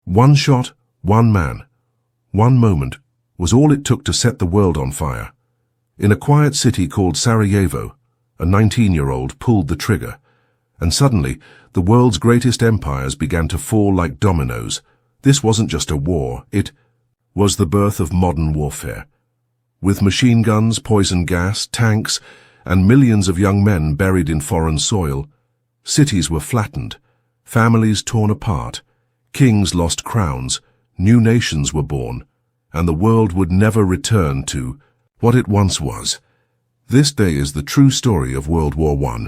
One shot, one man, one moment was all it took to set the world on fire. In a quiet city called Sarajevo, a 19-year-old pulled the trigger, and suddenly the world's greatest empires began to fall like dominoes. This wasn't just a war, it was the birth of modern warfare. With machine guns, poison gas, tanks, and millions of young men buried in foreign soil, cities were flattened, families torn apart, kings lost crowns, new nations were born, and the world would never return to what it once was. This day is the true story of World War I,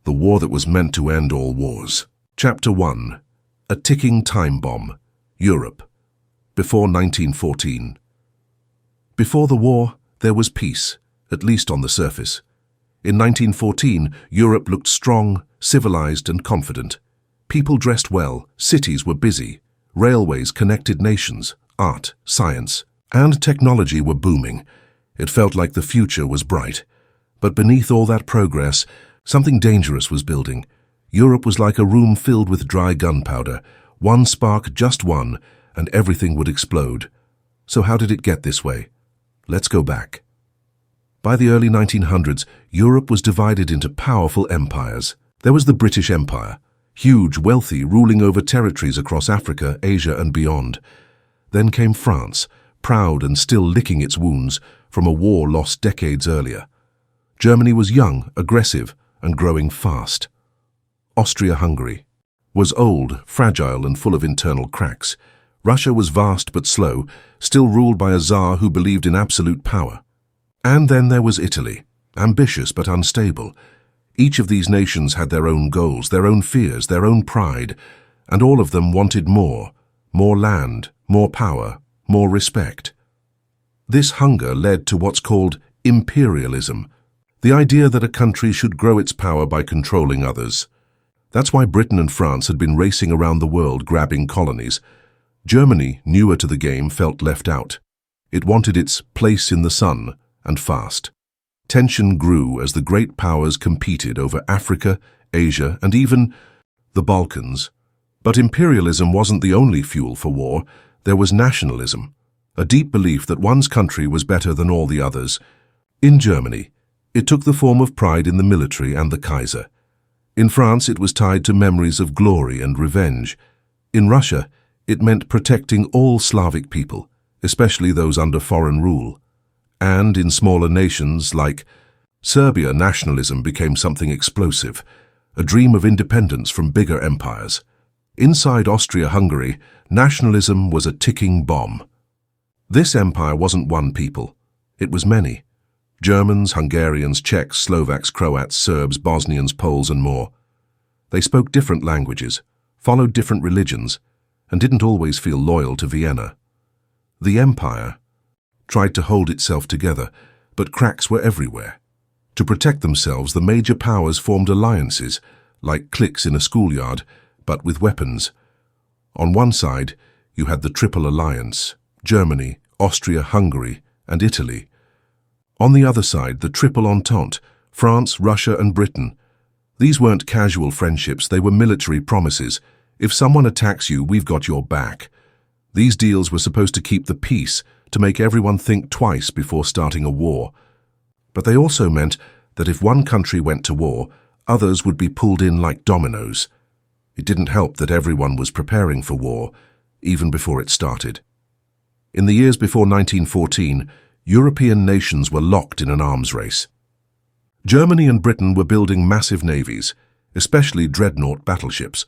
the war that was meant to end all wars. Chapter 1. A Ticking Time Bomb. Europe. Before 1914. Before the war, there was peace, at least on the surface. In 1914, Europe looked strong, civilized, and confident. People dressed well, cities were busy, railways connected nations, art, science, and technology were booming. It felt like the future was bright. But beneath all that progress, something dangerous was building. Europe was like a room filled with dry gunpowder. One spark, just one, and everything would explode. So how did it get this way? Let's go back. By the early 1900s, Europe was divided into powerful empires. There was the British Empire, huge, wealthy, ruling over territories across Africa, Asia, and beyond. Then came France, proud and still licking its wounds from a war lost decades earlier. Germany was young, aggressive, and growing fast. Austria-Hungary was old, fragile, and full of internal cracks. Russia was vast but slow, still ruled by a Tsar who believed in absolute power. And then there was Italy, ambitious but unstable. Each of these nations had their own goals, their own fears, their own pride, and all of them wanted more land, more power, more respect. This hunger led to what's called imperialism, the idea that a country should grow its power by controlling others. That's why Britain and France had been racing around the world grabbing colonies. Germany, newer to the game, felt left out. It wanted its place in the sun, and fast. Tension grew as the great powers competed over Africa, Asia, and even the Balkans. But imperialism wasn't the only fuel for war. There was nationalism, a deep belief that one's country was better than all the others. In Germany, it took the form of pride in the military and the Kaiser. In France, it was tied to memories of glory and revenge. In Russia, it meant protecting all Slavic people, especially those under foreign rule. And in smaller nations like Serbia, nationalism became something explosive, a dream of independence from bigger empires. Inside Austria-Hungary, nationalism was a ticking bomb. This empire wasn't one people. It was many. Germans, Hungarians, Czechs, Slovaks, Croats, Serbs, Bosnians, Poles, and more. They spoke different languages, followed different religions, and didn't always feel loyal to Vienna. The empire tried to hold itself together, but cracks were everywhere. To protect themselves, the major powers formed alliances, like cliques in a schoolyard, but with weapons. On one side, you had the Triple Alliance, Germany, Austria, Hungary, and Italy. On the other side, the Triple Entente, France, Russia, and Britain. These weren't casual friendships, they were military promises. If someone attacks you, we've got your back. These deals were supposed to keep the peace, to make everyone think twice before starting a war. But they also meant that if one country went to war, others would be pulled in like dominoes. It didn't help that everyone was preparing for war, even before it started. In the years before 1914, European nations were locked in an arms race. Germany and Britain were building massive navies, especially dreadnought battleships.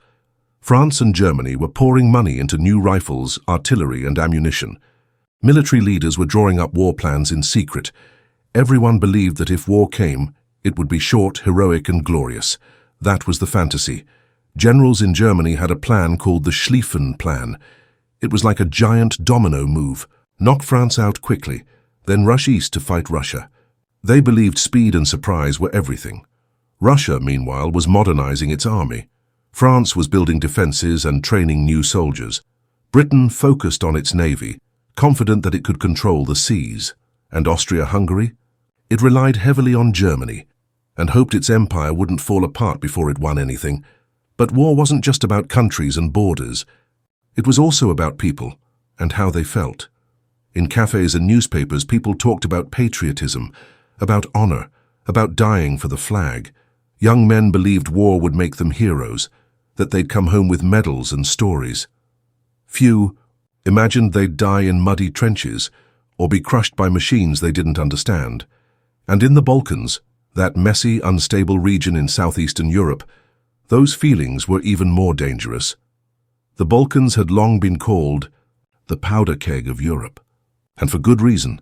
France and Germany were pouring money into new rifles, artillery, and ammunition. Military leaders were drawing up war plans in secret. Everyone believed that if war came, it would be short, heroic, and glorious. That was the fantasy. Generals in Germany had a plan called the Schlieffen plan. It was like a giant domino move. Knock France out quickly, then rush east to fight Russia. They believed speed and surprise were everything. Russia, meanwhile, was modernizing its army. France was building defenses and training new soldiers. Britain focused on its navy, confident that it could control the seas. And Austria-Hungary? It relied heavily on Germany and hoped its empire wouldn't fall apart before it won anything. But war wasn't just about countries and borders. It was also about people and how they felt. In cafes and newspapers, people talked about patriotism, about honor, about dying for the flag. Young men believed war would make them heroes, that they'd come home with medals and stories. Few imagined they'd die in muddy trenches or be crushed by machines they didn't understand. And in the Balkans, that messy, unstable region in southeastern Europe, those feelings were even more dangerous. The Balkans had long been called the powder keg of Europe, and for good reason.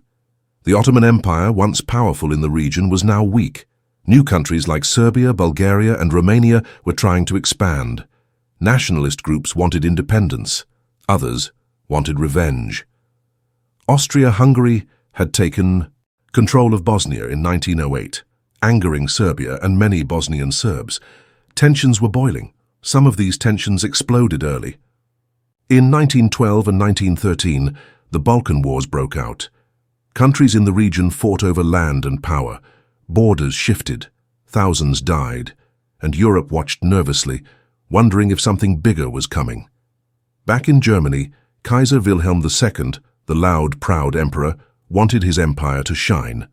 The Ottoman Empire, once powerful in the region, was now weak. New countries like Serbia, Bulgaria, and Romania were trying to expand. Nationalist groups wanted independence. Others wanted revenge. Austria-Hungary had taken control of Bosnia in 1908, angering Serbia and many Bosnian Serbs. Tensions were boiling. Some of these tensions exploded early. In 1912 and 1913, the Balkan Wars broke out. Countries in the region fought over land and power. Borders shifted, thousands died, and Europe watched nervously, wondering if something bigger was coming. Back in Germany, Kaiser Wilhelm II, the loud, proud emperor, wanted his empire to shine.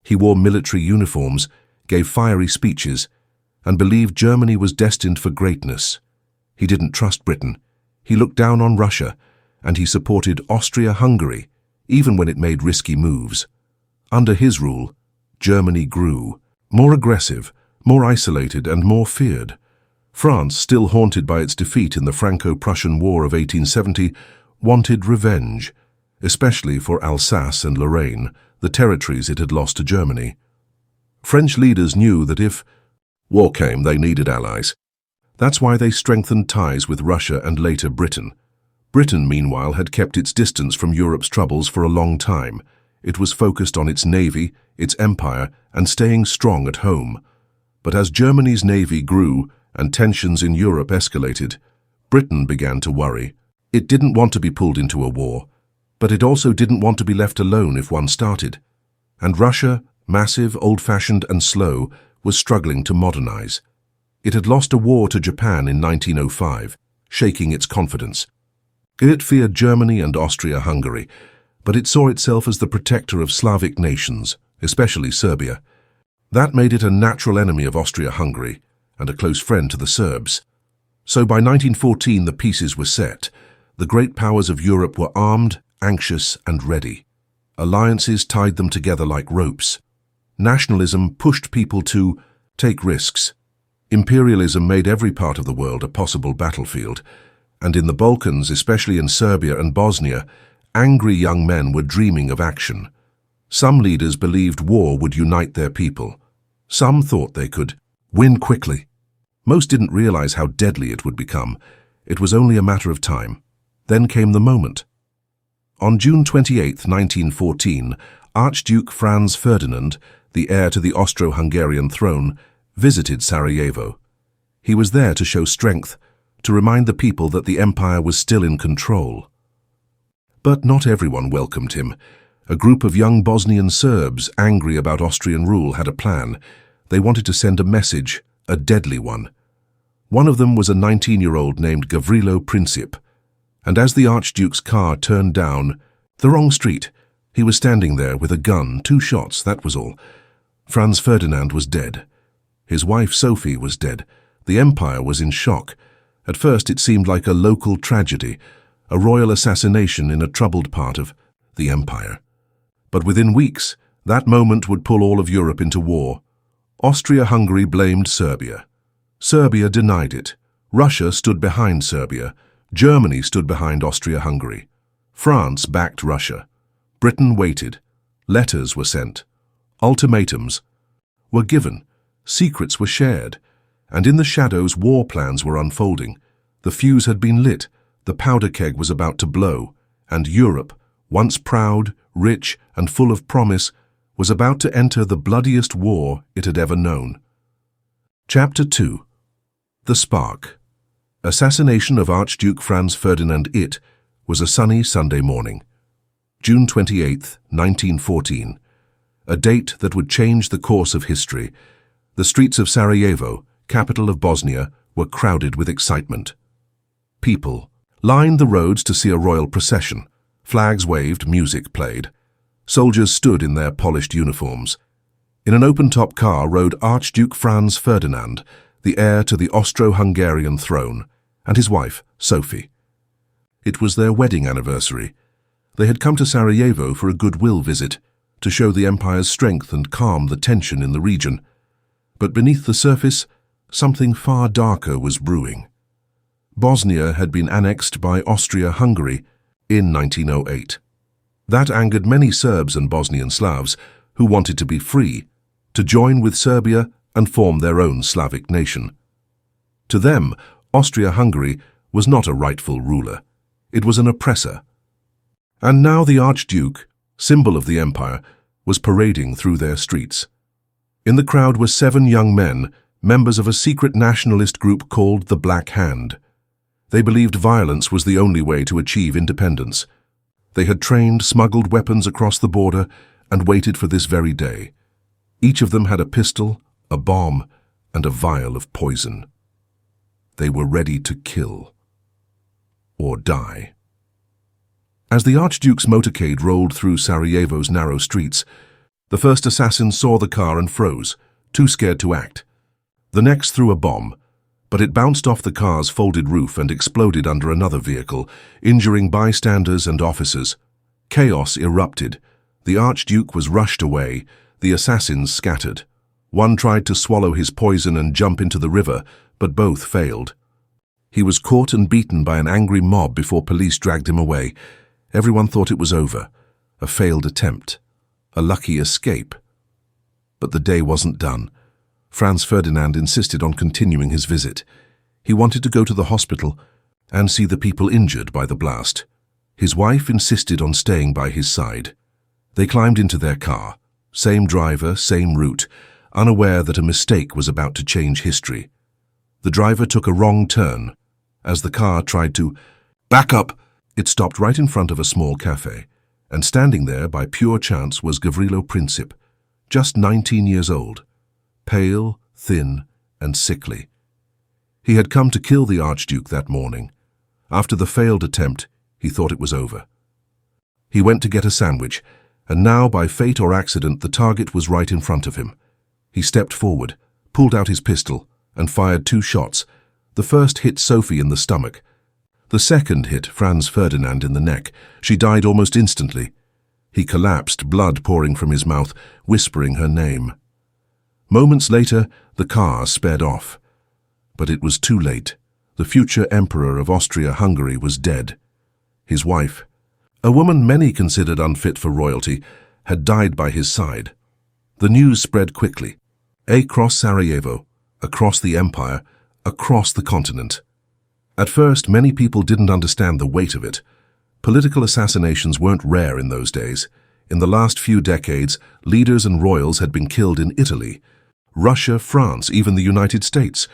He wore military uniforms, gave fiery speeches, and believed Germany was destined for greatness. He didn't trust Britain. He looked down on Russia, and he supported Austria-Hungary, even when it made risky moves. Under his rule, Germany grew, more aggressive, more isolated, and more feared. France, still haunted by its defeat in the Franco-Prussian War of 1870, wanted revenge, especially for Alsace and Lorraine, the territories it had lost to Germany. French leaders knew that if war came, they needed allies. That's why they strengthened ties with Russia and later Britain. Britain, meanwhile, had kept its distance from Europe's troubles for a long time. It was focused on its navy, its empire, and staying strong at home. But as Germany's navy grew and tensions in Europe escalated, Britain began to worry. It didn't want to be pulled into a war, but it also didn't want to be left alone if one started. And Russia, massive, old-fashioned, and slow, was struggling to modernize. It had lost a war to Japan in 1905, shaking its confidence. It feared Germany and Austria-Hungary, but it saw itself as the protector of Slavic nations, especially Serbia. That made it a natural enemy of Austria-Hungary and a close friend to the Serbs. So by 1914 the pieces were set. The great powers of Europe were armed, anxious, and ready. Alliances tied them together like ropes. Nationalism pushed people to take risks. Imperialism made every part of the world a possible battlefield, and in the Balkans, especially in Serbia and Bosnia, angry young men were dreaming of action. Some leaders believed war would unite their people. Some thought they could win quickly. Most didn't realize how deadly it would become. It was only a matter of time. Then came the moment. On June 28, 1914, Archduke Franz Ferdinand, the heir to the Austro-Hungarian throne, visited Sarajevo. He was there to show strength, to remind the people that the empire was still in control. But not everyone welcomed him. A group of young Bosnian Serbs, angry about Austrian rule, had a plan. They wanted to send a message, a deadly one. One of them was a 19-year-old named Gavrilo Princip. And as the Archduke's car turned down the wrong street, he was standing there with a gun, 2 shots, that was all. Franz Ferdinand was dead. His wife Sophie was dead. The empire was in shock. At first it seemed like a local tragedy, a royal assassination in a troubled part of the empire. But within weeks, that moment would pull all of Europe into war. Austria-Hungary blamed Serbia. Serbia denied it. Russia stood behind Serbia. Germany stood behind Austria-Hungary. France backed Russia. Britain waited. Letters were sent. Ultimatums were given. Secrets were shared. And in the shadows, war plans were unfolding. The fuse had been lit. The powder keg was about to blow. And Europe, once proud, rich, and full of promise, was about to enter the bloodiest war it had ever known. Chapter 2. The Spark. Assassination of Archduke Franz Ferdinand. It was a sunny Sunday morning. June 28, 1914. A date that would change the course of history. The streets of Sarajevo, capital of Bosnia, were crowded with excitement. People, lined the roads to see a royal procession. Flags waved, music played. Soldiers stood in their polished uniforms. In an open-top car rode Archduke Franz Ferdinand, the heir to the Austro-Hungarian throne, and his wife, Sophie. It was their wedding anniversary. They had come to Sarajevo for a goodwill visit, to show the empire's strength and calm the tension in the region. But beneath the surface, something far darker was brewing. Bosnia had been annexed by Austria-Hungary in 1908. That angered many Serbs and Bosnian Slavs who wanted to be free, to join with Serbia and form their own Slavic nation. To them, Austria-Hungary was not a rightful ruler. It was an oppressor. And now the Archduke, symbol of the empire, was parading through their streets. In the crowd were 7 young men, members of a secret nationalist group called the Black Hand. They believed violence was the only way to achieve independence. They had trained, smuggled weapons across the border, and waited for this very day. Each of them had a pistol, a bomb, and a vial of poison. They were ready to kill. Or die. As the Archduke's motorcade rolled through Sarajevo's narrow streets, the first assassin saw the car and froze, too scared to act. The next threw a bomb, but it bounced off the car's folded roof and exploded under another vehicle, injuring bystanders and officers. Chaos erupted. The Archduke was rushed away, the assassins scattered. One tried to swallow his poison and jump into the river, but both failed. He was caught and beaten by an angry mob before police dragged him away. Everyone thought it was over, a failed attempt, a lucky escape. But the day wasn't done. Franz Ferdinand insisted on continuing his visit. He wanted to go to the hospital and see the people injured by the blast. His wife insisted on staying by his side. They climbed into their car, same driver, same route, unaware that a mistake was about to change history. The driver took a wrong turn. As the car tried to back up, it stopped right in front of a small cafe, and standing there by pure chance was Gavrilo Princip, just 19 years old, pale, thin, and sickly. He had come to kill the Archduke that morning. After the failed attempt, he thought it was over. He went to get a sandwich, and now, by fate or accident, the target was right in front of him. He stepped forward, pulled out his pistol, and fired 2 shots. The first hit Sophie in the stomach. The second hit Franz Ferdinand in the neck. She died almost instantly. He collapsed, blood pouring from his mouth, whispering her name. Moments later, the car sped off. But it was too late. The future emperor of Austria-Hungary was dead. His wife, a woman many considered unfit for royalty, had died by his side. The news spread quickly. Across Sarajevo, across the empire, across the continent. At first, many people didn't understand the weight of it. Political assassinations weren't rare in those days. In the last few decades, leaders and royals had been killed in Italy, Russia, France, even the United States.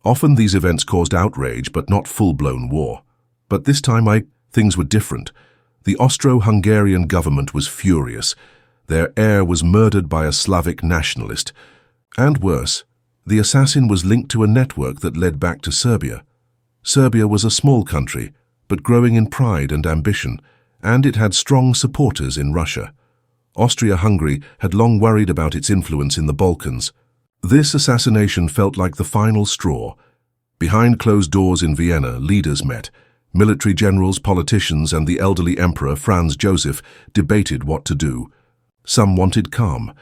Often these events caused outrage, but not full-blown war. But this time, things were different. The Austro-Hungarian government was furious. Their heir was murdered by a Slavic nationalist. And worse, the assassin was linked to a network that led back to Serbia. Serbia was a small country, but growing in pride and ambition, and it had strong supporters in Russia. Austria-Hungary had long worried about its influence in the Balkans. This assassination felt like the final straw. Behind closed doors in Vienna, leaders met. Military generals, politicians, and the elderly emperor Franz Joseph debated what to do. Some wanted calm,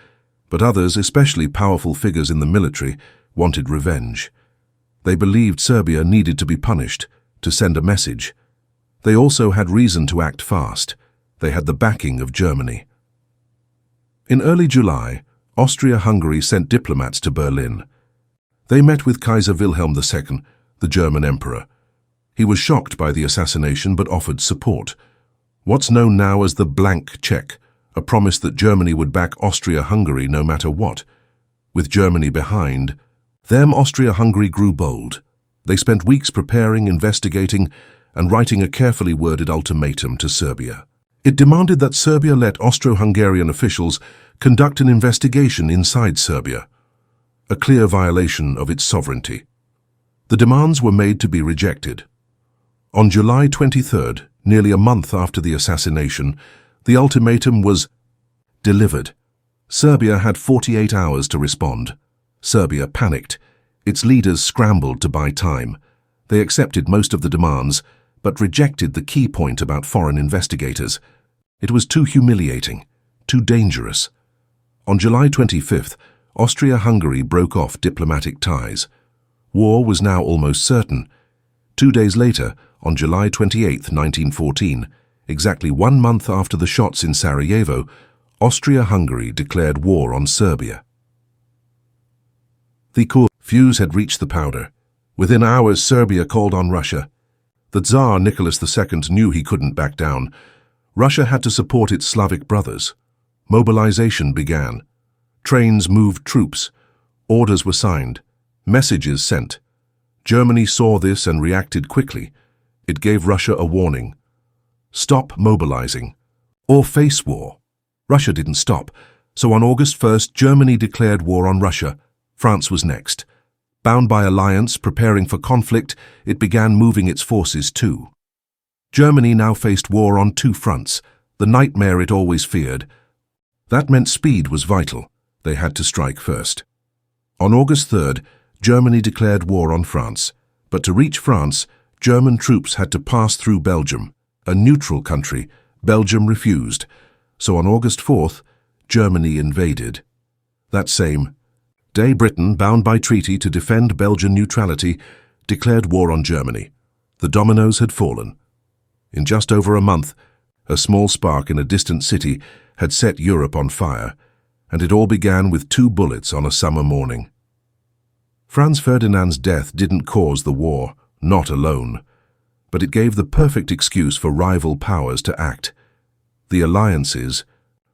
but others, especially powerful figures in the military, wanted revenge. They believed Serbia needed to be punished, to send a message. They also had reason to act fast. They had the backing of Germany. In early July, Austria-Hungary sent diplomats to Berlin. They met with Kaiser Wilhelm II, the German emperor. He was shocked by the assassination but offered support. What's known now as the blank check, a promise that Germany would back Austria-Hungary no matter what. With Germany behind, Austria-Hungary grew bold. They spent weeks preparing, investigating, and writing a carefully worded ultimatum to Serbia. It demanded that Serbia let Austro-Hungarian officials conduct an investigation inside Serbia, a clear violation of its sovereignty. The demands were made to be rejected. On July 23rd, nearly a month after the assassination, the ultimatum was delivered. Serbia had 48 hours to respond. Serbia panicked. Its leaders scrambled to buy time. They accepted most of the demands, but rejected the key point about foreign investigators. It was too humiliating, too dangerous. On July 25th, Austria-Hungary broke off diplomatic ties. War was now almost certain. 2 days later, on July 28, 1914, exactly 1 month after the shots in Sarajevo, Austria-Hungary declared war on Serbia. The fuse had reached the powder. Within hours, Serbia called on Russia. The Tsar Nicholas II knew he couldn't back down. Russia had to support its Slavic brothers. Mobilization began. Trains moved troops. Orders were signed. Messages sent. Germany saw this and reacted quickly. It gave Russia a warning. Stop mobilizing, or face war. Russia didn't stop, so on August 1st, Germany declared war on Russia. France was next. Bound by alliance, preparing for conflict, it began moving its forces too. Germany now faced war on 2 fronts, the nightmare it always feared. That meant speed was vital. They had to strike first. On August 3rd, Germany declared war on France, but to reach France, German troops had to pass through Belgium, a neutral country. Belgium refused, so on August 4th, Germany invaded. That same day, Britain, bound by treaty to defend Belgian neutrality, declared war on Germany. The dominoes had fallen. In just over a month, a small spark in a distant city had set Europe on fire, and it all began with 2 bullets on a summer morning. Franz Ferdinand's death didn't cause the war, not alone, but it gave the perfect excuse for rival powers to act. The alliances,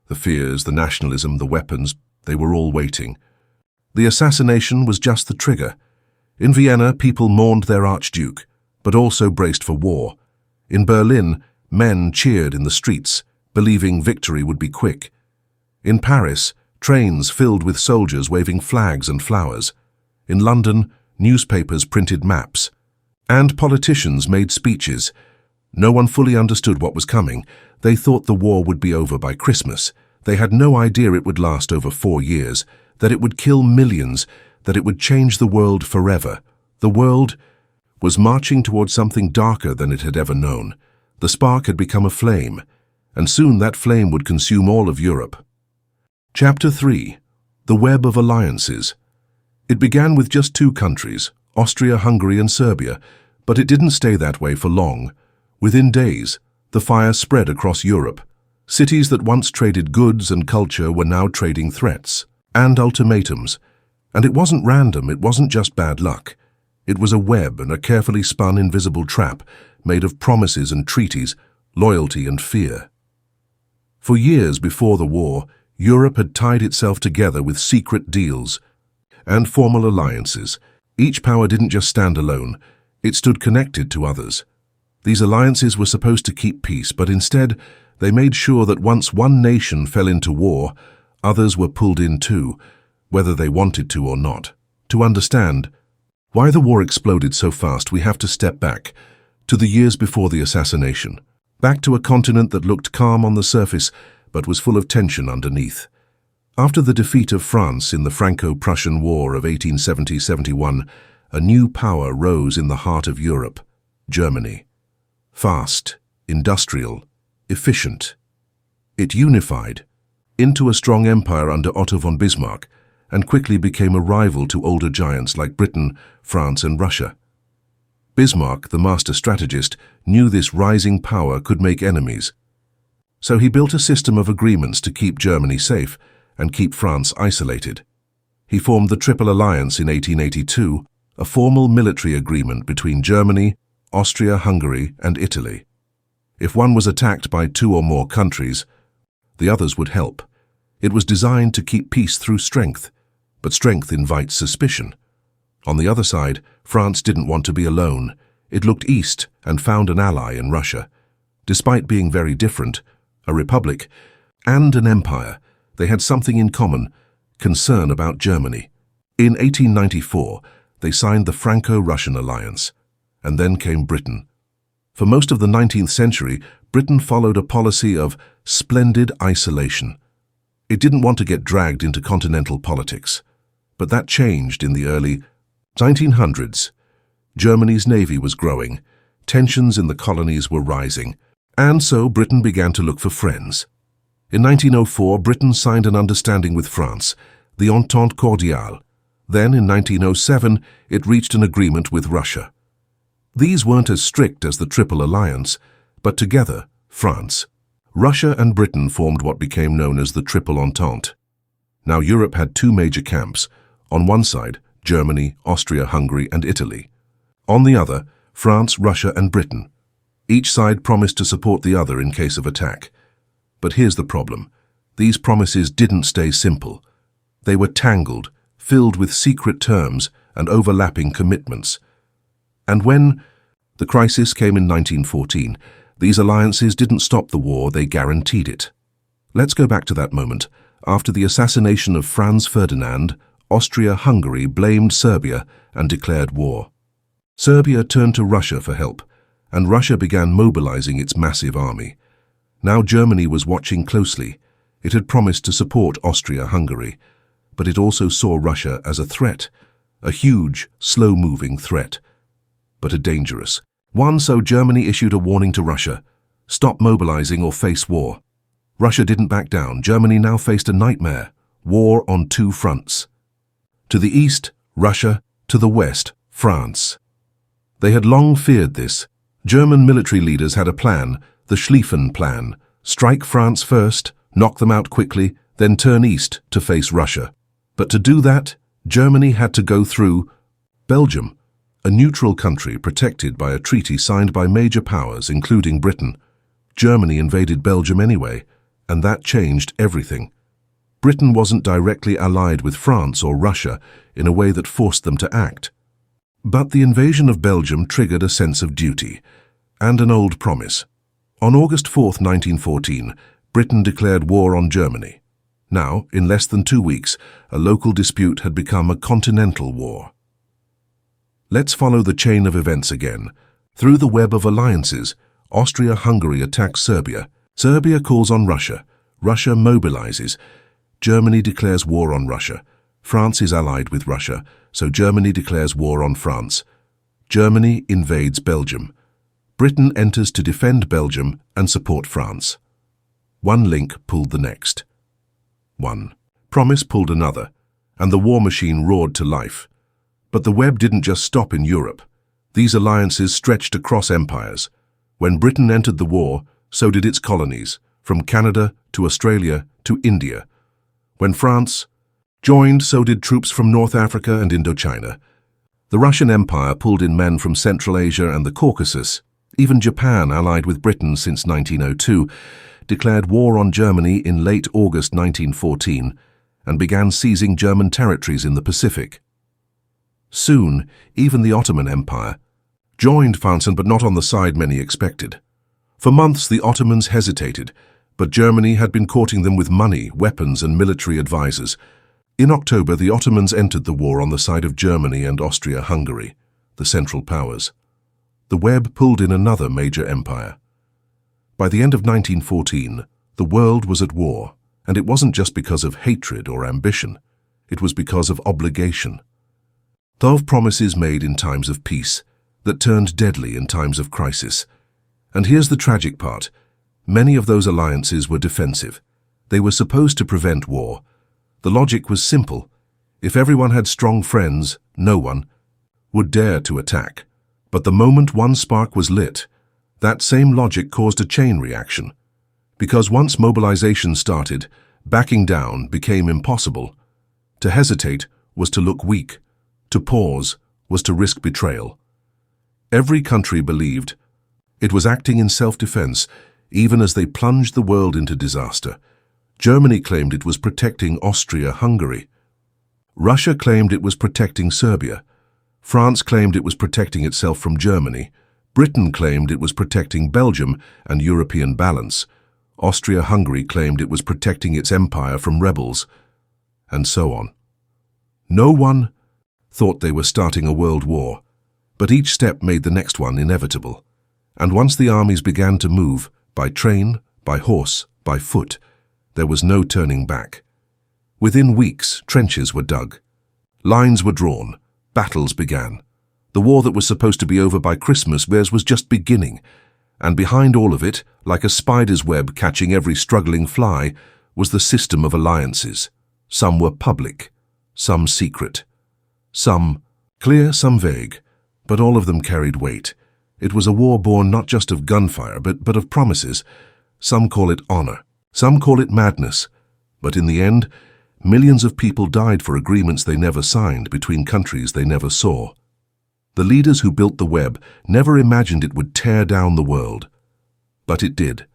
the fears, the nationalism, the weapons, they were all waiting. The assassination was just the trigger. In Vienna, people mourned their Archduke, but also braced for war. In Berlin, men cheered in the streets, believing victory would be quick. In Paris, trains filled with soldiers waving flags and flowers. In London, newspapers printed maps. And politicians made speeches. No one fully understood what was coming. They thought the war would be over by Christmas. They had no idea it would last over 4 years, that it would kill millions, that it would change the world forever. The world was marching towards something darker than it had ever known. The spark had become a flame, and soon that flame would consume all of Europe. Chapter 3. The Web of Alliances. It began with just 2 countries, Austria, Hungary, and Serbia, but it didn't stay that way for long. Within days, the fire spread across Europe. Cities that once traded goods and culture were now trading threats and ultimatums. And it wasn't random, it wasn't just bad luck. It was a web and a carefully spun invisible trap made of promises and treaties, loyalty and fear. For years before the war, Europe had tied itself together with secret deals and formal alliances. Each power didn't just stand alone, it stood connected to others. These alliances were supposed to keep peace, but instead they made sure that once one nation fell into war, others were pulled in too, whether they wanted to or not. To understand why the war exploded so fast, we have to step back to the years before the assassination, back to a continent that looked calm on the surface but was full of tension underneath. After the defeat of France in the Franco-Prussian War of 1870-71, a new power rose in the heart of Europe, Germany. Fast, industrial, efficient. It unified into a strong empire under Otto von Bismarck and quickly became a rival to older giants like Britain, France, and Russia. Bismarck, the master strategist, knew this rising power could make enemies. So he built a system of agreements to keep Germany safe and keep France isolated. He formed the Triple Alliance in 1882, a formal military agreement between Germany, Austria, Hungary, and Italy. If one was attacked by 2 or more countries, the others would help. It was designed to keep peace through strength, but strength invites suspicion. On the other side, France didn't want to be alone. It looked east and found an ally in Russia. Despite being very different, a republic and an empire, they had something in common: concern about Germany. In 1894, they signed the Franco-Russian alliance, and then came Britain. For most of the 19th century, Britain followed a policy of splendid isolation. It didn't want to get dragged into continental politics. But that changed in the early 1900s. Germany's navy was growing, tensions in the colonies were rising, and so Britain began to look for friends. In 1904, Britain signed an understanding with France, the Entente Cordiale. Then, in 1907, it reached an agreement with Russia. These weren't as strict as the Triple Alliance, but together, France, Russia and Britain formed what became known as the Triple Entente. Now Europe had two major camps. On one side, Germany, Austria, Hungary, and Italy. On the other, France, Russia, and Britain. Each side promised to support the other in case of attack. But here's the problem. These promises didn't stay simple. They were tangled, filled with secret terms and overlapping commitments. And when the crisis came in 1914, these alliances didn't stop the war, they guaranteed it. Let's go back to that moment. After the assassination of Franz Ferdinand, Austria-Hungary blamed Serbia and declared war. Serbia turned to Russia for help, and Russia began mobilizing its massive army. Now Germany was watching closely. It had promised to support Austria-Hungary, but it also saw Russia as a threat, a huge, slow-moving threat, but a dangerous one. So Germany issued a warning to Russia: stop mobilizing or face war. Russia didn't back down. Germany now faced a nightmare, war on two fronts. To the east, Russia; to the west, France. They had long feared this. German military leaders had a plan, the Schlieffen plan: strike France first, knock them out quickly, then turn east to face Russia. But to do that, Germany had to go through Belgium, a neutral country protected by a treaty signed by major powers, including Britain. Germany invaded Belgium anyway, and that changed everything. Britain wasn't directly allied with France or Russia in a way that forced them to act. But the invasion of Belgium triggered a sense of duty, and an old promise. On August 4, 1914, Britain declared war on Germany. Now, in less than 2 weeks, a local dispute had become a continental war. Let's follow the chain of events again. Through the web of alliances, Austria-Hungary attacks Serbia. Serbia calls on Russia. Russia mobilizes. Germany declares war on Russia. France is allied with Russia, so Germany declares war on France. Germany invades Belgium. Britain enters to defend Belgium and support France. One link pulled the next. One promise pulled another, and the war machine roared to life. But the web didn't just stop in Europe. These alliances stretched across empires. When Britain entered the war, so did its colonies, from Canada to Australia to India. When France joined, so did troops from North Africa and Indochina. The Russian Empire pulled in men from Central Asia and the Caucasus. Even Japan, allied with Britain since 1902, declared war on Germany in late August 1914 and began seizing German territories in the Pacific. Soon, even the Ottoman Empire joined France, but not on the side many expected. For months the Ottomans hesitated, but Germany had been courting them with money, weapons, and military advisors. In October, the Ottomans entered the war on the side of Germany and Austria-Hungary, the Central Powers. The web pulled in another major empire. By the end of 1914, the world was at war, and it wasn't just because of hatred or ambition. It was because of obligation. 12 promises made in times of peace that turned deadly in times of crisis. And here's the tragic part. Many of those alliances were defensive. They were supposed to prevent war. The logic was simple. If everyone had strong friends, no one would dare to attack. But the moment one spark was lit, that same logic caused a chain reaction. Because once mobilization started, backing down became impossible. To hesitate was to look weak. To pause was to risk betrayal. Every country believed it was acting in self-defense, even as they plunged the world into disaster. Germany claimed it was protecting Austria-Hungary. Russia claimed it was protecting Serbia. France claimed it was protecting itself from Germany. Britain claimed it was protecting Belgium and European balance. Austria-Hungary claimed it was protecting its empire from rebels, and so on. No one thought they were starting a world war, but each step made the next one inevitable. And once the armies began to move, by train, by horse, by foot, there was no turning back. Within weeks, trenches were dug. Lines were drawn. Battles began. The war that was supposed to be over by Christmas was just beginning. And behind all of it, like a spider's web catching every struggling fly, was the system of alliances. Some were public, some secret, some clear, some vague, but all of them carried weight. It was a war born not just of gunfire, but of promises. Some call it honor, some call it madness. But in the end, millions of people died for agreements they never signed between countries they never saw. The leaders who built the web never imagined it would tear down the world. But it did.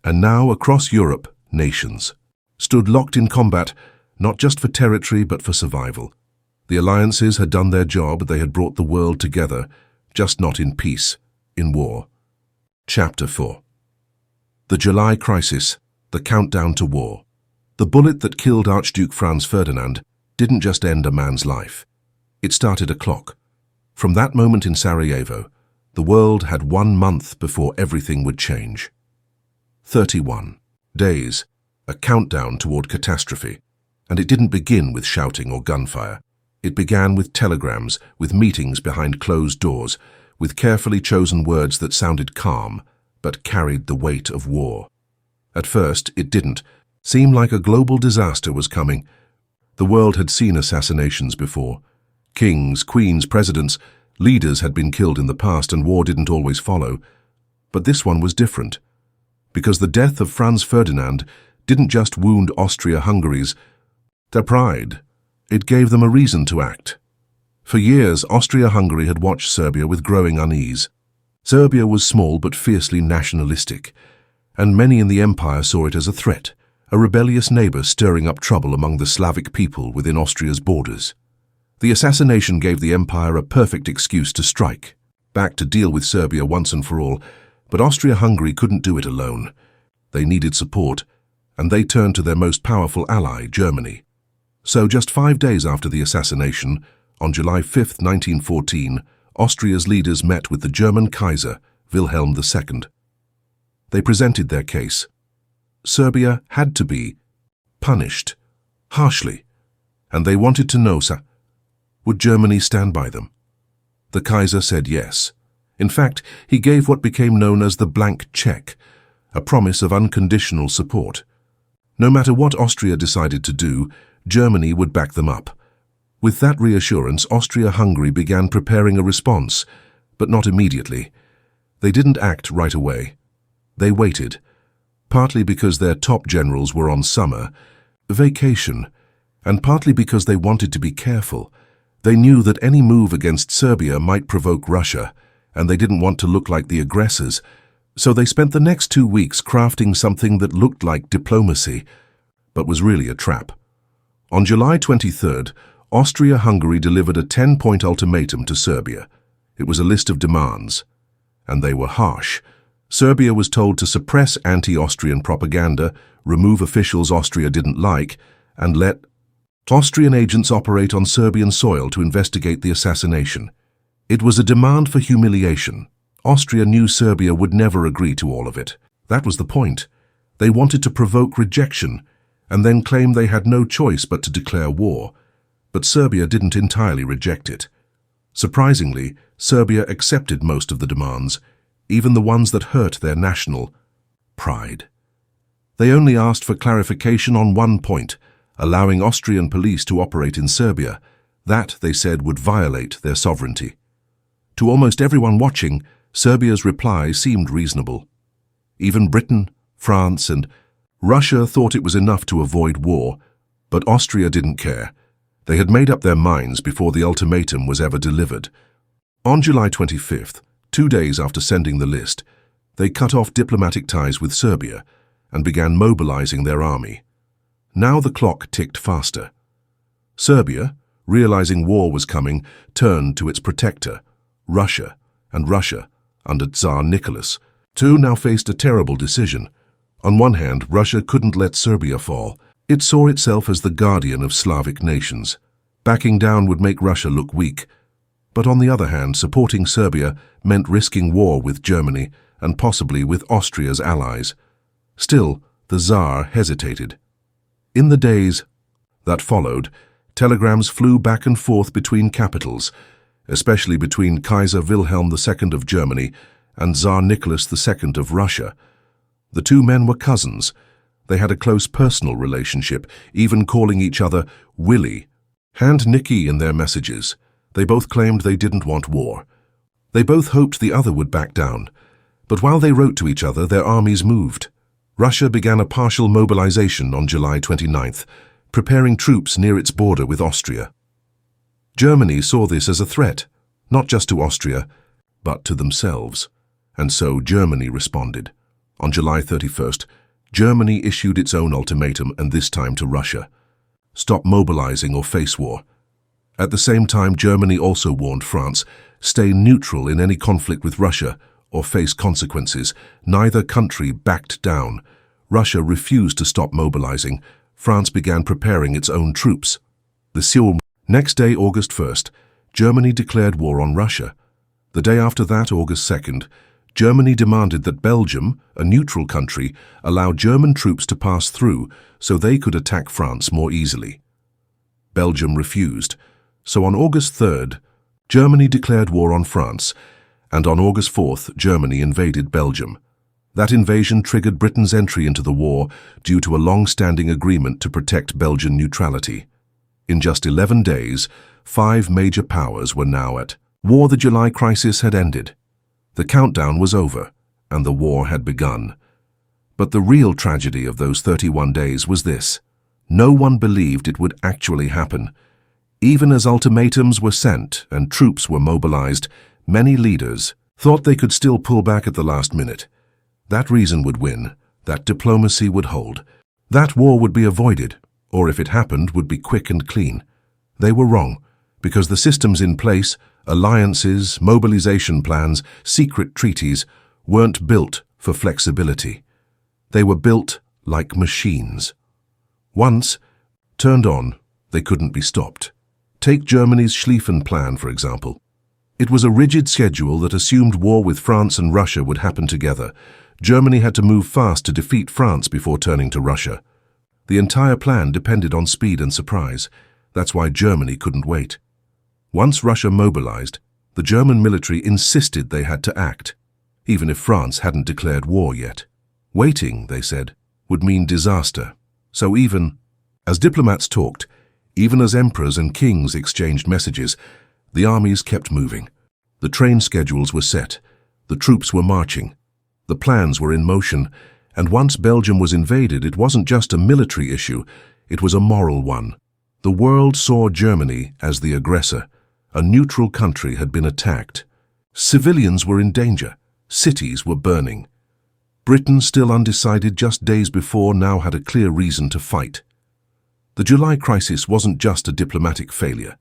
And now, across Europe, nations stood locked in combat, not just for territory but for survival. The alliances had done their job, they had brought the world together, just not in peace, in war. Chapter 4. The July Crisis, the countdown to war. The bullet that killed Archduke Franz Ferdinand didn't just end a man's life. It started a clock. From that moment in Sarajevo, the world had 1 month before everything would change. 31 days, a countdown toward catastrophe. And it didn't begin with shouting or gunfire. It began with telegrams, with meetings behind closed doors, with carefully chosen words that sounded calm, but carried the weight of war. At first, it didn't seem like a global disaster was coming. The world had seen assassinations before. Kings, queens, presidents, leaders had been killed in the past, and war didn't always follow. But this one was different, because the death of Franz Ferdinand didn't just wound Austria-Hungary's their pride. It gave them a reason to act. For years, Austria-Hungary had watched Serbia with growing unease. Serbia was small but fiercely nationalistic, and many in the empire saw it as a threat, a rebellious neighbor stirring up trouble among the Slavic people within Austria's borders. The assassination gave the empire a perfect excuse to strike back to deal with Serbia once and for all, but Austria-Hungary couldn't do it alone. They needed support, and they turned to their most powerful ally, Germany. So just 5 days after the assassination, on July 5, 1914, Austria's leaders met with the German Kaiser, Wilhelm II. They presented their case. Serbia had to be punished, harshly, and they wanted to know, would Germany stand by them? The Kaiser said yes. In fact, he gave what became known as the blank check, a promise of unconditional support. No matter what Austria decided to do, Germany would back them up. With that reassurance, Austria-Hungary began preparing a response, but not immediately. They didn't act right away. They waited, partly because their top generals were on summer vacation, and partly because they wanted to be careful. They knew that any move against Serbia might provoke Russia, and they didn't want to look like the aggressors, so they spent the next 2 weeks crafting something that looked like diplomacy, but was really a trap. On July 23rd, Austria-Hungary delivered a 10-point ultimatum to Serbia. It was a list of demands, and they were harsh. Serbia was told to suppress anti-Austrian propaganda, remove officials Austria didn't like, and let Austrian agents operate on Serbian soil to investigate the assassination. It was a demand for humiliation. Austria knew Serbia would never agree to all of it. That was the point. They wanted to provoke rejection, and then claim they had no choice but to declare war. But Serbia didn't entirely reject it. Surprisingly, Serbia accepted most of the demands, even the ones that hurt their national pride. They only asked for clarification on one point, allowing Austrian police to operate in Serbia. That, they said, would violate their sovereignty. To almost everyone watching, Serbia's reply seemed reasonable. Even Britain, France, and Russia thought it was enough to avoid war, but Austria didn't care. They had made up their minds before the ultimatum was ever delivered. On July 25th, 2 days after sending the list, they cut off diplomatic ties with Serbia and began mobilizing their army. Now the clock ticked faster. Serbia, realizing war was coming, turned to its protector, Russia, and Russia, under Tsar Nicholas, too, now faced a terrible decision. On one hand, Russia couldn't let Serbia fall. It saw itself as the guardian of Slavic nations. Backing down would make Russia look weak. But on the other hand, supporting Serbia meant risking war with Germany and possibly with Austria's allies. Still, the Tsar hesitated. In the days that followed, telegrams flew back and forth between capitals, especially between Kaiser Wilhelm II of Germany and Tsar Nicholas II of Russia. The two men were cousins. They had a close personal relationship, even calling each other Willie and Nicky in their messages. They both claimed they didn't want war. They both hoped the other would back down. But while they wrote to each other, their armies moved. Russia began a partial mobilization on July 29th, preparing troops near its border with Austria. Germany saw this as a threat, not just to Austria, but to themselves. And so Germany responded. On July 31st, Germany issued its own ultimatum, and this time to Russia. Stop mobilizing or face war. At the same time, Germany also warned France, stay neutral in any conflict with Russia or face consequences. Neither country backed down. Russia refused to stop mobilizing. France began preparing its own troops. Next day, August 1st, Germany declared war on Russia. The day after that, August 2nd, Germany demanded that Belgium, a neutral country, allow German troops to pass through so they could attack France more easily. Belgium refused, so on August 3rd, Germany declared war on France, and on August 4th, Germany invaded Belgium. That invasion triggered Britain's entry into the war due to a long-standing agreement to protect Belgian neutrality. In just 11 days, 5 major powers were now at war. The July crisis had ended. The countdown was over, and the war had begun. But the real tragedy of those 31 days was this. No one believed it would actually happen. Even as ultimatums were sent and troops were mobilized, many leaders thought they could still pull back at the last minute. That reason would win, that diplomacy would hold, that war would be avoided, or if it happened, would be quick and clean. They were wrong, because the systems in place, alliances, mobilization plans, secret treaties, weren't built for flexibility. They were built like machines. Once turned on, they couldn't be stopped. Take Germany's Schlieffen plan, for example. It was a rigid schedule that assumed war with France and Russia would happen together. Germany had to move fast to defeat France before turning to Russia. The entire plan depended on speed and surprise. That's why Germany couldn't wait. Once Russia mobilized, the German military insisted they had to act, even if France hadn't declared war yet. Waiting, they said, would mean disaster. So even as diplomats talked, even as emperors and kings exchanged messages, the armies kept moving. The train schedules were set, the troops were marching, the plans were in motion, and once Belgium was invaded, it wasn't just a military issue, it was a moral one. The world saw Germany as the aggressor. A neutral country had been attacked. Civilians were in danger. Cities were burning. Britain, still undecided just days before, now had a clear reason to fight. The July crisis wasn't just a diplomatic failure.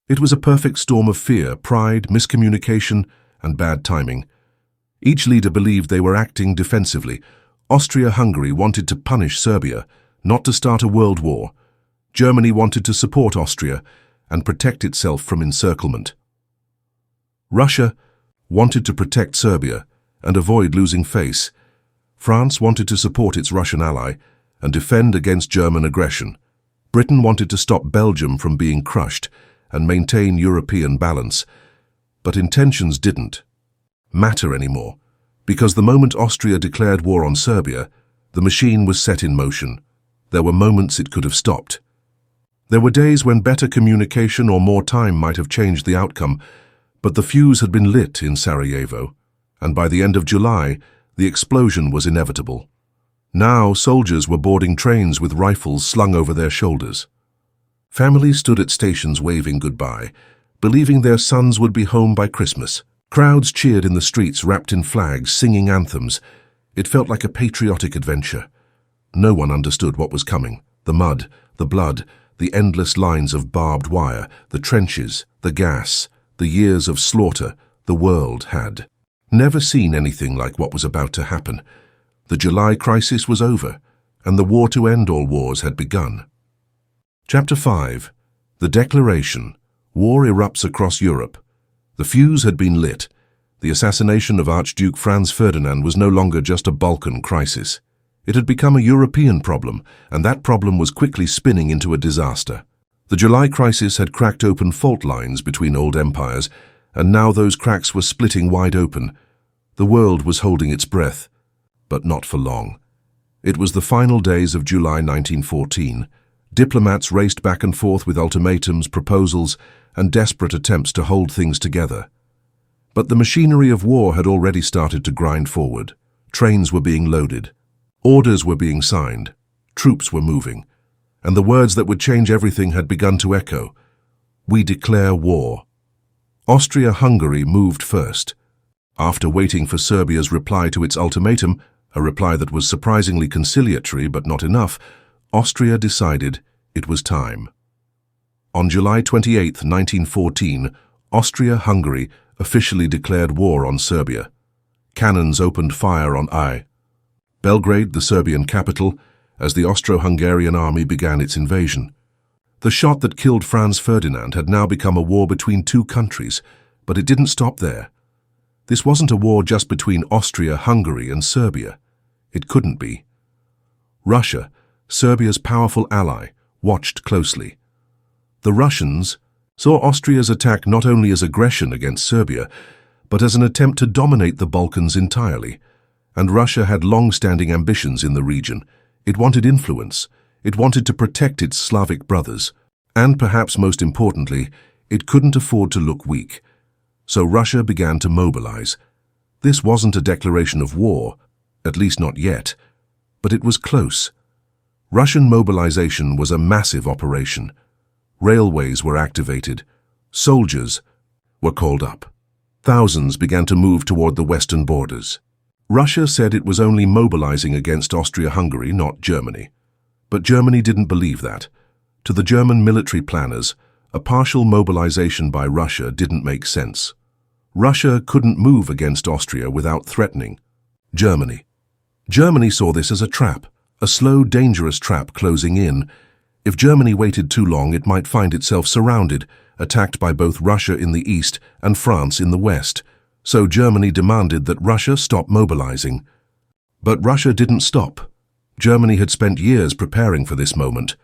It was a perfect storm of fear, pride, miscommunication, and bad timing. Each leader believed they were acting defensively. Austria-Hungary wanted to punish Serbia, not to start a world war. Germany wanted to support Austria and protect itself from encirclement. Russia wanted to protect Serbia and avoid losing face. France wanted to support its Russian ally and defend against German aggression. Britain wanted to stop Belgium from being crushed and maintain European balance. But intentions didn't matter anymore, because the moment Austria declared war on Serbia, the machine was set in motion. There were moments it could have stopped. There were days when better communication or more time might have changed the outcome, but the fuse had been lit in Sarajevo, and by the end of July, the explosion was inevitable. Now soldiers were boarding trains with rifles slung over their shoulders. Families stood at stations waving goodbye, believing their sons would be home by Christmas. Crowds cheered in the streets wrapped in flags, singing anthems. It felt like a patriotic adventure. No one understood what was coming. The mud, the blood, the endless lines of barbed wire, the trenches, the gas, the years of slaughter. The world had never seen anything like what was about to happen. The July crisis was over, and the war to end all wars had begun. Chapter 5. The Declaration. War erupts across Europe. The fuse had been lit. The assassination of Archduke Franz Ferdinand was no longer just a Balkan crisis. It had become a European problem, and that problem was quickly spinning into a disaster. The July crisis had cracked open fault lines between old empires, and now those cracks were splitting wide open. The world was holding its breath, but not for long. It was the final days of July 1914. Diplomats raced back and forth with ultimatums, proposals, and desperate attempts to hold things together. But the machinery of war had already started to grind forward. Trains were being loaded. Orders were being signed. Troops were moving. And the words that would change everything had begun to echo. We declare war. Austria-Hungary moved first. After waiting for Serbia's reply to its ultimatum, a reply that was surprisingly conciliatory but not enough, Austria decided it was time. On July 28, 1914, Austria-Hungary officially declared war on Serbia. Cannons opened fire on Belgrade, the Serbian capital, as the Austro-Hungarian army began its invasion. The shot that killed Franz Ferdinand had now become a war between two countries, but it didn't stop there. This wasn't a war just between Austria, Hungary, and Serbia. It couldn't be. Russia, Serbia's powerful ally, watched closely. The Russians saw Austria's attack not only as aggression against Serbia, but as an attempt to dominate the Balkans entirely. And Russia had long-standing ambitions in the region. It wanted influence. It wanted to protect its Slavic brothers. And perhaps most importantly, it couldn't afford to look weak. So Russia began to mobilize. This wasn't a declaration of war, at least not yet, but it was close. Russian mobilization was a massive operation. Railways were activated. Soldiers were called up. Thousands began to move toward the western borders. Russia said it was only mobilizing against Austria-Hungary, not Germany. But Germany didn't believe that. To the German military planners, a partial mobilization by Russia didn't make sense. Russia couldn't move against Austria without threatening Germany. Germany saw this as a trap, a slow, dangerous trap closing in. If Germany waited too long, it might find itself surrounded, attacked by both Russia in the east and France in the west. So Germany demanded that Russia stop mobilizing. But Russia didn't stop. Germany had spent years preparing for this moment.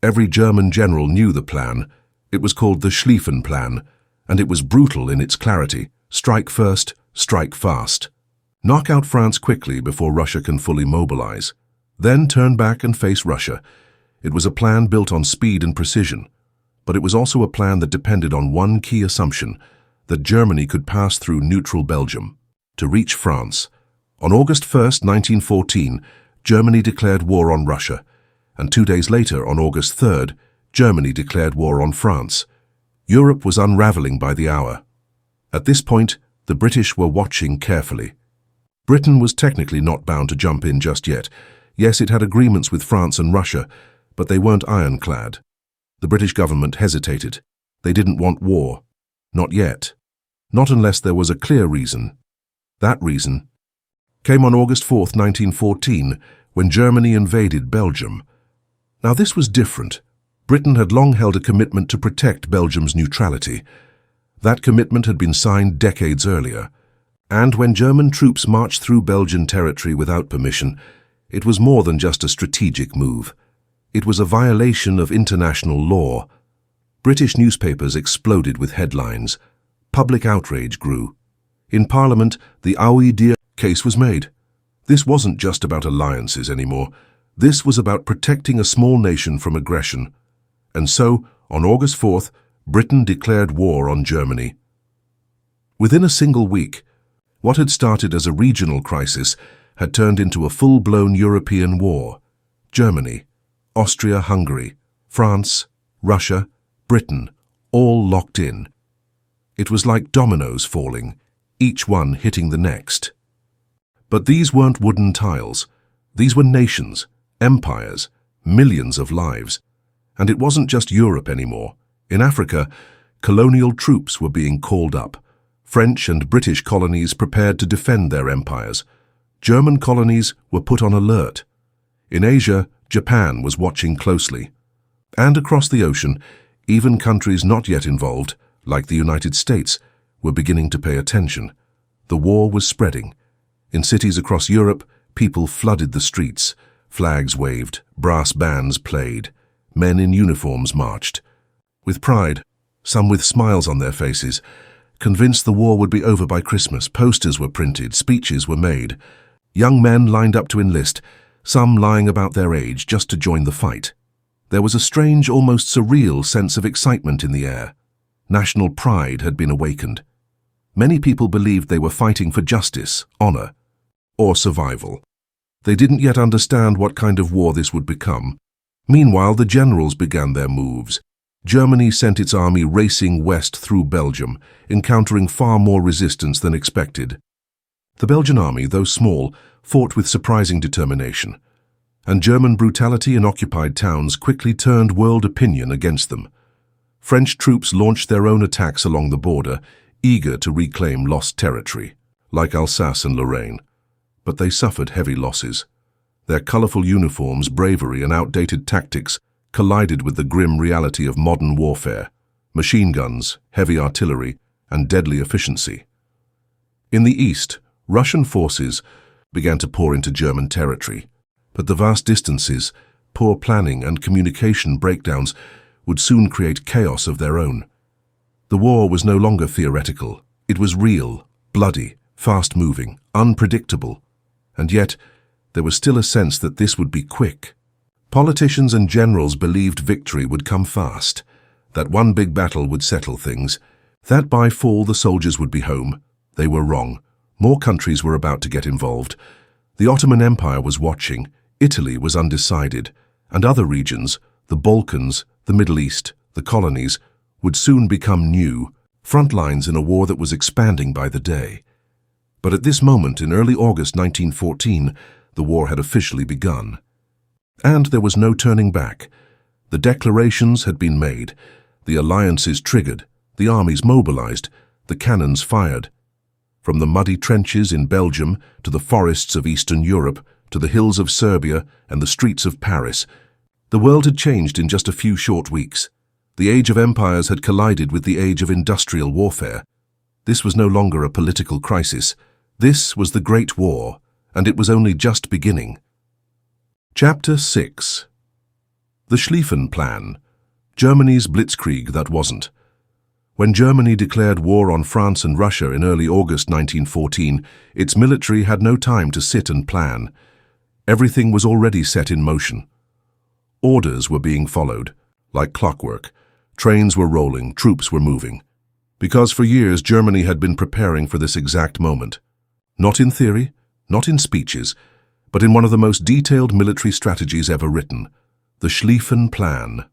Every German general knew the plan. It was called the Schlieffen plan, and it was brutal in its clarity. Strike first, strike fast. Knock out France quickly before Russia can fully mobilize. Then turn back and face Russia. It was a plan built on speed and precision. But it was also a plan that depended on one key assumption, that Germany could pass through neutral Belgium to reach France. On August 1, 1914, Germany declared war on Russia, and 2 days later, on August 3, Germany declared war on France. Europe was unraveling by the hour. At this point, the British were watching carefully. Britain was technically not bound to jump in just yet. Yes, it had agreements with France and Russia, but they weren't ironclad. The British government hesitated. They didn't want war. Not yet. Not unless there was a clear reason. That reason came on August 4, 1914, when Germany invaded Belgium. Now this was different. Britain had long held a commitment to protect Belgium's neutrality. That commitment had been signed decades earlier. And when German troops marched through Belgian territory without permission, it was more than just a strategic move. It was a violation of international law. British newspapers exploded with headlines. Public outrage grew. In Parliament, the Ouidir case was made. This wasn't just about alliances anymore. This was about protecting a small nation from aggression. And so, on August 4th, Britain declared war on Germany. Within a single week, what had started as a regional crisis had turned into a full-blown European war. Germany, Austria-Hungary, France, Russia, Britain, all locked in. It was like dominoes falling, each one hitting the next. But these weren't wooden tiles. These were nations, empires, millions of lives. And it wasn't just Europe anymore. In Africa, colonial troops were being called up. French and British colonies prepared to defend their empires. German colonies were put on alert. In Asia, Japan was watching closely. And across the ocean, even countries not yet involved, like the United States, were beginning to pay attention. The war was spreading. In cities across Europe, people flooded the streets. Flags waved, brass bands played, men in uniforms marched. With pride, some with smiles on their faces, convinced the war would be over by Christmas, posters were printed, speeches were made. Young men lined up to enlist, some lying about their age just to join the fight. There was a strange, almost surreal sense of excitement in the air. National pride had been awakened. Many people believed they were fighting for justice, honor, or survival. They didn't yet understand what kind of war this would become. Meanwhile, the generals began their moves. Germany sent its army racing west through Belgium, encountering far more resistance than expected. The Belgian army, though small, fought with surprising determination, and German brutality in occupied towns quickly turned world opinion against them. French troops launched their own attacks along the border, eager to reclaim lost territory, like Alsace and Lorraine. But they suffered heavy losses. Their colorful uniforms, bravery, and outdated tactics collided with the grim reality of modern warfare: machine guns, heavy artillery, and deadly efficiency. In the east, Russian forces began to pour into German territory, but the vast distances, poor planning, and communication breakdowns would soon create chaos of their own. The war was no longer theoretical. It was real, bloody, fast-moving, unpredictable, and yet there was still a sense that this would be quick. Politicians and generals believed victory would come fast, that one big battle would settle things, that by fall the soldiers would be home. They were wrong. More countries were about to get involved. The Ottoman Empire was watching, Italy was undecided, and other regions, the Balkans, the Middle East, the colonies, would soon become new, front lines in a war that was expanding by the day. But at this moment, in early August 1914, the war had officially begun. And there was no turning back. The declarations had been made, the alliances triggered, the armies mobilized, the cannons fired. From the muddy trenches in Belgium to the forests of Eastern Europe to the hills of Serbia and the streets of Paris, the world had changed in just a few short weeks. The age of empires had collided with the age of industrial warfare. This was no longer a political crisis. This was the Great War, and it was only just beginning. Chapter 6. The Schlieffen Plan, Germany's blitzkrieg that wasn't. When Germany declared war on France and Russia in early August 1914, its military had no time to sit and plan. Everything was already set in motion. Orders were being followed, like clockwork. Trains were rolling, troops were moving. Because for years Germany had been preparing for this exact moment. Not in theory, not in speeches, but in one of the most detailed military strategies ever written, the Schlieffen Plan.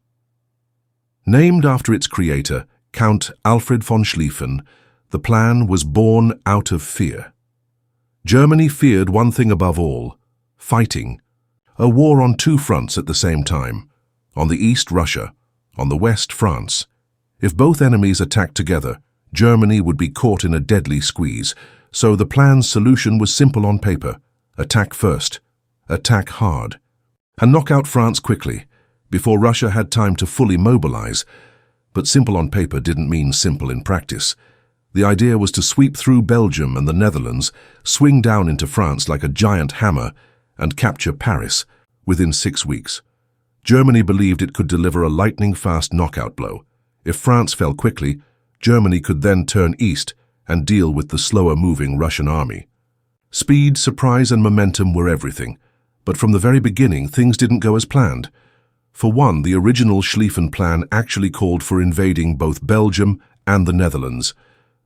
Named after its creator, Count Alfred von Schlieffen, the plan was born out of fear. Germany feared one thing above all: fighting. A war on two fronts at the same time. On the east, Russia. On the west, France. If both enemies attacked together, Germany would be caught in a deadly squeeze. So the plan's solution was simple on paper: attack first, attack hard, and knock out France quickly, before Russia had time to fully mobilize. But simple on paper didn't mean simple in practice. The idea was to sweep through Belgium and the Netherlands, swing down into France like a giant hammer, and capture Paris within 6 weeks. Germany believed it could deliver a lightning-fast knockout blow. If France fell quickly, Germany could then turn east and deal with the slower-moving Russian army. Speed, surprise, and momentum were everything, but from the very beginning things didn't go as planned. For one, the original Schlieffen Plan actually called for invading both Belgium and the Netherlands,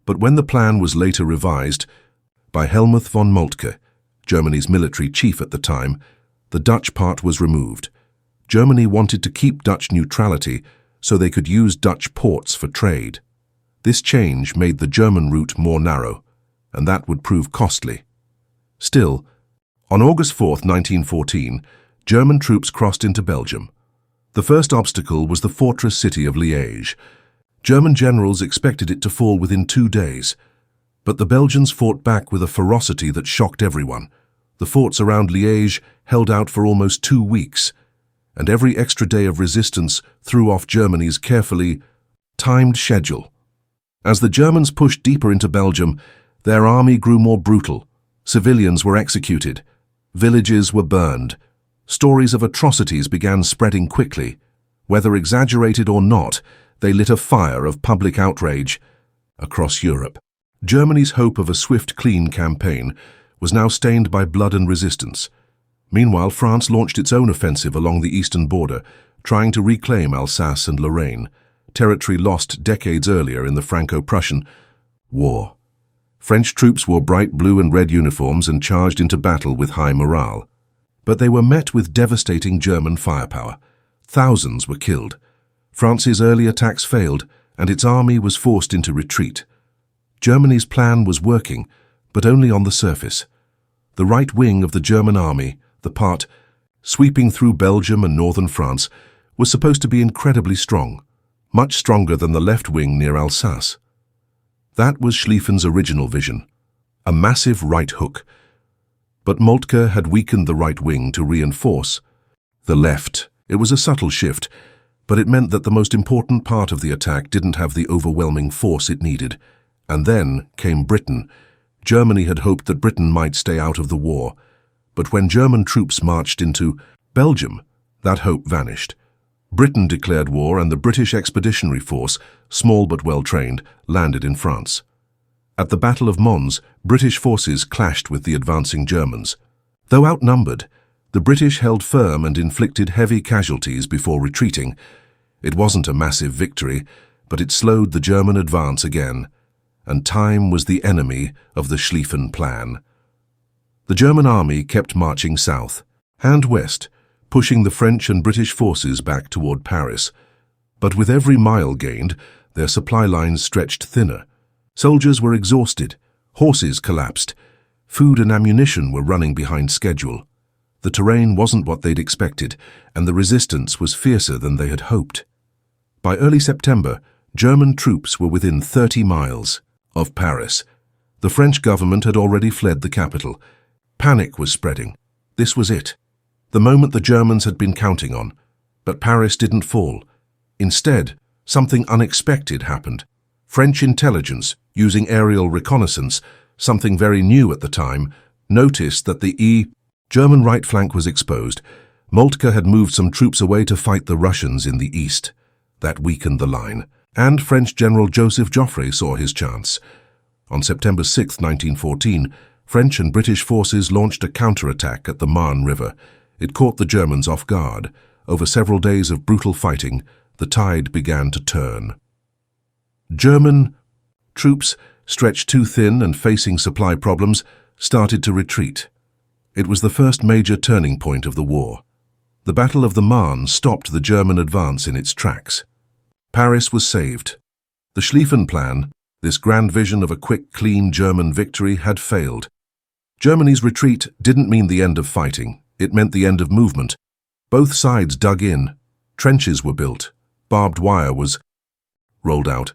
but when the plan was later revised by Helmuth von Moltke, Germany's military chief at the time, the Dutch part was removed. Germany wanted to keep Dutch neutrality so they could use Dutch ports for trade. This change made the German route more narrow, and that would prove costly. Still, on August 4, 1914, German troops crossed into Belgium. The first obstacle was the fortress city of Liège. German generals expected it to fall within 2 days, but the Belgians fought back with a ferocity that shocked everyone. The forts around Liège held out for almost 2 weeks, and every extra day of resistance threw off Germany's carefully timed schedule. As the Germans pushed deeper into Belgium, their army grew more brutal. Civilians were executed. Villages were burned. Stories of atrocities began spreading quickly. Whether exaggerated or not, they lit a fire of public outrage across Europe. Germany's hope of a swift, clean campaign was now stained by blood and resistance. Meanwhile, France launched its own offensive along the eastern border, trying to reclaim Alsace and Lorraine, territory lost decades earlier in the Franco-Prussian War. French troops wore bright blue and red uniforms and charged into battle with high morale. But they were met with devastating German firepower. Thousands were killed. France's early attacks failed, and its army was forced into retreat. Germany's plan was working, but only on the surface. The right wing of the German army, the part sweeping through Belgium and northern France, was supposed to be incredibly strong, much stronger than the left wing near Alsace. That was Schlieffen's original vision, a massive right hook. But Moltke had weakened the right wing to reinforce the left. It was a subtle shift, but it meant that the most important part of the attack didn't have the overwhelming force it needed. And then came Britain. Germany had hoped that Britain might stay out of the war. But when German troops marched into Belgium, that hope vanished. Britain declared war, and the British Expeditionary Force, small but well-trained, landed in France. At the Battle of Mons, British forces clashed with the advancing Germans. Though outnumbered, the British held firm and inflicted heavy casualties before retreating. It wasn't a massive victory, but it slowed the German advance again, and time was the enemy of the Schlieffen plan. The German army kept marching south and west, pushing the French and British forces back toward Paris. But with every mile gained, their supply lines stretched thinner. Soldiers were exhausted, horses collapsed, food and ammunition were running behind schedule. The terrain wasn't what they'd expected, and the resistance was fiercer than they had hoped. By early September, German troops were within 30 miles of Paris. The French government had already fled the capital. Panic was spreading. This was it, the moment the Germans had been counting on. But Paris didn't fall. Instead, something unexpected happened. French intelligence, using aerial reconnaissance, something very new at the time, noticed that the German right flank was exposed. Moltke had moved some troops away to fight the Russians in the east. That weakened the line, and French General Joseph Joffre saw his chance. On September 6, 1914, French and British forces launched a counterattack at the Marne River. It caught the Germans off guard. Over several days of brutal fighting, the tide began to turn. German troops, stretched too thin and facing supply problems, started to retreat. It was the first major turning point of the war. The Battle of the Marne stopped the German advance in its tracks. Paris was saved. The Schlieffen plan, this grand vision of a quick, clean German victory, had failed. Germany's retreat didn't mean the end of fighting. It meant the end of movement. Both sides dug in. Trenches were built. Barbed wire was rolled out.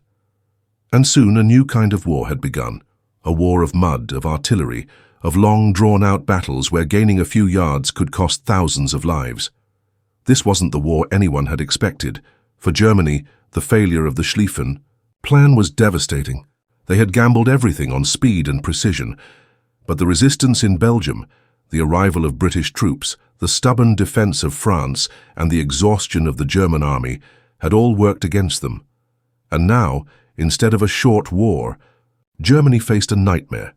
And soon a new kind of war had begun. A war of mud, of artillery, of long, drawn-out battles where gaining a few yards could cost thousands of lives. This wasn't the war anyone had expected. For Germany, the failure of the Schlieffen plan was devastating. They had gambled everything on speed and precision. But the resistance in Belgium, the arrival of British troops, the stubborn defense of France, and the exhaustion of the German army had all worked against them. And now, instead of a short war, Germany faced a nightmare,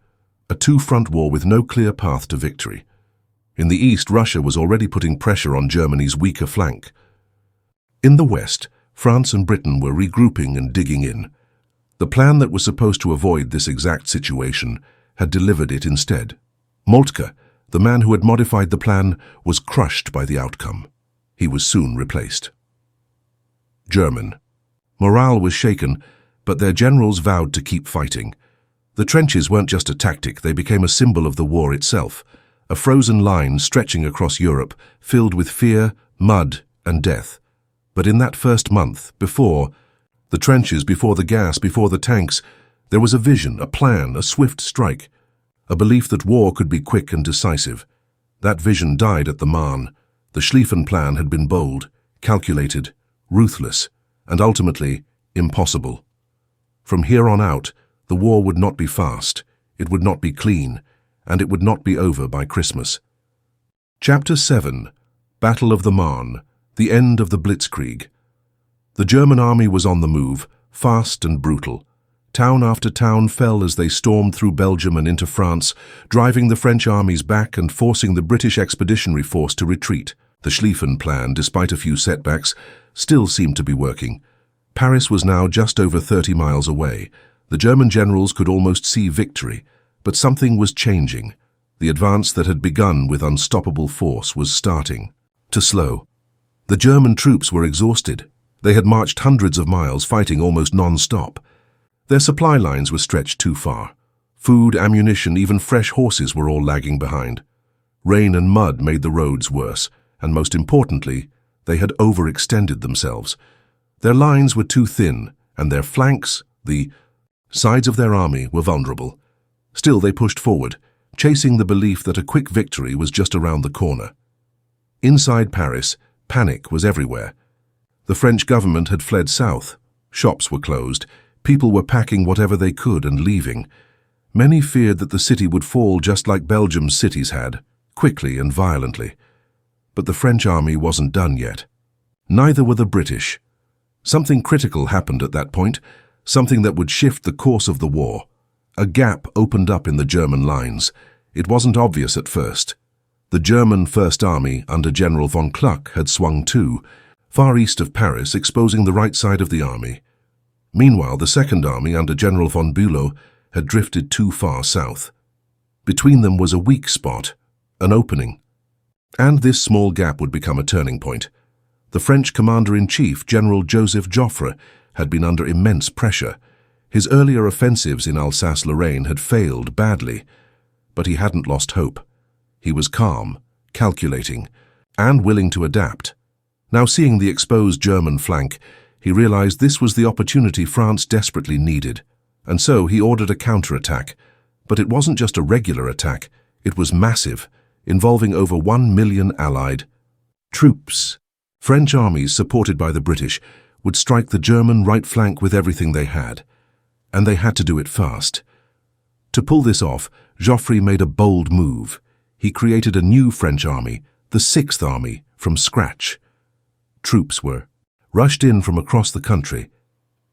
a two-front war with no clear path to victory. In the east, Russia was already putting pressure on Germany's weaker flank. In the west, France and Britain were regrouping and digging in. The plan that was supposed to avoid this exact situation had delivered it instead. Moltke, the man who had modified the plan, was crushed by the outcome. He was soon replaced. German. Morale was shaken, but their generals vowed to keep fighting. The trenches weren't just a tactic, they became a symbol of the war itself, a frozen line stretching across Europe, filled with fear, mud, and death. But in that first month, before the trenches, before the gas, before the tanks, there was a vision, a plan, a swift strike, a belief that war could be quick and decisive. That vision died at the Marne. The Schlieffen plan had been bold, calculated, ruthless, and ultimately impossible. From here on out, the war would not be fast, it would not be clean, and it would not be over by Christmas. Chapter 7. Battle of the Marne, the end of the Blitzkrieg. The German army was on the move, fast and brutal. Town after town fell as they stormed through Belgium and into France, driving the French armies back and forcing the British Expeditionary Force to retreat. The Schlieffen plan, despite a few setbacks, still seemed to be working. Paris was now just over 30 miles away. The German generals could almost see victory, but something was changing. The advance that had begun with unstoppable force was starting to slow. The German troops were exhausted. They had marched hundreds of miles, fighting almost non-stop. Their supply lines were stretched too far. Food, ammunition, even fresh horses were all lagging behind. Rain and mud made the roads worse, and most importantly, they had overextended themselves. Their lines were too thin, and their flanks, the sides of their army, were vulnerable. Still, they pushed forward, chasing the belief that a quick victory was just around the corner. Inside Paris, panic was everywhere. The French government had fled south. Shops were closed. People were packing whatever they could and leaving. Many feared that the city would fall just like Belgium's cities had, quickly and violently. But the French army wasn't done yet. Neither were the British. Something critical happened at that point, something that would shift the course of the war. A gap opened up in the German lines. It wasn't obvious at first. The German First Army under General von Kluck had swung too, far east of Paris, exposing the right side of the army. Meanwhile, the Second Army under General von Bülow had drifted too far south. Between them was a weak spot, an opening. And this small gap would become a turning point. The French Commander-in-Chief, General Joseph Joffre, had been under immense pressure. His earlier offensives in Alsace-Lorraine had failed badly, but he hadn't lost hope. He was calm, calculating, and willing to adapt. Now, seeing the exposed German flank, he realized this was the opportunity France desperately needed, and so he ordered a counterattack. But it wasn't just a regular attack, it was massive, involving over 1 million Allied troops. French armies, supported by the British, would strike the German right flank with everything they had, and they had to do it fast. To pull this off, Joffre made a bold move. He created a new French army, the Sixth Army, from scratch. Troops were rushed in from across the country,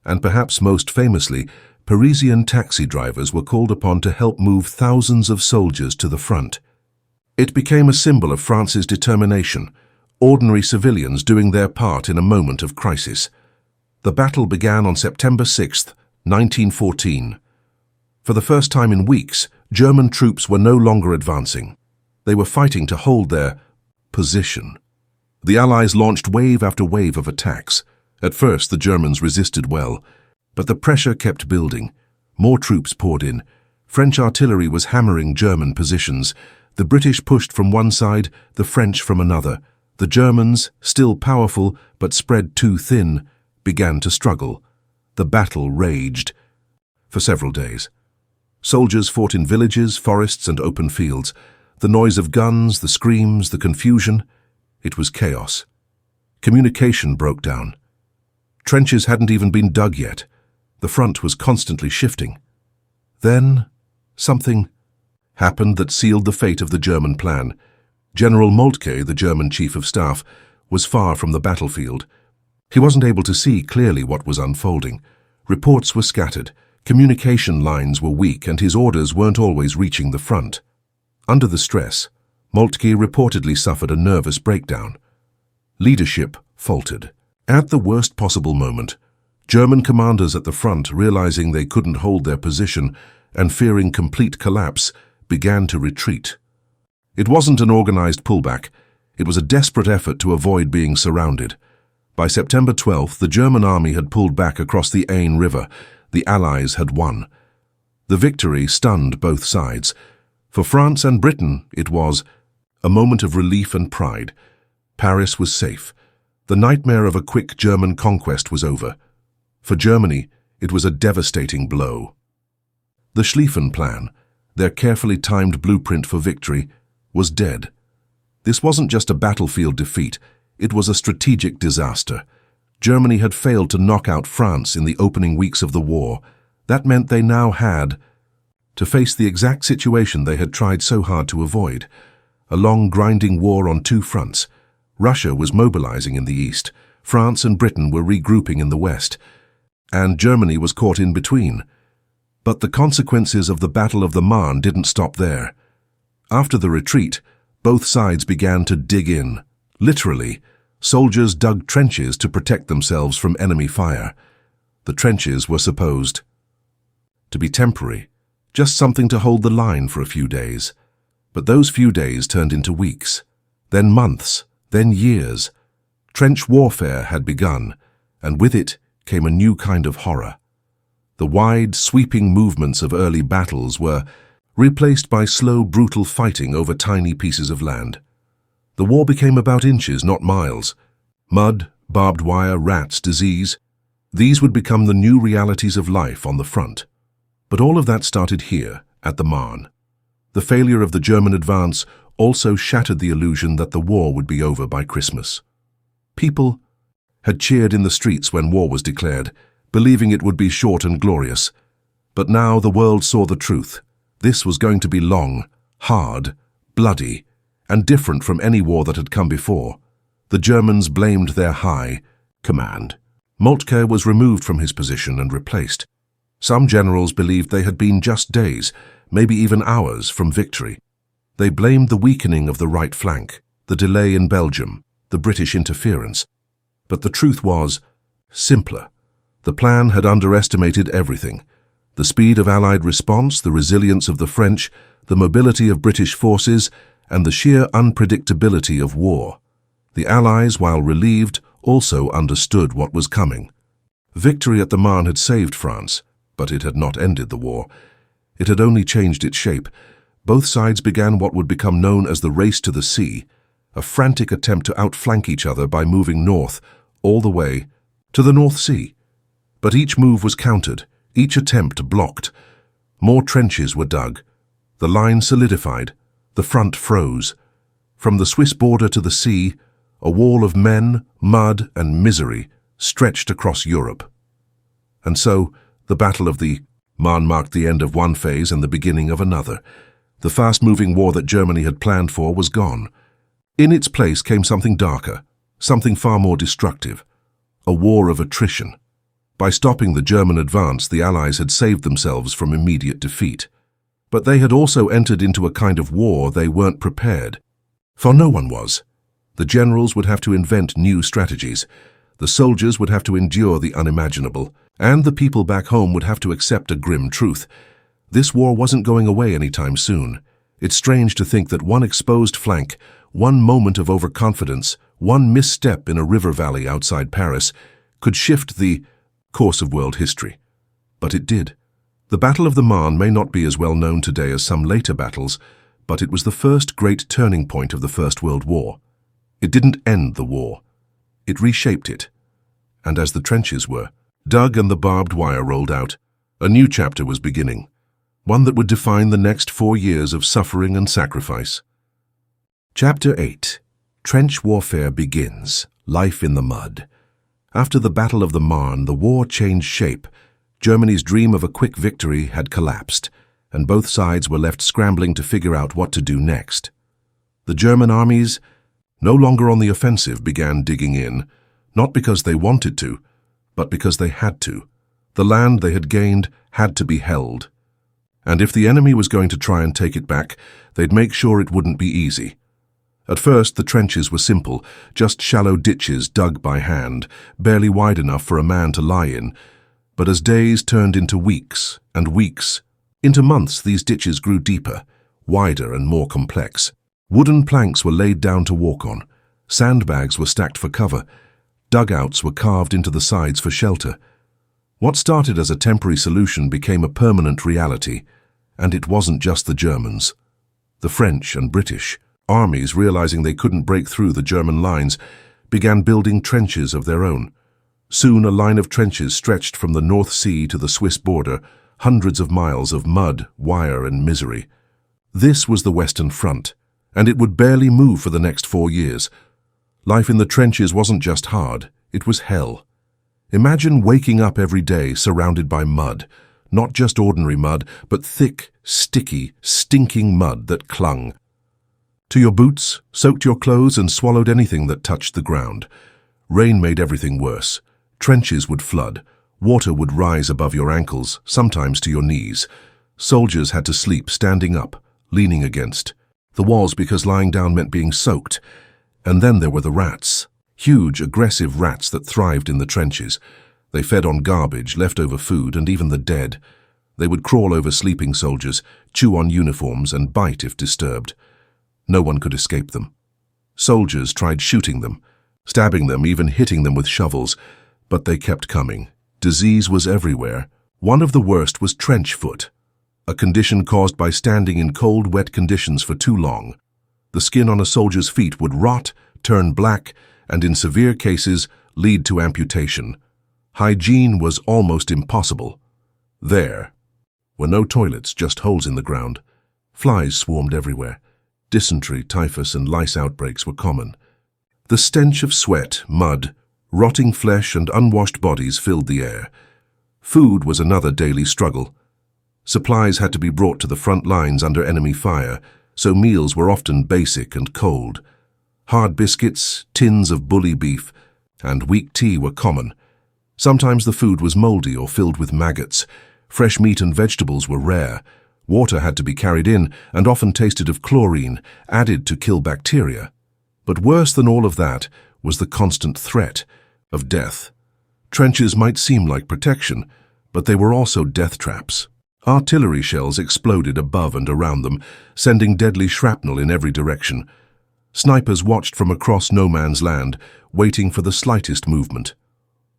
and perhaps most famously, Parisian taxi drivers were called upon to help move thousands of soldiers to the front. It became a symbol of France's determination, ordinary civilians doing their part in a moment of crisis. The battle began on September 6, 1914. For the first time in weeks, German troops were no longer advancing. They were fighting to hold their position. The Allies launched wave after wave of attacks. At first, the Germans resisted well, but the pressure kept building. More troops poured in. French artillery was hammering German positions. The British pushed from one side, the French from another. The Germans, still powerful but spread too thin, began to struggle. The battle raged for several days. Soldiers fought in villages, forests, and open fields. The noise of guns, the screams, the confusion. It was chaos. Communication broke down. Trenches hadn't even been dug yet. The front was constantly shifting. Then, something happened that sealed the fate of the German plan. General Moltke, the German Chief of Staff, was far from the battlefield. He wasn't able to see clearly what was unfolding. Reports were scattered, communication lines were weak, and his orders weren't always reaching the front. Under the stress, Moltke reportedly suffered a nervous breakdown. Leadership faltered. At the worst possible moment, German commanders at the front, realizing they couldn't hold their position and fearing complete collapse, began to retreat. It wasn't an organized pullback. It was a desperate effort to avoid being surrounded. By September 12th, the German army had pulled back across the Aisne River. The Allies had won. The victory stunned both sides. For France and Britain, it was a moment of relief and pride. Paris was safe. The nightmare of a quick German conquest was over. For Germany, it was a devastating blow. The Schlieffen plan, their carefully timed blueprint for victory, was dead. This wasn't just a battlefield defeat, it was a strategic disaster. Germany had failed to knock out France in the opening weeks of the war. That meant they now had to face the exact situation they had tried so hard to avoid. A long, grinding war on two fronts. Russia was mobilizing in the east, France and Britain were regrouping in the west, and Germany was caught in between. But the consequences of the Battle of the Marne didn't stop there. After the retreat, both sides began to dig in. Literally, soldiers dug trenches to protect themselves from enemy fire. The trenches were supposed to be temporary, just something to hold the line for a few days. But those few days turned into weeks, then months, then years. Trench warfare had begun, and with it came a new kind of horror. The wide, sweeping movements of early battles were replaced by slow, brutal fighting over tiny pieces of land. The war became about inches, not miles. Mud, barbed wire, rats, disease. These would become the new realities of life on the front. But all of that started here, at the Marne. The failure of the German advance also shattered the illusion that the war would be over by Christmas. People had cheered in the streets when war was declared, believing it would be short and glorious. But now the world saw the truth. This was going to be long, hard, bloody, and different from any war that had come before. The Germans blamed their high command. Moltke was removed from his position and replaced. Some generals believed they had been just days, maybe even hours, from victory. They blamed the weakening of the right flank, the delay in Belgium, the British interference. But the truth was simpler. The plan had underestimated everything. The speed of Allied response, the resilience of the French, the mobility of British forces, and the sheer unpredictability of war. The Allies, while relieved, also understood what was coming. Victory at the Marne had saved France, but it had not ended the war. It had only changed its shape. Both sides began what would become known as the race to the sea, a frantic attempt to outflank each other by moving north, all the way to the North Sea. But each move was countered, each attempt blocked. More trenches were dug. The line solidified. The front froze. From the Swiss border to the sea, a wall of men, mud, and misery stretched across Europe. And so, the Battle of the Marne marked the end of one phase and the beginning of another. The fast-moving war that Germany had planned for was gone. In its place came something darker, something far more destructive, a war of attrition. By stopping the German advance, the Allies had saved themselves from immediate defeat. But they had also entered into a kind of war they weren't prepared for. No one was. The generals would have to invent new strategies. The soldiers would have to endure the unimaginable, and the people back home would have to accept a grim truth. This war wasn't going away anytime soon. It's strange to think that one exposed flank, one moment of overconfidence, one misstep in a river valley outside Paris could shift the course of world history. But it did. The Battle of the Marne may not be as well known today as some later battles, but it was the first great turning point of the First World War. It didn't end the war. It reshaped it. And as the trenches were dug and the barbed wire rolled out, a new chapter was beginning, one that would define the next 4 years of suffering and sacrifice. Chapter 8. Trench warfare begins. Life in the mud. After the Battle of the Marne, the war changed shape. Germany's dream of a quick victory had collapsed, and both sides were left scrambling to figure out what to do next. The German armies, no longer on the offensive, began digging in, not because they wanted to, but because they had to. The land they had gained had to be held. And if the enemy was going to try and take it back, they'd make sure it wouldn't be easy. At first, the trenches were simple, just shallow ditches dug by hand, barely wide enough for a man to lie in. But as days turned into weeks, and weeks into months, these ditches grew deeper, wider and more complex. Wooden planks were laid down to walk on. Sandbags were stacked for cover. Dugouts were carved into the sides for shelter. What started as a temporary solution became a permanent reality, and it wasn't just the Germans. The French and British armies, realizing they couldn't break through the German lines, began building trenches of their own. Soon a line of trenches stretched from the North Sea to the Swiss border, hundreds of miles of mud, wire, and misery. This was the Western Front, and it would barely move for the next 4 years. Life in the trenches wasn't just hard, it was hell. Imagine waking up every day surrounded by mud, Not just ordinary mud, but thick, sticky, stinking mud that clung to your boots, soaked your clothes, and swallowed anything that touched the ground. Rain made everything worse. Trenches would flood. Water would rise above your ankles, sometimes to your knees. Soldiers had to sleep standing up, leaning against the walls because lying down meant being soaked. And then there were the rats. Huge, aggressive rats that thrived in the trenches. They fed on garbage, leftover food, and even the dead. They would crawl over sleeping soldiers, chew on uniforms, and bite if disturbed. No one could escape them. Soldiers tried shooting them, stabbing them, even hitting them with shovels, but they kept coming. Disease was everywhere. One of the worst was trench foot, a condition caused by standing in cold, wet conditions for too long. The skin on a soldier's feet would rot, turn black, and in severe cases lead to amputation. Hygiene was almost impossible. There were no toilets, just holes in the ground. Flies swarmed everywhere. Dysentery, typhus, and lice outbreaks were common. The stench of sweat, mud, rotting flesh, and unwashed bodies filled the air. Food was another daily struggle. Supplies had to be brought to the front lines under enemy fire, so meals were often basic and cold. Hard biscuits, tins of bully beef, and weak tea were common. Sometimes the food was moldy or filled with maggots. Fresh meat and vegetables were rare. Water had to be carried in and often tasted of chlorine, added to kill bacteria. But worse than all of that was the constant threat of death. Trenches might seem like protection, but they were also death traps. Artillery shells exploded above and around them, sending deadly shrapnel in every direction. Snipers watched from across no man's land, waiting for the slightest movement.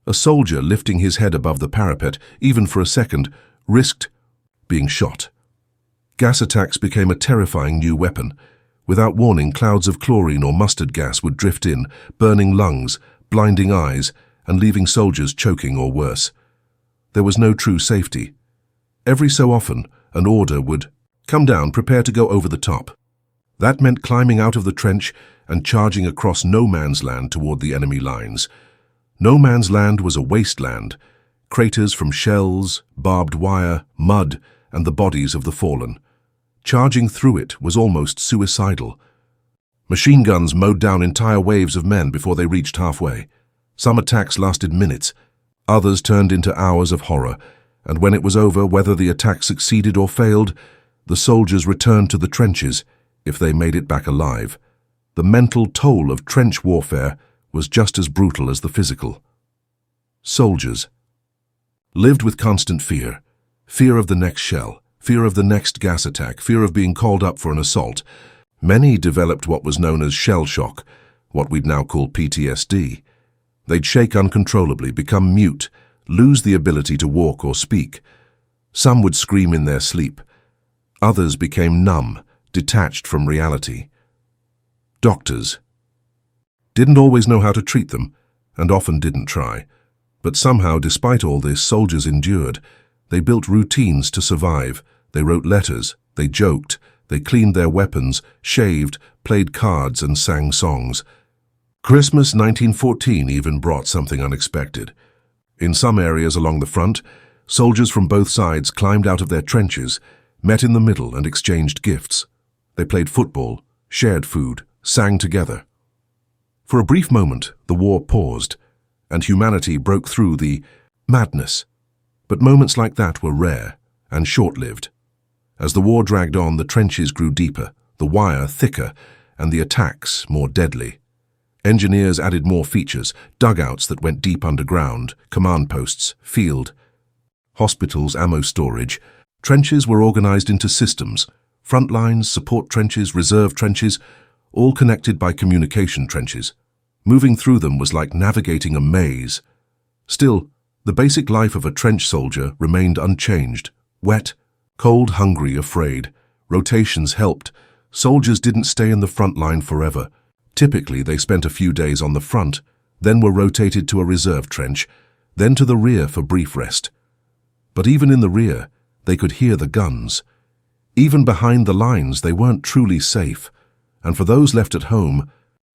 A soldier lifting his head above the parapet, even for a second, risked being shot. Gas attacks became a terrifying new weapon. Without warning, clouds of chlorine or mustard gas would drift in, burning lungs, blinding eyes, and leaving soldiers choking or worse. There was no true safety. Every so often, an order would come down, prepare to go over the top. That meant climbing out of the trench and charging across no man's land toward the enemy lines. No man's land was a wasteland, craters from shells, barbed wire, mud, and the bodies of the fallen. Charging through it was almost suicidal. Machine guns mowed down entire waves of men before they reached halfway. Some attacks lasted minutes, others turned into hours of horror, and when it was over, whether the attack succeeded or failed, the soldiers returned to the trenches, if they made it back alive. The mental toll of trench warfare was just as brutal as the physical. Soldiers lived with constant fear. Fear of the next shell, fear of the next gas attack, fear of being called up for an assault. Many developed what was known as shell shock, what we'd now call PTSD. They'd shake uncontrollably, become mute, lose the ability to walk or speak. Some would scream in their sleep. Others became numb, detached from reality. Doctors didn't always know how to treat them, and often didn't try. But somehow, despite all this, soldiers endured. They built routines to survive. They wrote letters. They joked. They cleaned their weapons, shaved, played cards, and sang songs. Christmas 1914 even brought something unexpected. In some areas along the front, soldiers from both sides climbed out of their trenches, met in the middle, and exchanged gifts. They played football, shared food, sang together. For a brief moment, the war paused, and humanity broke through the madness. But moments like that were rare and short-lived. As the war dragged on, the trenches grew deeper, the wire thicker, and the attacks more deadly. Engineers added more features, dugouts that went deep underground, command posts, field, hospitals, ammo storage. Trenches were organized into systems, front lines, support trenches, reserve trenches, all connected by communication trenches. Moving through them was like navigating a maze. Still, the basic life of a trench soldier remained unchanged. Wet, cold, hungry, afraid. Rotations helped. Soldiers didn't stay in the front line forever. Typically, they spent a few days on the front, then were rotated to a reserve trench, then to the rear for brief rest. But even in the rear, they could hear the guns. Even behind the lines, they weren't truly safe. And for those left at home,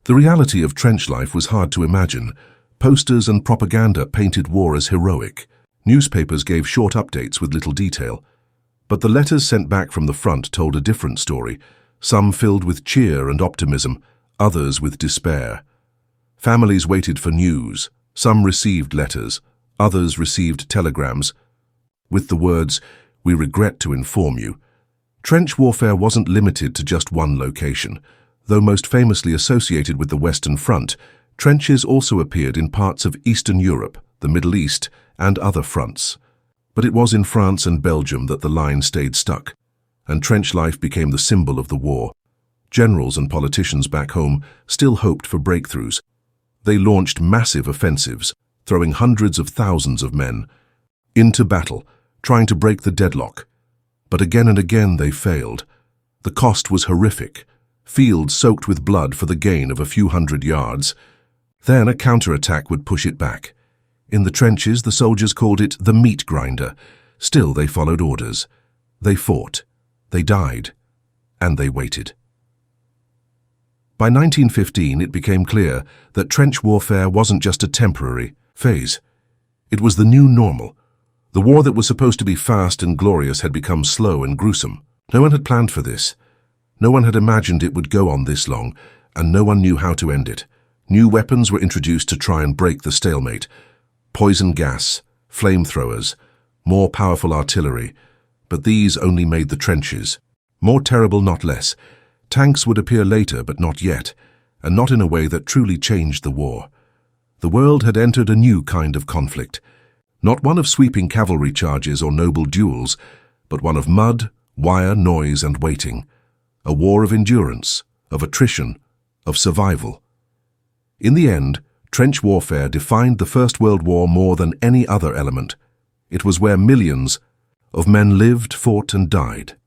the reality of trench life was hard to imagine. Posters and propaganda painted war as heroic. Newspapers gave short updates with little detail, but the letters sent back from the front told a different story, some filled with cheer and optimism, others with despair. Families waited for news. Some received letters, others received telegrams, with the words, "We regret to inform you." Trench warfare wasn't limited to just one location. Though most famously associated with the Western Front, trenches also appeared in parts of Eastern Europe, the Middle East, and other fronts. But it was in France and Belgium that the line stayed stuck, and trench life became the symbol of the war. Generals and politicians back home still hoped for breakthroughs. They launched massive offensives, throwing hundreds of thousands of men into battle, trying to break the deadlock. But again and again they failed. The cost was horrific. Fields soaked with blood for the gain of a few hundred yards. Then a counterattack would push it back. In the trenches, the soldiers called it the meat grinder. Still, they followed orders. They fought. They died. And they waited. By 1915, it became clear that trench warfare wasn't just a temporary phase. It was the new normal. The war that was supposed to be fast and glorious had become slow and gruesome. No one had planned for this. No one had imagined it would go on this long, and no one knew how to end it. New weapons were introduced to try and break the stalemate. Poison gas, flamethrowers, more powerful artillery. But these only made the trenches more terrible, not less. Tanks would appear later, but not yet, and not in a way that truly changed the war. The world had entered a new kind of conflict. Not one of sweeping cavalry charges or noble duels, but one of mud, wire, noise, and waiting. A war of endurance, of attrition, of survival. In the end, trench warfare defined the First World War more than any other element. It was where millions of men lived, fought, and died.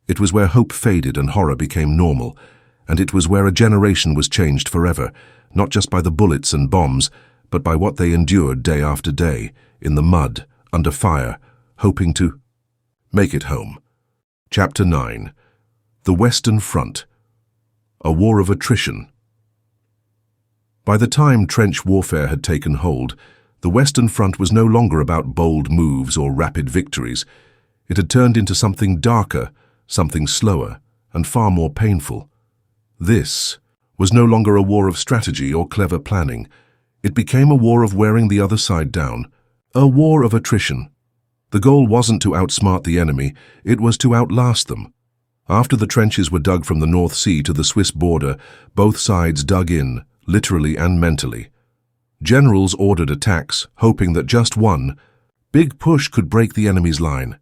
It was where hope faded and horror became normal, and it was where a generation was changed forever, not just by the bullets and bombs, but by what they endured day after day, in the mud, under fire, hoping to make it home. Chapter 9. The Western Front. A War of Attrition. By the time trench warfare had taken hold, the Western Front was no longer about bold moves or rapid victories. It had turned into something darker, something slower, and far more painful. This was no longer a war of strategy or clever planning. It became a war of wearing the other side down, a war of attrition. The goal wasn't to outsmart the enemy, it was to outlast them. After the trenches were dug from the North Sea to the Swiss border, both sides dug in, literally and mentally. Generals ordered attacks, hoping that just one big push could break the enemy's line.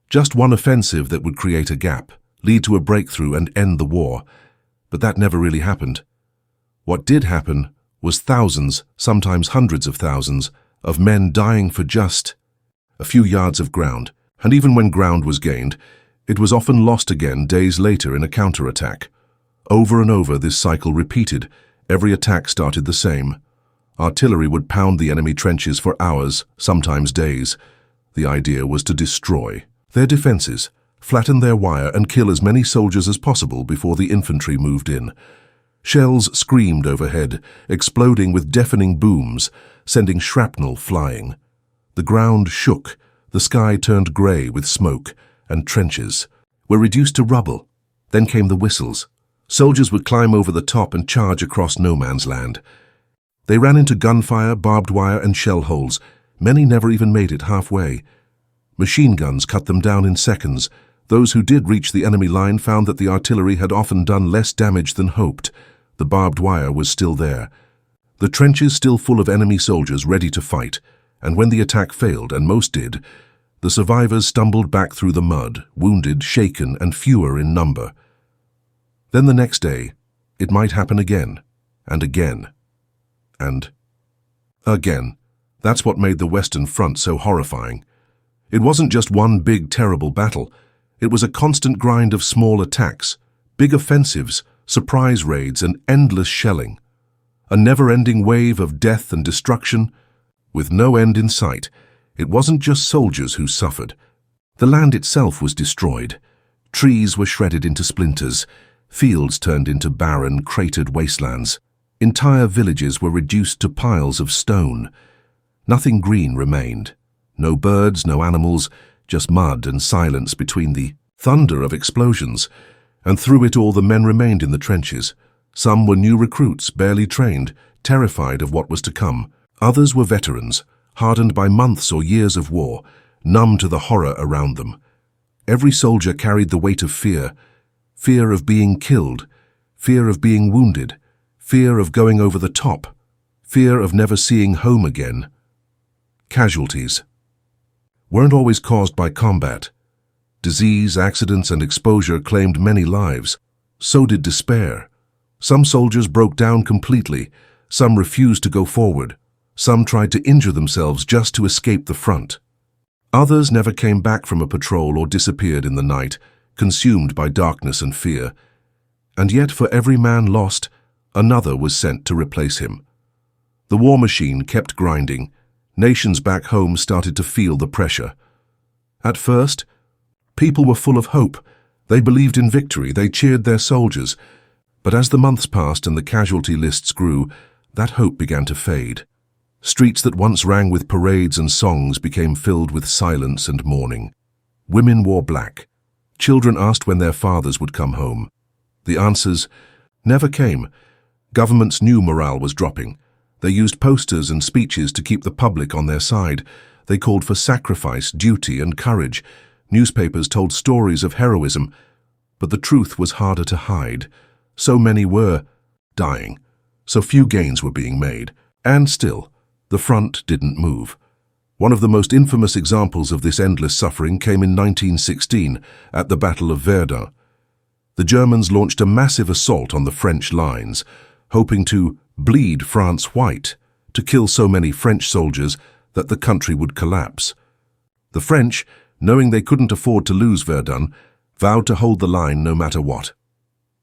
Just one offensive that would create a gap, lead to a breakthrough and end the war. But that never really happened. What did happen was thousands, sometimes hundreds of thousands, of men dying for just a few yards of ground. And even when ground was gained, it was often lost again days later in a counterattack. Over and over this cycle repeated. Every attack started the same. Artillery would pound the enemy trenches for hours, sometimes days. The idea was to destroy their defenses, flatten their wire, and kill as many soldiers as possible before the infantry moved in. Shells screamed overhead, exploding with deafening booms, sending shrapnel flying. The ground shook, the sky turned grey with smoke, and trenches were reduced to rubble. Then came the whistles. Soldiers would climb over the top and charge across no man's land. They ran into gunfire, barbed wire, and shell holes. Many never even made it halfway. Machine guns cut them down in seconds. Those who did reach the enemy line found that the artillery had often done less damage than hoped. The barbed wire was still there. The trenches still full of enemy soldiers ready to fight. And when the attack failed, and most did, the survivors stumbled back through the mud, wounded, shaken, and fewer in number. Then the next day, it might happen again, and again, and again. That's what made the Western Front so horrifying. It wasn't just one big, terrible battle. It was a constant grind of small attacks, big offensives, surprise raids, and endless shelling. A never-ending wave of death and destruction, with no end in sight. It wasn't just soldiers who suffered. The land itself was destroyed. Trees were shredded into splinters. Fields turned into barren, cratered wastelands. Entire villages were reduced to piles of stone. Nothing green remained. No birds, no animals, just mud and silence between the thunder of explosions. And through it all the men remained in the trenches. Some were new recruits, barely trained, terrified of what was to come. Others were veterans, hardened by months or years of war, numb to the horror around them. Every soldier carried the weight of fear. Fear of being killed, fear of being wounded, fear of going over the top, fear of never seeing home again. Casualties weren't always caused by combat. Disease, accidents, and exposure claimed many lives. So did despair. Some soldiers broke down completely. Some refused to go forward. Some tried to injure themselves just to escape the front. Others never came back from a patrol or disappeared in the night, consumed by darkness and fear. And yet for every man lost, another was sent to replace him. The war machine kept grinding. Nations back home started to feel the pressure. At first, people were full of hope. They believed in victory. They cheered their soldiers. But as the months passed and the casualty lists grew, that hope began to fade. Streets that once rang with parades and songs became filled with silence and mourning. Women wore black. Children asked when their fathers would come home. The answers never came. Governments knew morale was dropping. They used posters and speeches to keep the public on their side. They called for sacrifice, duty, and courage. Newspapers told stories of heroism. But the truth was harder to hide. So many were dying. So few gains were being made. And still, the front didn't move. One of the most infamous examples of this endless suffering came in 1916 at the Battle of Verdun. The Germans launched a massive assault on the French lines, hoping to bleed France white, to kill so many French soldiers that the country would collapse. The French, knowing they couldn't afford to lose Verdun, vowed to hold the line no matter what.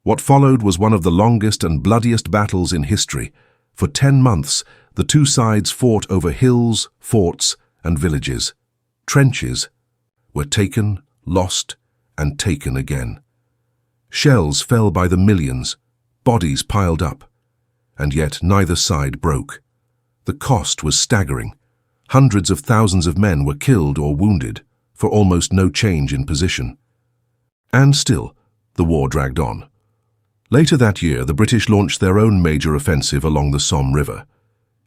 What followed was one of the longest and bloodiest battles in history. For 10 months, the two sides fought over hills, forts, and villages. Trenches were taken, lost, and taken again. Shells fell by the millions, bodies piled up, and yet neither side broke. The cost was staggering. Hundreds of thousands of men were killed or wounded for almost no change in position. And still, the war dragged on. Later that year, the British launched their own major offensive along the Somme River.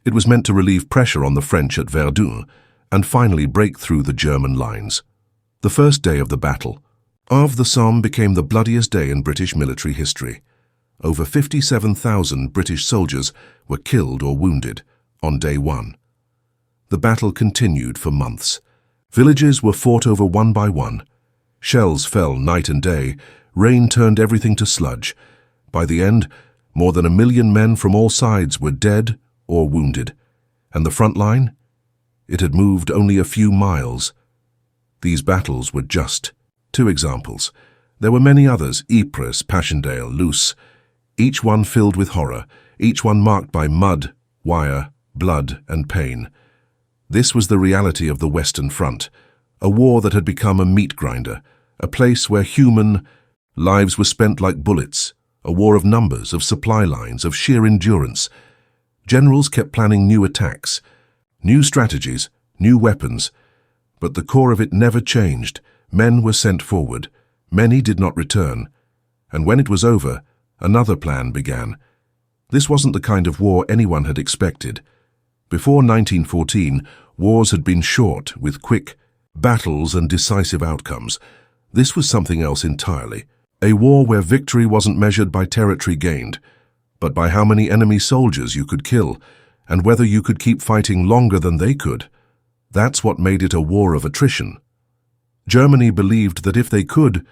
It was meant to relieve pressure on the French at Verdun and finally break through the German lines. The first day of the battle of the Somme became the bloodiest day in British military history. Over 57,000 British soldiers were killed or wounded on day one. The battle continued for months. Villages were fought over one by one. Shells fell night and day. Rain turned everything to sludge. By the end, more than 1 million men from all sides were dead or wounded. And the front line? It had moved only a few miles. These battles were just 2 examples. There were many others: Ypres, Passchendaele, Loos, each one filled with horror, each one marked by mud, wire, blood, and pain. This was the reality of the Western Front, a war that had become a meat grinder, a place where human lives were spent like bullets, a war of numbers, of supply lines, of sheer endurance. Generals kept planning new attacks, new strategies, new weapons, but the core of it never changed. Men were sent forward. Many did not return. And when it was over, another plan began. This wasn't the kind of war anyone had expected. Before 1914, wars had been short, with quick battles and decisive outcomes. This was something else entirely. A war where victory wasn't measured by territory gained, but by how many enemy soldiers you could kill, and whether you could keep fighting longer than they could. That's what made it a war of attrition. Germany believed that if they could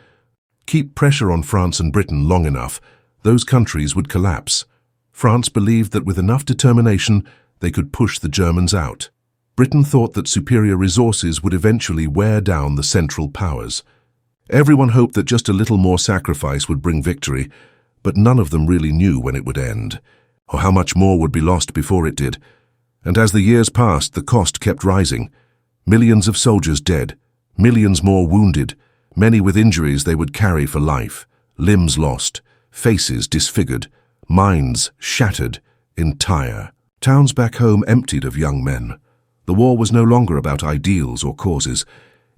keep pressure on France and Britain long enough, those countries would collapse. France believed that with enough determination, they could push the Germans out. Britain thought that superior resources would eventually wear down the Central Powers. Everyone hoped that just a little more sacrifice would bring victory, but none of them really knew when it would end, or how much more would be lost before it did. And as the years passed, the cost kept rising. Millions of soldiers dead, millions more wounded, many with injuries they would carry for life, limbs lost, faces disfigured, minds shattered, entire. Towns back home emptied of young men. The war was no longer about ideals or causes.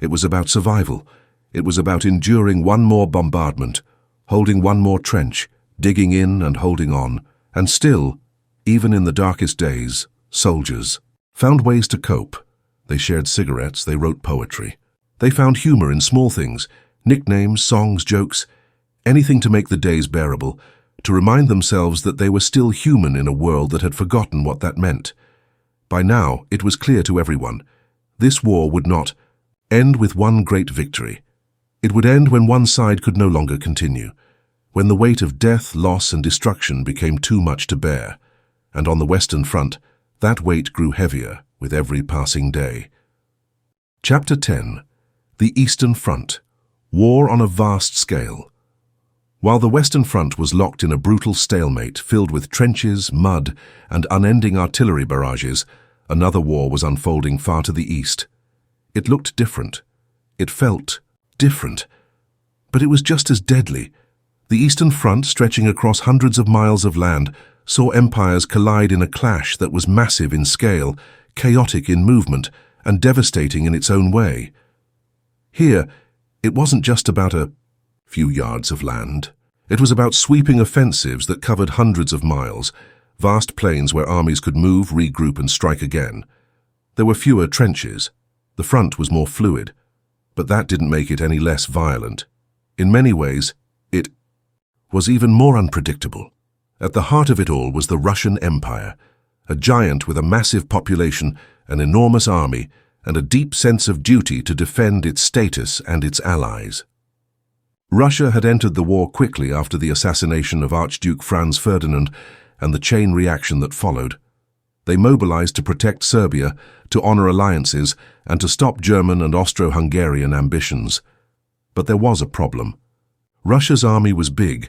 It was about survival. It was about enduring one more bombardment, holding one more trench, digging in and holding on. And still, even in the darkest days, soldiers found ways to cope. They shared cigarettes, they wrote poetry. They found humor in small things, nicknames, songs, jokes, anything to make the days bearable, to remind themselves that they were still human in a world that had forgotten what that meant. By now, it was clear to everyone. This war would not end with one great victory. It would end when one side could no longer continue, when the weight of death, loss, and destruction became too much to bear. And on the Western Front, that weight grew heavier with every passing day. Chapter 10. The Eastern Front. War on a vast scale. While the Western Front was locked in a brutal stalemate filled with trenches, mud, and unending artillery barrages, another war was unfolding far to the east. It looked different. It felt different. But it was just as deadly. The Eastern Front, stretching across hundreds of miles of land, saw empires collide in a clash that was massive in scale, chaotic in movement, and devastating in its own way. Here, it wasn't just about a few yards of land. It was about sweeping offensives that covered hundreds of miles, vast plains where armies could move, regroup, and strike again. There were fewer trenches. The front was more fluid, but that didn't make it any less violent. In many ways, it was even more unpredictable. At the heart of it all was the Russian Empire, a giant with a massive population, an enormous army, and a deep sense of duty to defend its status and its allies. Russia had entered the war quickly after the assassination of Archduke Franz Ferdinand and the chain reaction that followed. They mobilized to protect Serbia, to honor alliances, and to stop German and Austro-Hungarian ambitions. But there was a problem. Russia's army was big,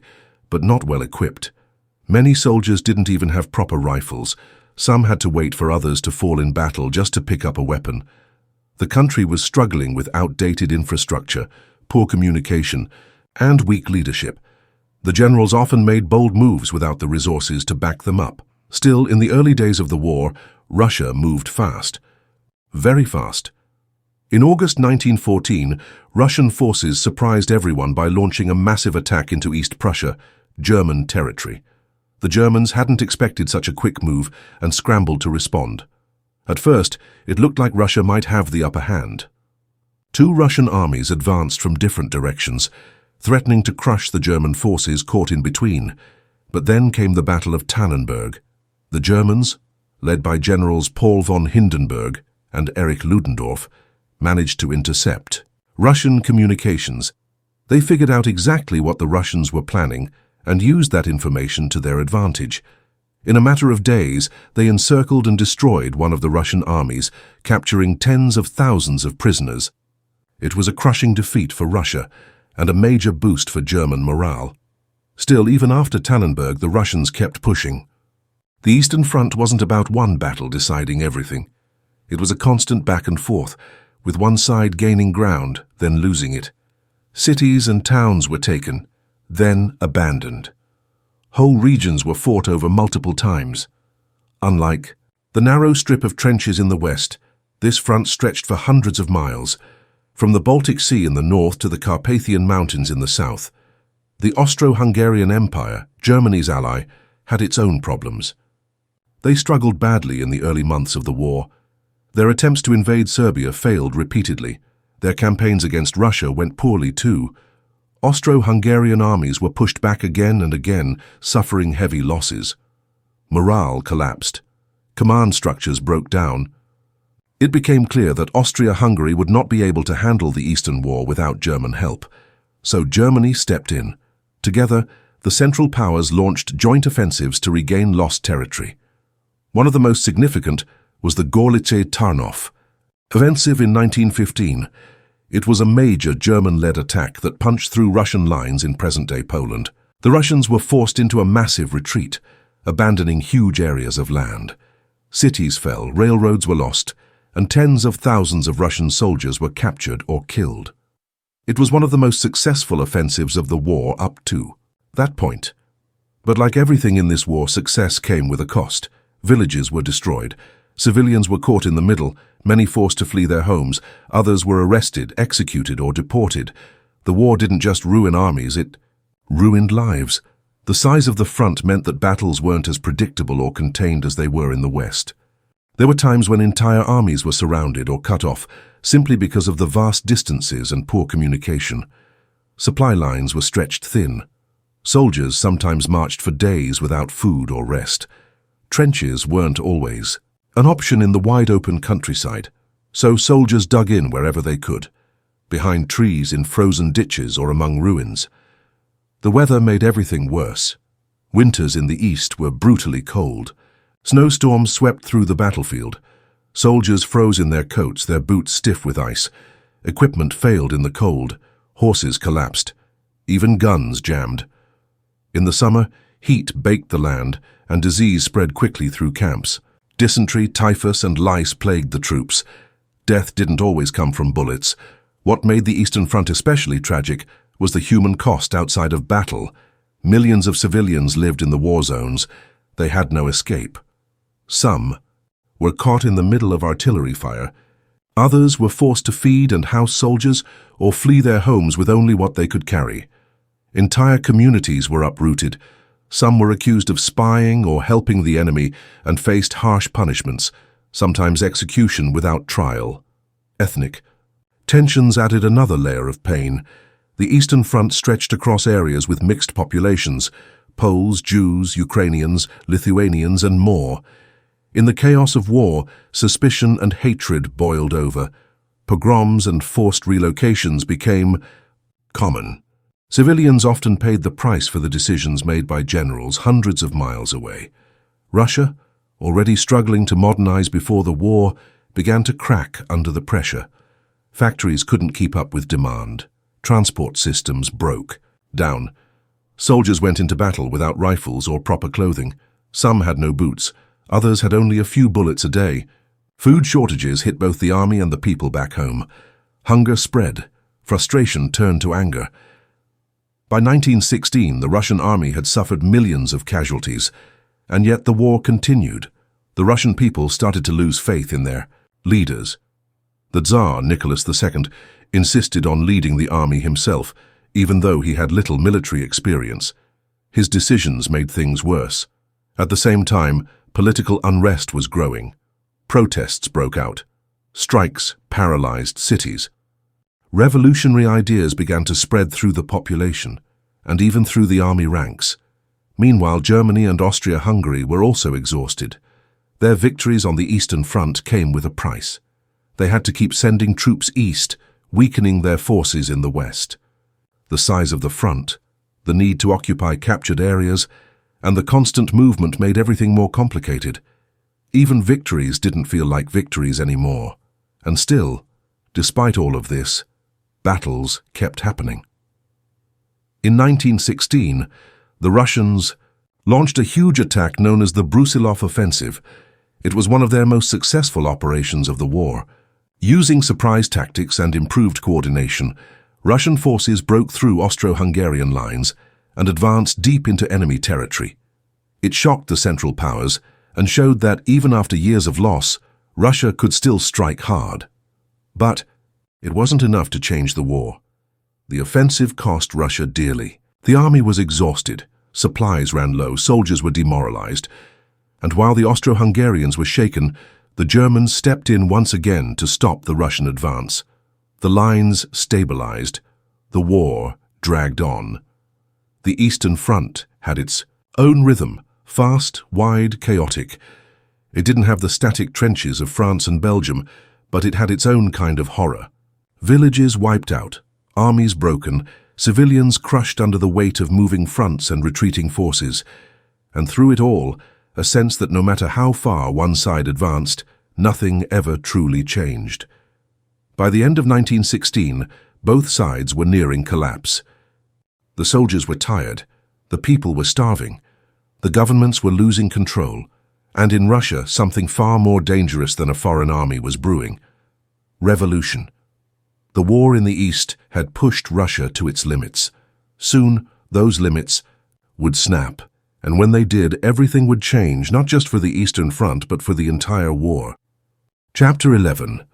but not well equipped. Many soldiers didn't even have proper rifles. Some had to wait for others to fall in battle just to pick up a weapon. The country was struggling with outdated infrastructure, poor communication, and weak leadership. The generals often made bold moves without the resources to back them up. Still, in the early days of the war, Russia moved fast. Very fast. In August 1914, Russian forces surprised everyone by launching a massive attack into East Prussia, German territory. The Germans hadn't expected such a quick move and scrambled to respond. At first, it looked like Russia might have the upper hand. Two Russian armies advanced from different directions, threatening to crush the German forces caught in between. But then came the Battle of Tannenberg. The Germans, led by generals Paul von Hindenburg and Erich Ludendorff, managed to intercept Russian communications. They figured out exactly what the Russians were planning and used that information to their advantage. In a matter of days, they encircled and destroyed one of the Russian armies, capturing tens of thousands of prisoners. It was a crushing defeat for Russia and a major boost for German morale. Still, even after Tannenberg, the Russians kept pushing. The Eastern Front wasn't about one battle deciding everything. It was a constant back and forth, with one side gaining ground, then losing it. Cities and towns were taken, then abandoned. Whole regions were fought over multiple times. Unlike the narrow strip of trenches in the west, this front stretched for hundreds of miles, from the Baltic Sea in the north to the Carpathian Mountains in the south. The Austro-Hungarian Empire, Germany's ally, had its own problems. They struggled badly in the early months of the war. Their attempts to invade Serbia failed repeatedly. Their campaigns against Russia went poorly too. Austro-Hungarian armies were pushed back again and again, suffering heavy losses. Morale collapsed. Command structures broke down. It became clear that Austria-Hungary would not be able to handle the Eastern War without German help. So Germany stepped in. Together, the Central Powers launched joint offensives to regain lost territory. One of the most significant was the Gorlice Tarnów offensive in 1915. It was a major German-led attack that punched through Russian lines in present-day Poland. The Russians were forced into a massive retreat, abandoning huge areas of land. Cities fell, railroads were lost, and tens of thousands of Russian soldiers were captured or killed. It was one of the most successful offensives of the war up to that point. But like everything in this war, success came with a cost. Villages were destroyed. Civilians were caught in the middle, many forced to flee their homes, others were arrested, executed, or deported. The war didn't just ruin armies, it ruined lives. The size of the front meant that battles weren't as predictable or contained as they were in the West. There were times when entire armies were surrounded or cut off, simply because of the vast distances and poor communication. Supply lines were stretched thin. Soldiers sometimes marched for days without food or rest. Trenches weren't always an option in the wide-open countryside, so soldiers dug in wherever they could, behind trees, in frozen ditches, or among ruins. The weather made everything worse. Winters in the east were brutally cold. Snowstorms swept through the battlefield. Soldiers froze in their coats, their boots stiff with ice. Equipment failed in the cold. Horses collapsed. Even guns jammed. In the summer, heat baked the land, and disease spread quickly through camps. Dysentery, typhus, and lice plagued the troops. Death didn't always come from bullets. What made the Eastern Front especially tragic was the human cost outside of battle. Millions of civilians lived in the war zones. They had no escape. Some were caught in the middle of artillery fire. Others were forced to feed and house soldiers or flee their homes with only what they could carry. Entire communities were uprooted. Some were accused of spying or helping the enemy and faced harsh punishments, sometimes execution without trial. Ethnic tensions added another layer of pain. The Eastern Front stretched across areas with mixed populations: Poles, Jews, Ukrainians, Lithuanians, and more. In the chaos of war, suspicion and hatred boiled over. Pogroms and forced relocations became common. Civilians often paid the price for the decisions made by generals hundreds of miles away. Russia, already struggling to modernize before the war, began to crack under the pressure. Factories couldn't keep up with demand. Transport systems broke down. Soldiers went into battle without rifles or proper clothing. Some had no boots. Others had only a few bullets a day. Food shortages hit both the army and the people back home. Hunger spread. Frustration turned to anger. By 1916, the Russian army had suffered millions of casualties, and yet the war continued. The Russian people started to lose faith in their leaders. The Tsar, Nicholas II, insisted on leading the army himself, even though he had little military experience. His decisions made things worse. At the same time, political unrest was growing. Protests broke out. Strikes paralyzed cities. Revolutionary ideas began to spread through the population, and even through the army ranks. Meanwhile, Germany and Austria-Hungary were also exhausted. Their victories on the Eastern Front came with a price. They had to keep sending troops east, weakening their forces in the west. The size of the front, the need to occupy captured areas, and the constant movement made everything more complicated. Even victories didn't feel like victories anymore. And still, despite all of this, battles kept happening. In 1916, the Russians launched a huge attack known as the Brusilov Offensive. It was one of their most successful operations of the war. Using surprise tactics and improved coordination, Russian forces broke through Austro-Hungarian lines and advanced deep into enemy territory. It shocked the Central Powers and showed that even after years of loss, Russia could still strike hard. But it wasn't enough to change the war. The offensive cost Russia dearly. The army was exhausted, supplies ran low, soldiers were demoralized, and while the Austro-Hungarians were shaken, the Germans stepped in once again to stop the Russian advance. The lines stabilized. The war dragged on. The Eastern Front had its own rhythm, fast, wide, chaotic. It didn't have the static trenches of France and Belgium, but it had its own kind of horror. Villages wiped out, armies broken, civilians crushed under the weight of moving fronts and retreating forces, and through it all, a sense that no matter how far one side advanced, nothing ever truly changed. By the end of 1916, both sides were nearing collapse. The soldiers were tired, the people were starving, the governments were losing control, and in Russia something far more dangerous than a foreign army was brewing: revolution. The war in the East had pushed Russia to its limits. Soon, those limits would snap. And when they did, everything would change, not just for the Eastern Front, but for the entire war. Chapter 11.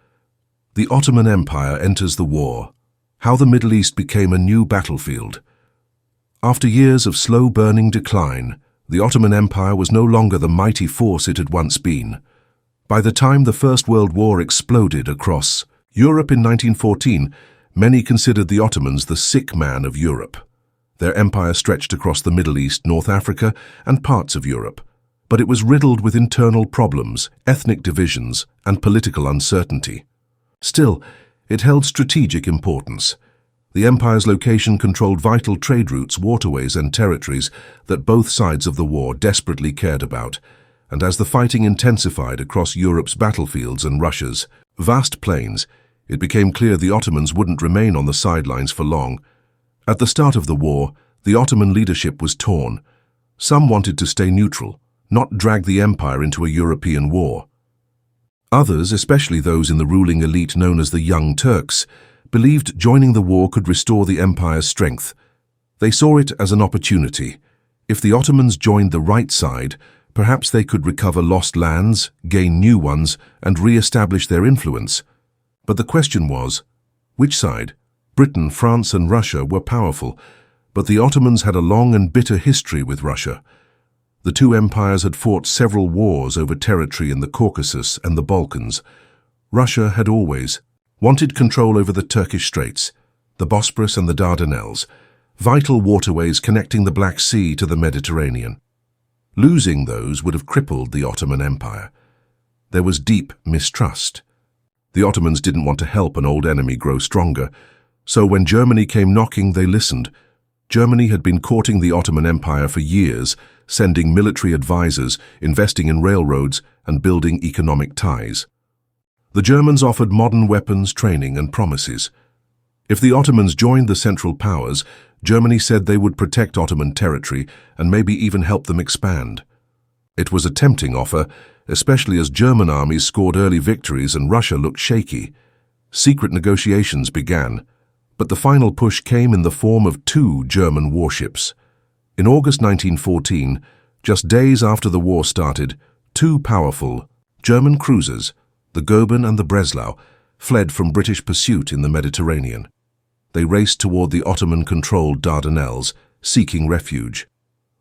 The Ottoman Empire enters the war. How the Middle East became a new battlefield. After years of slow-burning decline, the Ottoman Empire was no longer the mighty force it had once been. By the time the First World War exploded across Europe in 1914, many considered the Ottomans the sick man of Europe. Their empire stretched across the Middle East, North Africa, and parts of Europe. But it was riddled with internal problems, ethnic divisions, and political uncertainty. Still, it held strategic importance. The empire's location controlled vital trade routes, waterways, and territories that both sides of the war desperately cared about. And as the fighting intensified across Europe's battlefields and Russia's vast plains, it became clear the Ottomans wouldn't remain on the sidelines for long. At the start of the war, the Ottoman leadership was torn. Some wanted to stay neutral, not drag the empire into a European war. Others, especially those in the ruling elite known as the Young Turks, believed joining the war could restore the empire's strength. They saw it as an opportunity. If the Ottomans joined the right side, perhaps they could recover lost lands, gain new ones, and re-establish their influence. But the question was, which side? Britain, France, and Russia were powerful, but the Ottomans had a long and bitter history with Russia. The two empires had fought several wars over territory in the Caucasus and the Balkans. Russia had always wanted control over the Turkish Straits, the Bosporus and the Dardanelles, vital waterways connecting the Black Sea to the Mediterranean. Losing those would have crippled the Ottoman Empire. There was deep mistrust. The Ottomans didn't want to help an old enemy grow stronger, so when Germany came knocking, they listened. Germany had been courting the Ottoman Empire for years, sending military advisors, investing in railroads, and building economic ties. The Germans offered modern weapons, training, and promises. If the Ottomans joined the Central Powers, Germany said they would protect Ottoman territory and maybe even help them expand. It was a tempting offer, especially as German armies scored early victories and Russia looked shaky. Secret negotiations began, but the final push came in the form of 2 German warships. In August 1914, just days after the war started, 2 powerful German cruisers, the Goeben and the Breslau, fled from British pursuit in the Mediterranean. They raced toward the Ottoman-controlled Dardanelles, seeking refuge.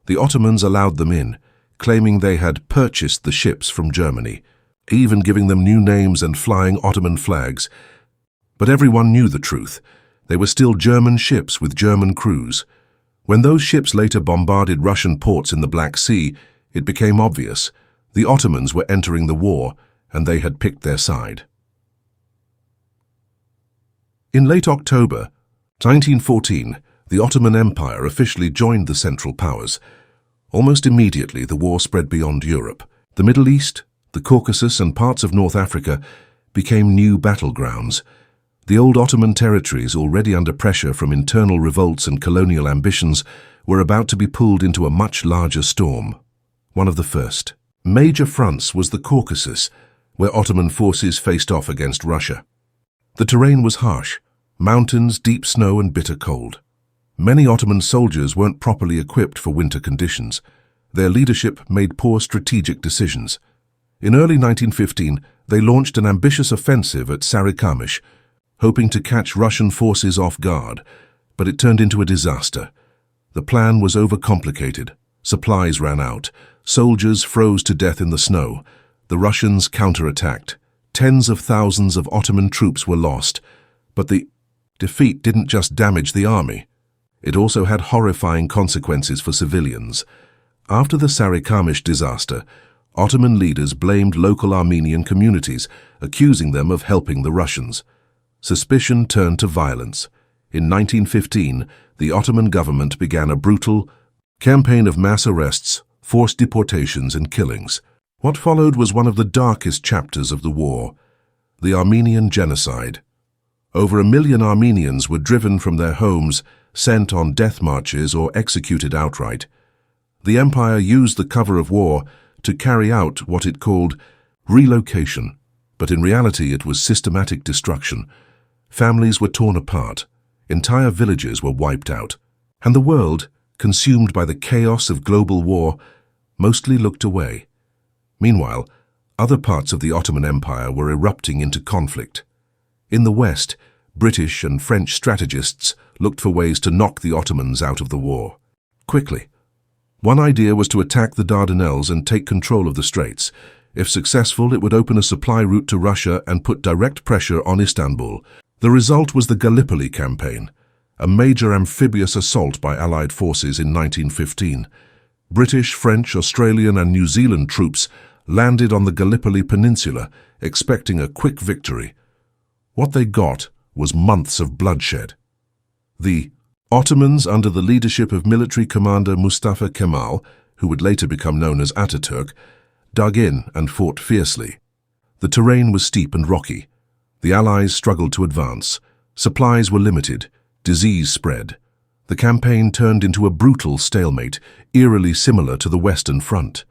The Ottomans allowed them in, claiming they had purchased the ships from Germany, even giving them new names and flying Ottoman flags. But everyone knew the truth. They were still German ships with German crews. When those ships later bombarded Russian ports in the Black Sea, it became obvious. The Ottomans were entering the war, and they had picked their side. In late October 1914, the Ottoman Empire officially joined the Central Powers. Almost immediately, the war spread beyond Europe. The Middle East, the Caucasus, and parts of North Africa became new battlegrounds. The old Ottoman territories, already under pressure from internal revolts and colonial ambitions, were about to be pulled into a much larger storm. One of the first major fronts was the Caucasus, where Ottoman forces faced off against Russia. The terrain was harsh: mountains, deep snow, and bitter cold. Many Ottoman soldiers weren't properly equipped for winter conditions. Their leadership made poor strategic decisions. In early 1915, they launched an ambitious offensive at Sarikamish, hoping to catch Russian forces off guard, but it turned into a disaster. The plan was overcomplicated. Supplies ran out. Soldiers froze to death in the snow. The Russians counterattacked. Tens of thousands of Ottoman troops were lost. But the defeat didn't just damage the army. It also had horrifying consequences for civilians. After the Sarikamish disaster, Ottoman leaders blamed local Armenian communities, accusing them of helping the Russians. Suspicion turned to violence. In 1915, the Ottoman government began a brutal campaign of mass arrests, forced deportations, and killings. What followed was one of the darkest chapters of the war: the Armenian genocide. Over 1 million Armenians were driven from their homes, sent on death marches, or executed outright. The empire used the cover of war to carry out what it called relocation, but in reality it was systematic destruction. Families were torn apart, entire villages were wiped out, and the world consumed by the chaos of global war, mostly looked away. Meanwhile, other parts of the Ottoman Empire were erupting into conflict. In the West, British and French strategists looked for ways to knock the Ottomans out of the war. Quickly. One idea was to attack the Dardanelles and take control of the Straits. If successful, it would open a supply route to Russia and put direct pressure on Istanbul. The result was the Gallipoli Campaign, a major amphibious assault by Allied forces in 1915. British, French, Australian and New Zealand troops landed on the Gallipoli Peninsula, expecting a quick victory. What they got was months of bloodshed. The Ottomans, under the leadership of military commander Mustafa Kemal, who would later become known as Ataturk, dug in and fought fiercely. The terrain was steep and rocky. The Allies struggled to advance. Supplies were limited. Disease spread. The campaign turned into a brutal stalemate, eerily similar to the Western Front.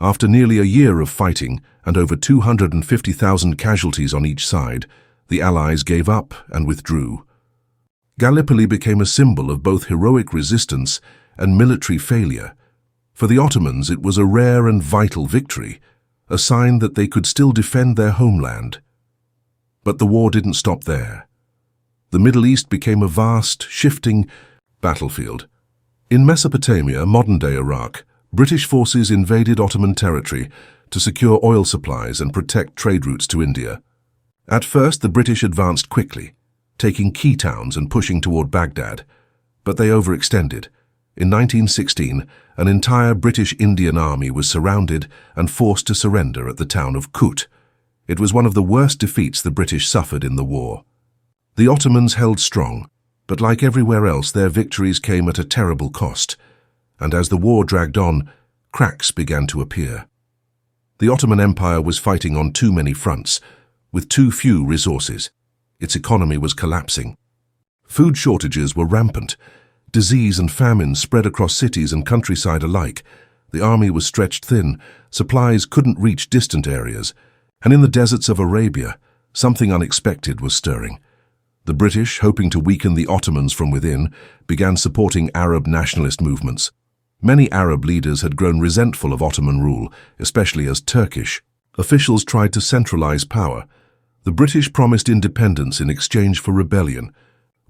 After nearly a year of fighting and over 250,000 casualties on each side, the Allies gave up and withdrew. Gallipoli became a symbol of both heroic resistance and military failure. For the Ottomans, it was a rare and vital victory, a sign that they could still defend their homeland. But the war didn't stop there. The Middle East became a vast, shifting battlefield. In Mesopotamia, modern-day Iraq, British forces invaded Ottoman territory to secure oil supplies and protect trade routes to India. At first, the British advanced quickly, taking key towns and pushing toward Baghdad, but they overextended. In 1916, an entire British Indian army was surrounded and forced to surrender at the town of Kut. It was one of the worst defeats the British suffered in the war. The Ottomans held strong, but like everywhere else, their victories came at a terrible cost, and as the war dragged on, cracks began to appear. The Ottoman Empire was fighting on too many fronts, with too few resources. Its economy was collapsing. Food shortages were rampant. Disease and famine spread across cities and countryside alike. The army was stretched thin. Supplies couldn't reach distant areas. And in the deserts of Arabia, something unexpected was stirring. The British, hoping to weaken the Ottomans from within, began supporting Arab nationalist movements. Many Arab leaders had grown resentful of Ottoman rule, especially as Turkish officials tried to centralize power. The British promised independence in exchange for rebellion.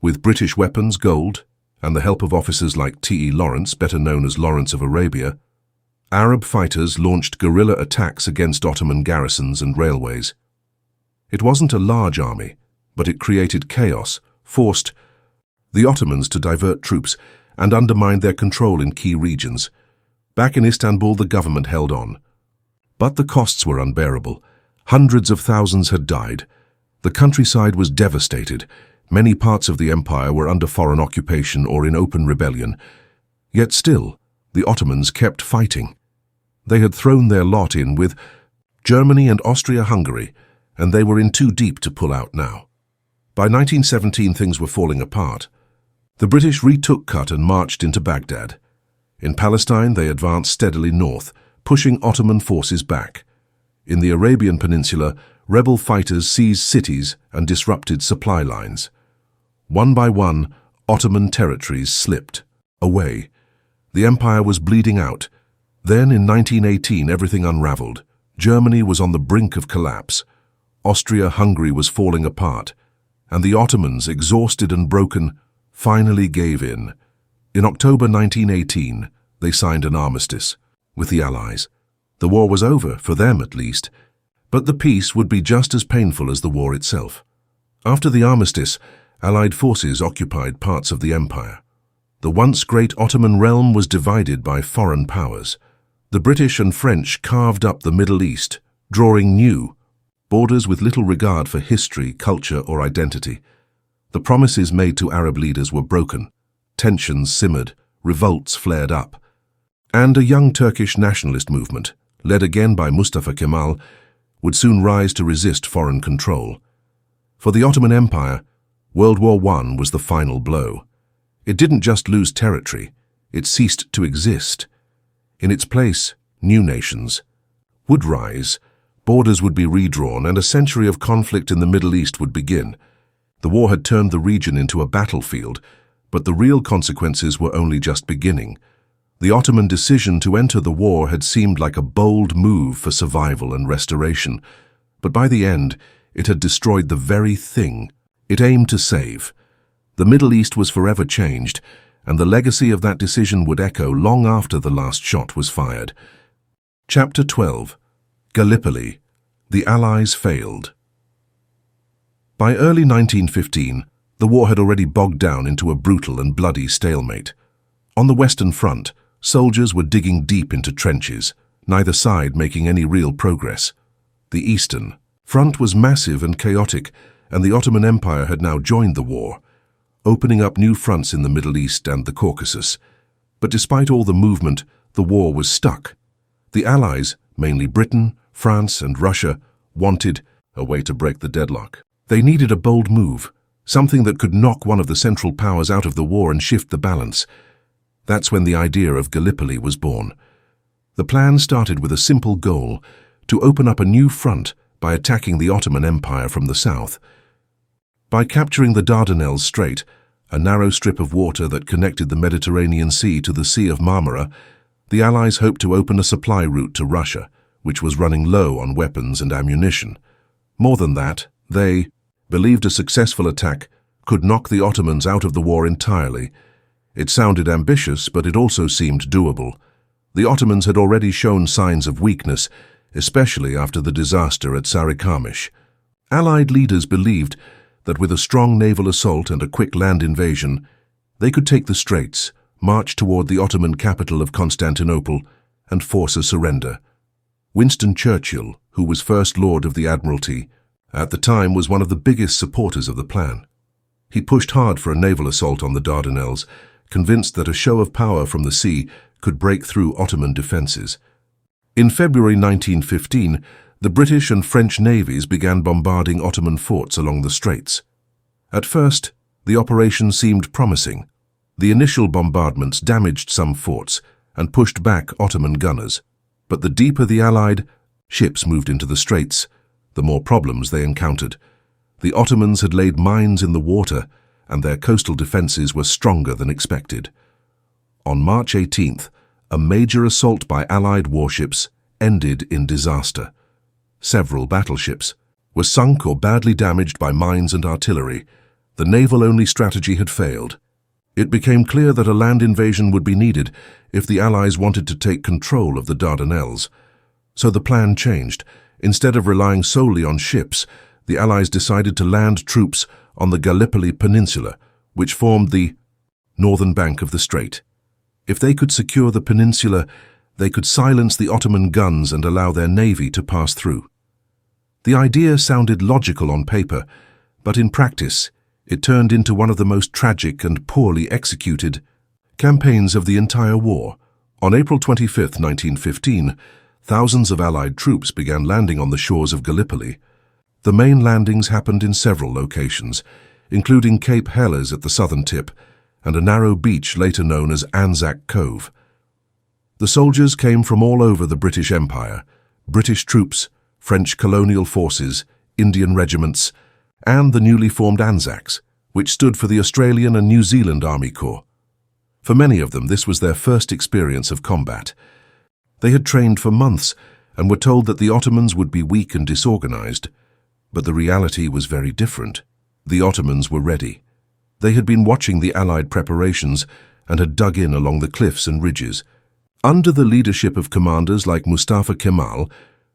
With British weapons, gold, and the help of officers like T.E. Lawrence, better known as Lawrence of Arabia, Arab fighters launched guerrilla attacks against Ottoman garrisons and railways. It wasn't a large army, but it created chaos, forced the Ottomans to divert troops and undermined their control in key regions. Back in Istanbul, the government held on. But the costs were unbearable. Hundreds of thousands had died. The countryside was devastated. Many parts of the empire were under foreign occupation or in open rebellion. Yet still, the Ottomans kept fighting. They had thrown their lot in with Germany and Austria-Hungary, and they were in too deep to pull out now. By 1917, things were falling apart. The British retook Kut and marched into Baghdad. In Palestine, they advanced steadily north, pushing Ottoman forces back. In the Arabian Peninsula, rebel fighters seized cities and disrupted supply lines. One by one, Ottoman territories slipped away. The empire was bleeding out. Then, in 1918, everything unraveled. Germany was on the brink of collapse. Austria-Hungary was falling apart. And the Ottomans, exhausted and broken, finally gave in. In October 1918, they signed an armistice with the Allies. The war was over, for them at least, but the peace would be just as painful as the war itself. After the armistice, Allied forces occupied parts of the empire. The once great Ottoman realm was divided by foreign powers. The British and French carved up the Middle East, drawing new borders with little regard for history, culture, or identity. The promises made to Arab leaders were broken. Tensions simmered, revolts flared up. And a young Turkish nationalist movement, led again by Mustafa Kemal, would soon rise to resist foreign control. For the Ottoman Empire, World War I was the final blow. It didn't just lose territory, it ceased to exist. In its place, new nations would rise, borders would be redrawn, and a century of conflict in the Middle East would begin. The war had turned the region into a battlefield, But the real consequences were only just beginning. The Ottoman decision to enter the war had seemed like a bold move for survival and restoration, but by the end, it had destroyed the very thing it aimed to save. The Middle East was forever changed, and the legacy of that decision would echo long after the last shot was fired. Chapter 12. Gallipoli. The Allies failed. By early 1915, the war had already bogged down into a brutal and bloody stalemate. On the Western Front, soldiers were digging deep into trenches, neither side making any real progress. The Eastern Front was massive and chaotic, and the Ottoman Empire had now joined the war, opening up new fronts in the Middle East and the Caucasus. But despite all the movement, the war was stuck. The Allies, mainly Britain, France and Russia, wanted a way to break the deadlock. They needed a bold move, something that could knock one of the Central Powers out of the war and shift the balance. That's when the idea of Gallipoli was born. The plan started with a simple goal: to open up a new front by attacking the Ottoman Empire from the south. By capturing the Dardanelles Strait, a narrow strip of water that connected the Mediterranean Sea to the Sea of Marmara, the Allies hoped to open a supply route to Russia, which was running low on weapons and ammunition. More than that, they believed a successful attack could knock the Ottomans out of the war entirely. It sounded ambitious, but it also seemed doable. The Ottomans had already shown signs of weakness, especially after the disaster at Sarikamish. Allied leaders believed that with a strong naval assault and a quick land invasion, they could take the straits, march toward the Ottoman capital of Constantinople, and force a surrender. Winston Churchill, who was First Lord of the Admiralty, at the time was one of the biggest supporters of the plan. He pushed hard for a naval assault on the Dardanelles, convinced that a show of power from the sea could break through Ottoman defenses. In February 1915, the British and French navies began bombarding Ottoman forts along the straits. At first, the operation seemed promising. The initial bombardments damaged some forts and pushed back Ottoman gunners. But the deeper the Allied ships moved into the straits, the more problems they encountered. The Ottomans had laid mines in the water, and their coastal defenses were stronger than expected. On March 18th, a major assault by Allied warships ended in disaster. Several battleships were sunk or badly damaged by mines and artillery. The naval-only strategy had failed. It became clear that a land invasion would be needed if the Allies wanted to take control of the Dardanelles. So the plan changed. Instead of relying solely on ships, the Allies decided to land troops on the Gallipoli Peninsula, which formed the northern bank of the strait. If they could secure the peninsula, they could silence the Ottoman guns and allow their navy to pass through. The idea sounded logical on paper, but in practice, it turned into one of the most tragic and poorly executed campaigns of the entire war. On April 25, 1915, thousands of Allied troops began landing on the shores of Gallipoli. The main landings happened in several locations, including Cape Helles at the southern tip and a narrow beach later known as Anzac Cove. The soldiers came from all over the British Empire: British troops, French colonial forces, Indian regiments, and the newly formed Anzacs, which stood for the Australian and New Zealand Army Corps. For many of them, this was their first experience of combat. They had trained for months and were told that the Ottomans would be weak and disorganized. But the reality was very different. The Ottomans were ready. They had been watching the Allied preparations and had dug in along the cliffs and ridges. Under the leadership of commanders like Mustafa Kemal,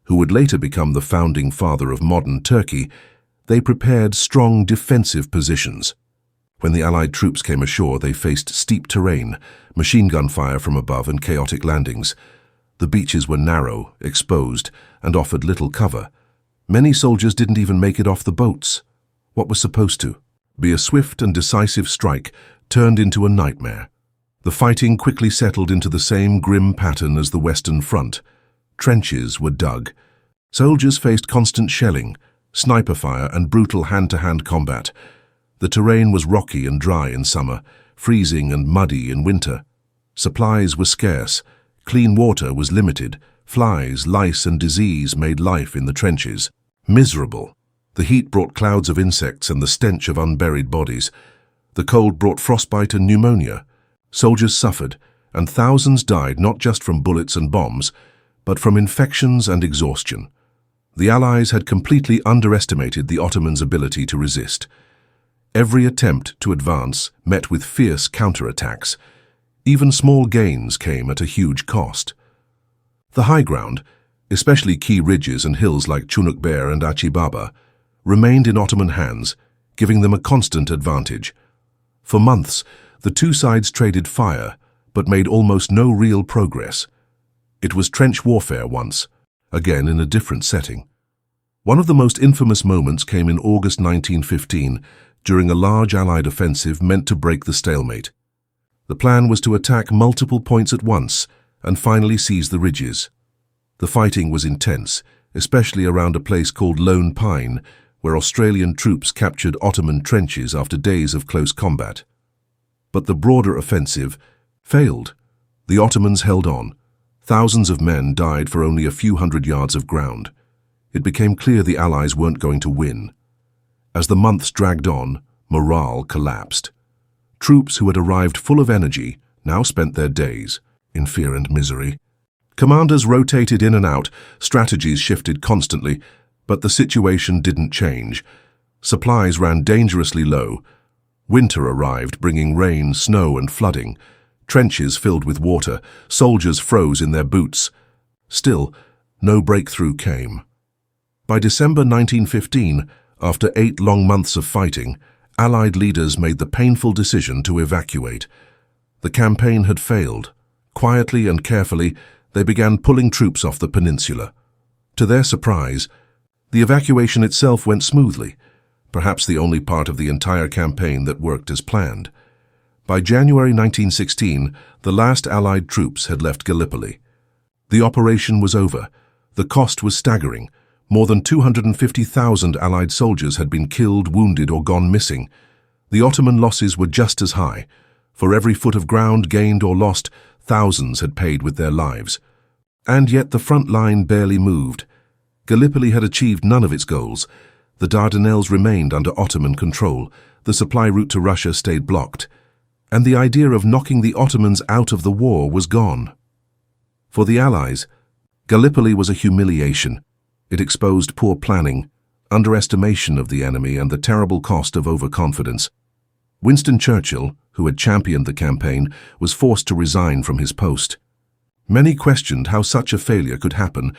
who would later become the founding father of modern Turkey, they prepared strong defensive positions. When the Allied troops came ashore, they faced steep terrain, machine gun fire from above, and chaotic landings. The beaches were narrow, exposed, and offered little cover. Many soldiers didn't even make it off the boats. What was supposed to be a swift and decisive strike turned into a nightmare. The fighting quickly settled into the same grim pattern as the Western Front. Trenches were dug. Soldiers faced constant shelling, sniper fire, and brutal hand-to-hand combat. The terrain was rocky and dry in summer, freezing and muddy in winter. Supplies were scarce. Clean water was limited. Flies, lice, and disease made life in the trenches miserable. The heat brought clouds of insects and the stench of unburied bodies. The cold brought frostbite and pneumonia. Soldiers suffered, and thousands died not just from bullets and bombs, but from infections and exhaustion. The Allies had completely underestimated the Ottomans' ability to resist. Every attempt to advance met with fierce counterattacks. Even small gains came at a huge cost. The high ground, especially key ridges and hills like Çunukbeyar and Acibaba, remained in Ottoman hands, giving them a constant advantage. For months, the two sides traded fire, but made almost no real progress. It was trench warfare once, again in a different setting. One of the most infamous moments came in August 1915, during a large Allied offensive meant to break the stalemate. The plan was to attack multiple points at once and finally seize the ridges. The fighting was intense, especially around a place called Lone Pine, where Australian troops captured Ottoman trenches after days of close combat. But the broader offensive failed. The Ottomans held on. Thousands of men died for only a few hundred yards of ground. It became clear the Allies weren't going to win. As the months dragged on, morale collapsed. Troops who had arrived full of energy now spent their days in fear and misery. Commanders rotated in and out, strategies shifted constantly, but the situation didn't change. Supplies ran dangerously low. Winter arrived, bringing rain, snow, and flooding. Trenches filled with water, soldiers froze in their boots. Still, no breakthrough came. By December 1915, after 8 long months of fighting, Allied leaders made the painful decision to evacuate. The campaign had failed. Quietly and carefully, they began pulling troops off the peninsula. To their surprise, the evacuation itself went smoothly, perhaps the only part of the entire campaign that worked as planned. By January 1916, the last Allied troops had left Gallipoli. The operation was over. The cost was staggering. More than 250,000 Allied soldiers had been killed, wounded, or gone missing. The Ottoman losses were just as high. For every foot of ground gained or lost, thousands had paid with their lives. And yet the front line barely moved. Gallipoli had achieved none of its goals. The Dardanelles remained under Ottoman control. The supply route to Russia stayed blocked. And the idea of knocking the Ottomans out of the war was gone. For the Allies, Gallipoli was a humiliation. It exposed poor planning, underestimation of the enemy, and the terrible cost of overconfidence. Winston Churchill, who had championed the campaign, was forced to resign from his post. Many questioned how such a failure could happen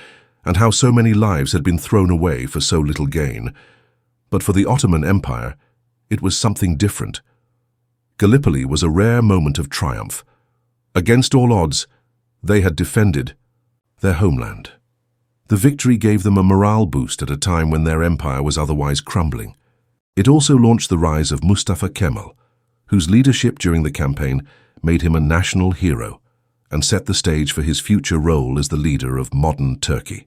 and how so many lives had been thrown away for so little gain. But for the Ottoman Empire, it was something different. Gallipoli was a rare moment of triumph. Against all odds, they had defended their homeland. The victory gave them a morale boost at a time when their empire was otherwise crumbling. It also launched the rise of Mustafa Kemal, whose leadership during the campaign made him a national hero and set the stage for his future role as the leader of modern Turkey.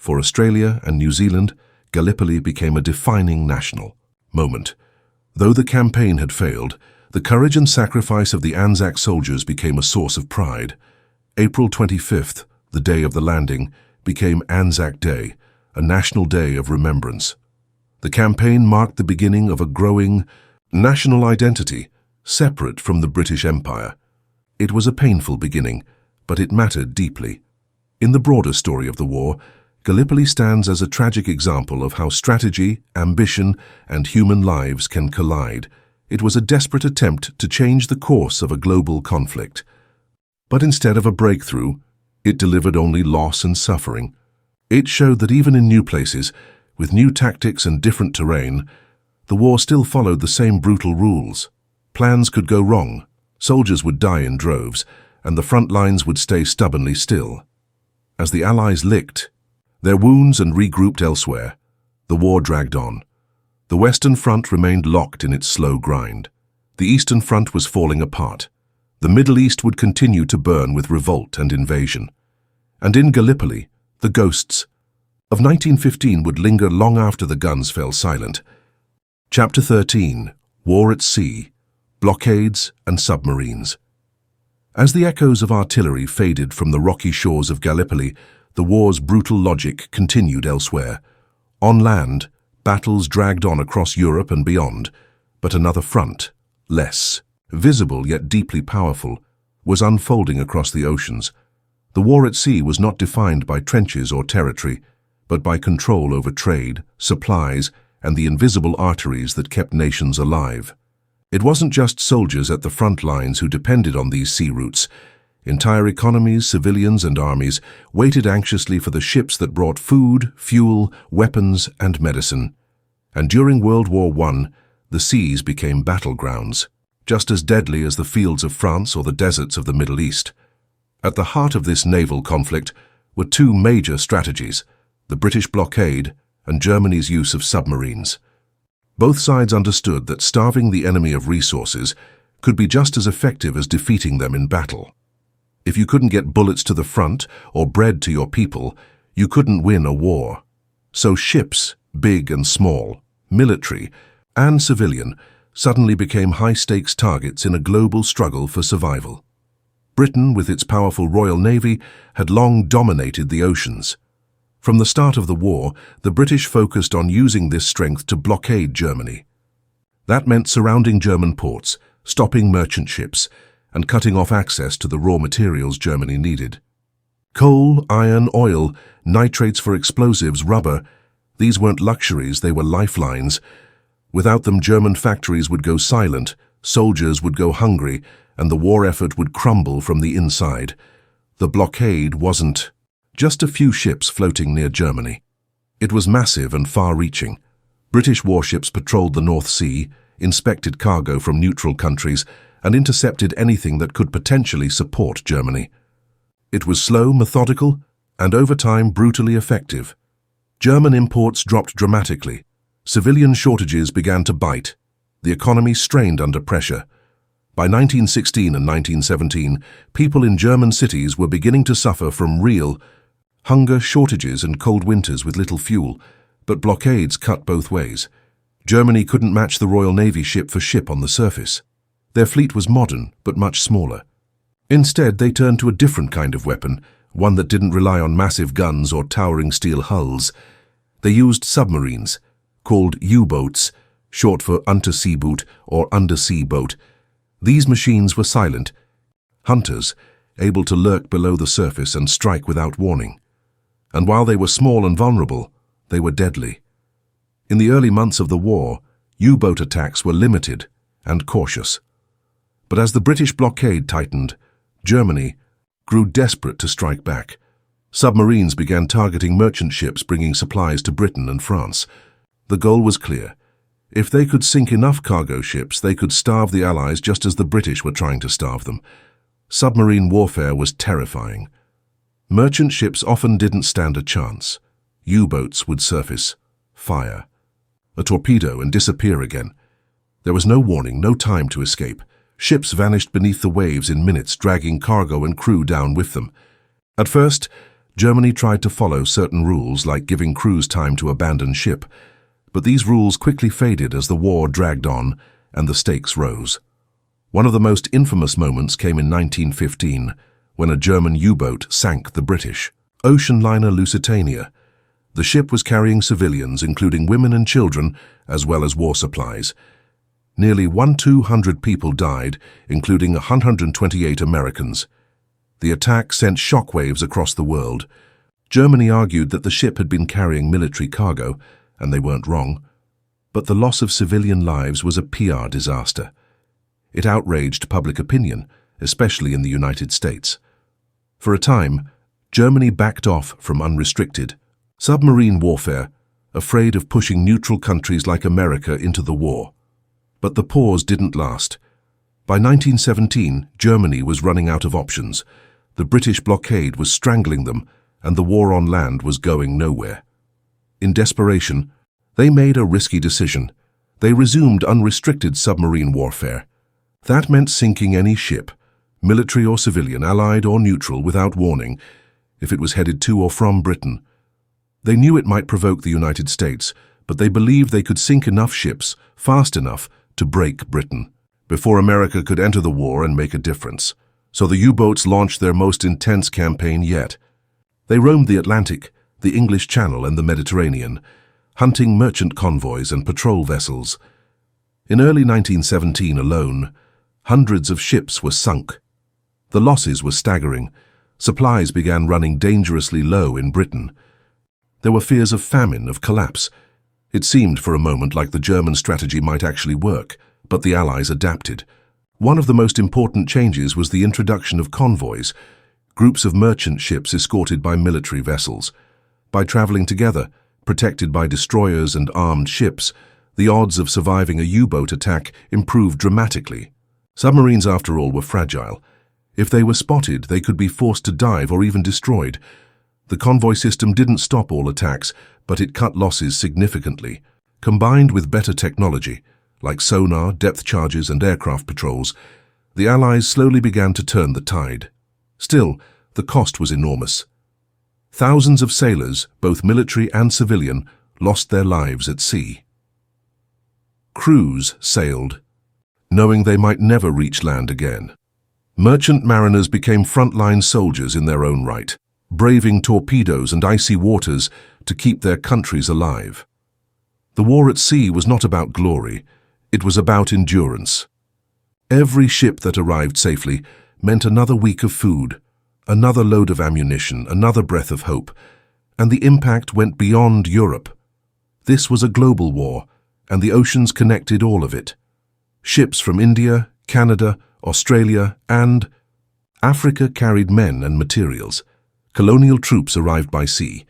For Australia and New Zealand, Gallipoli became a defining national moment. Though the campaign had failed, the courage and sacrifice of the Anzac soldiers became a source of pride. April 25th, the day of the landing, became Anzac Day, a national day of remembrance. The campaign marked the beginning of a growing national identity, separate from the British Empire. It was a painful beginning, but it mattered deeply. In the broader story of the war, Gallipoli stands as a tragic example of how strategy, ambition, and human lives can collide. It was a desperate attempt to change the course of a global conflict. But instead of a breakthrough, it delivered only loss and suffering. It showed that even in new places, with new tactics and different terrain, the war still followed the same brutal rules. Plans could go wrong, soldiers would die in droves, and the front lines would stay stubbornly still. As the Allies licked their wounds and regrouped elsewhere, the war dragged on. The Western Front remained locked in its slow grind. The Eastern Front was falling apart. The Middle East would continue to burn with revolt and invasion. And in Gallipoli, the ghosts of 1915 would linger long after the guns fell silent. Chapter 13, War at Sea, Blockades and Submarines. As the echoes of artillery faded from the rocky shores of Gallipoli, the war's brutal logic continued elsewhere. On land, battles dragged on across Europe and beyond, but another front, less visible yet deeply powerful, was unfolding across the oceans. The war at sea was not defined by trenches or territory, but by control over trade, supplies, and the invisible arteries that kept nations alive. It wasn't just soldiers at the front lines who depended on these sea routes. Entire economies, civilians, and armies waited anxiously for the ships that brought food, fuel, weapons, and medicine. And during World War I, the seas became battlegrounds, just as deadly as the fields of France or the deserts of the Middle East. At the heart of this naval conflict were two major strategies: the British blockade and Germany's use of submarines. Both sides understood that starving the enemy of resources could be just as effective as defeating them in battle. If you couldn't get bullets to the front or bread to your people, you couldn't win a war. So ships, big and small, military and civilian, suddenly became high-stakes targets in a global struggle for survival. Britain, with its powerful Royal Navy, had long dominated the oceans. From the start of the war, the British focused on using this strength to blockade Germany. That meant surrounding German ports, stopping merchant ships, and cutting off access to the raw materials Germany needed. Coal, iron, oil, nitrates for explosives, rubber, these weren't luxuries, they were lifelines. Without them, German factories would go silent, soldiers would go hungry, and the war effort would crumble from the inside. The blockade wasn't just a few ships floating near Germany. It was massive and far-reaching. British warships patrolled the North Sea, inspected cargo from neutral countries, and intercepted anything that could potentially support Germany. It was slow, methodical, and over time brutally effective. German imports dropped dramatically. Civilian shortages began to bite. The economy strained under pressure. By 1916 and 1917, people in German cities were beginning to suffer from real hunger, shortages, and cold winters with little fuel, but blockades cut both ways. Germany couldn't match the Royal Navy ship for ship on the surface. Their fleet was modern, but much smaller. Instead, they turned to a different kind of weapon, one that didn't rely on massive guns or towering steel hulls. They used submarines, called U-boats, short for Unterseeboot or undersea boat. These machines were silent, hunters, able to lurk below the surface and strike without warning. And while they were small and vulnerable, they were deadly. In the early months of the war, U-boat attacks were limited and cautious. But as the British blockade tightened, Germany grew desperate to strike back. Submarines began targeting merchant ships bringing supplies to Britain and France. The goal was clear. If they could sink enough cargo ships, they could starve the Allies just as the British were trying to starve them. Submarine warfare was terrifying. Merchant ships often didn't stand a chance. U-boats would surface, fire a torpedo and disappear again. There was no warning, no time to escape. Ships vanished beneath the waves in minutes, dragging cargo and crew down with them. At first, Germany tried to follow certain rules, like giving crews time to abandon ship. But these rules quickly faded as the war dragged on and the stakes rose. One of the most infamous moments came in 1915, when a German U-boat sank the British ocean liner Lusitania. The ship was carrying civilians, including women and children, as well as war supplies. Nearly 1,200 people died, including 128 Americans. The attack sent shockwaves across the world. Germany argued that the ship had been carrying military cargo, and they weren't wrong. But the loss of civilian lives was a PR disaster. It outraged public opinion, especially in the United States. For a time, Germany backed off from unrestricted submarine warfare, afraid of pushing neutral countries like America into the war. But the pause didn't last. By 1917, Germany was running out of options. The British blockade was strangling them, and the war on land was going nowhere. In desperation, they made a risky decision. They resumed unrestricted submarine warfare. That meant sinking any ship, military or civilian, allied or neutral, without warning, if it was headed to or from Britain. They knew it might provoke the United States, but they believed they could sink enough ships fast enough to break Britain before America could enter the war and make a difference. So the U-boats launched their most intense campaign yet. They roamed the Atlantic, the English Channel, and the Mediterranean, hunting merchant convoys and patrol vessels. In early 1917 alone, hundreds of ships were sunk. The losses were staggering. Supplies began running dangerously low in Britain. There were fears of famine, of collapse. It seemed for a moment like the German strategy might actually work, but the Allies adapted. One of the most important changes was the introduction of convoys, groups of merchant ships escorted by military vessels. By traveling together, protected by destroyers and armed ships, the odds of surviving a U-boat attack improved dramatically. Submarines, after all, were fragile. If they were spotted, they could be forced to dive or even destroyed. The convoy system didn't stop all attacks, but it cut losses significantly. Combined with better technology, like sonar, depth charges, and aircraft patrols, the Allies slowly began to turn the tide. Still, the cost was enormous. Thousands of sailors, both military and civilian, lost their lives at sea. Crews sailed, knowing they might never reach land again. Merchant mariners became frontline soldiers in their own right, braving torpedoes and icy waters to keep their countries alive. The war at sea was not about glory, it was about endurance. Every ship that arrived safely meant another week of food, another load of ammunition, another breath of hope, and the impact went beyond Europe. This was a global war, and the oceans connected all of it. Ships from India, Canada, Australia, and Africa carried men and materials. Colonial troops arrived by sea,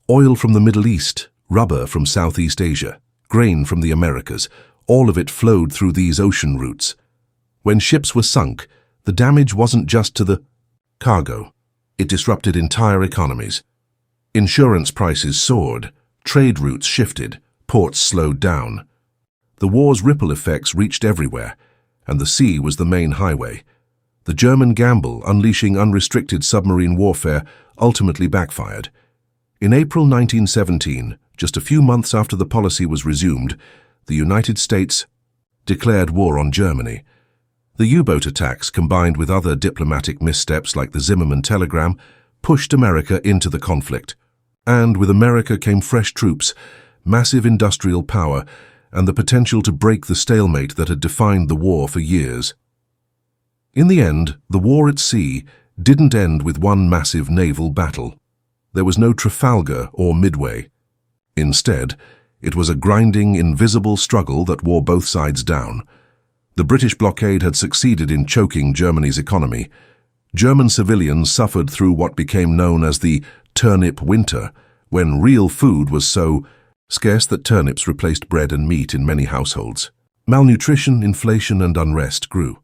oil from the Middle East, rubber from Southeast Asia, grain from the Americas, all of it flowed through these ocean routes. When ships were sunk, the damage wasn't just to the cargo. It disrupted entire economies. Insurance prices soared, trade routes shifted, ports slowed down. The war's ripple effects reached everywhere, and the sea was the main highway. The German gamble, unleashing unrestricted submarine warfare, ultimately backfired. In April 1917, just a few months after the policy was resumed, the United States declared war on Germany. The U-boat attacks, combined with other diplomatic missteps like the Zimmermann telegram, pushed America into the conflict. And with America came fresh troops, massive industrial power, and the potential to break the stalemate that had defined the war for years. In the end, the war at sea didn't end with one massive naval battle. There was no Trafalgar or Midway. Instead, it was a grinding, invisible struggle that wore both sides down. The British blockade had succeeded in choking Germany's economy. German civilians suffered through what became known as the turnip winter, when real food was so scarce that turnips replaced bread and meat in many households. Malnutrition, inflation, and unrest grew.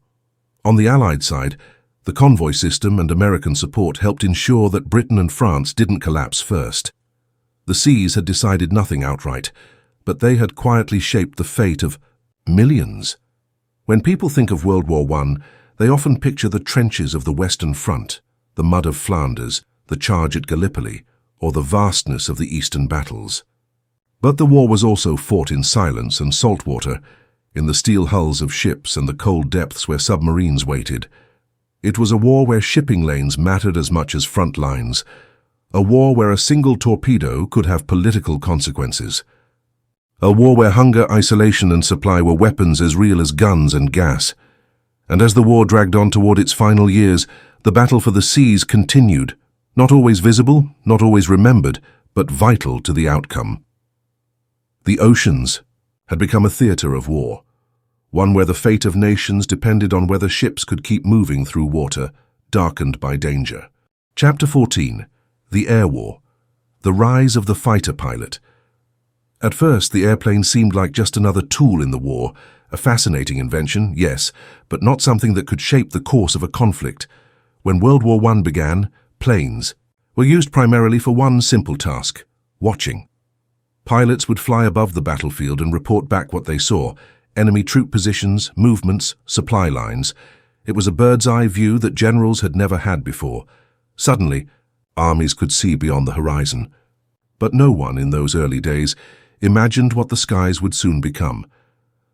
On the Allied side, the convoy system and American support helped ensure that Britain and France didn't collapse first. The seas had decided nothing outright, but they had quietly shaped the fate of millions. When people think of World War I, they often picture the trenches of the Western Front, the mud of Flanders, the charge at Gallipoli, or the vastness of the Eastern battles. But the war was also fought in silence and saltwater, in the steel hulls of ships and the cold depths where submarines waited. It was a war where shipping lanes mattered as much as front lines, a war where a single torpedo could have political consequences. A war where hunger, isolation, and supply were weapons as real as guns and gas. And as the war dragged on toward its final years, the battle for the seas continued, not always visible, not always remembered, but vital to the outcome. The oceans had become a theater of war, one where the fate of nations depended on whether ships could keep moving through water, darkened by danger. Chapter 14. The Air War. The Rise of the Fighter Pilot. At first, the airplane seemed like just another tool in the war, a fascinating invention, yes, but not something that could shape the course of a conflict. When World War I began, planes were used primarily for one simple task: watching. Pilots would fly above the battlefield and report back what they saw: enemy troop positions, movements, supply lines. It was a bird's-eye view that generals had never had before. Suddenly, armies could see beyond the horizon. But no one in those early days imagined what the skies would soon become.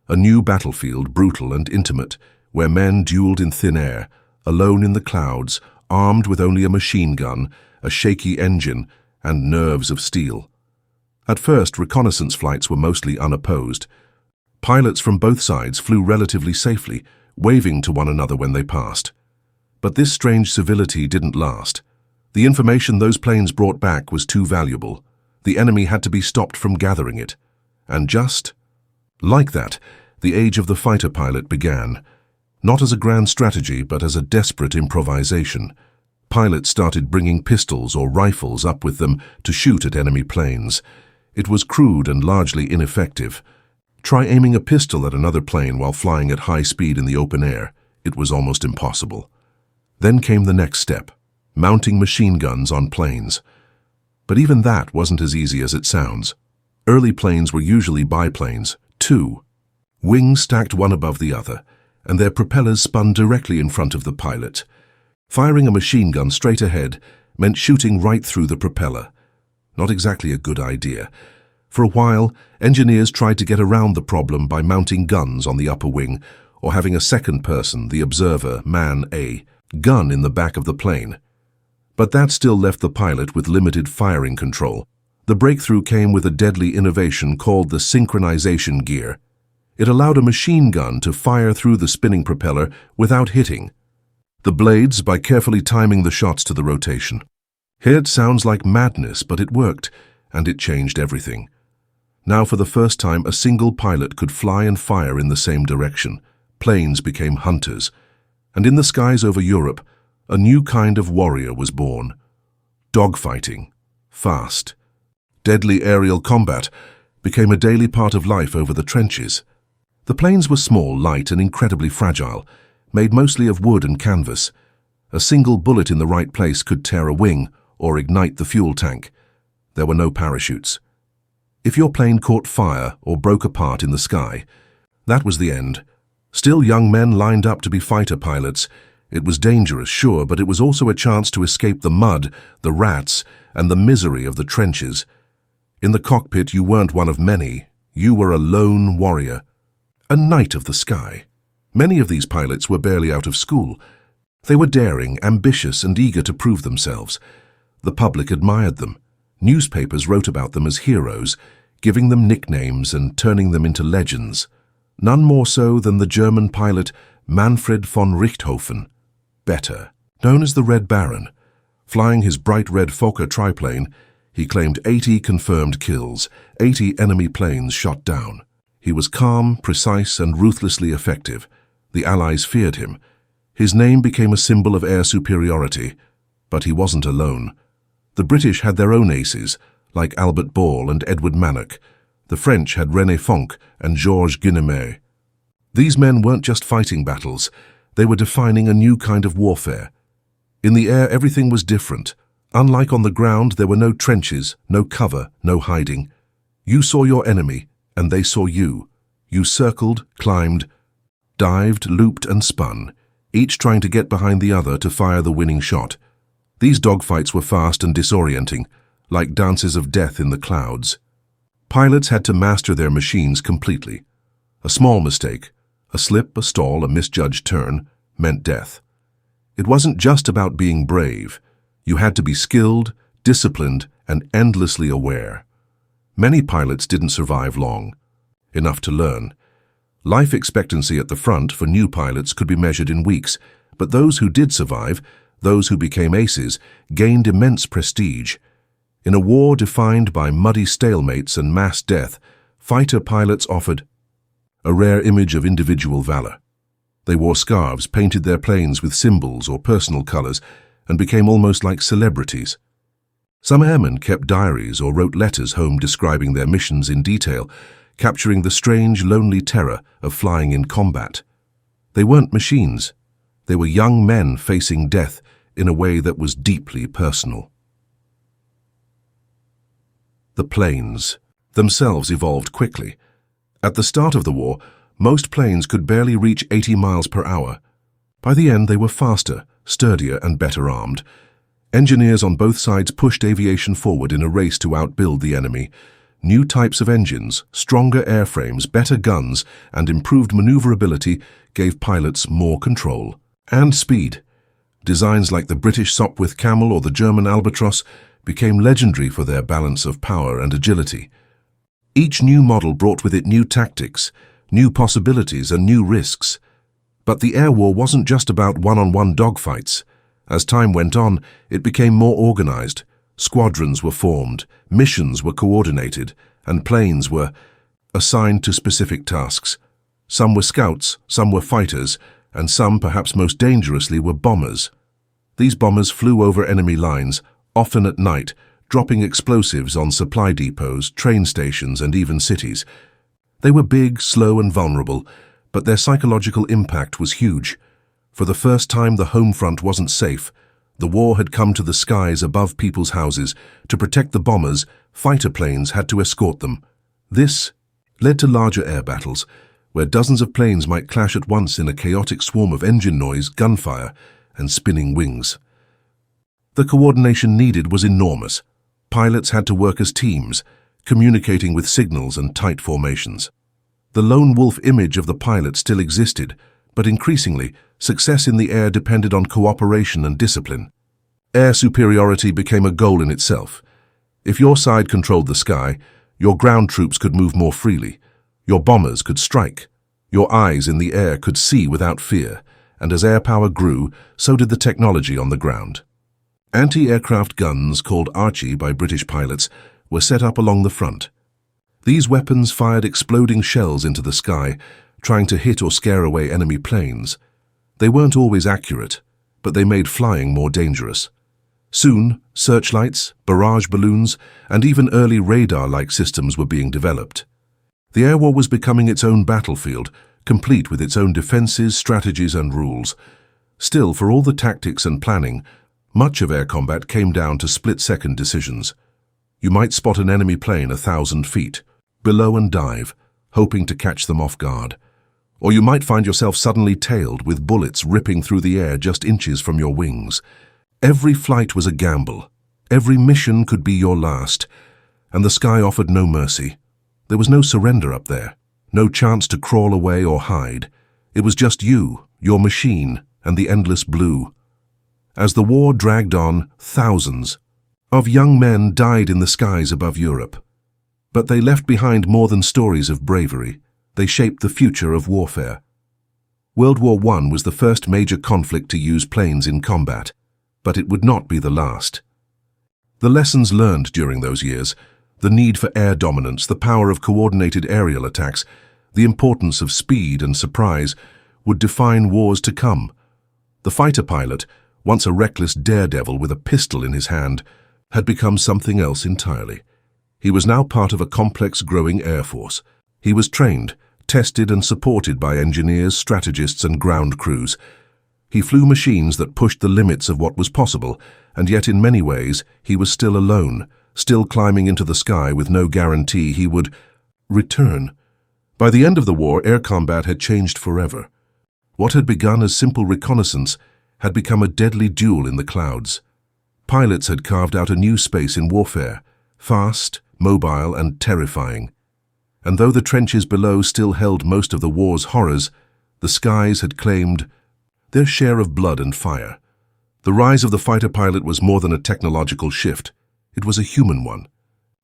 A new battlefield, brutal and intimate, where men dueled in thin air, alone in the clouds, armed with only a machine gun, a shaky engine, and nerves of steel. At first, reconnaissance flights were mostly unopposed. Pilots from both sides flew relatively safely, waving to one another when they passed. But this strange civility didn't last. The information those planes brought back was too valuable. The enemy had to be stopped from gathering it. And just like that, the age of the fighter pilot began. Not as a grand strategy, but as a desperate improvisation. Pilots started bringing pistols or rifles up with them to shoot at enemy planes. It was crude and largely ineffective. Try aiming a pistol at another plane while flying at high speed in the open air. It was almost impossible. Then came the next step, mounting machine guns on planes. But even that wasn't as easy as it sounds. Early planes were usually biplanes, two. Wings stacked one above the other, and their propellers spun directly in front of the pilot. Firing a machine gun straight ahead meant shooting right through the propeller. Not exactly a good idea. For a while, engineers tried to get around the problem by mounting guns on the upper wing or having a second person, the observer, man A, gun in the back of the plane. But that still left the pilot with limited firing control. The breakthrough came with a deadly innovation called the synchronization gear. It allowed a machine gun to fire through the spinning propeller without hitting the blades by carefully timing the shots to the rotation. Here it sounds like madness, but it worked, and it changed everything. Now for the first time, a single pilot could fly and fire in the same direction. Planes became hunters, and in the skies over Europe, a new kind of warrior was born. Dogfighting, fast, deadly aerial combat became a daily part of life over the trenches. The planes were small, light, and incredibly fragile, made mostly of wood and canvas. A single bullet in the right place could tear a wing or ignite the fuel tank. There were no parachutes. If your plane caught fire or broke apart in the sky, that was the end. Still, young men lined up to be fighter pilots. It was dangerous, sure, but it was also a chance to escape the mud, the rats, and the misery of the trenches. In the cockpit, you weren't one of many. You were a lone warrior. A knight of the sky. Many of these pilots were barely out of school. They were daring, ambitious, and eager to prove themselves. The public admired them. Newspapers wrote about them as heroes, giving them nicknames and turning them into legends. None more so than the German pilot Manfred von Richthofen, better, known as the Red Baron. Flying his bright red Fokker triplane, he claimed 80 confirmed kills, 80 enemy planes shot down. He was calm, precise, and ruthlessly effective. The Allies feared him. His name became a symbol of air superiority, but he wasn't alone. The British had their own aces, like Albert Ball and Edward Mannock. The French had René Fonck and Georges Guinemet. These men weren't just fighting battles, they were defining a new kind of warfare. In the air, everything was different. Unlike on the ground, there were no trenches, no cover, no hiding. You saw your enemy, and they saw you. You circled, climbed, dived, looped, and spun, each trying to get behind the other to fire the winning shot. These dogfights were fast and disorienting, like dances of death in the clouds. Pilots had to master their machines completely. A small mistake, a slip, a stall, a misjudged turn, meant death. It wasn't just about being brave. You had to be skilled, disciplined, and endlessly aware. Many pilots didn't survive long. Enough to learn. Life expectancy at the front for new pilots could be measured in weeks, but those who did survive, those who became aces, gained immense prestige. In a war defined by muddy stalemates and mass death, fighter pilots offered a rare image of individual valor. They wore scarves, painted their planes with symbols or personal colors, and became almost like celebrities. Some airmen kept diaries or wrote letters home describing their missions in detail, capturing the strange, lonely terror of flying in combat. They weren't machines. They were young men facing death in a way that was deeply personal. The planes themselves evolved quickly. At the start of the war, most planes could barely reach 80 miles per hour. By the end, they were faster, sturdier, and better armed. Engineers on both sides pushed aviation forward in a race to outbuild the enemy. New types of engines, stronger airframes, better guns, and improved maneuverability gave pilots more control and speed. Designs like the British Sopwith Camel or the German Albatross became legendary for their balance of power and agility. Each new model brought with it new tactics, new possibilities and new risks. But the air war wasn't just about one-on-one dogfights. As time went on, it became more organized. Squadrons were formed, missions were coordinated, and planes were assigned to specific tasks. Some were scouts, some were fighters, and some, perhaps most dangerously, were bombers. These bombers flew over enemy lines, often at night, dropping explosives on supply depots, train stations, and even cities. They were big, slow, and vulnerable, but their psychological impact was huge. For the first time, the home front wasn't safe. The war had come to the skies above people's houses. To protect the bombers, fighter planes had to escort them. This led to larger air battles, where dozens of planes might clash at once in a chaotic swarm of engine noise, gunfire, and spinning wings. The coordination needed was enormous. Pilots had to work as teams, communicating with signals and tight formations. The lone wolf image of the pilot still existed, but increasingly, success in the air depended on cooperation and discipline. Air superiority became a goal in itself. If your side controlled the sky, your ground troops could move more freely. Your bombers could strike. Your eyes in the air could see without fear, and as air power grew, so did the technology on the ground. Anti-aircraft guns, called Archie by British pilots, were set up along the front. These weapons fired exploding shells into the sky, trying to hit or scare away enemy planes. They weren't always accurate, but they made flying more dangerous. Soon, searchlights, barrage balloons, and even early radar-like systems were being developed. The air war was becoming its own battlefield, complete with its own defenses, strategies, and rules. Still, for all the tactics and planning, much of air combat came down to split-second decisions. You might spot an enemy plane 1,000 feet below and dive, hoping to catch them off guard. Or you might find yourself suddenly tailed with bullets ripping through the air just inches from your wings. Every flight was a gamble. Every mission could be your last, and the sky offered no mercy. There was no surrender up there, no chance to crawl away or hide. It was just you, your machine, and the endless blue. As the war dragged on, thousands of young men died in the skies above Europe. But they left behind more than stories of bravery. They shaped the future of warfare. World War I was the first major conflict to use planes in combat, but it would not be the last. The lessons learned during those years, the need for air dominance, the power of coordinated aerial attacks, the importance of speed and surprise, would define wars to come. The fighter pilot, once a reckless daredevil with a pistol in his hand, had become something else entirely. He was now part of a complex growing air force. He was trained, tested and supported by engineers, strategists and ground crews. He flew machines that pushed the limits of what was possible, and yet in many ways he was still alone, still climbing into the sky with no guarantee he would return. By the end of the war, air combat had changed forever. What had begun as simple reconnaissance had become a deadly duel in the clouds. Pilots had carved out a new space in warfare, fast, mobile, and terrifying. And though the trenches below still held most of the war's horrors, the skies had claimed their share of blood and fire. The rise of the fighter pilot was more than a technological shift. It was a human one.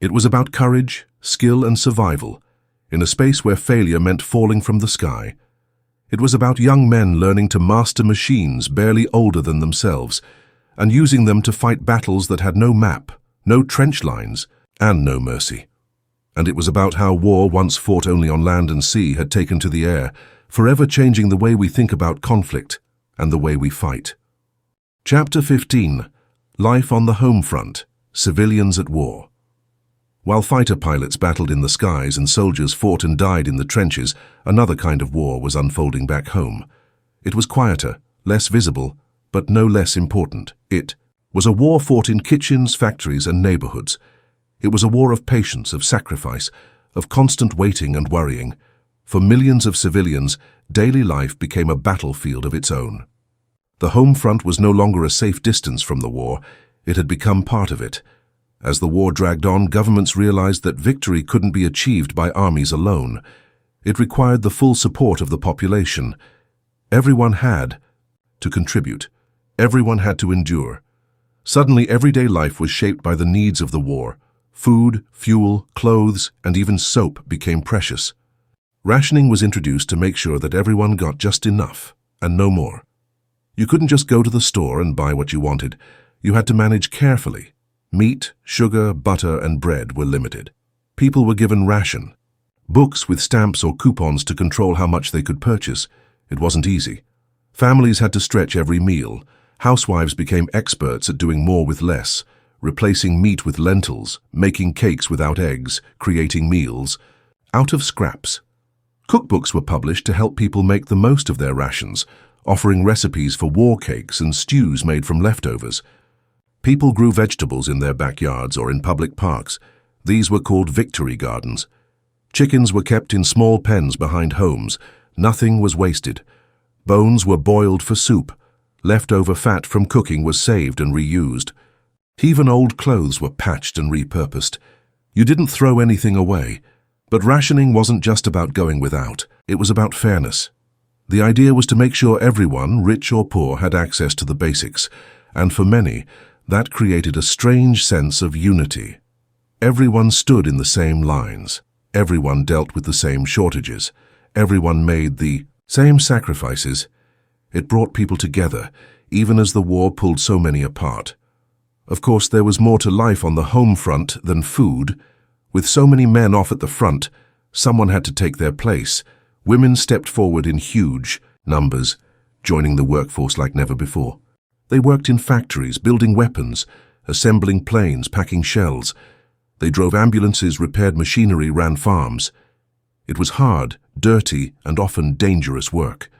It was about courage, skill, and survival, in a space where failure meant falling from the sky. It was about young men learning to master machines barely older than themselves, and using them to fight battles that had no map, no trench lines, and no mercy. And it was about how war, once fought only on land and sea, had taken to the air, forever changing the way we think about conflict and the way we fight. Chapter 15. Life on the Home Front. Civilians at War. While fighter pilots battled in the skies and soldiers fought and died in the trenches, another kind of war was unfolding back home. It was quieter, less visible, but no less important. It was a war fought in kitchens, factories, and neighborhoods. It was a war of patience, of sacrifice, of constant waiting and worrying. For millions of civilians, daily life became a battlefield of its own. The home front was no longer a safe distance from the war. It had become part of it. As the war dragged on, governments realized that victory couldn't be achieved by armies alone. It required the full support of the population. Everyone had to contribute. Everyone had to endure. Suddenly, everyday life was shaped by the needs of the war. Food, fuel, clothes, and even soap became precious. Rationing was introduced to make sure that everyone got just enough, and no more. You couldn't just go to the store and buy what you wanted. You had to manage carefully. Meat, sugar, butter, and bread were limited. People were given ration. Books with stamps or coupons to control how much they could purchase. It wasn't easy. Families had to stretch every meal. Housewives became experts at doing more with less, replacing meat with lentils, making cakes without eggs, creating meals out of scraps. Cookbooks were published to help people make the most of their rations, offering recipes for war cakes and stews made from leftovers. People grew vegetables in their backyards or in public parks. These were called victory gardens. Chickens were kept in small pens behind homes. Nothing was wasted. Bones were boiled for soup. Leftover fat from cooking was saved and reused. Even old clothes were patched and repurposed. You didn't throw anything away. But rationing wasn't just about going without. It was about fairness. The idea was to make sure everyone, rich or poor, had access to the basics, and for many, that created a strange sense of unity. Everyone stood in the same lines. Everyone dealt with the same shortages. Everyone made the same sacrifices. It brought people together, even as the war pulled so many apart. Of course, there was more to life on the home front than food. With so many men off at the front, someone had to take their place. Women stepped forward in huge numbers, joining the workforce like never before. They worked in factories, building weapons, assembling planes, packing shells. They drove ambulances, repaired machinery, ran farms. It was hard, dirty, and often dangerous work.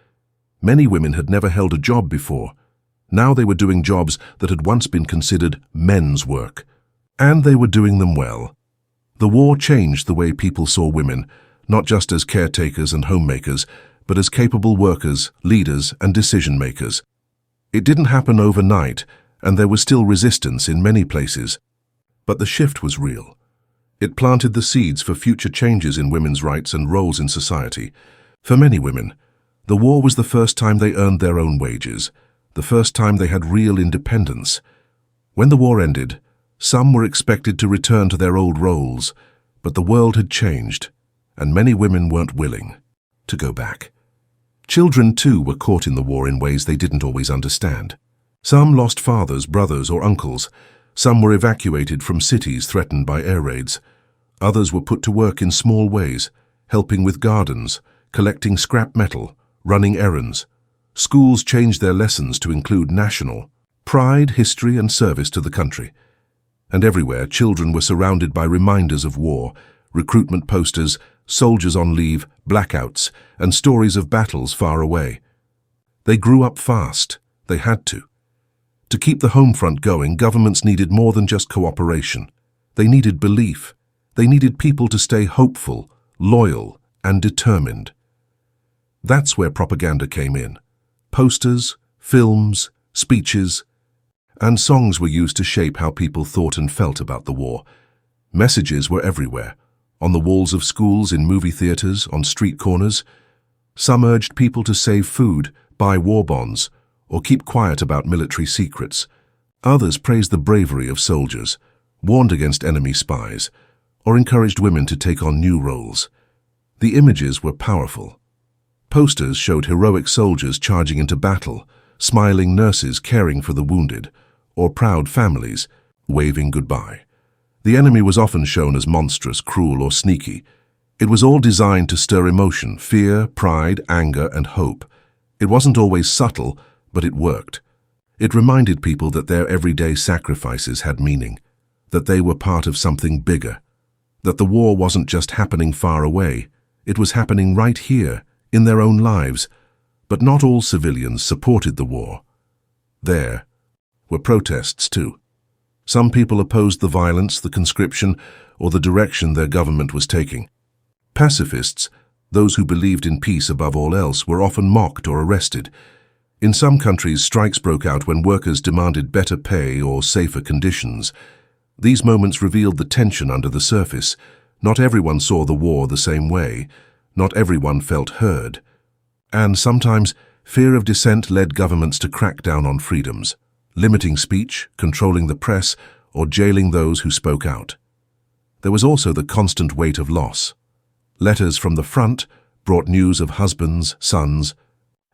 Many women had never held a job before. Now they were doing jobs that had once been considered men's work. And they were doing them well. The war changed the way people saw women, not just as caretakers and homemakers, but as capable workers, leaders, and decision-makers. It didn't happen overnight, and there was still resistance in many places. But the shift was real. It planted the seeds for future changes in women's rights and roles in society. For many women, the war was the first time they earned their own wages, the first time they had real independence. When the war ended, some were expected to return to their old roles, but the world had changed, and many women weren't willing to go back. Children, too, were caught in the war in ways they didn't always understand. Some lost fathers, brothers, or uncles. Some were evacuated from cities threatened by air raids. Others were put to work in small ways, helping with gardens, collecting scrap metal, running errands. Schools changed their lessons to include national pride, history, and service to the country. And everywhere, children were surrounded by reminders of war, recruitment posters, soldiers on leave, blackouts, and stories of battles far away. They grew up fast. They had to. To keep the home front going, governments needed more than just cooperation. They needed belief. They needed people to stay hopeful, loyal, and determined. That's where propaganda came in. Posters, films, speeches, and songs were used to shape how people thought and felt about the war. Messages were everywhere, on the walls of schools, in movie theaters, on street corners. Some urged people to save food, buy war bonds, or keep quiet about military secrets. Others praised the bravery of soldiers, warned against enemy spies, or encouraged women to take on new roles. The images were powerful. Posters showed heroic soldiers charging into battle, smiling nurses caring for the wounded, or proud families waving goodbye. The enemy was often shown as monstrous, cruel, or sneaky. It was all designed to stir emotion, fear, pride, anger, and hope. It wasn't always subtle, but it worked. It reminded people that their everyday sacrifices had meaning, that they were part of something bigger, that the war wasn't just happening far away, it was happening right here, in their own lives. But not all civilians supported the war. There were protests too. Some people opposed the violence, the conscription, or the direction their government was taking. Pacifists, those who believed in peace above all else, were often mocked or arrested. In some countries, strikes broke out when workers demanded better pay or safer conditions. These moments revealed the tension under the surface. Not everyone saw the war the same way. Not everyone felt heard. And sometimes, fear of dissent led governments to crack down on freedoms, limiting speech, controlling the press, or jailing those who spoke out. There was also the constant weight of loss. Letters from the front brought news of husbands, sons,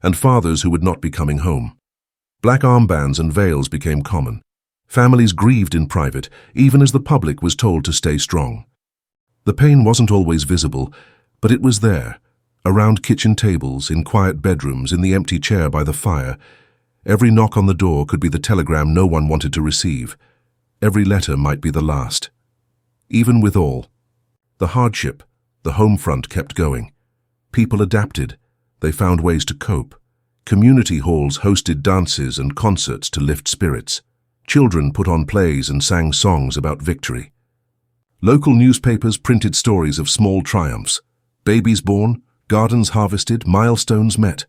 and fathers who would not be coming home. Black armbands and veils became common. Families grieved in private, even as the public was told to stay strong. The pain wasn't always visible, but it was there, around kitchen tables, in quiet bedrooms, in the empty chair by the fire. Every knock on the door could be the telegram no one wanted to receive. Every letter might be the last. Even with all the hardship, the home front kept going. People adapted. They found ways to cope. Community halls hosted dances and concerts to lift spirits. Children put on plays and sang songs about victory. Local newspapers printed stories of small triumphs. Babies born, gardens harvested, milestones met.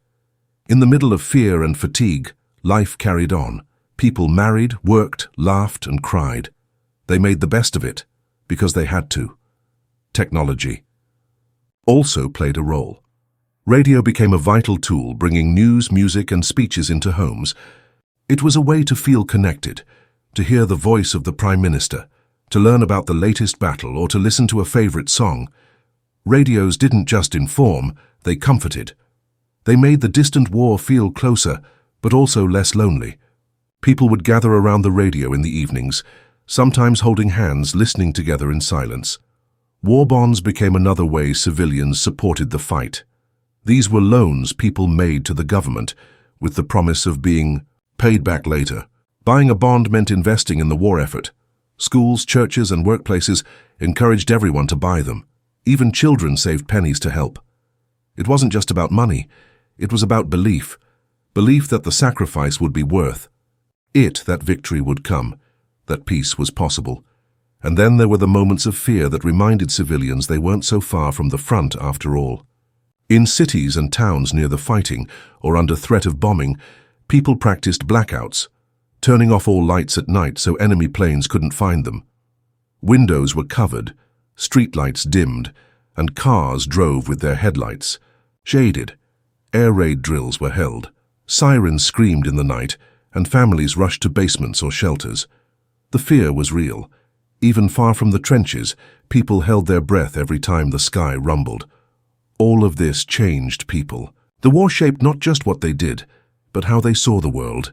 In the middle of fear and fatigue, life carried on. People married, worked, laughed, and cried. They made the best of it, because they had to. Technology also played a role. Radio became a vital tool, bringing news, music, and speeches into homes. It was a way to feel connected, to hear the voice of the Prime Minister, to learn about the latest battle, or to listen to a favorite song. Radios didn't just inform, they comforted. They made the distant war feel closer, but also less lonely. People would gather around the radio in the evenings, sometimes holding hands, listening together in silence. War bonds became another way civilians supported the fight. These were loans people made to the government, with the promise of being paid back later. Buying a bond meant investing in the war effort. Schools, churches, and workplaces encouraged everyone to buy them. Even children saved pennies to help. It wasn't just about money. It was about belief. Belief that the sacrifice would be worth it, that victory would come, that peace was possible. And then there were the moments of fear that reminded civilians they weren't so far from the front after all. In cities and towns near the fighting, or under threat of bombing, people practiced blackouts, turning off all lights at night so enemy planes couldn't find them. Windows were covered, streetlights dimmed, and cars drove with their headlights shaded. Air raid drills were held. Sirens screamed in the night, and families rushed to basements or shelters. The fear was real. Even far from the trenches, people held their breath every time the sky rumbled. All of this changed people. The war shaped not just what they did, but how they saw the world.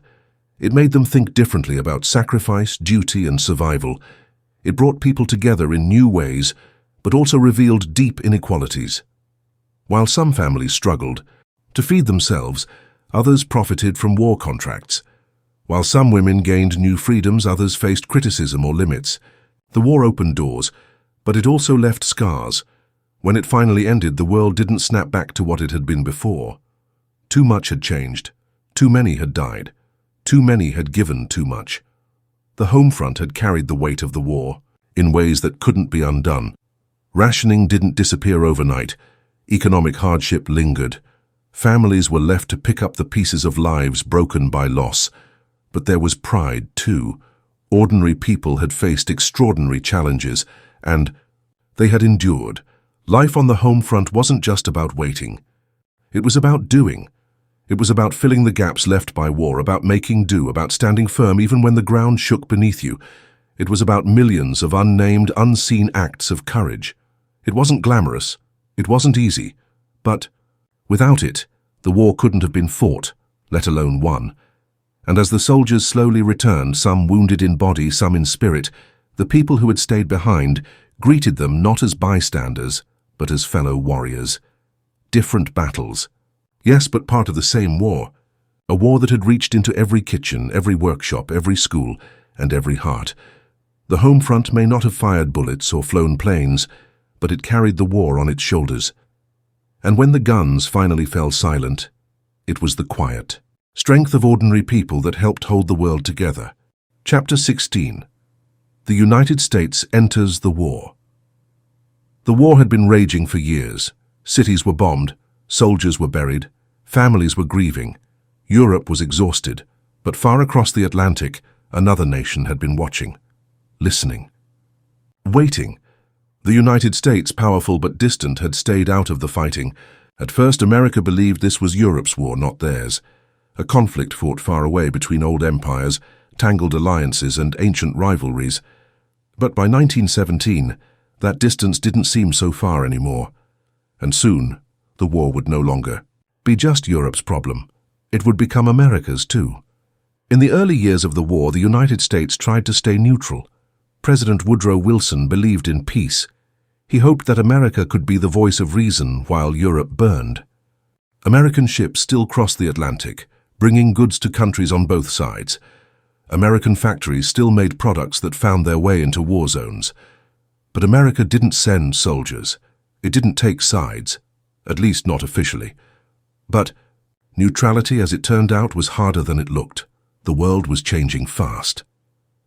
It made them think differently about sacrifice, duty, and survival. It brought people together in new ways, but also revealed deep inequalities. While some families struggled to feed themselves, others profited from war contracts. While some women gained new freedoms, others faced criticism or limits. The war opened doors, but it also left scars. When it finally ended, the world didn't snap back to what it had been before. Too much had changed. Too many had died. Too many had given too much. The home front had carried the weight of the war in ways that couldn't be undone. Rationing didn't disappear overnight. Economic hardship lingered. Families were left to pick up the pieces of lives broken by loss. But there was pride, too. Ordinary people had faced extraordinary challenges, and they had endured. Life on the home front wasn't just about waiting. It was about doing. It was about filling the gaps left by war, about making do, about standing firm even when the ground shook beneath you. It was about millions of unnamed, unseen acts of courage. It wasn't glamorous. It wasn't easy. But without it, the war couldn't have been fought, let alone won. And as the soldiers slowly returned, some wounded in body, some in spirit, the people who had stayed behind greeted them not as bystanders, but as fellow warriors. Different battles. Yes, but part of the same war. A war that had reached into every kitchen, every workshop, every school, and every heart. The home front may not have fired bullets or flown planes, but it carried the war on its shoulders. And when the guns finally fell silent, it was the quiet strength of ordinary people that helped hold the world together. Chapter 16. The United States enters the war. The war had been raging for years. Cities were bombed, soldiers were buried, families were grieving. Europe was exhausted, but far across the Atlantic, another nation had been watching, listening, waiting. The United States, powerful but distant, had stayed out of the fighting. At first, America believed this was Europe's war, not theirs. A conflict fought far away between old empires, tangled alliances, and ancient rivalries. But by 1917, that distance didn't seem so far anymore. And soon, the war would no longer be just Europe's problem. It would become America's too. In the early years of the war, the United States tried to stay neutral. President Woodrow Wilson believed in peace. He hoped that America could be the voice of reason while Europe burned. American ships still crossed the Atlantic, bringing goods to countries on both sides. American factories still made products that found their way into war zones. But America didn't send soldiers. It didn't take sides, at least not officially. But neutrality, as it turned out, was harder than it looked. The world was changing fast.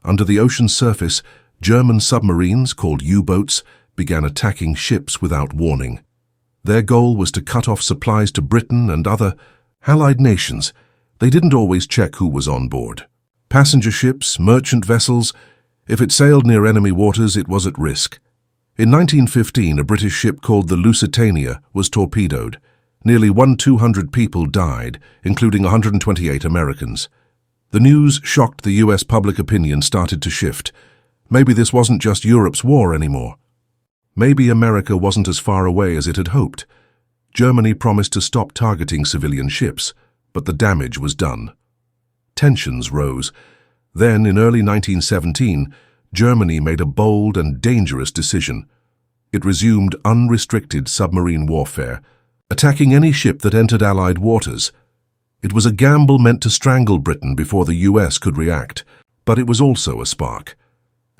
Under the ocean's surface, German submarines, called U-boats, began attacking ships without warning. Their goal was to cut off supplies to Britain and other allied nations. They didn't always check who was on board. Passenger ships, merchant vessels, if it sailed near enemy waters, it was at risk. In 1915, a British ship called the Lusitania was torpedoed. Nearly 200 people died, including 128 Americans. The news shocked the US public opinion started to shift. Maybe this wasn't just Europe's war anymore. Maybe America wasn't as far away as it had hoped. Germany promised to stop targeting civilian ships, but the damage was done. Tensions rose. Then, in early 1917, Germany made a bold and dangerous decision. It resumed unrestricted submarine warfare, attacking any ship that entered Allied waters. It was a gamble meant to strangle Britain before the US could react, but it was also a spark.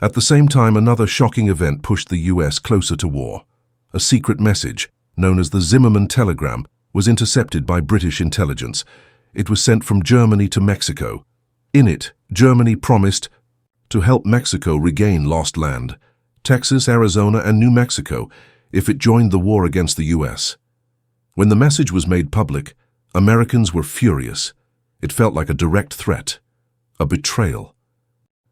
At the same time, another shocking event pushed the US closer to war. A secret message, known as the Zimmermann telegram, was intercepted by British intelligence. It was sent from Germany to Mexico. In it, Germany promised to help Mexico regain lost land, Texas, Arizona, and New Mexico, if it joined the war against the US. When the message was made public, Americans were furious. It felt like a direct threat, a betrayal.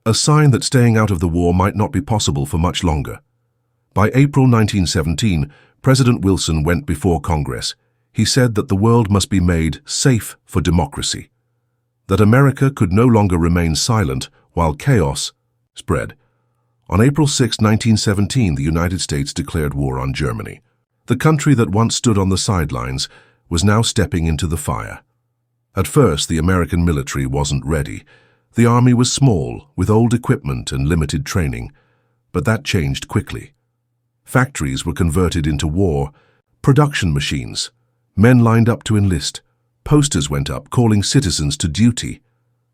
A sign that staying out of the war might not be possible for much longer. By April 1917, President Wilson went before Congress. He said that the world must be made safe for democracy, that America could no longer remain silent while chaos spread. On April 6, 1917, the United States declared war on Germany. The country that once stood on the sidelines was now stepping into the fire. At first, the American military wasn't ready. The army was small, with old equipment and limited training. But that changed quickly. Factories were converted into war, production machines. Men lined up to enlist. Posters went up calling citizens to duty.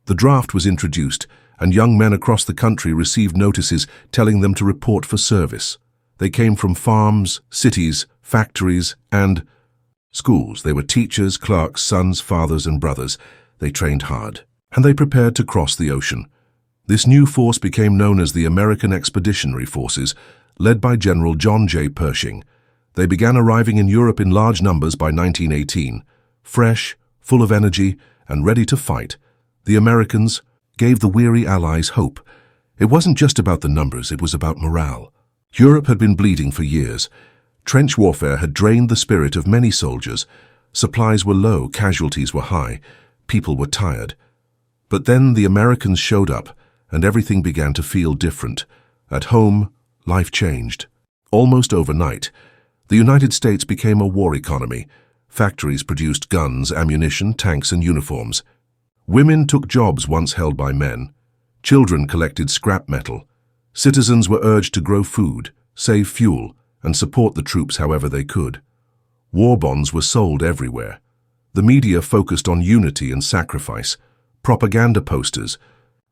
The draft was introduced, and young men across the country received notices telling them to report for service. They came from farms, cities, factories, and schools. They were teachers, clerks, sons, fathers, and brothers. They trained hard, and they prepared to cross the ocean. This new force became known as the American Expeditionary Forces, led by General John J. Pershing. They began arriving in Europe in large numbers by 1918. Fresh, full of energy, and ready to fight, the Americans gave the weary Allies hope. It wasn't just about the numbers, it was about morale. Europe had been bleeding for years. Trench warfare had drained the spirit of many soldiers. Supplies were low, casualties were high, people were tired. But then the Americans showed up, and everything began to feel different. At home, life changed. Almost overnight, the United States became a war economy. Factories produced guns, ammunition, tanks, and uniforms. Women took jobs once held by men. Children collected scrap metal. Citizens were urged to grow food, save fuel, and support the troops however they could. War bonds were sold everywhere. The media focused on unity and sacrifice. Propaganda posters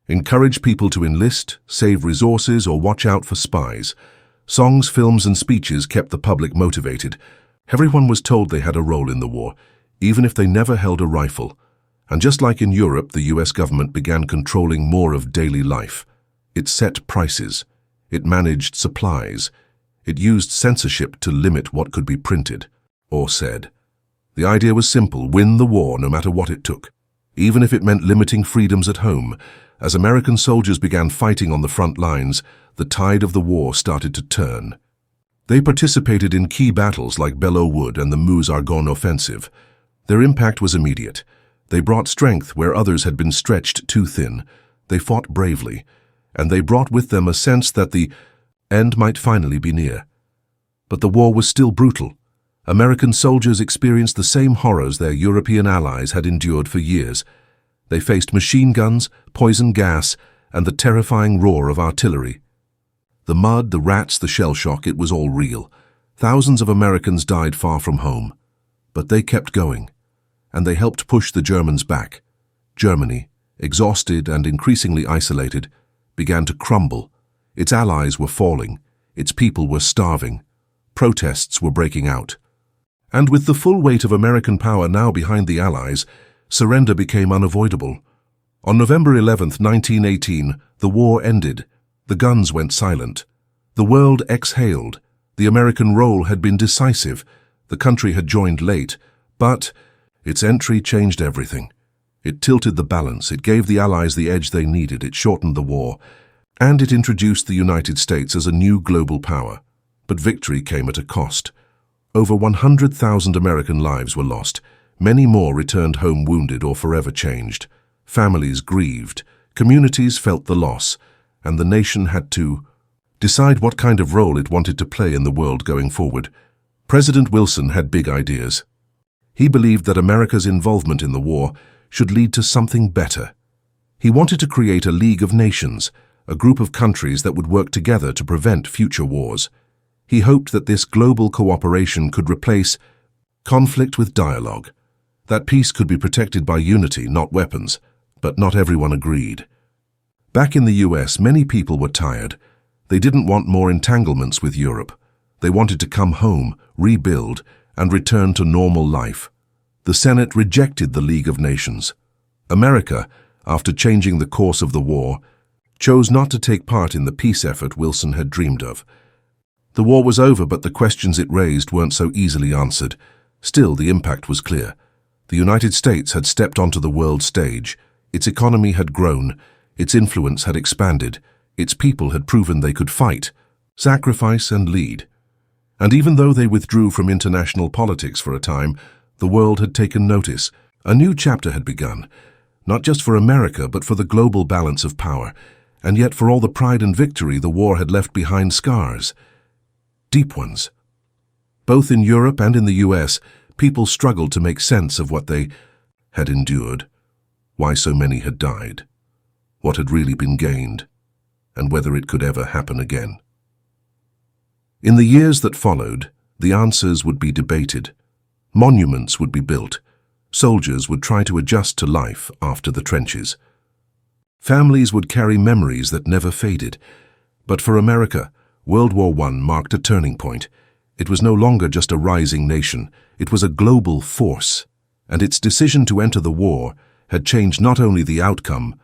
encouraged people to enlist, save resources, or watch out for spies. Songs, films, and speeches kept the public motivated. Everyone was told they had a role in the war, even if they never held a rifle. And just like in Europe, the US government began controlling more of daily life. It set prices. It managed supplies. It used censorship to limit what could be printed or said. The idea was simple: win the war no matter what it took, even if it meant limiting freedoms at home. As American soldiers began fighting on the front lines, the tide of the war started to turn. They participated in key battles like Belleau Wood and the Meuse-Argonne offensive. Their impact was immediate. They brought strength where others had been stretched too thin. They fought bravely, and they brought with them a sense that the end might finally be near. But the war was still brutal. American soldiers experienced the same horrors their European allies had endured for years. They faced machine guns, poison gas, and the terrifying roar of artillery. The mud, the rats, the shell shock, it was all real. Thousands of Americans died far from home. But they kept going, and they helped push the Germans back. Germany, exhausted and increasingly isolated, began to crumble. Its allies were falling. Its people were starving. Protests were breaking out. And with the full weight of American power now behind the Allies, surrender became unavoidable. On November 11, 1918, the war ended. The guns went silent. The world exhaled. The American role had been decisive. The country had joined late, but its entry changed everything. It tilted the balance. It gave the Allies the edge they needed. It shortened the war. And it introduced the United States as a new global power. But victory came at a cost. Over 100,000 American lives were lost. Many more returned home wounded or forever changed. Families grieved. Communities felt the loss. And the nation had to decide what kind of role it wanted to play in the world going forward. President Wilson had big ideas. He believed that America's involvement in the war should lead to something better. He wanted to create a League of Nations, a group of countries that would work together to prevent future wars. He hoped that this global cooperation could replace conflict with dialogue, that peace could be protected by unity, not weapons, but not everyone agreed. Back in the US, many people were tired. They didn't want more entanglements with Europe. They wanted to come home, rebuild, and return to normal life. The Senate rejected the League of Nations. America, after changing the course of the war, chose not to take part in the peace effort Wilson had dreamed of. The war was over, but the questions it raised weren't so easily answered. Still, the impact was clear. The United States had stepped onto the world stage. Its economy had grown. Its influence had expanded. Its people had proven they could fight, sacrifice, and lead. And even though they withdrew from international politics for a time, the world had taken notice. A new chapter had begun, not just for America, but for the global balance of power. And yet, for all the pride and victory, the war had left behind scars. Deep ones. Both in Europe and in the US, people struggled to make sense of what they had endured, why so many had died, what had really been gained, and whether it could ever happen again. In the years that followed, the answers would be debated. Monuments would be built. Soldiers would try to adjust to life after the trenches. Families would carry memories that never faded. But for America, World War I marked a turning point. It was no longer just a rising nation. It was a global force. And its decision to enter the war had changed not only the outcome,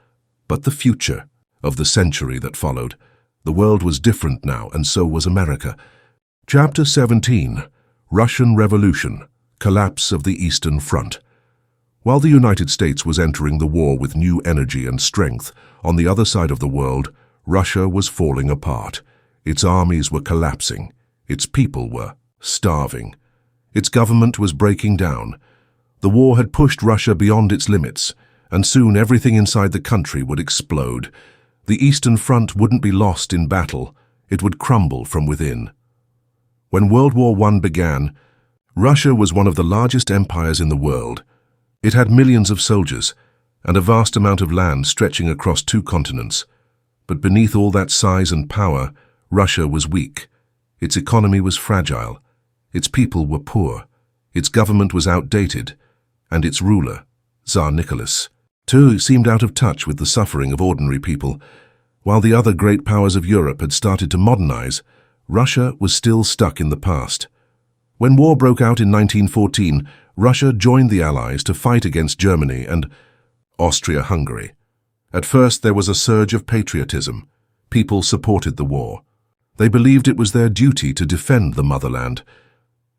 but the future of the century that followed. The world was different now, and so was America. Chapter 17. Russian Revolution. Collapse of the Eastern Front. While the United States was entering the war with new energy and strength, on the other side of the world, Russia was falling apart. Its armies were collapsing. Its people were starving. Its government was breaking down. The war had pushed Russia beyond its limits, and soon everything inside the country would explode. The Eastern Front wouldn't be lost in battle. It would crumble from within. When World War I began, Russia was one of the largest empires in the world. It had millions of soldiers and a vast amount of land stretching across 2 continents. But beneath all that size and power, Russia was weak. Its economy was fragile. Its people were poor. Its government was outdated. And its ruler, Tsar Nicholas, too, seemed out of touch with the suffering of ordinary people. While the other great powers of Europe had started to modernize, Russia was still stuck in the past. When war broke out in 1914, Russia joined the Allies to fight against Germany and Austria-Hungary. At first, there was a surge of patriotism. People supported the war. They believed it was their duty to defend the motherland.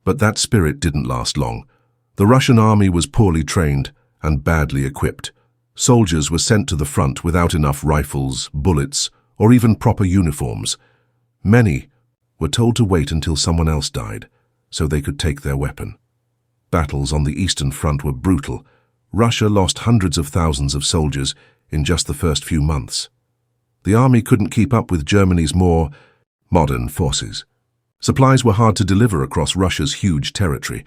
But that spirit didn't last long. The Russian army was poorly trained and badly equipped. Soldiers were sent to the front without enough rifles, bullets, or even proper uniforms. Many were told to wait until someone else died, so they could take their weapon. Battles on the Eastern Front were brutal. Russia lost hundreds of thousands of soldiers in just the first few months. The army couldn't keep up with Germany's more modern forces. Supplies were hard to deliver across Russia's huge territory.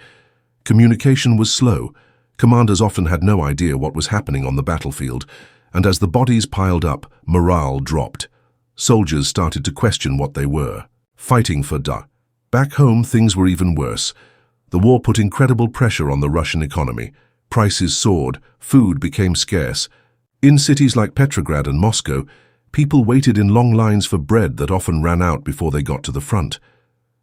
Communication was slow. Commanders often had no idea what was happening on the battlefield, and as the bodies piled up, morale dropped. Soldiers started to question what they were, fighting for da. Back home, things were even worse. The war put incredible pressure on the Russian economy. Prices soared, food became scarce. In cities like Petrograd and Moscow, people waited in long lines for bread that often ran out before they got to the front.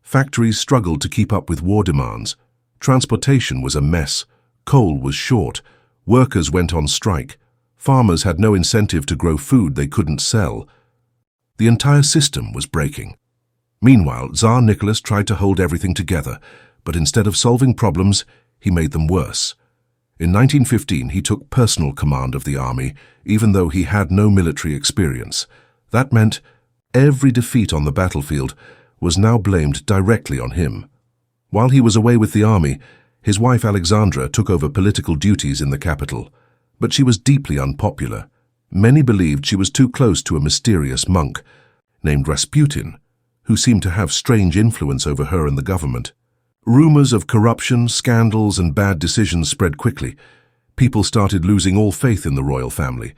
Factories struggled to keep up with war demands. Transportation was a mess. Coal was short. Workers went on strike. Farmers had no incentive to grow food they couldn't sell. The entire system was breaking. Meanwhile, Tsar Nicholas tried to hold everything together, but instead of solving problems, he made them worse. In 1915, he took personal command of the army, even though he had no military experience. That meant every defeat on the battlefield was now blamed directly on him. While he was away with the army, his wife Alexandra took over political duties in the capital, but she was deeply unpopular. Many believed she was too close to a mysterious monk named Rasputin, who seemed to have strange influence over her and the government. Rumors of corruption, scandals, and bad decisions spread quickly. People started losing all faith in the royal family.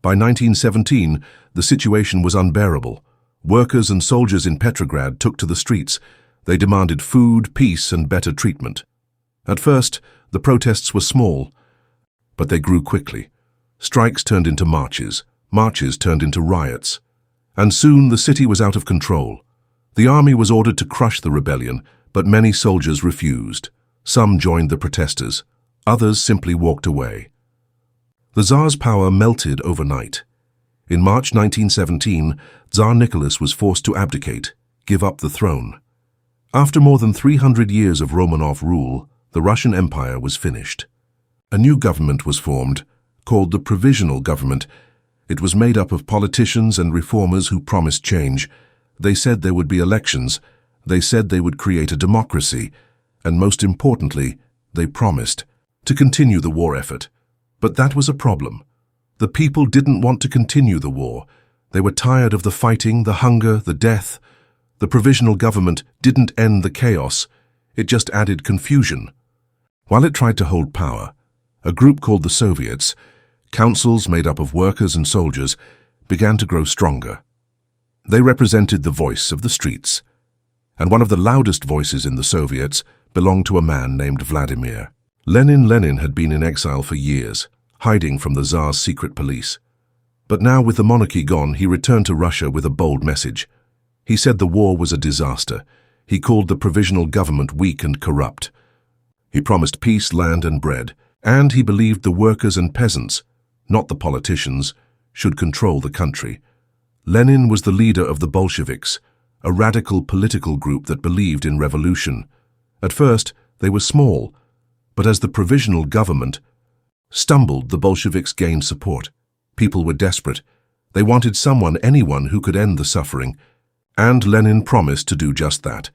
By 1917, the situation was unbearable. Workers and soldiers in Petrograd took to the streets. They demanded food, peace, and better treatment. At first, the protests were small, but they grew quickly. Strikes turned into marches. Marches turned into riots. And soon the city was out of control. The army was ordered to crush the rebellion, but many soldiers refused. Some joined the protesters. Others simply walked away. The Tsar's power melted overnight. In March 1917, Tsar Nicholas was forced to abdicate, give up the throne. After more than 300 years of Romanov rule, the Russian Empire was finished. A new government was formed, called the Provisional Government. It was made up of politicians and reformers who promised change. They said there would be elections. They said they would create a democracy. And most importantly, they promised to continue the war effort. But that was a problem. The people didn't want to continue the war. They were tired of the fighting, the hunger, the death. The Provisional Government didn't end the chaos. It just added confusion. While it tried to hold power, a group called the Soviets, councils made up of workers and soldiers, began to grow stronger. They represented the voice of the streets, and one of the loudest voices in the Soviets belonged to a man named Vladimir. Lenin had been in exile for years, hiding from the Tsar's secret police. But now, with the monarchy gone, he returned to Russia with a bold message. He said the war was a disaster. He called the Provisional Government weak and corrupt. He promised peace, land, and bread, and he believed the workers and peasants, not the politicians, should control the country. Lenin was the leader of the Bolsheviks, a radical political group that believed in revolution. At first, they were small, but as the Provisional Government stumbled, the Bolsheviks gained support. People were desperate. They wanted anyone who could end the suffering, and Lenin promised to do just that.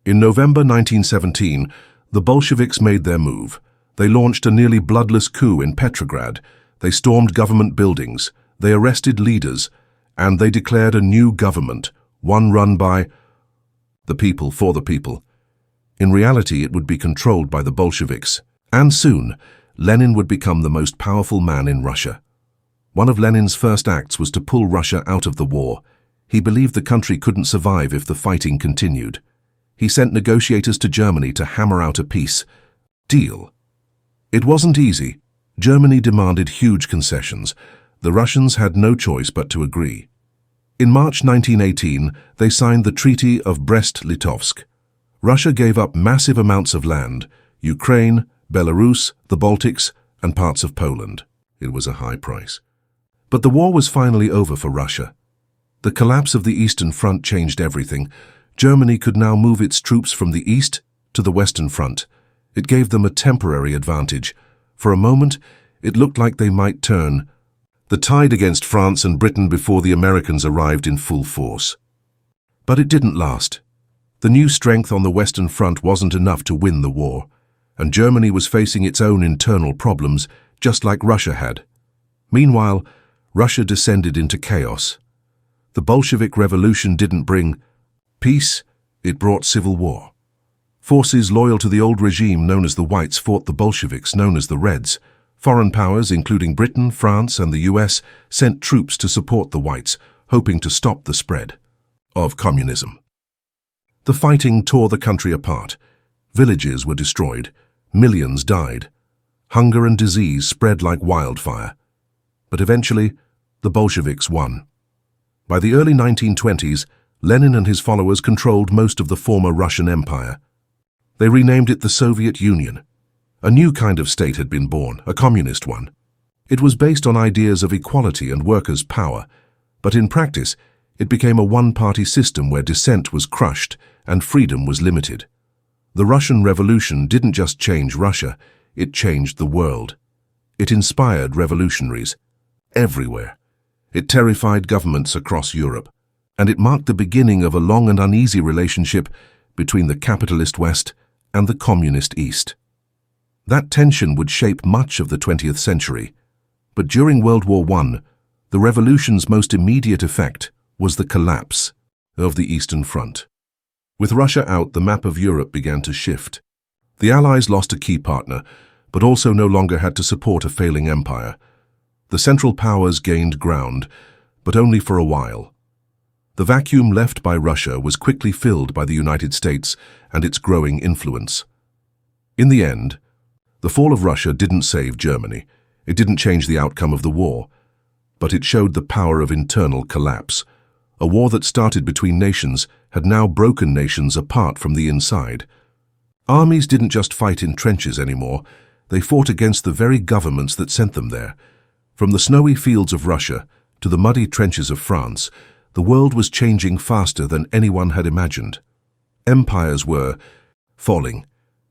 In November 1917, the Bolsheviks made their move. They launched a nearly bloodless coup in Petrograd. They stormed government buildings. They arrested leaders, and they declared a new government, one run by the people, for the people. In reality, it would be controlled by the Bolsheviks, and soon, Lenin would become the most powerful man in Russia. One of Lenin's first acts was to pull Russia out of the war. He believed the country couldn't survive if the fighting continued. He sent negotiators to Germany to hammer out a peace deal. It wasn't easy. Germany demanded huge concessions. The Russians had no choice but to agree. In March 1918, they signed the Treaty of Brest-Litovsk. Russia gave up massive amounts of land: Ukraine, Belarus, the Baltics, and parts of Poland. It was a high price. But the war was finally over for Russia. The collapse of the Eastern Front changed everything. Germany could now move its troops from the east to the Western Front. It gave them a temporary advantage. For a moment, it looked like they might turn the tide against France and Britain before the Americans arrived in full force. But it didn't last. The new strength on the Western Front wasn't enough to win the war, and Germany was facing its own internal problems, just like Russia had. Meanwhile, Russia descended into chaos. The Bolshevik Revolution didn't bring peace, It brought civil war. Forces loyal to the old regime known as the Whites fought the Bolsheviks known as the Reds. Foreign powers, including Britain, France, and the US, sent troops to support the Whites, hoping to stop the spread of communism. The fighting tore the country apart. Villages were destroyed. Millions died. Hunger and disease spread like wildfire. But eventually, the Bolsheviks won. By the early 1920s, Lenin and his followers controlled most of the former Russian Empire. They renamed it the Soviet Union. A new kind of state had been born, a communist one. It was based on ideas of equality and workers' power, but in practice, it became a one-party system where dissent was crushed and freedom was limited. The Russian Revolution didn't just change Russia, it changed the world. It inspired revolutionaries everywhere. It terrified governments across Europe, and it marked the beginning of a long and uneasy relationship between the capitalist West and the communist East. That tension would shape much of the 20th century, but during World War I, the revolution's most immediate effect was the collapse of the Eastern Front. With Russia out, the map of Europe began to shift. The Allies lost a key partner, but also no longer had to support a failing empire. The Central Powers gained ground, but only for a while. The vacuum left by Russia was quickly filled by the United States and its growing influence. In the end, the fall of Russia didn't save Germany. It didn't change the outcome of the war, but it showed the power of internal collapse. A war that started between nations had now broken nations apart from the inside. Armies didn't just fight in trenches anymore, they fought against the very governments that sent them there. From the snowy fields of Russia to the muddy trenches of France, the world was changing faster than anyone had imagined. Empires were falling,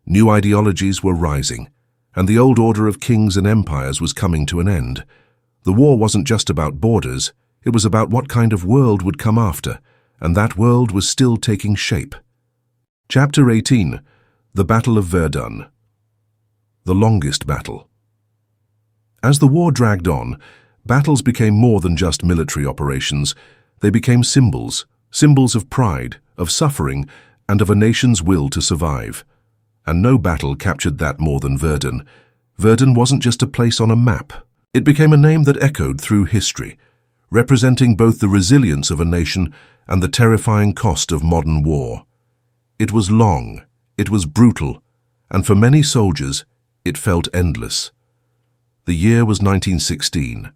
new ideologies were rising, and the old order of kings and empires was coming to an end. The war wasn't just about borders, it was about what kind of world would come after, and that world was still taking shape. Chapter 18. The Battle of Verdun. The longest battle. As the war dragged on, battles became more than just military operations. They became symbols of pride, of suffering, and of a nation's will to survive. And no battle captured that more than Verdun. Verdun wasn't just a place on a map. It became a name that echoed through history, representing both the resilience of a nation and the terrifying cost of modern war. It was long, it was brutal, and for many soldiers, it felt endless. The year was 1916.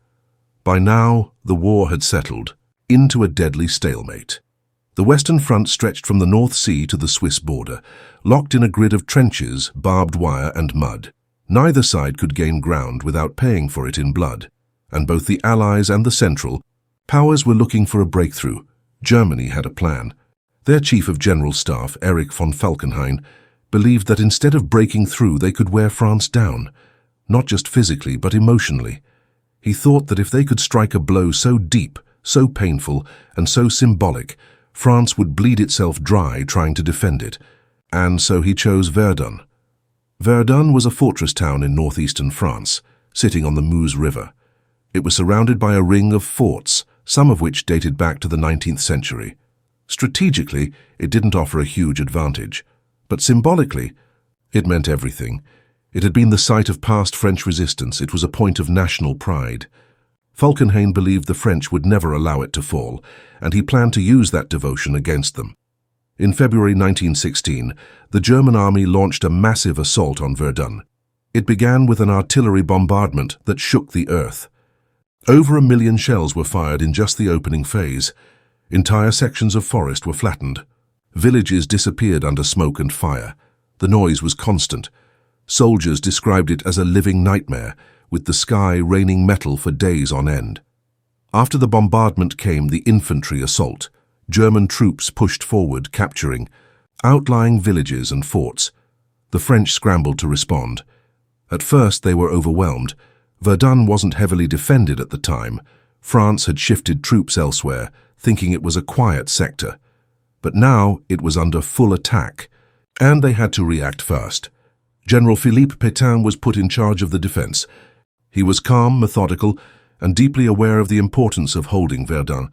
By now, the war had settled into a deadly stalemate. The Western Front stretched from the North Sea to the Swiss border, locked in a grid of trenches, barbed wire and mud. Neither side could gain ground without paying for it in blood, and both the Allies and the Central Powers were looking for a breakthrough. Germany had a plan. Their Chief of General Staff, Erich von Falkenhayn, believed that instead of breaking through, they could wear France down, not just physically but emotionally. He thought that if they could strike a blow so deep, so painful, and so symbolic, France would bleed itself dry trying to defend it. And so he chose Verdun. Verdun was a fortress town in northeastern France, sitting on the Meuse River. It was surrounded by a ring of forts, some of which dated back to the 19th century. Strategically, it didn't offer a huge advantage, but symbolically, it meant everything. It had been the site of past French resistance. It was a point of national pride. Falkenhayn believed the French would never allow it to fall, and he planned to use that devotion against them. In February 1916, the German army launched a massive assault on Verdun. It began with an artillery bombardment that shook the earth. Over 1 million shells were fired in just the opening phase. Entire sections of forest were flattened. Villages disappeared under smoke and fire. The noise was constant. Soldiers described it as a living nightmare, with the sky raining metal for days on end. After the bombardment came the infantry assault. German troops pushed forward, capturing outlying villages and forts. The French scrambled to respond. At first they were overwhelmed. Verdun wasn't heavily defended at the time. France had shifted troops elsewhere, thinking it was a quiet sector. But now it was under full attack, and they had to react fast. General Philippe Pétain was put in charge of the defense. He was calm, methodical, and deeply aware of the importance of holding Verdun,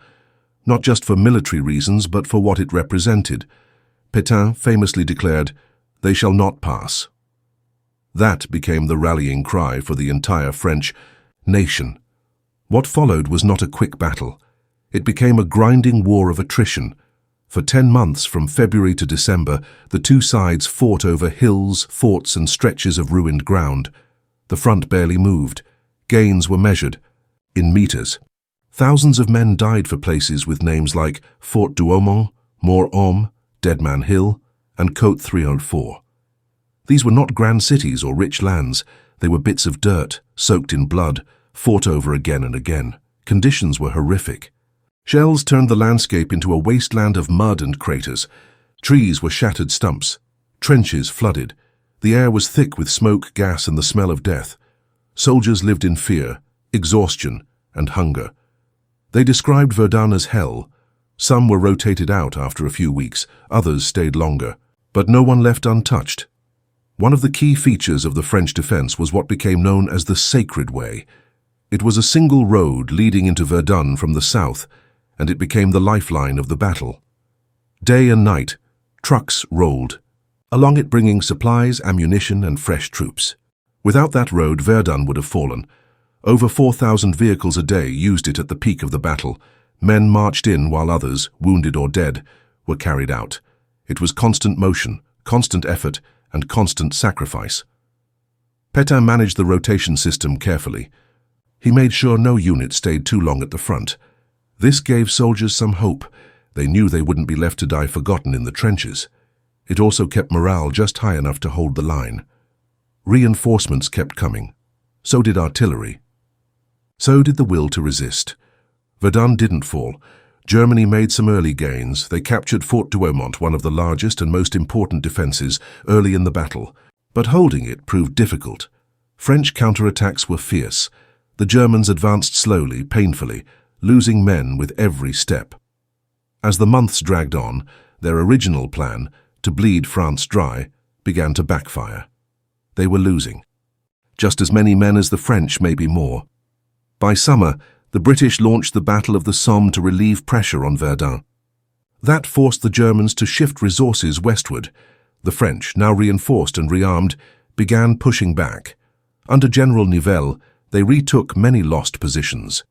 not just for military reasons, but for what it represented. Pétain famously declared, "They shall not pass." That became the rallying cry for the entire French nation. What followed was not a quick battle. It became a grinding war of attrition. For 10 months, from February to December, the two sides fought over hills, forts, and stretches of ruined ground. The front barely moved. Gains were measured in meters. Thousands of men died for places with names like Fort Douaumont, Mort-Homme, Deadman Hill, and Côte 304. These were not grand cities or rich lands. They were bits of dirt, soaked in blood, fought over again and again. Conditions were horrific. Shells turned the landscape into a wasteland of mud and craters. Trees were shattered stumps. Trenches flooded. The air was thick with smoke, gas, and the smell of death. Soldiers lived in fear, exhaustion, and hunger. They described Verdun as hell. Some were rotated out after a few weeks, others stayed longer, but no one left untouched. One of the key features of the French defense was what became known as the Sacred Way. It was a single road leading into Verdun from the south, and it became the lifeline of the battle. Day and night, trucks rolled, along it bringing supplies, ammunition, and fresh troops. Without that road, Verdun would have fallen. Over 4,000 vehicles a day used it at the peak of the battle. Men marched in while others, wounded or dead, were carried out. It was constant motion, constant effort, and constant sacrifice. Pétain managed the rotation system carefully. He made sure no unit stayed too long at the front. This gave soldiers some hope. They knew they wouldn't be left to die forgotten in the trenches. It also kept morale just high enough to hold the line. Reinforcements kept coming. So did artillery. So did the will to resist. Verdun didn't fall. Germany made some early gains. They captured Fort Douaumont, one of the largest and most important defenses, early in the battle. But holding it proved difficult. French counterattacks were fierce. The Germans advanced slowly, painfully, losing men with every step. As the months dragged on, their original plan, to bleed France dry, began to backfire. They were losing. Just as many men as the French, maybe more. By summer, the British launched the Battle of the Somme to relieve pressure on Verdun. That forced the Germans to shift resources westward. The French, now reinforced and rearmed, began pushing back. Under General Nivelle, they retook many lost positions.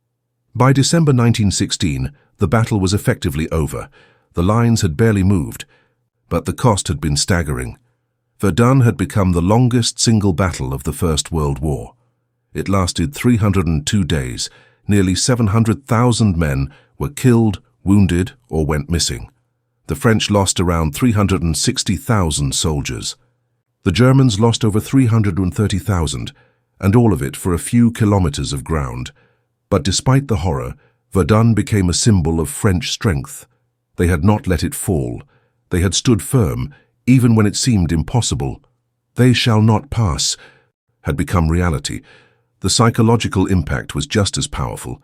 By December 1916, the battle was effectively over. The lines had barely moved, but the cost had been staggering. Verdun had become the longest single battle of the First World War. It lasted 302 days. Nearly 700,000 men were killed, wounded, or went missing. The French lost around 360,000 soldiers. The Germans lost over 330,000, and all of it for a few kilometers of ground. But despite the horror, Verdun became a symbol of French strength. They had not let it fall. They had stood firm, even when it seemed impossible. "They shall not pass" had become reality. The psychological impact was just as powerful.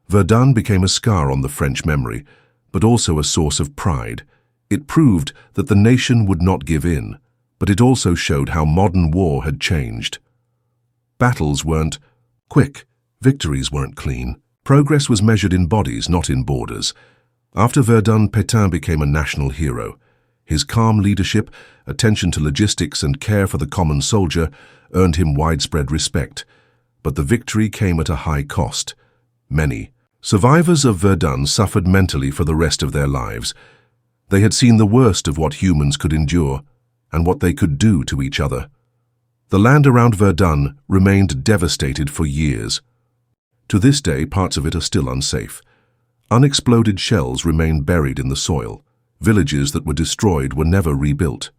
Verdun became a scar on the French memory, but also a source of pride. It proved that the nation would not give in, but it also showed how modern war had changed. Battles weren't quick, victories weren't clean. Progress was measured in bodies, not in borders. After Verdun, Pétain became a national hero. His calm leadership, attention to logistics, and care for the common soldier earned him widespread respect. But the victory came at a high cost. Many survivors of Verdun suffered mentally for the rest of their lives. They had seen the worst of what humans could endure and what they could do to each other. The land around Verdun remained devastated for years. To this day, parts of it are still unsafe. Unexploded shells remain buried in the soil. Villages that were destroyed were never rebuilt.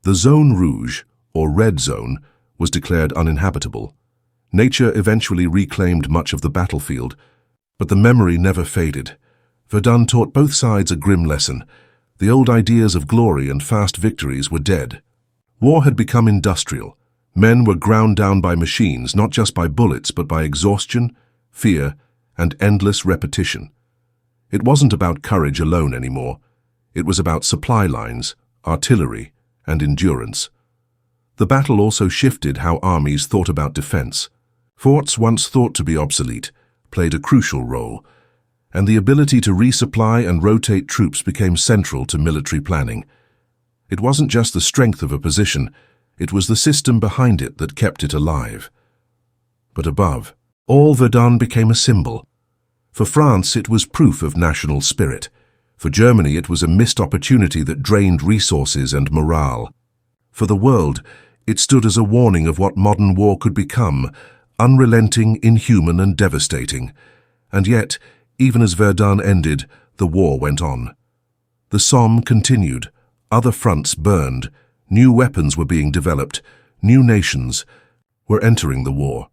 The Zone Rouge, or Red Zone, was declared uninhabitable. Nature eventually reclaimed much of the battlefield, but the memory never faded. Verdun taught both sides a grim lesson. The old ideas of glory and fast victories were dead. War had become industrial. Men were ground down by machines, not just by bullets, but by exhaustion, fear, and endless repetition. It wasn't about courage alone anymore. It was about supply lines, artillery, and endurance. The battle also shifted how armies thought about defense. Forts, once thought to be obsolete, played a crucial role, and the ability to resupply and rotate troops became central to military planning. It wasn't just the strength of a position, it was the system behind it that kept it alive. But above all, Verdun became a symbol. For France, it was proof of national spirit. For Germany, it was a missed opportunity that drained resources and morale. For the world, it stood as a warning of what modern war could become, unrelenting, inhuman, and devastating. And yet, even as Verdun ended, the war went on. The Somme continued, other fronts burned, new weapons were being developed, new nations were entering the war.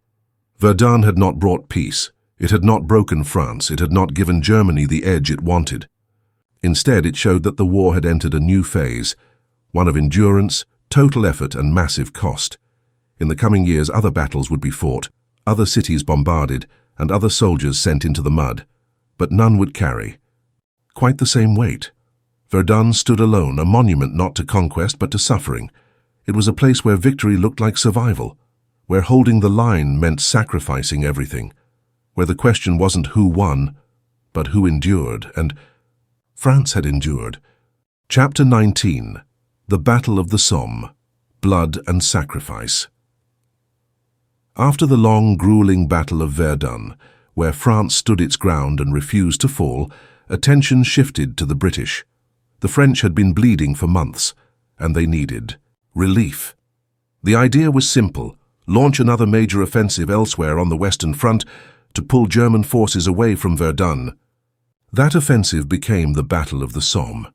Verdun had not brought peace, it had not broken France, it had not given Germany the edge it wanted. Instead, it showed that the war had entered a new phase, one of endurance, total effort, and massive cost. In the coming years, other battles would be fought, other cities bombarded, and other soldiers sent into the mud, but none would carry quite the same weight. Verdun stood alone, a monument not to conquest but to suffering. It was a place where victory looked like survival, where holding the line meant sacrificing everything, where the question wasn't who won, but who endured, and France had endured. Chapter 19. The Battle of the Somme, Blood and Sacrifice. After the long, grueling Battle of Verdun, where France stood its ground and refused to fall, attention shifted to the British. The French had been bleeding for months, and they needed relief. The idea was simple: launch another major offensive elsewhere on the Western Front to pull German forces away from Verdun. That offensive became the Battle of the Somme.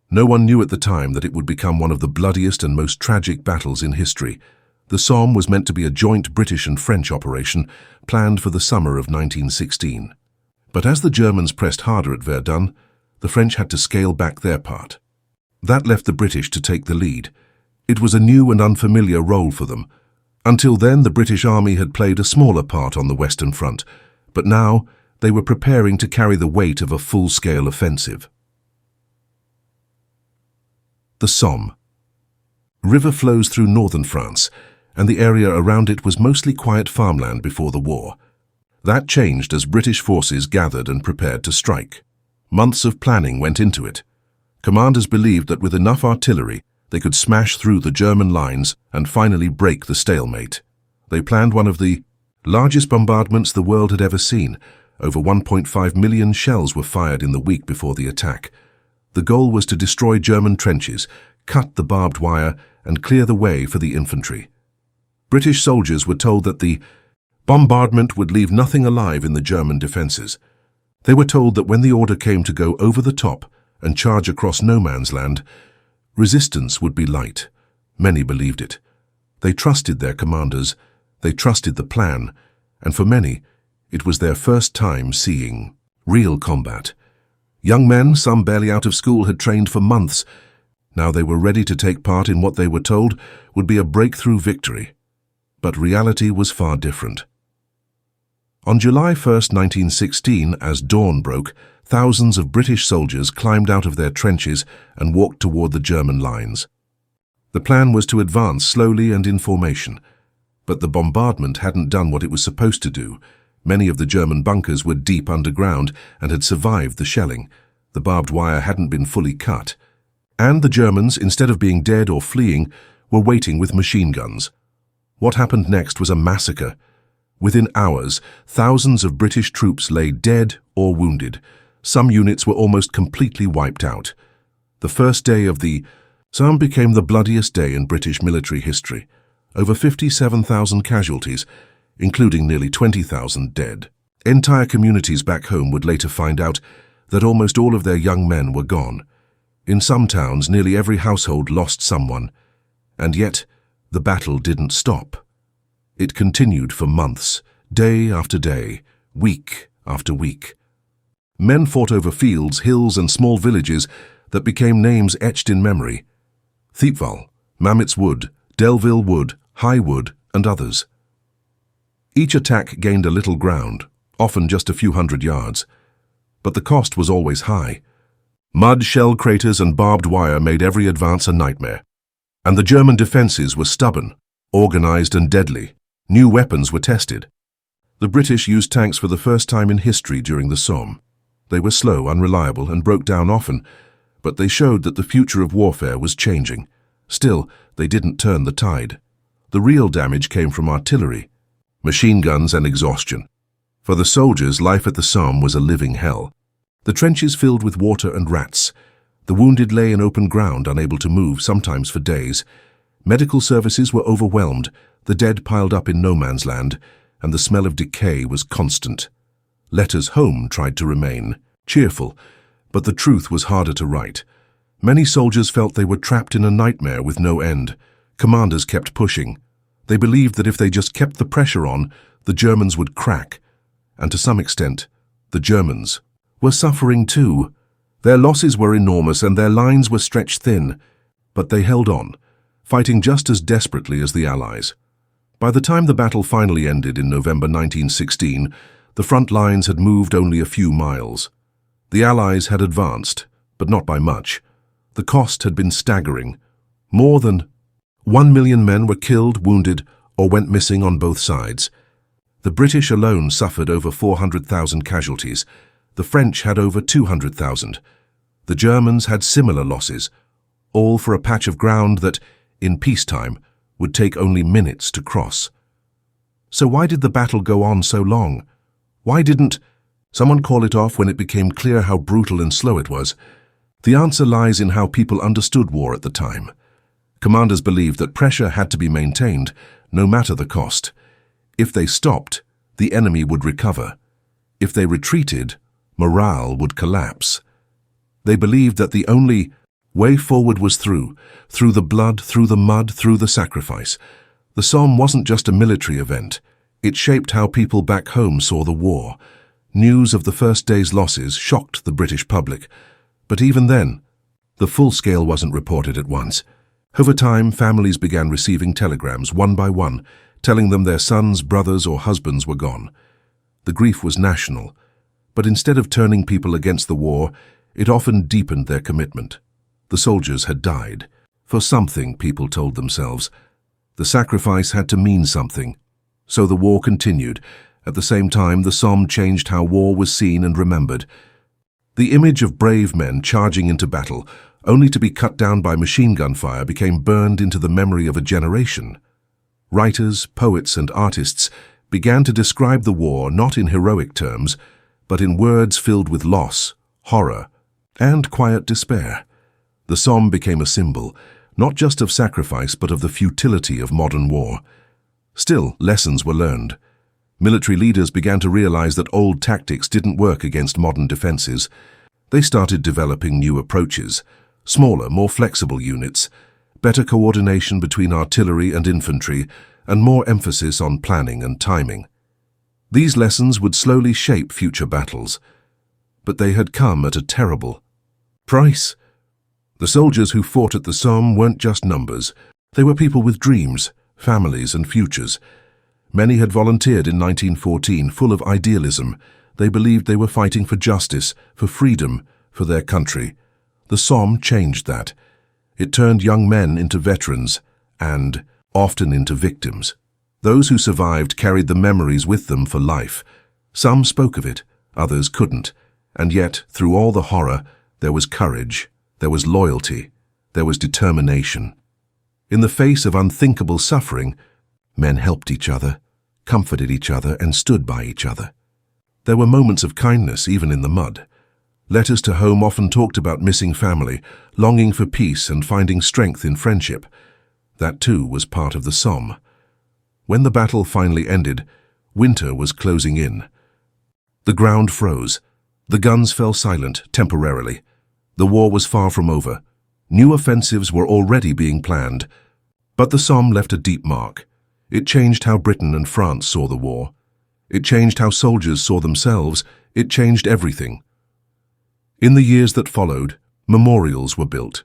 No one knew at the time that it would become one of the bloodiest and most tragic battles in history. The Somme was meant to be a joint British and French operation, planned for the summer of 1916. But as the Germans pressed harder at Verdun, the French had to scale back their part. That left the British to take the lead. It was a new and unfamiliar role for them. Until then, the British Army had played a smaller part on the Western Front, but now they were preparing to carry the weight of a full-scale offensive. The Somme. River flows through northern France, and the area around it was mostly quiet farmland before the war. That changed as British forces gathered and prepared to strike. Months of planning went into it. Commanders believed that with enough artillery, they could smash through the German lines and finally break the stalemate. They planned one of the largest bombardments the world had ever seen. Over 1.5 million shells were fired in the week before the attack. The goal was to destroy German trenches, cut the barbed wire, and clear the way for the infantry. British soldiers were told that the bombardment would leave nothing alive in the German defences. They were told that when the order came to go over the top and charge across no man's land, resistance would be light. Many believed it. They trusted their commanders, they trusted the plan, and for many, it was their first time seeing real combat. Young men, some barely out of school, had trained for months. Now they were ready to take part in what they were told would be a breakthrough victory. But reality was far different. On July 1st, 1916, as dawn broke, thousands of British soldiers climbed out of their trenches and walked toward the German lines. The plan was to advance slowly and in formation, but the bombardment hadn't done what it was supposed to do. Many of the German bunkers were deep underground and had survived the shelling. The barbed wire hadn't been fully cut. And the Germans, instead of being dead or fleeing, were waiting with machine guns. What happened next was a massacre. Within hours, thousands of British troops lay dead or wounded. Some units were almost completely wiped out. The first day of the Somme became the bloodiest day in British military history. Over 57,000 casualties, including nearly 20,000 dead. Entire communities back home would later find out that almost all of their young men were gone. In some towns, nearly every household lost someone. And yet, the battle didn't stop. It continued for months, day after day, week after week. Men fought over fields, hills, and small villages that became names etched in memory. Thiepval, Mametz Wood, Delville Wood, High Wood, and others. Each attack gained a little ground, often just a few hundred yards. But the cost was always high. Mud, shell craters, and barbed wire made every advance a nightmare. And the German defences were stubborn, organised, and deadly. New weapons were tested. The British used tanks for the first time in history during the Somme. They were slow, unreliable, and broke down often, but they showed that the future of warfare was changing. Still, they didn't turn the tide. The real damage came from artillery, machine guns and exhaustion. For the soldiers, life at the Somme was a living hell. The trenches filled with water and rats. The wounded lay in open ground, unable to move, sometimes for days. Medical services were overwhelmed, the dead piled up in no man's land, and the smell of decay was constant. Letters home tried to remain cheerful, but the truth was harder to write. Many soldiers felt they were trapped in a nightmare with no end. Commanders kept pushing. They believed that if they just kept the pressure on, the Germans would crack. And to some extent, the Germans were suffering too. Their losses were enormous and their lines were stretched thin. But they held on, fighting just as desperately as the Allies. By the time the battle finally ended in November 1916, the front lines had moved only a few miles. The Allies had advanced, but not by much. The cost had been staggering. More than 1 million men were killed, wounded, or went missing on both sides. The British alone suffered over 400,000 casualties. The French had over 200,000. The Germans had similar losses, all for a patch of ground that, in peacetime, would take only minutes to cross. So why did the battle go on so long? Why didn't someone call it off when it became clear how brutal and slow it was? The answer lies in how people understood war at the time. Commanders believed that pressure had to be maintained, no matter the cost. If they stopped, the enemy would recover. If they retreated, morale would collapse. They believed that the only way forward was through the blood, through the mud, through the sacrifice. The Somme wasn't just a military event. It shaped how people back home saw the war. News of the first day's losses shocked the British public. But even then, the full scale wasn't reported at once. Over time, families began receiving telegrams one by one, telling them their sons, brothers, or husbands were gone. The grief was national, but instead of turning people against the war, it often deepened their commitment. The soldiers had died. For something, people told themselves. The sacrifice had to mean something. So the war continued. At the same time, the Somme changed how war was seen and remembered. The image of brave men charging into battle, only to be cut down by machine gun fire, became burned into the memory of a generation. Writers, poets, and artists began to describe the war not in heroic terms, but in words filled with loss, horror, and quiet despair. The Somme became a symbol, not just of sacrifice, but of the futility of modern war. Still, lessons were learned. Military leaders began to realize that old tactics didn't work against modern defenses. They started developing new approaches, smaller, more flexible units, better coordination between artillery and infantry, and more emphasis on planning and timing. These lessons would slowly shape future battles, but they had come at a terrible price. The soldiers who fought at the Somme weren't just numbers. They were people with dreams, families, and futures. Many had volunteered in 1914, full of idealism. They believed they were fighting for justice, for freedom, for their country. The Somme changed that. It turned young men into veterans, and often into victims. Those who survived carried the memories with them for life. Some spoke of it, others couldn't. And yet, through all the horror, there was courage, there was loyalty, there was determination. In the face of unthinkable suffering, men helped each other, comforted each other, and stood by each other. There were moments of kindness even in the mud. Letters to home often talked about missing family, longing for peace, and finding strength in friendship. That too was part of the Somme. When the battle finally ended, winter was closing in. The ground froze. The guns fell silent temporarily. The war was far from over. New offensives were already being planned. But the Somme left a deep mark. It changed how Britain and France saw the war. It changed how soldiers saw themselves. It changed everything. In the years that followed, memorials were built.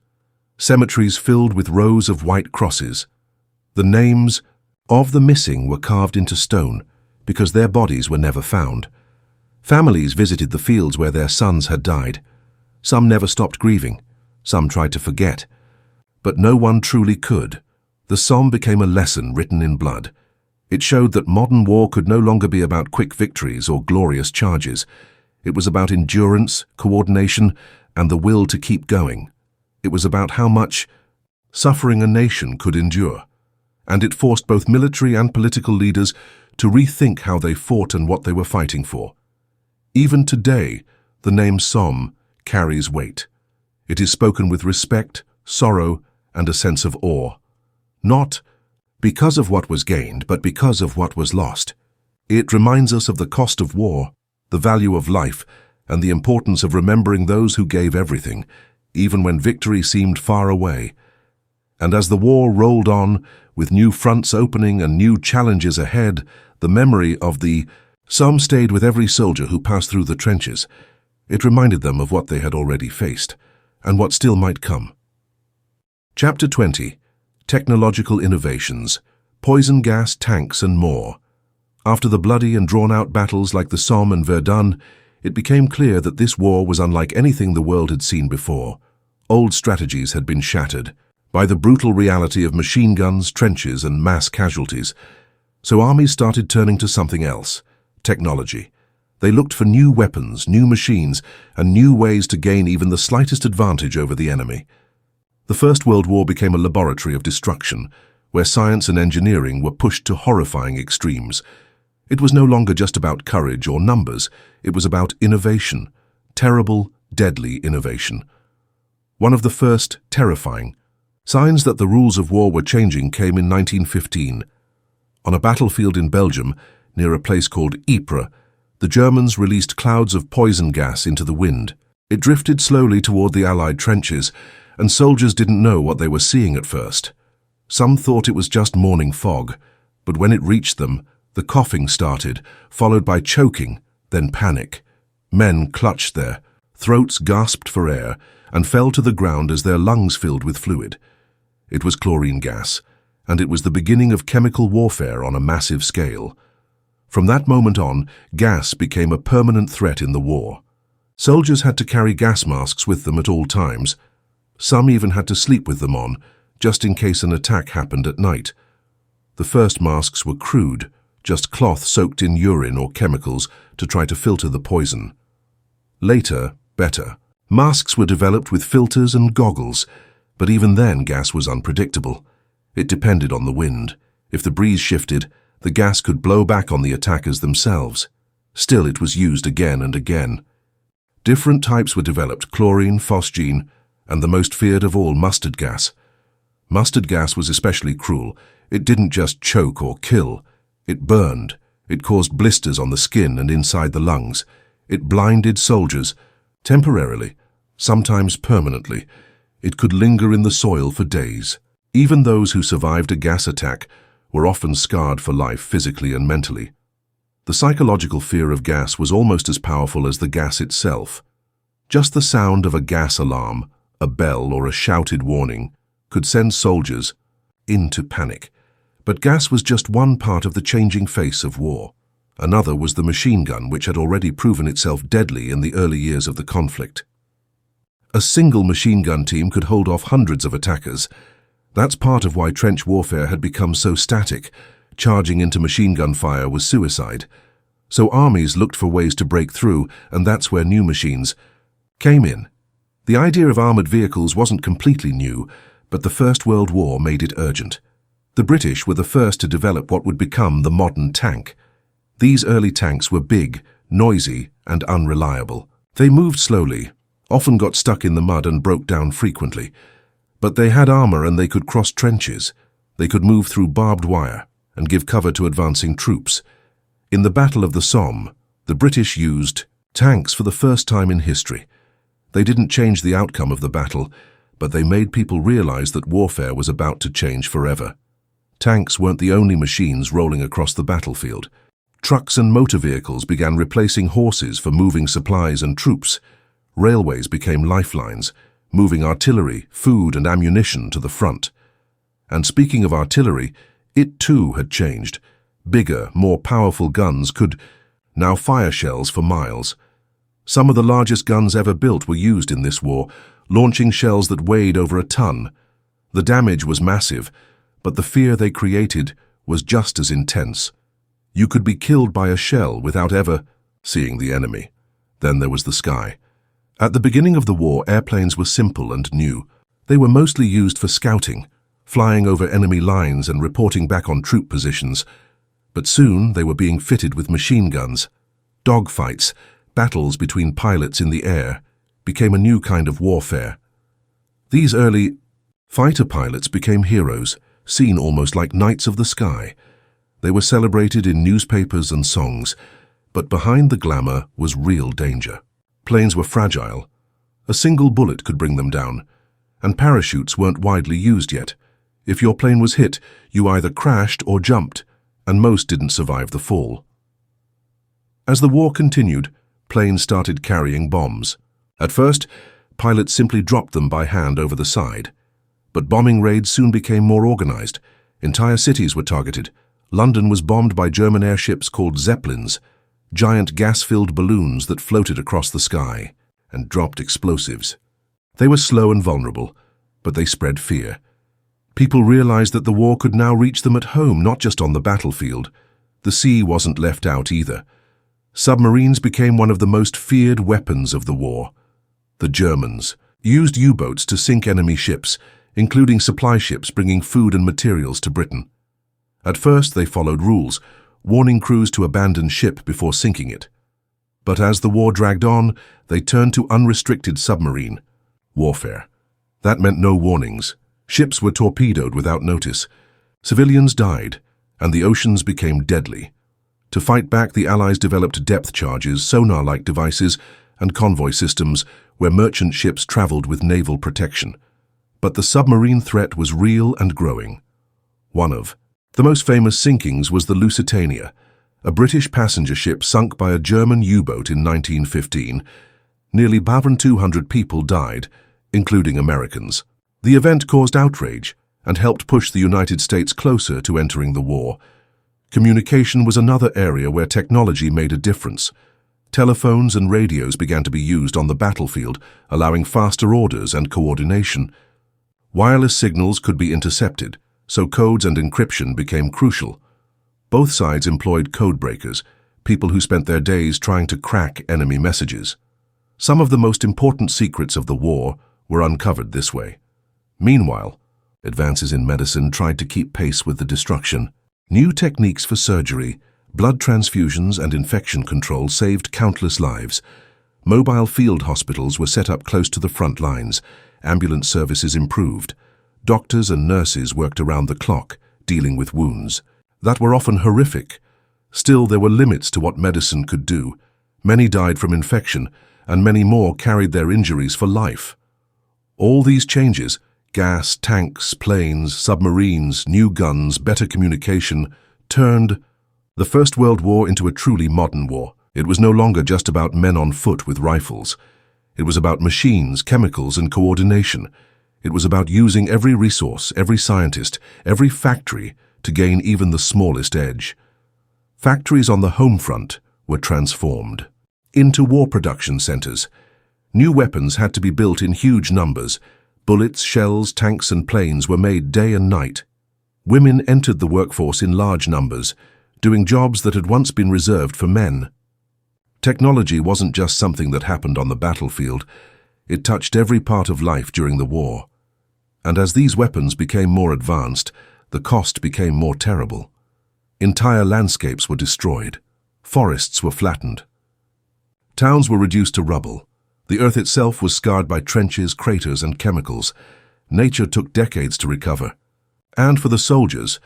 Cemeteries filled with rows of white crosses. The names of the missing were carved into stone because their bodies were never found. Families visited the fields where their sons had died. Some never stopped grieving. Some tried to forget. But no one truly could. The Somme became a lesson written in blood. It showed that modern war could no longer be about quick victories or glorious charges. It was about endurance, coordination, and the will to keep going. It was about how much suffering a nation could endure, and it forced both military and political leaders to rethink how they fought and what they were fighting for. Even today, the name Somme carries weight. It is spoken with respect, sorrow, and a sense of awe. Not because of what was gained, but because of what was lost. It reminds us of the cost of war, the value of life, and the importance of remembering those who gave everything, even when victory seemed far away. And as the war rolled on, with new fronts opening and new challenges ahead, the memory of the Somme stayed with every soldier who passed through the trenches. It reminded them of what they had already faced, and what still might come. Chapter 20. Technological Innovations, Poison Gas, Tanks, and More. After the bloody and drawn-out battles like the Somme and Verdun, it became clear that this war was unlike anything the world had seen before. Old strategies had been shattered by the brutal reality of machine guns, trenches, and mass casualties. So armies started turning to something else: technology. They looked for new weapons, new machines, and new ways to gain even the slightest advantage over the enemy. The First World War became a laboratory of destruction, where science and engineering were pushed to horrifying extremes. It was no longer just about courage or numbers, it was about innovation, terrible, deadly innovation. One of the first terrifying signs that the rules of war were changing came in 1915. On a battlefield in Belgium, near a place called Ypres, the Germans released clouds of poison gas into the wind. It drifted slowly toward the Allied trenches, and soldiers didn't know what they were seeing at first. Some thought it was just morning fog, but when it reached them, the coughing started, followed by choking, then panic. Men clutched their throats, gasped for air, and fell to the ground as their lungs filled with fluid. It was chlorine gas, and it was the beginning of chemical warfare on a massive scale. From that moment on, gas became a permanent threat in the war. Soldiers had to carry gas masks with them at all times. Some even had to sleep with them on, just in case an attack happened at night. The first masks were crude, just cloth soaked in urine or chemicals to try to filter the poison. Later, better. Masks were developed with filters and goggles, but even then gas was unpredictable. It depended on the wind. If the breeze shifted, the gas could blow back on the attackers themselves. Still, it was used again and again. Different types were developed: chlorine, phosgene, and the most feared of all, mustard gas. Mustard gas was especially cruel. It didn't just choke or kill. It burned. It caused blisters on the skin and inside the lungs. It blinded soldiers, temporarily, sometimes permanently. It could linger in the soil for days. Even those who survived a gas attack were often scarred for life physically and mentally. The psychological fear of gas was almost as powerful as the gas itself. Just the sound of a gas alarm, a bell, or a shouted warning could send soldiers into panic. But gas was just one part of the changing face of war. Another was the machine gun, which had already proven itself deadly in the early years of the conflict. A single machine gun team could hold off hundreds of attackers. That's part of why trench warfare had become so static. Charging into machine gun fire was suicide. So armies looked for ways to break through, and that's where new machines came in. The idea of armored vehicles wasn't completely new, but the First World War made it urgent. The British were the first to develop what would become the modern tank. These early tanks were big, noisy, and unreliable. They moved slowly, often got stuck in the mud and broke down frequently. But they had armor and they could cross trenches. They could move through barbed wire and give cover to advancing troops. In the Battle of the Somme, the British used tanks for the first time in history. They didn't change the outcome of the battle, but they made people realize that warfare was about to change forever. Tanks weren't the only machines rolling across the battlefield. Trucks and motor vehicles began replacing horses for moving supplies and troops. Railways became lifelines, moving artillery, food, and ammunition to the front. And speaking of artillery, it too had changed. Bigger, more powerful guns could now fire shells for miles. Some of the largest guns ever built were used in this war, launching shells that weighed over a ton. The damage was massive, but the fear they created was just as intense. You could be killed by a shell without ever seeing the enemy. Then there was the sky. At the beginning of the war, airplanes were simple and new. They were mostly used for scouting, flying over enemy lines and reporting back on troop positions. But soon they were being fitted with machine guns. Dogfights, battles between pilots in the air, became a new kind of warfare. These early fighter pilots became heroes, seen almost like knights of the sky. They were celebrated in newspapers and songs, but behind the glamour was real danger. Planes were fragile. A single bullet could bring them down, and parachutes weren't widely used yet. If your plane was hit, you either crashed or jumped, and most didn't survive the fall. As the war continued, planes started carrying bombs. At first, pilots simply dropped them by hand over the side. But bombing raids soon became more organized. Entire cities were targeted. London was bombed by German airships called Zeppelins, giant gas-filled balloons that floated across the sky and dropped explosives. They were slow and vulnerable, but they spread fear. People realized that the war could now reach them at home, not just on the battlefield. The sea wasn't left out either. Submarines became one of the most feared weapons of the war. The Germans used U-boats to sink enemy ships, including supply ships bringing food and materials to Britain. At first they followed rules, warning crews to abandon ship before sinking it. But as the war dragged on, they turned to unrestricted submarine warfare. That meant no warnings. Ships were torpedoed without notice. Civilians died, and the oceans became deadly. To fight back, the Allies developed depth charges, sonar-like devices, and convoy systems where merchant ships traveled with naval protection. But the submarine threat was real and growing. One of the most famous sinkings was the Lusitania, a British passenger ship sunk by a German U-boat in 1915. Nearly 200 people died, including Americans. The event caused outrage and helped push the United States closer to entering the war. Communication was another area where technology made a difference. Telephones and radios began to be used on the battlefield, allowing faster orders and coordination. Wireless signals could be intercepted, so codes and encryption became crucial. Both sides employed code breakers, people who spent their days trying to crack enemy messages. Some of the most important secrets of the war were uncovered this way. Meanwhile, advances in medicine tried to keep pace with the destruction. New techniques for surgery, blood transfusions and infection control saved countless lives. Mobile field hospitals were set up close to the front lines. Ambulance services improved. Doctors and nurses worked around the clock, dealing with wounds that were often horrific. Still, there were limits to what medicine could do. Many died from infection, and many more carried their injuries for life. All these changes, gas, tanks, planes, submarines, new guns, better communication, turned the First World War into a truly modern war. It was no longer just about men on foot with rifles. It was about machines, chemicals, and coordination. It was about using every resource, every scientist, every factory to gain even the smallest edge. Factories on the home front were transformed into war production centers. New weapons had to be built in huge numbers. Bullets, shells, tanks, and planes were made day and night. Women entered the workforce in large numbers, doing jobs that had once been reserved for men. Technology wasn't just something that happened on the battlefield. It touched every part of life during the war. And as these weapons became more advanced, the cost became more terrible. Entire landscapes were destroyed. Forests were flattened. Towns were reduced to rubble. The earth itself was scarred by trenches, craters, and chemicals. Nature took decades to recover. And for the soldiers,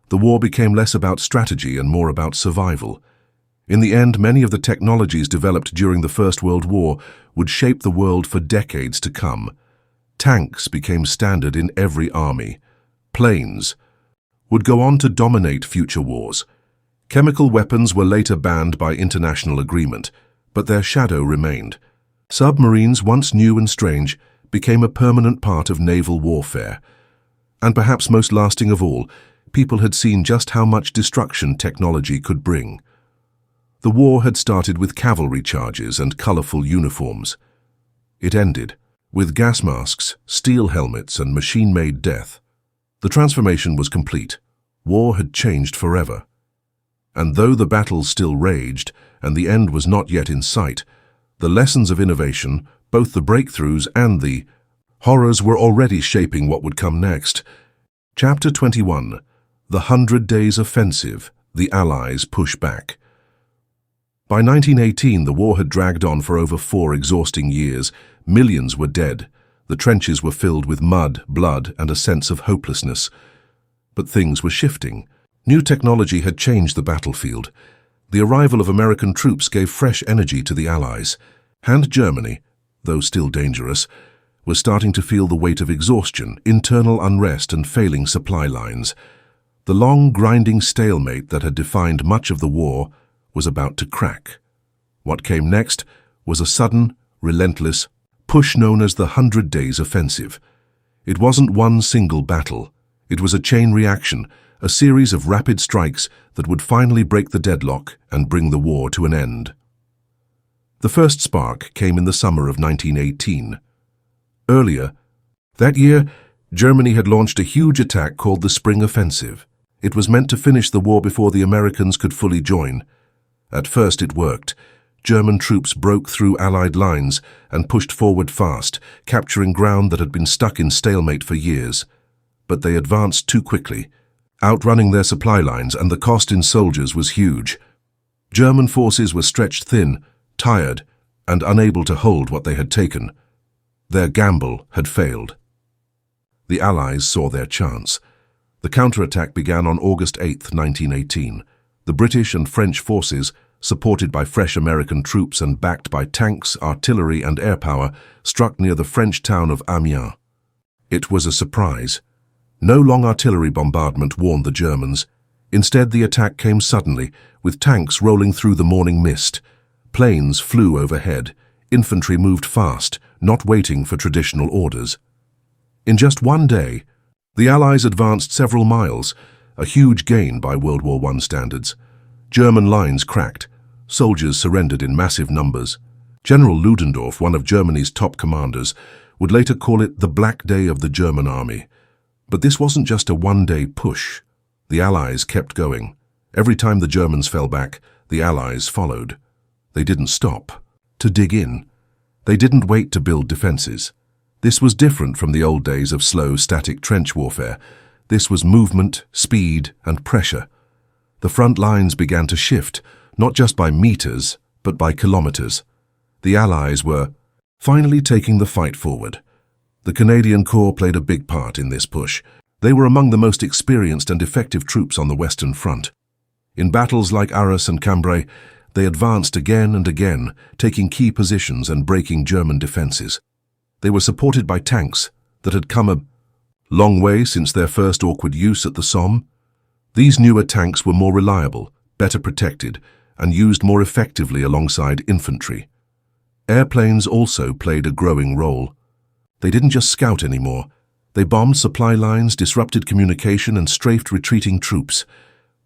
the war became less about strategy and more about survival. In the end, many of the technologies developed during the First World War would shape the world for decades to come. Tanks became standard in every army. Planes would go on to dominate future wars. Chemical weapons were later banned by international agreement, but their shadow remained. Submarines, once new and strange, became a permanent part of naval warfare. And perhaps most lasting of all, people had seen just how much destruction technology could bring. The war had started with cavalry charges and colorful uniforms. It ended with gas masks, steel helmets, and machine-made death. The transformation was complete. War had changed forever. And though the battles still raged and the end was not yet in sight, the lessons of innovation, Both the breakthroughs and the horrors were already shaping what would come next. Chapter 21. The 100 Days Offensive. The Allies Push Back. By 1918, the war had dragged on for over 4 exhausting years. Millions were dead. The trenches were filled with mud, blood, and a sense of hopelessness. But things were shifting. New technology had changed the battlefield. The arrival of American troops gave fresh energy to the Allies. And Germany, though still dangerous, was starting to feel the weight of exhaustion, internal unrest, and failing supply lines. The long, grinding stalemate that had defined much of the war was about to crack. What came next was a sudden, relentless push known as the 100 Days Offensive. It wasn't one single battle. It was a chain reaction, a series of rapid strikes that would finally break the deadlock and bring the war to an end. The first spark came in the summer of 1918. Earlier, that year, Germany had launched a huge attack called the Spring Offensive. It was meant to finish the war before the Americans could fully join. At first it worked. German troops broke through Allied lines and pushed forward fast, capturing ground that had been stuck in stalemate for years. But they advanced too quickly, outrunning their supply lines, and the cost in soldiers was huge. German forces were stretched thin, tired, and unable to hold what they had taken. Their gamble had failed. The Allies saw their chance. The counterattack began on August 8, 1918. The British and French forces, supported by fresh American troops and backed by tanks, artillery, and air power, struck near the French town of Amiens. It was a surprise. No long artillery bombardment warned the Germans. Instead, the attack came suddenly, with tanks rolling through the morning mist. Planes flew overhead. Infantry moved fast, not waiting for traditional orders. In just one day, the Allies advanced several miles, a huge gain by World War I standards. German lines cracked. Soldiers surrendered in massive numbers. General Ludendorff, one of Germany's top commanders, would later call it the Black Day of the German army. But this wasn't just a one-day push. The Allies kept going. Every time the Germans fell back, the Allies followed. They didn't stop to dig in. They didn't wait to build defenses. This was different from the old days of slow, static trench warfare. This was movement, speed, and pressure. The front lines began to shift, not just by meters, but by kilometers. The Allies were finally taking the fight forward. The Canadian Corps played a big part in this push. They were among the most experienced and effective troops on the Western Front. In battles like Arras and Cambrai, they advanced again and again, taking key positions and breaking German defenses. They were supported by tanks that had come a long way since their first awkward use at the Somme. These newer tanks were more reliable, better protected, and used more effectively alongside infantry. Airplanes also played a growing role. They didn't just scout anymore. They bombed supply lines, disrupted communication, and strafed retreating troops.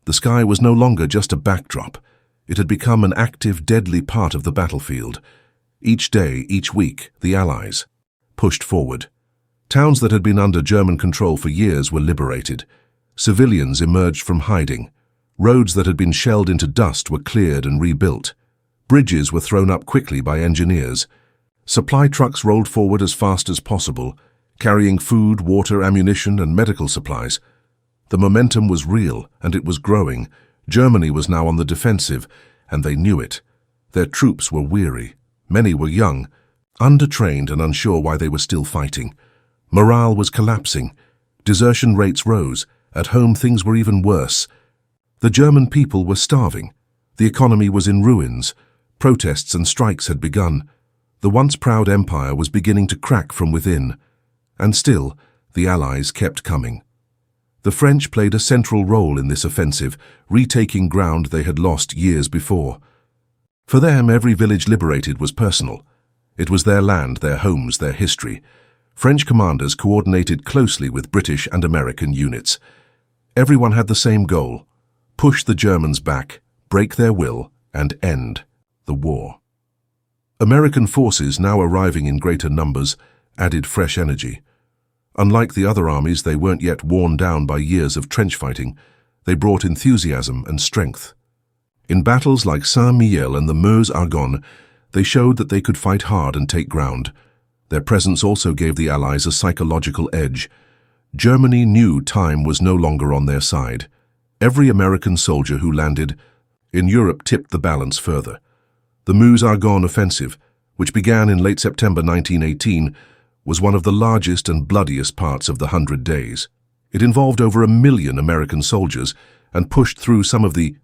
The sky was no longer just a backdrop. It had become an active, deadly part of the battlefield. Each day, each week, the Allies pushed forward. Towns that had been under German control for years were liberated. Civilians emerged from hiding. Roads that had been shelled into dust were cleared and rebuilt. Bridges were thrown up quickly by engineers. Supply trucks rolled forward as fast as possible, carrying food, water, ammunition, and medical supplies. The momentum was real, and it was growing. Germany was now on the defensive, and they knew it. Their troops were weary. Many were young, undertrained and unsure why they were still fighting. Morale was collapsing. Desertion rates rose. At home, things were even worse. The German people were starving. The economy was in ruins. Protests and strikes had begun. The once proud empire was beginning to crack from within. And still, the Allies kept coming. The French played a central role in this offensive, retaking ground they had lost years before. For them, every village liberated was personal. It was their land, their homes, their history. French commanders coordinated closely with British and American units. Everyone had the same goal: push the Germans back, break their will, and end the war. American forces, now arriving in greater numbers, added fresh energy. Unlike the other armies, they weren't yet worn down by years of trench fighting. They brought enthusiasm and strength. In battles like Saint-Mihiel and the Meuse-Argonne, They showed that they could fight hard and take ground. Their presence also gave the Allies a psychological edge. Germany knew time was no longer on their side. Every American soldier who landed in Europe tipped the balance further. The Meuse-Argonne offensive, which began in late September 1918, was one of the largest and bloodiest parts of the 100 Days. It involved over 1 million American soldiers and pushed through some of the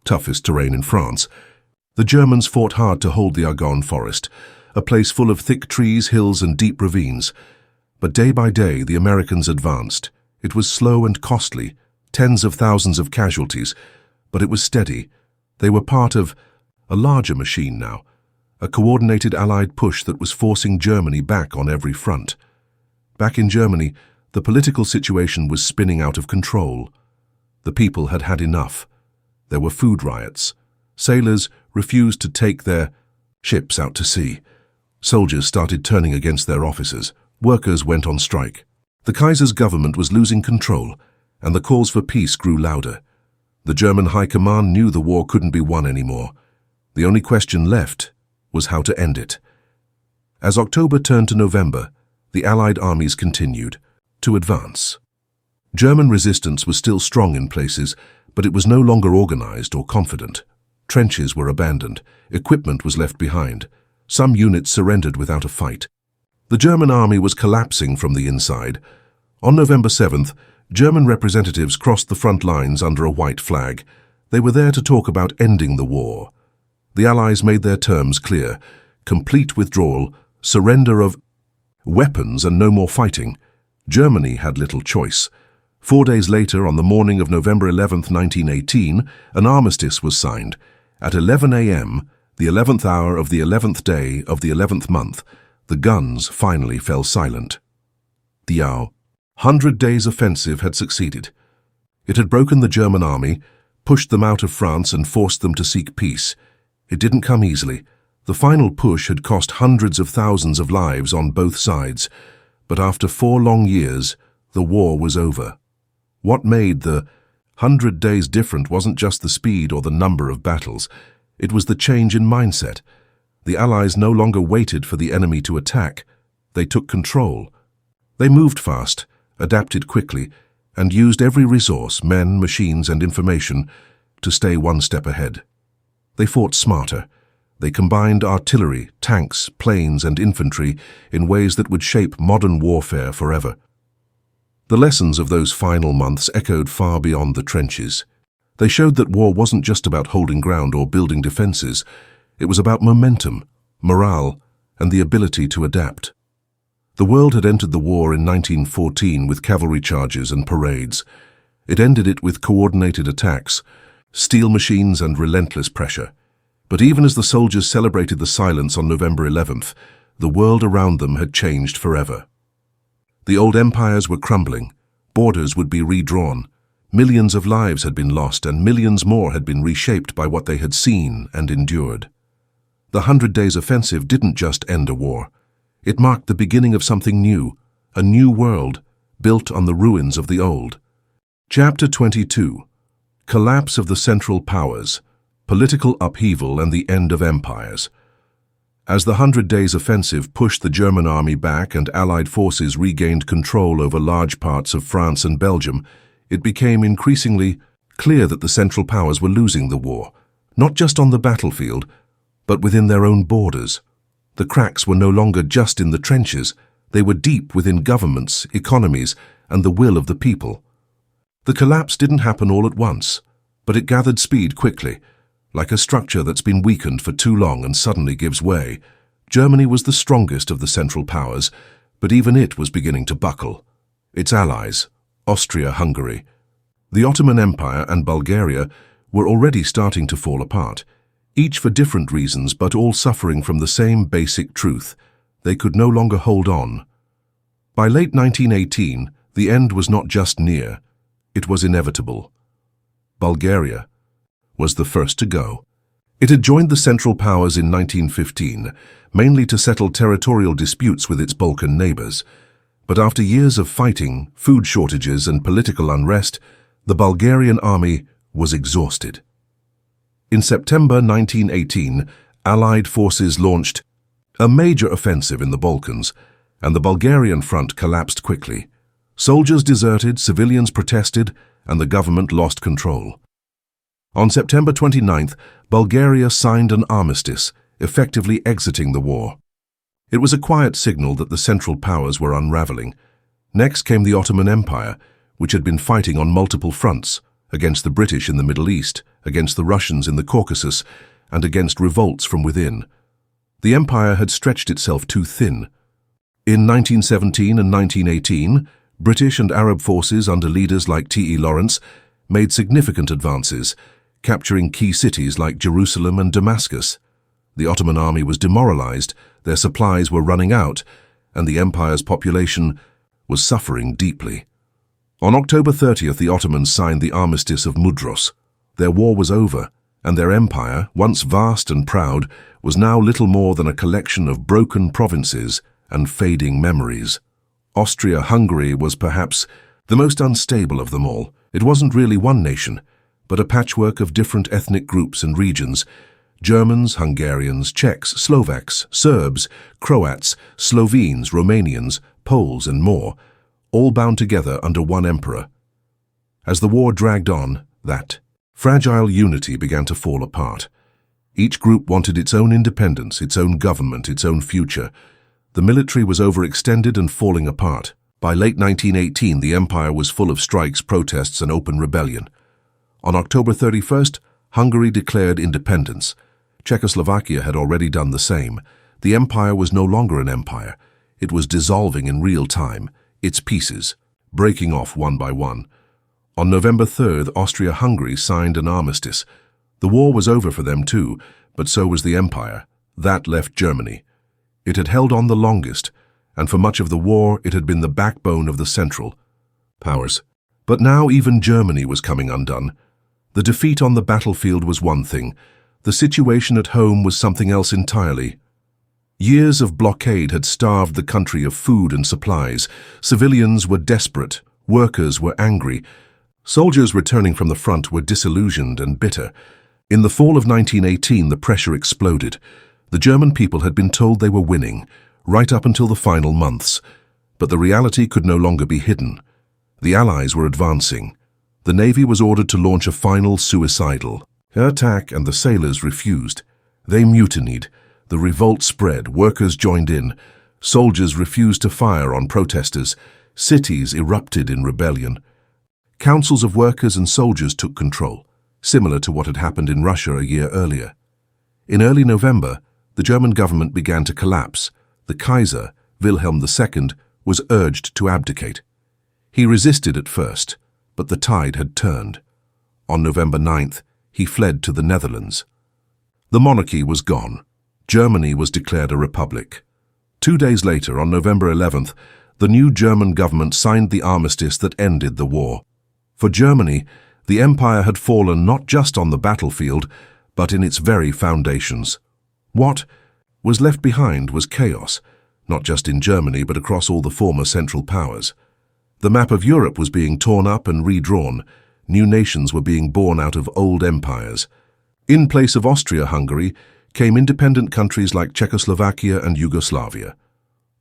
toughest terrain in France. The Germans fought hard to hold the Argonne forest, a place full of thick trees, hills, and deep ravines. But day by day, the Americans advanced. It was slow and costly, tens of thousands of casualties, but it was steady. They were part of a larger machine now, a coordinated Allied push that was forcing Germany back on every front. Back in Germany, the political situation was spinning out of control. The people had had enough. There were food riots. Sailors refused to take their ships out to sea. Soldiers started turning against their officers. Workers went on strike. The Kaiser's government was losing control, and the calls for peace grew louder. The German High Command knew the war couldn't be won anymore. The only question left was how to end it. As October turned to November, the Allied armies continued to advance. German resistance was still strong in places, but it was no longer organized or confident. Trenches were abandoned. Equipment was left behind. Some units surrendered without a fight. The German army was collapsing from the inside. On November 7th, German representatives crossed the front lines under a white flag. They were there to talk about ending the war. The Allies made their terms clear: complete withdrawal, surrender of weapons, and no more fighting. Germany had little choice. 4 days later, on the morning of November 11, 1918, an armistice was signed. At 11 a.m., the 11th hour of the 11th day of the 11th month, the guns finally fell silent. The 100 Days offensive had succeeded. It had broken the German army, pushed them out of France, and forced them to seek peace. It didn't come easily. The final push had cost hundreds of thousands of lives on both sides. But after 4 long years, the war was over. What made the 100 Days different wasn't just the speed or the number of battles. It was the change in mindset. The Allies no longer waited for the enemy to attack. They took control. They moved fast, adapted quickly, and used every resource, men, machines, and information, to stay one step ahead. They fought smarter. They combined artillery, tanks, planes, and infantry in ways that would shape modern warfare forever. The lessons of those final months echoed far beyond the trenches. They showed that war wasn't just about holding ground or building defenses. It was about momentum, morale, and the ability to adapt. The world had entered the war in 1914 with cavalry charges and parades. It ended it with coordinated attacks, steel machines, and relentless pressure. But even as the soldiers celebrated the silence on November 11th, the world around them had changed forever. The old empires were crumbling. Borders would be redrawn. Millions of lives had been lost, and millions more had been reshaped by what they had seen and endured. The 100 Days offensive didn't just end a war. It marked the beginning of something new, a new world, built on the ruins of the old. Chapter 22. Collapse of the Central Powers, Political Upheaval and the End of Empires. As the 100 Days offensive pushed the German army back and Allied forces regained control over large parts of France and Belgium, it became increasingly clear that the Central Powers were losing the war, not just on the battlefield, but within their own borders. The cracks were no longer just in the trenches. They were deep within governments, economies, and the will of the people. The collapse didn't happen all at once, but it gathered speed quickly. Like a structure that's been weakened for too long and suddenly gives way, Germany was the strongest of the Central Powers, but even it was beginning to buckle. Its allies, Austria-Hungary, the Ottoman Empire, and Bulgaria, were already starting to fall apart, each for different reasons but all suffering from the same basic truth: they could no longer hold on. By late 1918, the end was not just near, it was inevitable. Bulgaria was the first to go. It had joined the Central Powers in 1915, mainly to settle territorial disputes with its Balkan neighbors. But after years of fighting, food shortages, and political unrest, the Bulgarian army was exhausted. In September 1918, Allied forces launched a major offensive in the Balkans, and the Bulgarian front collapsed quickly. Soldiers deserted, civilians protested, and the government lost control. On September 29th, Bulgaria signed an armistice, effectively exiting the war. It was a quiet signal that the Central Powers were unraveling. Next came the Ottoman Empire, which had been fighting on multiple fronts, against the British in the Middle East, against the Russians in the Caucasus, and against revolts from within. The empire had stretched itself too thin. In 1917 and 1918, British and Arab forces under leaders like T.E. Lawrence made significant advances, capturing key cities like Jerusalem and Damascus. The Ottoman army was demoralized, their supplies were running out, and the empire's population was suffering deeply. On October 30th, the Ottomans signed the Armistice of Mudros. Their war was over, and their empire, once vast and proud, was now little more than a collection of broken provinces and fading memories. Austria-Hungary was perhaps the most unstable of them all. It wasn't really one nation, but a patchwork of different ethnic groups and regions: Germans, Hungarians, Czechs, Slovaks, Serbs, Croats, Slovenes, Romanians, Poles, and more, all bound together under one emperor. As the war dragged on, that fragile unity began to fall apart. Each group wanted its own independence, its own government, its own future. The military was overextended and falling apart. By late 1918, the empire was full of strikes, protests, and open rebellion. On October 31st, Hungary declared independence. Czechoslovakia had already done the same. The empire was no longer an empire. It was dissolving in real time, its pieces breaking off one by one. On November 3rd, Austria-Hungary signed an armistice. The war was over for them too, but so was the empire. That left Germany. It had held on the longest, and for much of the war it had been the backbone of the Central Powers. But now even Germany was coming undone. The defeat on the battlefield was one thing. The situation at home was something else entirely. Years of blockade had starved the country of food and supplies. Civilians were desperate. Workers were angry. Soldiers returning from the front were disillusioned and bitter. In the fall of 1918, the pressure exploded. The German people had been told they were winning, right up until the final months. But the reality could no longer be hidden. The Allies were advancing. The Navy was ordered to launch a final suicidal attack, and the sailors refused. They mutinied. The revolt spread. Workers joined in. Soldiers refused to fire on protesters. Cities erupted in rebellion. Councils of workers and soldiers took control, similar to what had happened in Russia a year earlier. In early November, the German government began to collapse. The Kaiser, Wilhelm II, was urged to abdicate. He resisted at first, but the tide had turned. On November 9th, he fled to the Netherlands. The monarchy was gone. Germany was declared a republic. 2 days later, on November 11th, the new German government signed the armistice that ended the war. For Germany, the empire had fallen not just on the battlefield, but in its very foundations. What was left behind was chaos, not just in Germany but across all the former Central Powers. The map of Europe was being torn up and redrawn. New nations were being born out of old empires. In place of Austria-Hungary came independent countries like Czechoslovakia and Yugoslavia.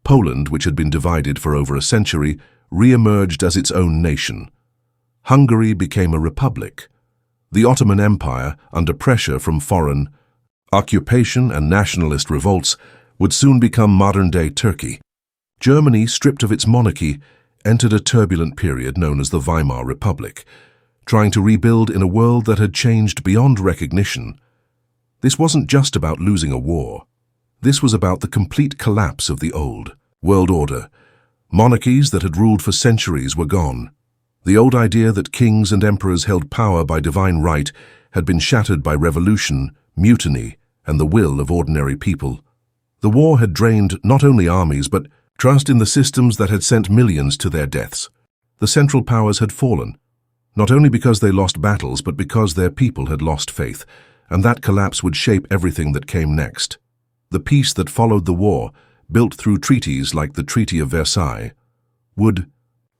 Poland, which had been divided for over a century, re-emerged as its own nation. Hungary became a republic. The Ottoman Empire, under pressure from foreign occupation and nationalist revolts, would soon become modern-day Turkey. Germany, stripped of its monarchy, entered a turbulent period known as the Weimar Republic, trying to rebuild in a world that had changed beyond recognition. This wasn't just about losing a war. This was about the complete collapse of the old world order. Monarchies that had ruled for centuries were gone. The old idea that kings and emperors held power by divine right had been shattered by revolution, mutiny, and the will of ordinary people. The war had drained not only armies but trust in the systems that had sent millions to their deaths. The Central Powers had fallen, not only because they lost battles but because their people had lost faith, and that collapse would shape everything that came next. The peace that followed the war, built through treaties like the Treaty of Versailles, would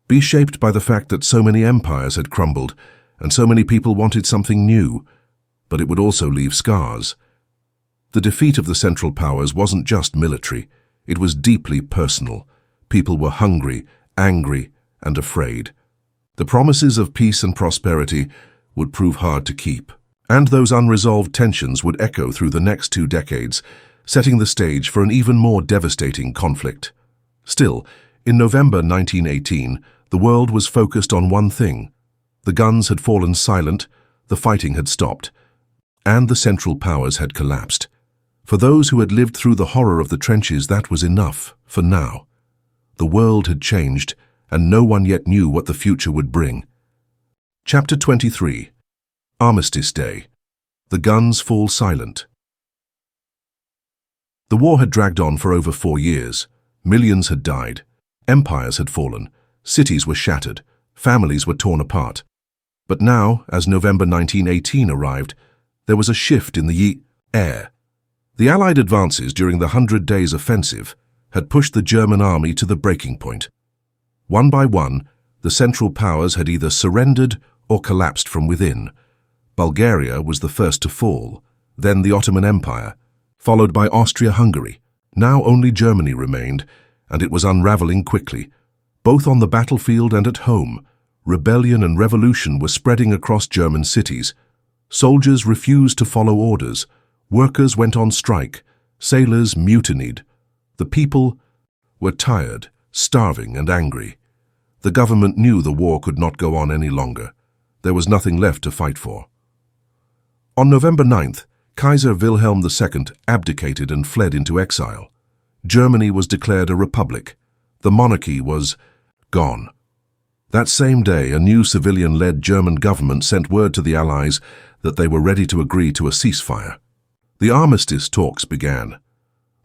be shaped by the fact that so many empires had crumbled and so many people wanted something new, but it would also leave scars. The defeat of the Central Powers wasn't just military, it was deeply personal. People were hungry, angry, and afraid. The promises of peace and prosperity would prove hard to keep, and those unresolved tensions would echo through the next 2 decades, setting the stage for an even more devastating conflict. Still, in November 1918, the world was focused on one thing. The guns had fallen silent, the fighting had stopped, and the Central Powers had collapsed. For those who had lived through the horror of the trenches, that was enough, for now. The world had changed, and no one yet knew what the future would bring. Chapter 23. Armistice Day. The guns fall silent. The war had dragged on for over 4 years. Millions had died. Empires had fallen. Cities were shattered. Families were torn apart. But now, as November 1918 arrived, there was a shift in the air. The Allied advances during the 100 Days Offensive had pushed the German army to the breaking point. One by one, the Central Powers had either surrendered or collapsed from within. Bulgaria was the first to fall, then the Ottoman Empire, followed by Austria-Hungary. Now only Germany remained, and it was unraveling quickly. Both on the battlefield and at home, rebellion and revolution were spreading across German cities. Soldiers refused to follow orders. Workers went on strike. Sailors mutinied. The people were tired, starving, and angry. The government knew the war could not go on any longer. There was nothing left to fight for. On November 9th, Kaiser Wilhelm II abdicated and fled into exile. Germany was declared a republic. The monarchy was gone. That same day, a new civilian-led German government sent word to the Allies that they were ready to agree to a ceasefire. The armistice talks began.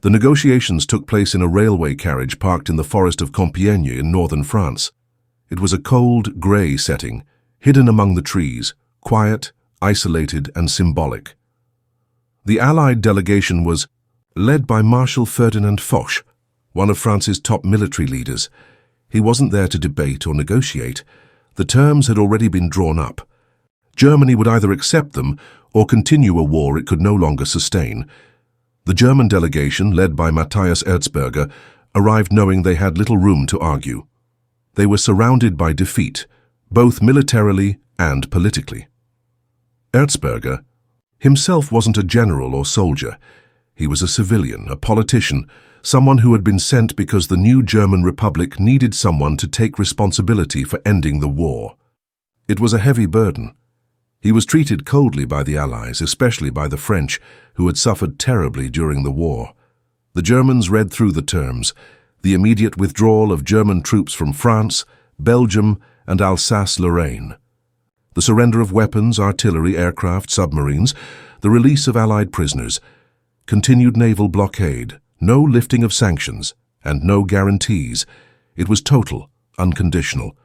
The negotiations took place in a railway carriage parked in the forest of Compiègne in northern France. It was a cold, grey setting, hidden among the trees, quiet, isolated, and symbolic. The Allied delegation was led by Marshal Ferdinand Foch, one of France's top military leaders. He wasn't there to debate or negotiate. The terms had already been drawn up. Germany would either accept them or continue a war it could no longer sustain. The German delegation, led by Matthias Erzberger, arrived knowing they had little room to argue. They were surrounded by defeat, both militarily and politically. Erzberger himself wasn't a general or soldier. He was a civilian, a politician, someone who had been sent because the new German Republic needed someone to take responsibility for ending the war. It was a heavy burden. He was treated coldly by the Allies, especially by the French, who had suffered terribly during the war. The Germans read through the terms: the immediate withdrawal of German troops from France, Belgium, and Alsace-Lorraine, the surrender of weapons, artillery, aircraft, submarines, the release of Allied prisoners, continued naval blockade, no lifting of sanctions, and no guarantees. It was total, unconditional.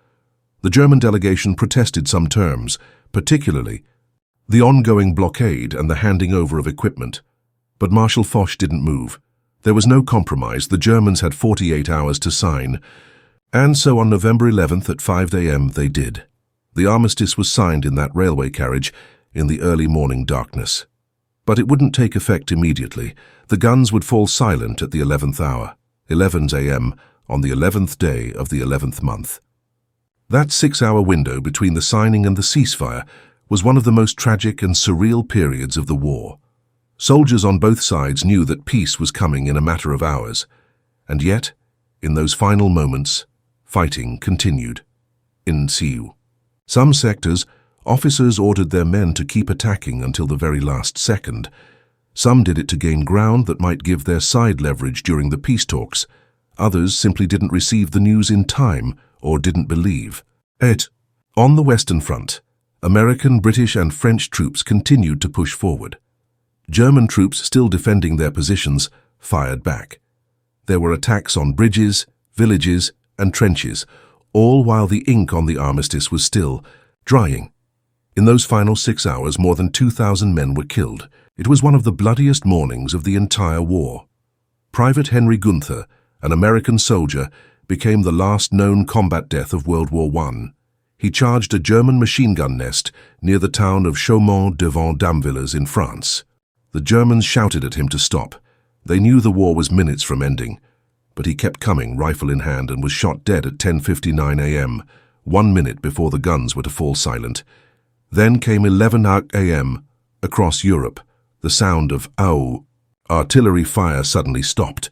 The German delegation protested some terms, particularly the ongoing blockade and the handing over of equipment. But Marshal Foch didn't move. There was no compromise. The Germans had 48 hours to sign, and so on November 11th at 5 a.m. they did. The armistice was signed in that railway carriage in the early morning darkness. But it wouldn't take effect immediately. The guns would fall silent at the 11th hour, 11 a.m., on the 11th day of the 11th month. That 6-hour window between the signing and the ceasefire was one of the most tragic and surreal periods of the war. Soldiers on both sides knew that peace was coming in a matter of hours. And yet, in those final moments, fighting continued. In Siu. Some sectors, officers ordered their men to keep attacking until the very last second. Some did it to gain ground that might give their side leverage during the peace talks. Others simply didn't receive the news in time or didn't believe it. On the Western Front, American, British, and French troops continued to push forward. German troops, still defending their positions, fired back. There were attacks on bridges, villages, and trenches, all while the ink on the armistice was still drying. In those final 6 hours, more than 2,000 men were killed. It was one of the bloodiest mornings of the entire war. Private Henry Gunther, an American soldier, became the last known combat death of World War I. He charged a German machine gun nest near the town of Chaumont-devant-Damvillers in France. The Germans shouted at him to stop. They knew the war was minutes from ending, but he kept coming, rifle in hand, and was shot dead at 10:59 a.m., 1 minute before the guns were to fall silent. Then came 11 a.m. Across Europe, the sound of "ow" artillery fire suddenly stopped.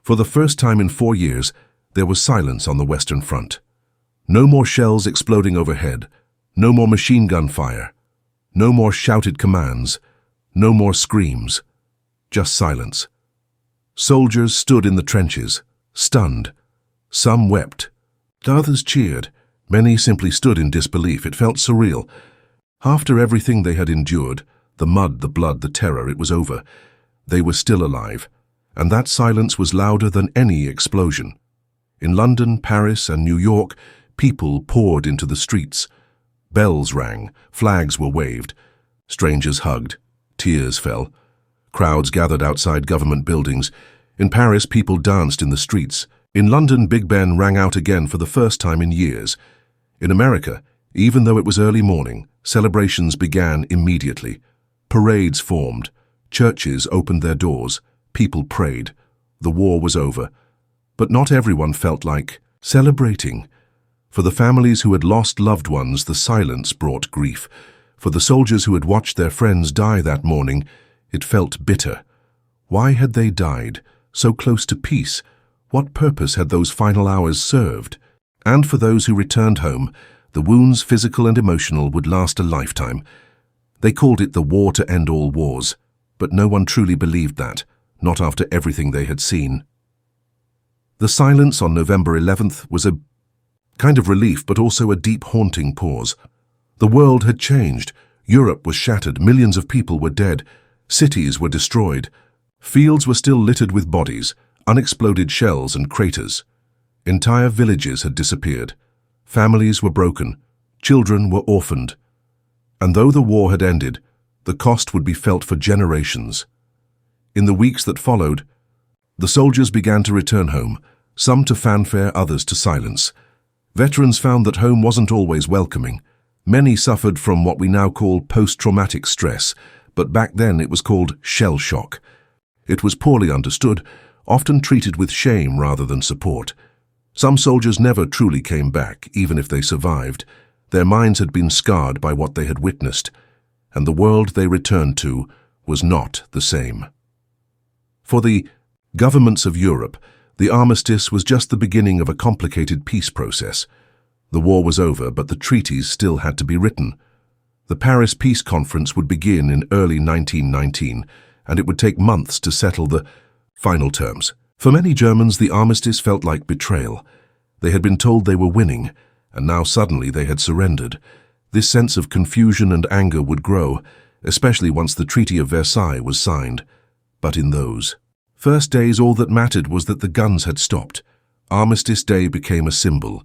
For the first time in 4 years, there was silence on the Western Front. No more shells exploding overhead, no more machine gun fire, no more shouted commands, no more screams, just silence. Soldiers stood in the trenches, stunned. Some wept. Others cheered. Many simply stood in disbelief. It felt surreal. After everything they had endured, the mud, the blood, the terror, it was over. They were still alive, and that silence was louder than any explosion. In London, Paris, and New York, people poured into the streets. Bells rang, flags were waved, strangers hugged, tears fell. Crowds gathered outside government buildings. In Paris, people danced in the streets. In London, Big Ben rang out again for the first time in years. In America, even though it was early morning, celebrations began immediately. Parades formed. Churches opened their doors. People prayed. The war was over. But not everyone felt like celebrating. For the families who had lost loved ones, the silence brought grief. For the soldiers who had watched their friends die that morning, it felt bitter. Why had they died, so close to peace? What purpose had those final hours served? And for those who returned home, the wounds, physical and emotional, would last a lifetime. They called it the war to end all wars, but no one truly believed that, not after everything they had seen. The silence on November 11th was a kind of relief, but also a deep, haunting pause. The world had changed. Europe was shattered. Millions of people were dead. Cities were destroyed. Fields were still littered with bodies, unexploded shells and craters. Entire villages had disappeared. Families were broken. Children were orphaned. And though the war had ended, the cost would be felt for generations. In the weeks that followed, the soldiers began to return home, some to fanfare, others to silence. Veterans found that home wasn't always welcoming. Many suffered from what we now call post-traumatic stress, but back then it was called shell shock. It was poorly understood, often treated with shame rather than support. Some soldiers never truly came back, even if they survived. Their minds had been scarred by what they had witnessed, and the world they returned to was not the same. For the governments of Europe, the armistice was just the beginning of a complicated peace process. The war was over, but the treaties still had to be written. The Paris Peace Conference would begin in early 1919, and it would take months to settle the final terms. For many Germans, the armistice felt like betrayal. They had been told they were winning, and now suddenly they had surrendered. This sense of confusion and anger would grow, especially once the Treaty of Versailles was signed. But in those first days, all that mattered was that the guns had stopped. Armistice Day became a symbol,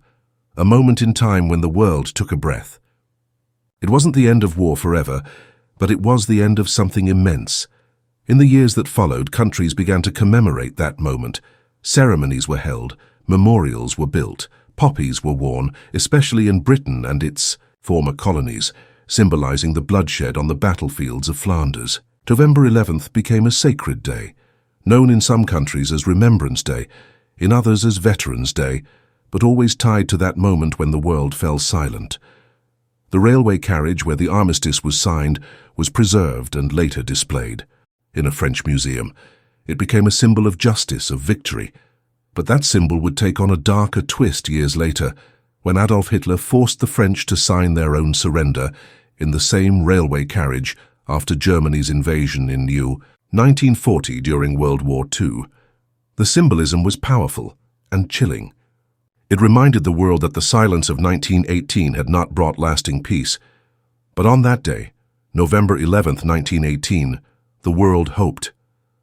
a moment in time when the world took a breath. It wasn't the end of war forever, but it was the end of something immense. In the years that followed, countries began to commemorate that moment. Ceremonies were held, memorials were built, poppies were worn, especially in Britain and its former colonies, symbolizing the bloodshed on the battlefields of Flanders. November 11th became a sacred day, known in some countries as Remembrance Day, in others as Veterans Day, but always tied to that moment when the world fell silent. The railway carriage where the armistice was signed was preserved and later displayed. In a French museum, it became a symbol of justice, of victory. But that symbol would take on a darker twist years later, when Adolf Hitler forced the French to sign their own surrender in the same railway carriage after Germany's invasion in 1940 during World War II. The symbolism was powerful and chilling. It reminded the world that the silence of 1918 had not brought lasting peace. But on that day, November 11th, 1918, the world hoped.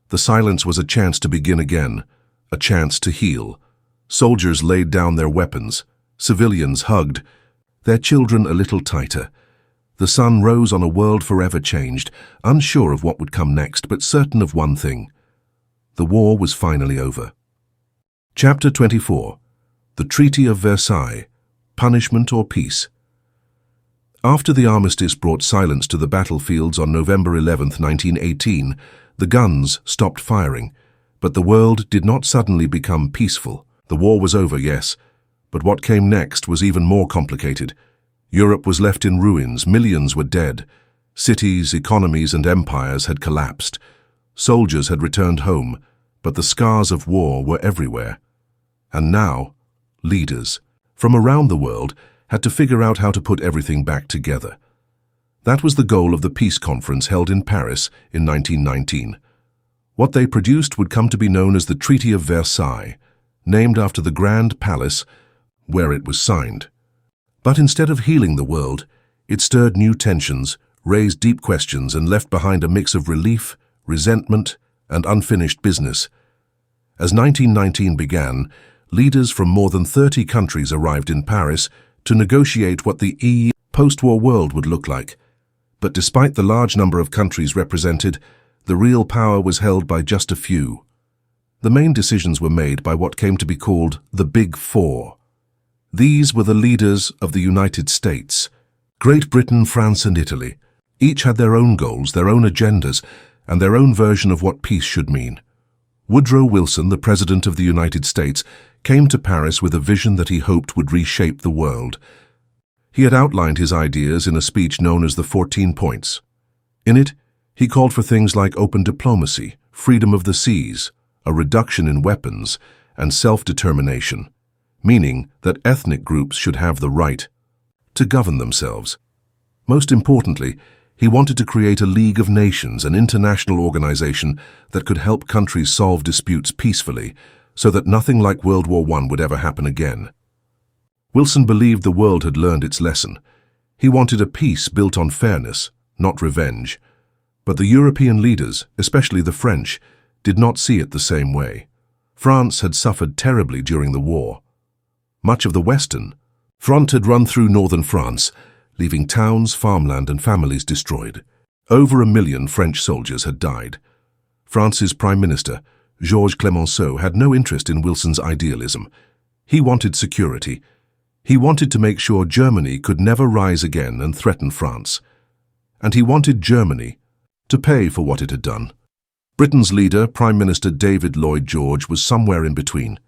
The silence was a chance to begin again, a chance to heal. Soldiers laid down their weapons. Civilians hugged, their children a little tighter. The sun rose on a world forever changed, unsure of what would come next, but certain of one thing. The war was finally over. Chapter 24. The Treaty of Versailles, Punishment or Peace. After the armistice brought silence to the battlefields on November 11, 1918, the guns stopped firing, but the world did not suddenly become peaceful. The war was over, yes, but what came next was even more complicated. Europe was left in ruins, millions were dead. Cities, economies, and empires had collapsed. Soldiers had returned home, but the scars of war were everywhere. And now, leaders from around the world had to figure out how to put everything back together. That was the goal of the peace conference held in Paris in 1919. What they produced would come to be known as the Treaty of Versailles, named after the Grand Palace where it was signed. But instead of healing the world, it stirred new tensions, raised deep questions, and left behind a mix of relief, resentment, and unfinished business. As 1919 began, leaders from more than 30 countries arrived in Paris to negotiate what the post-war world would look like. But despite the large number of countries represented, the real power was held by just a few. The main decisions were made by what came to be called the Big Four. These were the leaders of the United States, Great Britain, France, and Italy. Each had their own goals, their own agendas, and their own version of what peace should mean. Woodrow Wilson, the President of the United States, came to Paris with a vision that he hoped would reshape the world. He had outlined his ideas in a speech known as the 14 Points. In it, he called for things like open diplomacy, freedom of the seas, a reduction in weapons, and self-determination, meaning that ethnic groups should have the right to govern themselves. Most importantly, he wanted to create a League of Nations, an international organization that could help countries solve disputes peacefully, so that nothing like World War I would ever happen again. Wilson believed the world had learned its lesson. He wanted a peace built on fairness, not revenge. But the European leaders, especially the French, did not see it the same way. France had suffered terribly during the war. Much of the Western Front had run through northern France, leaving towns, farmland, and families destroyed. Over 1 million French soldiers had died. France's Prime Minister, Georges Clemenceau, had no interest in Wilson's idealism. He wanted security. He wanted to make sure Germany could never rise again and threaten France. And he wanted Germany to pay for what it had done. Britain's leader, Prime Minister David Lloyd George, was somewhere in between.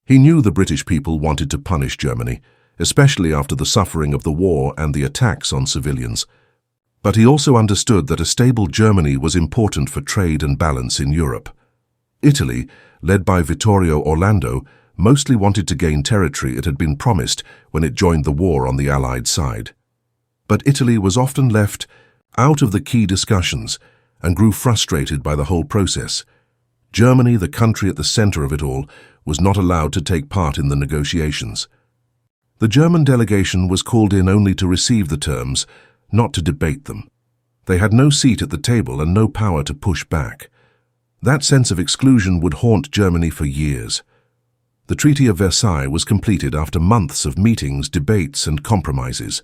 He knew the British people wanted to punish Germany, especially after the suffering of the war and the attacks on civilians. But he also understood that a stable Germany was important for trade and balance in Europe. Italy, led by Vittorio Orlando, mostly wanted to gain territory it had been promised when it joined the war on the Allied side. But Italy was often left out of the key discussions and grew frustrated by the whole process. Germany, the country at the center of it all, was not allowed to take part in the negotiations. The German delegation was called in only to receive the terms, not to debate them. They had no seat at the table and no power to push back. That sense of exclusion would haunt Germany for years. The Treaty of Versailles was completed after months of meetings, debates, and compromises.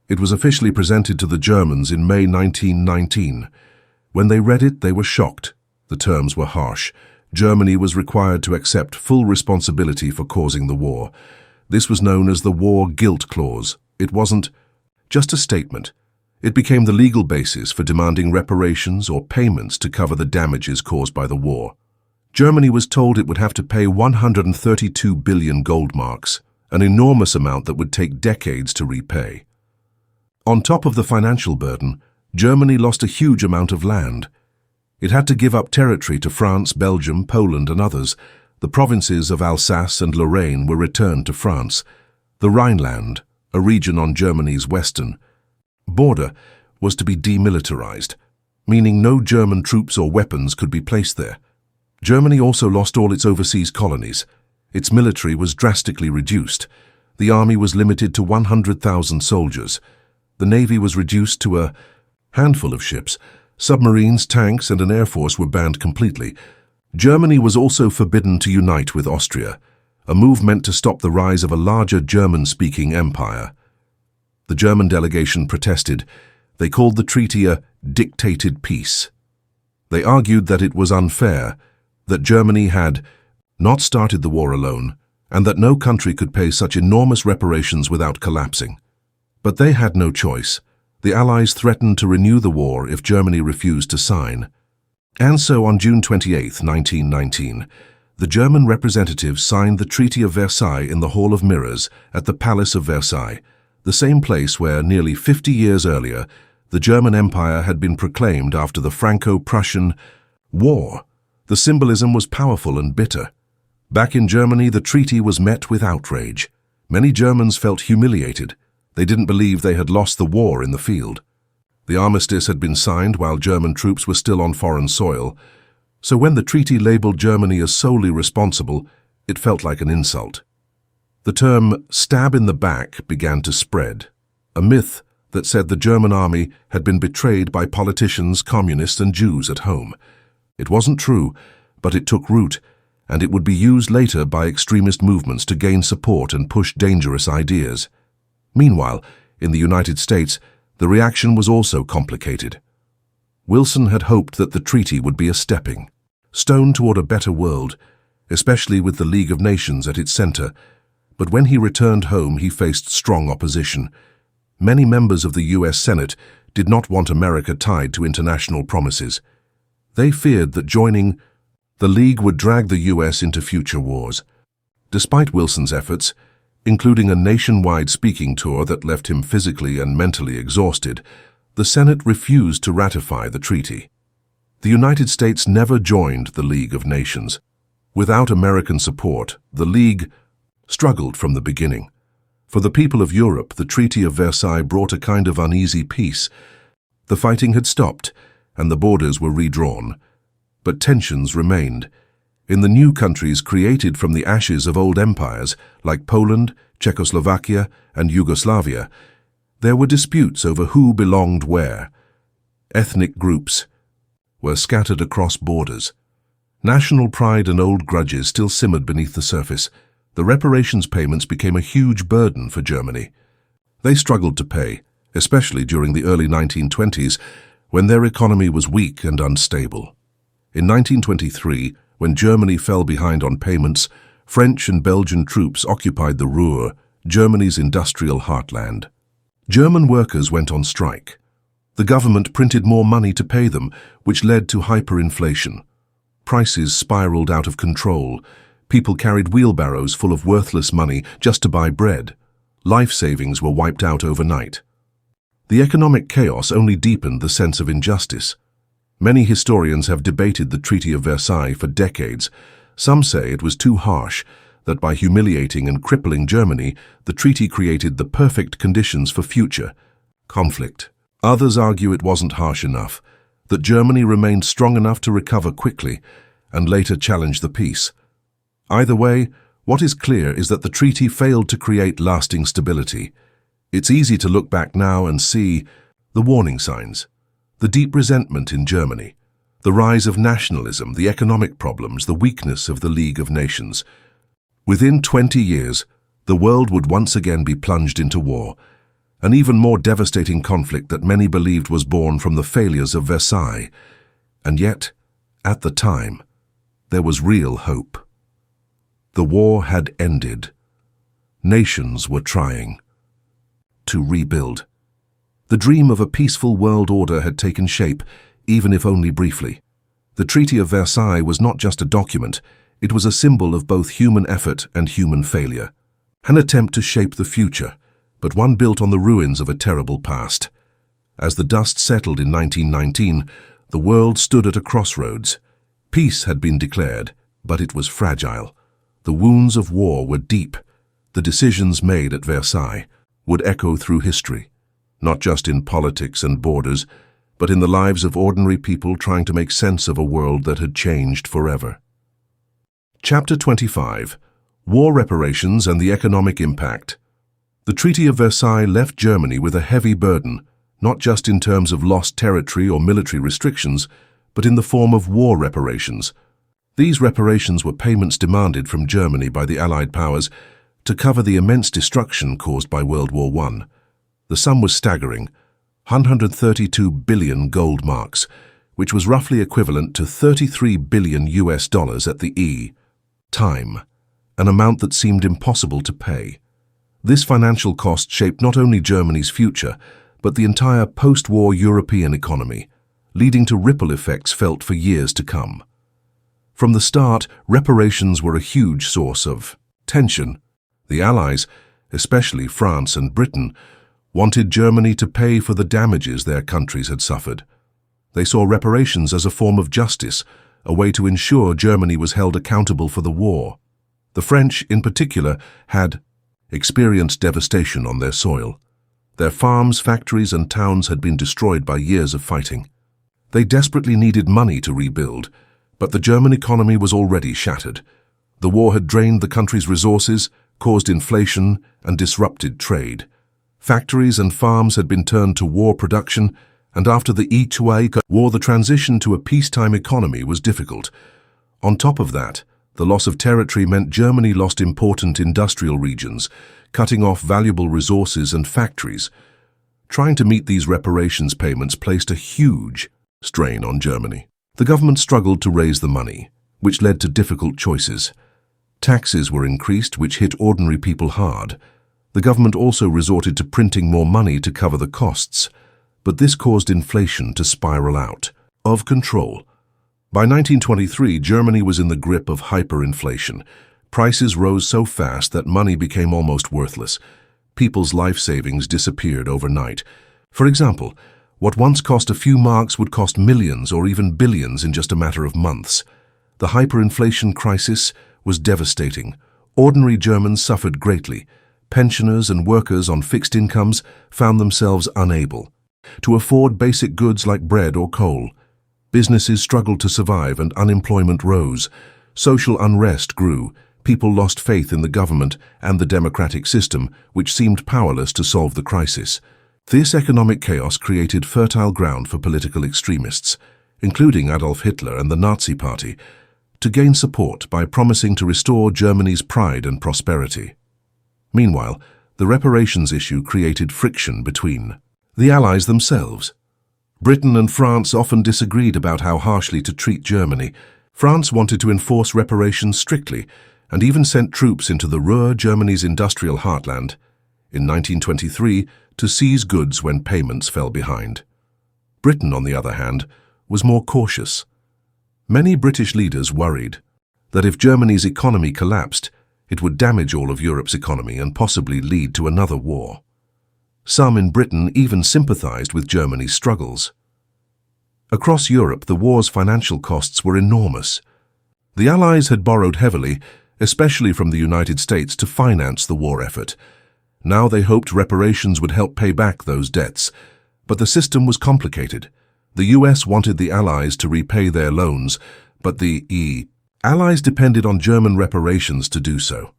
It was officially presented to the Germans in May 1919. When they read it, they were shocked. The terms were harsh. Germany was required to accept full responsibility for causing the war. This was known as the War Guilt Clause. It wasn't just a statement. It became the legal basis for demanding reparations or payments to cover the damages caused by the war. Germany was told it would have to pay 132 billion gold marks, an enormous amount that would take decades to repay. On top of the financial burden, Germany lost a huge amount of land. It had to give up territory to France, Belgium, Poland, and others. The provinces of Alsace and Lorraine were returned to France. The Rhineland, a region on Germany's western border, was to be demilitarized, meaning no German troops or weapons could be placed there. Germany also lost all its overseas colonies. Its military was drastically reduced. The army was limited to 100,000 soldiers. The navy was reduced to a handful of ships. Submarines, tanks, and an air force were banned completely. Germany was also forbidden to unite with Austria, a move meant to stop the rise of a larger German-speaking empire. The German delegation protested. They called the treaty a dictated peace. They argued that it was unfair, that Germany had not started the war alone, and that no country could pay such enormous reparations without collapsing. But they had no choice. The Allies threatened to renew the war if Germany refused to sign. And so on June 28, 1919, the German representatives signed the Treaty of Versailles in the Hall of Mirrors at the Palace of Versailles, the same place where, nearly 50 years earlier, the German Empire had been proclaimed after the Franco-Prussian War. The symbolism was powerful and bitter. Back in Germany, the treaty was met with outrage. Many Germans felt humiliated. They didn't believe they had lost the war in the field. The armistice had been signed while German troops were still on foreign soil, so when the treaty labeled Germany as solely responsible, it felt like an insult. The term "stab in the back" began to spread, a myth that said the German army had been betrayed by politicians, communists, and Jews at home. It wasn't true, but it took root, and it would be used later by extremist movements to gain support and push dangerous ideas. Meanwhile, in the United States, the reaction was also complicated. Wilson had hoped that the treaty would be a stepping stone toward a better world, especially with the League of Nations at its center, but when he returned home he faced strong opposition. Many members of the U.S. Senate did not want America tied to international promises. They feared that joining the League would drag the U.S. into future wars. Despite Wilson's efforts, including a nationwide speaking tour that left him physically and mentally exhausted, the Senate refused to ratify the treaty. The United States never joined the League of Nations. Without American support, the League struggled from the beginning. For the people of Europe, the Treaty of Versailles brought a kind of uneasy peace. The fighting had stopped, and the borders were redrawn. But tensions remained. In the new countries created from the ashes of old empires, like Poland, Czechoslovakia, and Yugoslavia, there were disputes over who belonged where. Ethnic groups were scattered across borders. National pride and old grudges still simmered beneath the surface. The reparations payments became a huge burden for Germany. They struggled to pay, especially during the early 1920s, when their economy was weak and unstable. In 1923, when Germany fell behind on payments, French and Belgian troops occupied the Ruhr, Germany's industrial heartland. German workers went on strike. The government printed more money to pay them, which led to hyperinflation. Prices spiraled out of control. People carried wheelbarrows full of worthless money just to buy bread. Life savings were wiped out overnight. The economic chaos only deepened the sense of injustice. Many historians have debated the Treaty of Versailles for decades. Some say it was too harsh, that by humiliating and crippling Germany, the treaty created the perfect conditions for future conflict. Others argue it wasn't harsh enough, that Germany remained strong enough to recover quickly and later challenge the peace. Either way, what is clear is that the treaty failed to create lasting stability. It's easy to look back now and see the warning signs. The deep resentment in Germany, the rise of nationalism, the economic problems, the weakness of the League of Nations. Within 20 years, the world would once again be plunged into war, an even more devastating conflict that many believed was born from the failures of Versailles. And yet, at the time, there was real hope. The war had ended. Nations were trying to rebuild. The dream of a peaceful world order had taken shape, even if only briefly. The Treaty of Versailles was not just a document, it was a symbol of both human effort and human failure. An attempt to shape the future, but one built on the ruins of a terrible past. As the dust settled in 1919, the world stood at a crossroads. Peace had been declared, but it was fragile. The wounds of war were deep. The decisions made at Versailles would echo through history, not just in politics and borders, but in the lives of ordinary people trying to make sense of a world that had changed forever. Chapter 25. War Reparations and the Economic Impact. The Treaty of Versailles left Germany with a heavy burden, not just in terms of lost territory or military restrictions, but in the form of war reparations. These reparations were payments demanded from Germany by the Allied powers to cover the immense destruction caused by World War I. The sum was staggering, 132 billion gold marks, which was roughly equivalent to 33 billion US dollars at the time, an amount that seemed impossible to pay. This financial cost shaped not only Germany's future, but the entire post-war European economy, leading to ripple effects felt for years to come. From the start, reparations were a huge source of tension. The Allies, especially France and Britain, wanted Germany to pay for the damages their countries had suffered. They saw reparations as a form of justice, a way to ensure Germany was held accountable for the war. The French, in particular, had experienced devastation on their soil. Their farms, factories, and towns had been destroyed by years of fighting. They desperately needed money to rebuild, but the German economy was already shattered. The war had drained the country's resources, caused inflation, and disrupted trade. Factories and farms had been turned to war production, and after the war, the transition to a peacetime economy was difficult. On top of that, the loss of territory meant Germany lost important industrial regions, cutting off valuable resources and factories. Trying to meet these reparations payments placed a huge strain on Germany. The government struggled to raise the money, which led to difficult choices. Taxes were increased, which hit ordinary people hard. The government also resorted to printing more money to cover the costs, but this caused inflation to spiral out of control. By 1923, Germany was in the grip of hyperinflation. Prices rose so fast that money became almost worthless. People's life savings disappeared overnight. For example, what once cost a few marks would cost millions or even billions in just a matter of months. The hyperinflation crisis was devastating. Ordinary Germans suffered greatly. Pensioners and workers on fixed incomes found themselves unable to afford basic goods like bread or coal. Businesses struggled to survive and unemployment rose. Social unrest grew. People lost faith in the government and the democratic system, which seemed powerless to solve the crisis. This economic chaos created fertile ground for political extremists, including Adolf Hitler and the Nazi Party, to gain support by promising to restore Germany's pride and prosperity. Meanwhile, the reparations issue created friction between the Allies themselves. Britain and France often disagreed about how harshly to treat Germany. France wanted to enforce reparations strictly and even sent troops into the Ruhr, Germany's industrial heartland, in 1923 to seize goods when payments fell behind. Britain, on the other hand, was more cautious. Many British leaders worried that if Germany's economy collapsed, it would damage all of Europe's economy and possibly lead to another war. Some in Britain even sympathized with Germany's struggles. Across Europe, the war's financial costs were enormous. The Allies had borrowed heavily, especially from the United States, to finance the war effort. Now they hoped reparations would help pay back those debts, but the system was complicated. The US wanted the Allies to repay their loans, but the Allies depended on German reparations to do so.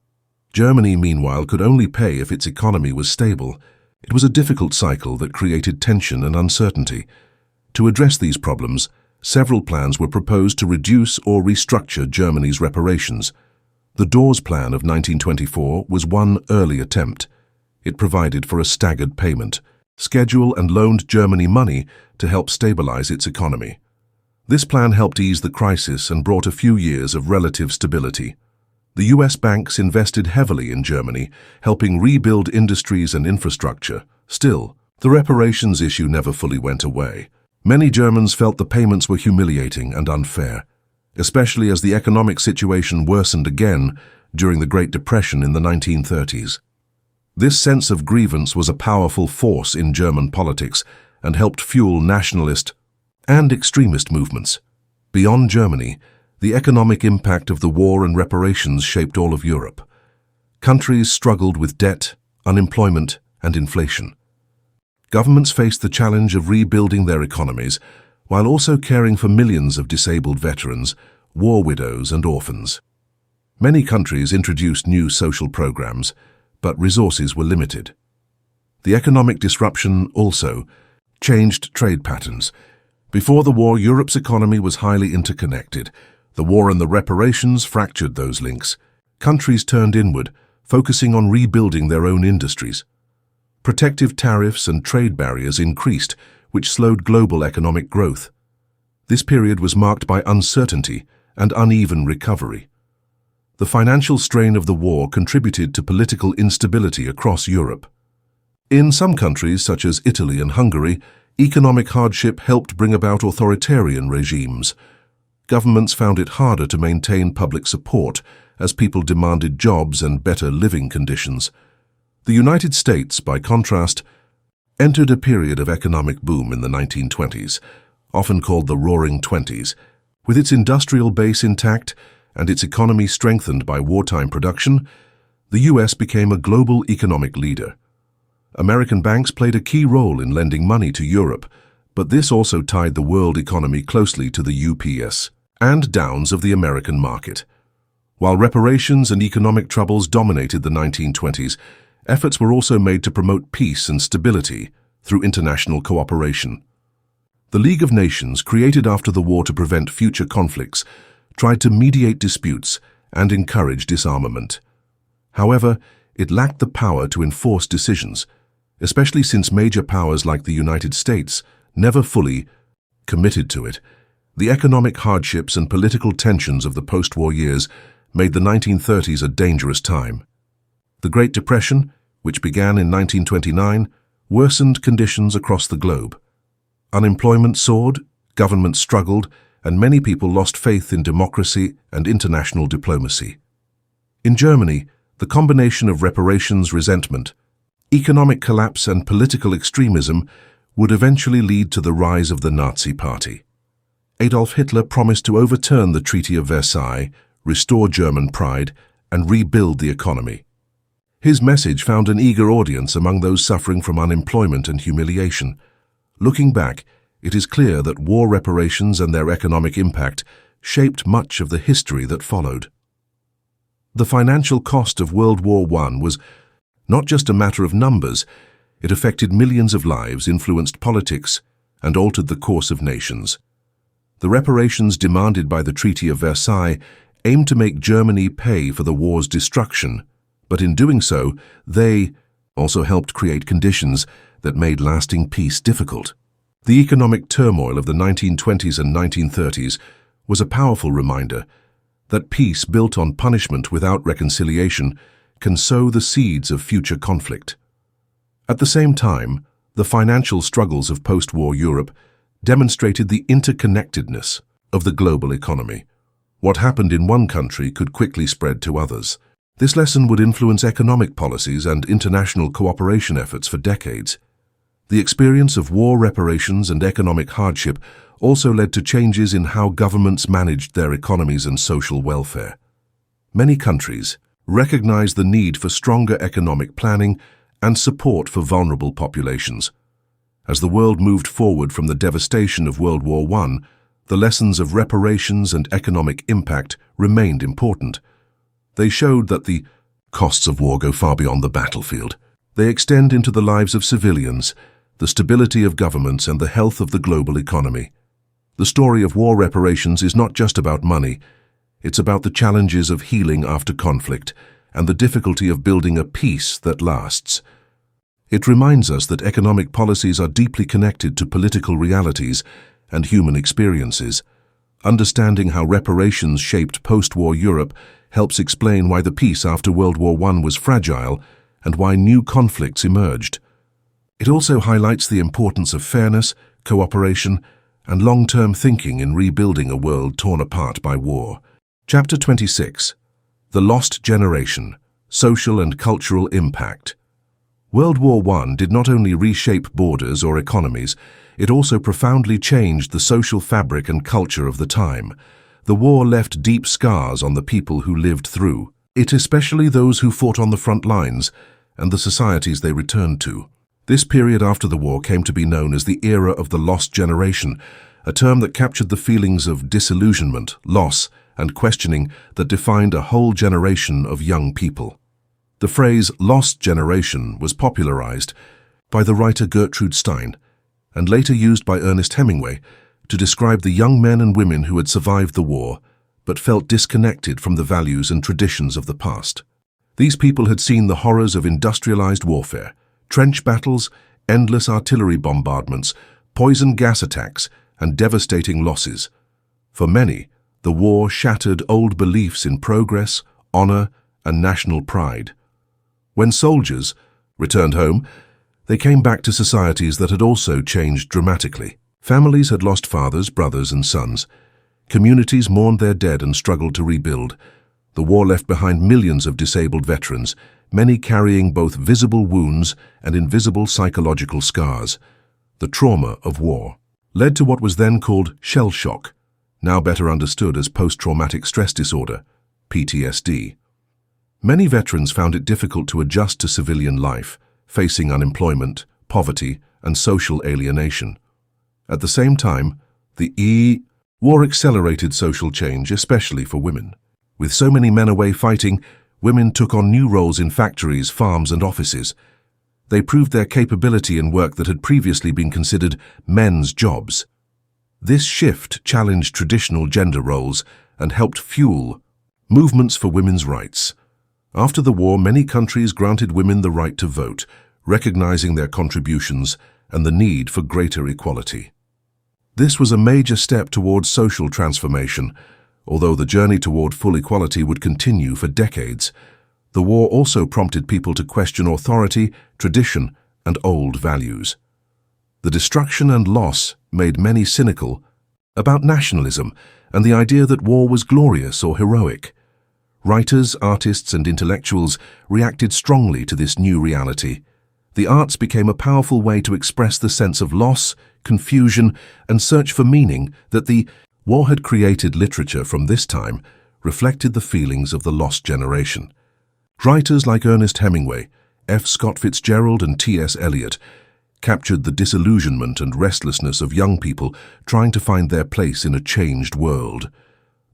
Germany, meanwhile, could only pay if its economy was stable. It was a difficult cycle that created tension and uncertainty. To address these problems, several plans were proposed to reduce or restructure Germany's reparations. The Dawes Plan of 1924 was one early attempt. It provided for a staggered payment schedule and loaned Germany money to help stabilize its economy. This plan helped ease the crisis and brought a few years of relative stability. The US banks invested heavily in Germany, helping rebuild industries and infrastructure. Still, the reparations issue never fully went away. Many Germans felt the payments were humiliating and unfair, especially as the economic situation worsened again during the Great Depression in the 1930s. This sense of grievance was a powerful force in German politics and helped fuel nationalist and extremist movements. Beyond Germany, the economic impact of the war and reparations shaped all of Europe. Countries struggled with debt, unemployment, and inflation. Governments faced the challenge of rebuilding their economies while also caring for millions of disabled veterans, war widows, and orphans. Many countries introduced new social programs, but resources were limited. The economic disruption also changed trade patterns. Before the war, Europe's economy was highly interconnected. The war and the reparations fractured those links. Countries turned inward, focusing on rebuilding their own industries. Protective tariffs and trade barriers increased, which slowed global economic growth. This period was marked by uncertainty and uneven recovery. The financial strain of the war contributed to political instability across Europe. In some countries, such as Italy and Hungary, economic hardship helped bring about authoritarian regimes. Governments found it harder to maintain public support as people demanded jobs and better living conditions. The United States, by contrast, entered a period of economic boom in the 1920s, often called the Roaring Twenties. With its industrial base intact and its economy strengthened by wartime production, the U.S. became a global economic leader. American banks played a key role in lending money to Europe, but this also tied the world economy closely to the ups and downs of the American market. While reparations and economic troubles dominated the 1920s, efforts were also made to promote peace and stability through international cooperation. The League of Nations, created after the war to prevent future conflicts, tried to mediate disputes and encourage disarmament. However, it lacked the power to enforce decisions, especially since major powers like the United States never fully committed to it. The economic hardships and political tensions of the post-war years made the 1930s a dangerous time. The Great Depression, which began in 1929, worsened conditions across the globe. Unemployment soared, governments struggled, and many people lost faith in democracy and international diplomacy. In Germany, the combination of reparations, resentment, economic collapse, and political extremism would eventually lead to the rise of the Nazi Party. Adolf Hitler promised to overturn the Treaty of Versailles, restore German pride, and rebuild the economy. His message found an eager audience among those suffering from unemployment and humiliation. Looking back, it is clear that war reparations and their economic impact shaped much of the history that followed. The financial cost of World War I was not just a matter of numbers. It affected millions of lives, influenced politics, and altered the course of nations. The reparations demanded by the Treaty of Versailles aimed to make Germany pay for the war's destruction, but in doing so, they also helped create conditions that made lasting peace difficult. The economic turmoil of the 1920s and 1930s was a powerful reminder that peace built on punishment without reconciliation can sow the seeds of future conflict. At the same time, the financial struggles of post-war Europe demonstrated the interconnectedness of the global economy. What happened in one country could quickly spread to others. This lesson would influence economic policies and international cooperation efforts for decades. The experience of war reparations and economic hardship also led to changes in how governments managed their economies and social welfare. Many countries recognized the need for stronger economic planning and support for vulnerable populations. As the world moved forward from the devastation of World War I, the lessons of reparations and economic impact remained important. They showed that the costs of war go far beyond the battlefield. They extend into the lives of civilians, the stability of governments, and the health of the global economy. The story of war reparations is not just about money. It's about the challenges of healing after conflict and the difficulty of building a peace that lasts. It reminds us that economic policies are deeply connected to political realities and human experiences. Understanding how reparations shaped post-war Europe helps explain why the peace after World War I was fragile and why new conflicts emerged. It also highlights the importance of fairness, cooperation, and long-term thinking in rebuilding a world torn apart by war. Chapter 26. The Lost Generation: Social and Cultural Impact. World War I did not only reshape borders or economies, it also profoundly changed the social fabric and culture of the time. The war left deep scars on the people who lived through it, especially those who fought on the front lines and the societies they returned to. This period after the war came to be known as the era of the lost generation, a term that captured the feelings of disillusionment, loss, and questioning that defined a whole generation of young people. The phrase "lost generation" was popularized by the writer Gertrude Stein and later used by Ernest Hemingway to describe the young men and women who had survived the war but felt disconnected from the values and traditions of the past. These people had seen the horrors of industrialized warfare, trench battles, endless artillery bombardments, poison gas attacks, and devastating losses. For many, the war shattered old beliefs in progress, honor, and national pride. When soldiers returned home, they came back to societies that had also changed dramatically. Families had lost fathers, brothers, and sons. Communities mourned their dead and struggled to rebuild. The war left behind millions of disabled veterans, many carrying both visible wounds and invisible psychological scars. The trauma of war led to what was then called shell shock, now better understood as post-traumatic stress disorder, PTSD. Many veterans found it difficult to adjust to civilian life, facing unemployment, poverty, and social alienation. At the same time, the war accelerated social change, especially for women. With so many men away fighting, women took on new roles in factories, farms, and offices. They proved their capability in work that had previously been considered men's jobs. This shift challenged traditional gender roles and helped fuel movements for women's rights. After the war, many countries granted women the right to vote, recognizing their contributions and the need for greater equality. This was a major step towards social transformation. Although the journey toward full equality would continue for decades, the war also prompted people to question authority, tradition, and old values. The destruction and loss made many cynical about nationalism and the idea that war was glorious or heroic. Writers, artists, and intellectuals reacted strongly to this new reality. The arts became a powerful way to express the sense of loss, confusion, and search for meaning that the war had created. Literature from this time reflected the feelings of the lost generation. Writers like Ernest Hemingway, F. Scott Fitzgerald, and T.S. Eliot captured the disillusionment and restlessness of young people trying to find their place in a changed world.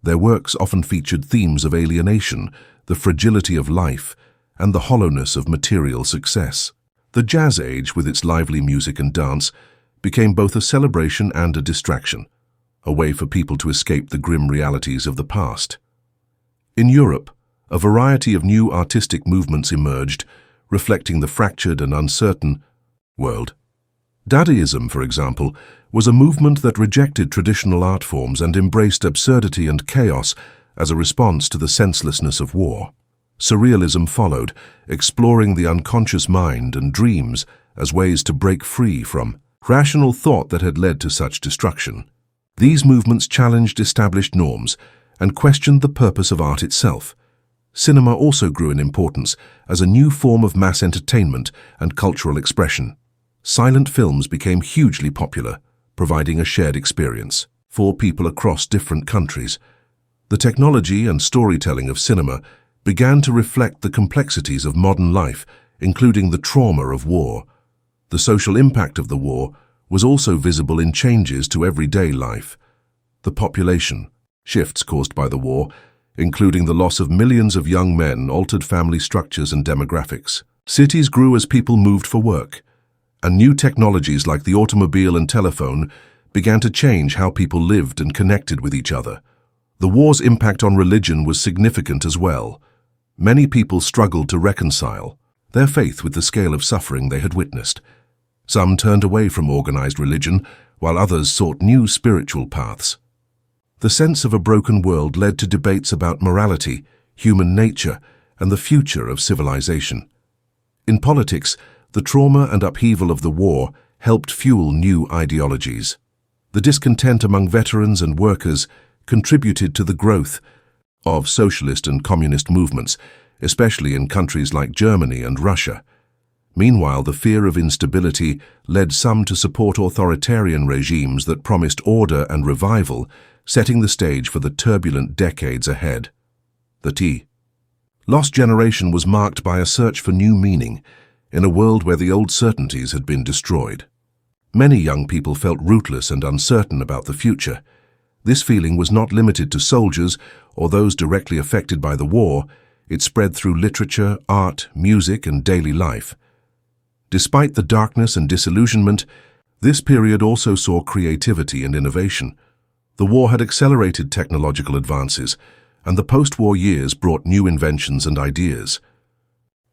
Their works often featured themes of alienation, the fragility of life, and the hollowness of material success. The Jazz Age, with its lively music and dance, became both a celebration and a distraction, a way for people to escape the grim realities of the past. In Europe, a variety of new artistic movements emerged, reflecting the fractured and uncertain world. Dadaism, for example, was a movement that rejected traditional art forms and embraced absurdity and chaos as a response to the senselessness of war. Surrealism followed, exploring the unconscious mind and dreams as ways to break free from rational thought that had led to such destruction. These movements challenged established norms and questioned the purpose of art itself. Cinema also grew in importance as a new form of mass entertainment and cultural expression. Silent films became hugely popular, providing a shared experience for people across different countries. The technology and storytelling of cinema began to reflect the complexities of modern life, including the trauma of war. The social impact of the war was also visible in changes to everyday life. The population shifts caused by the war, including the loss of millions of young men, altered family structures and demographics. Cities grew as people moved for work, and new technologies like the automobile and telephone began to change how people lived and connected with each other. The war's impact on religion was significant as well. Many people struggled to reconcile their faith with the scale of suffering they had witnessed. Some turned away from organized religion, while others sought new spiritual paths. The sense of a broken world led to debates about morality, human nature, and the future of civilization. In politics, the trauma and upheaval of the war helped fuel new ideologies. The discontent among veterans and workers contributed to the growth of socialist and communist movements, especially in countries like Germany and Russia. Meanwhile, the fear of instability led some to support authoritarian regimes that promised order and revival, setting the stage for the turbulent decades ahead. The lost generation was marked by a search for new meaning in a world where the old certainties had been destroyed. Many young people felt rootless and uncertain about the future. This feeling was not limited to soldiers or those directly affected by the war. It spread through literature, art, music, and daily life. Despite the darkness and disillusionment, this period also saw creativity and innovation. The war had accelerated technological advances, and the post-war years brought new inventions and ideas.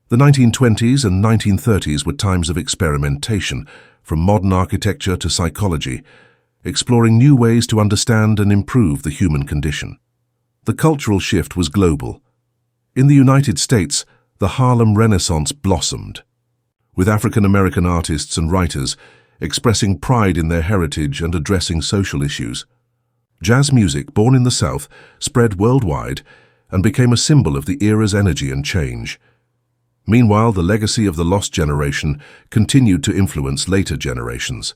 The 1920s and 1930s were times of experimentation, from modern architecture to psychology, exploring new ways to understand and improve the human condition. The cultural shift was global. In the United States, the Harlem Renaissance blossomed, with African-American artists and writers expressing pride in their heritage and addressing social issues. Jazz music, born in the South, spread worldwide and became a symbol of the era's energy and change. Meanwhile, the legacy of the lost generation continued to influence later generations.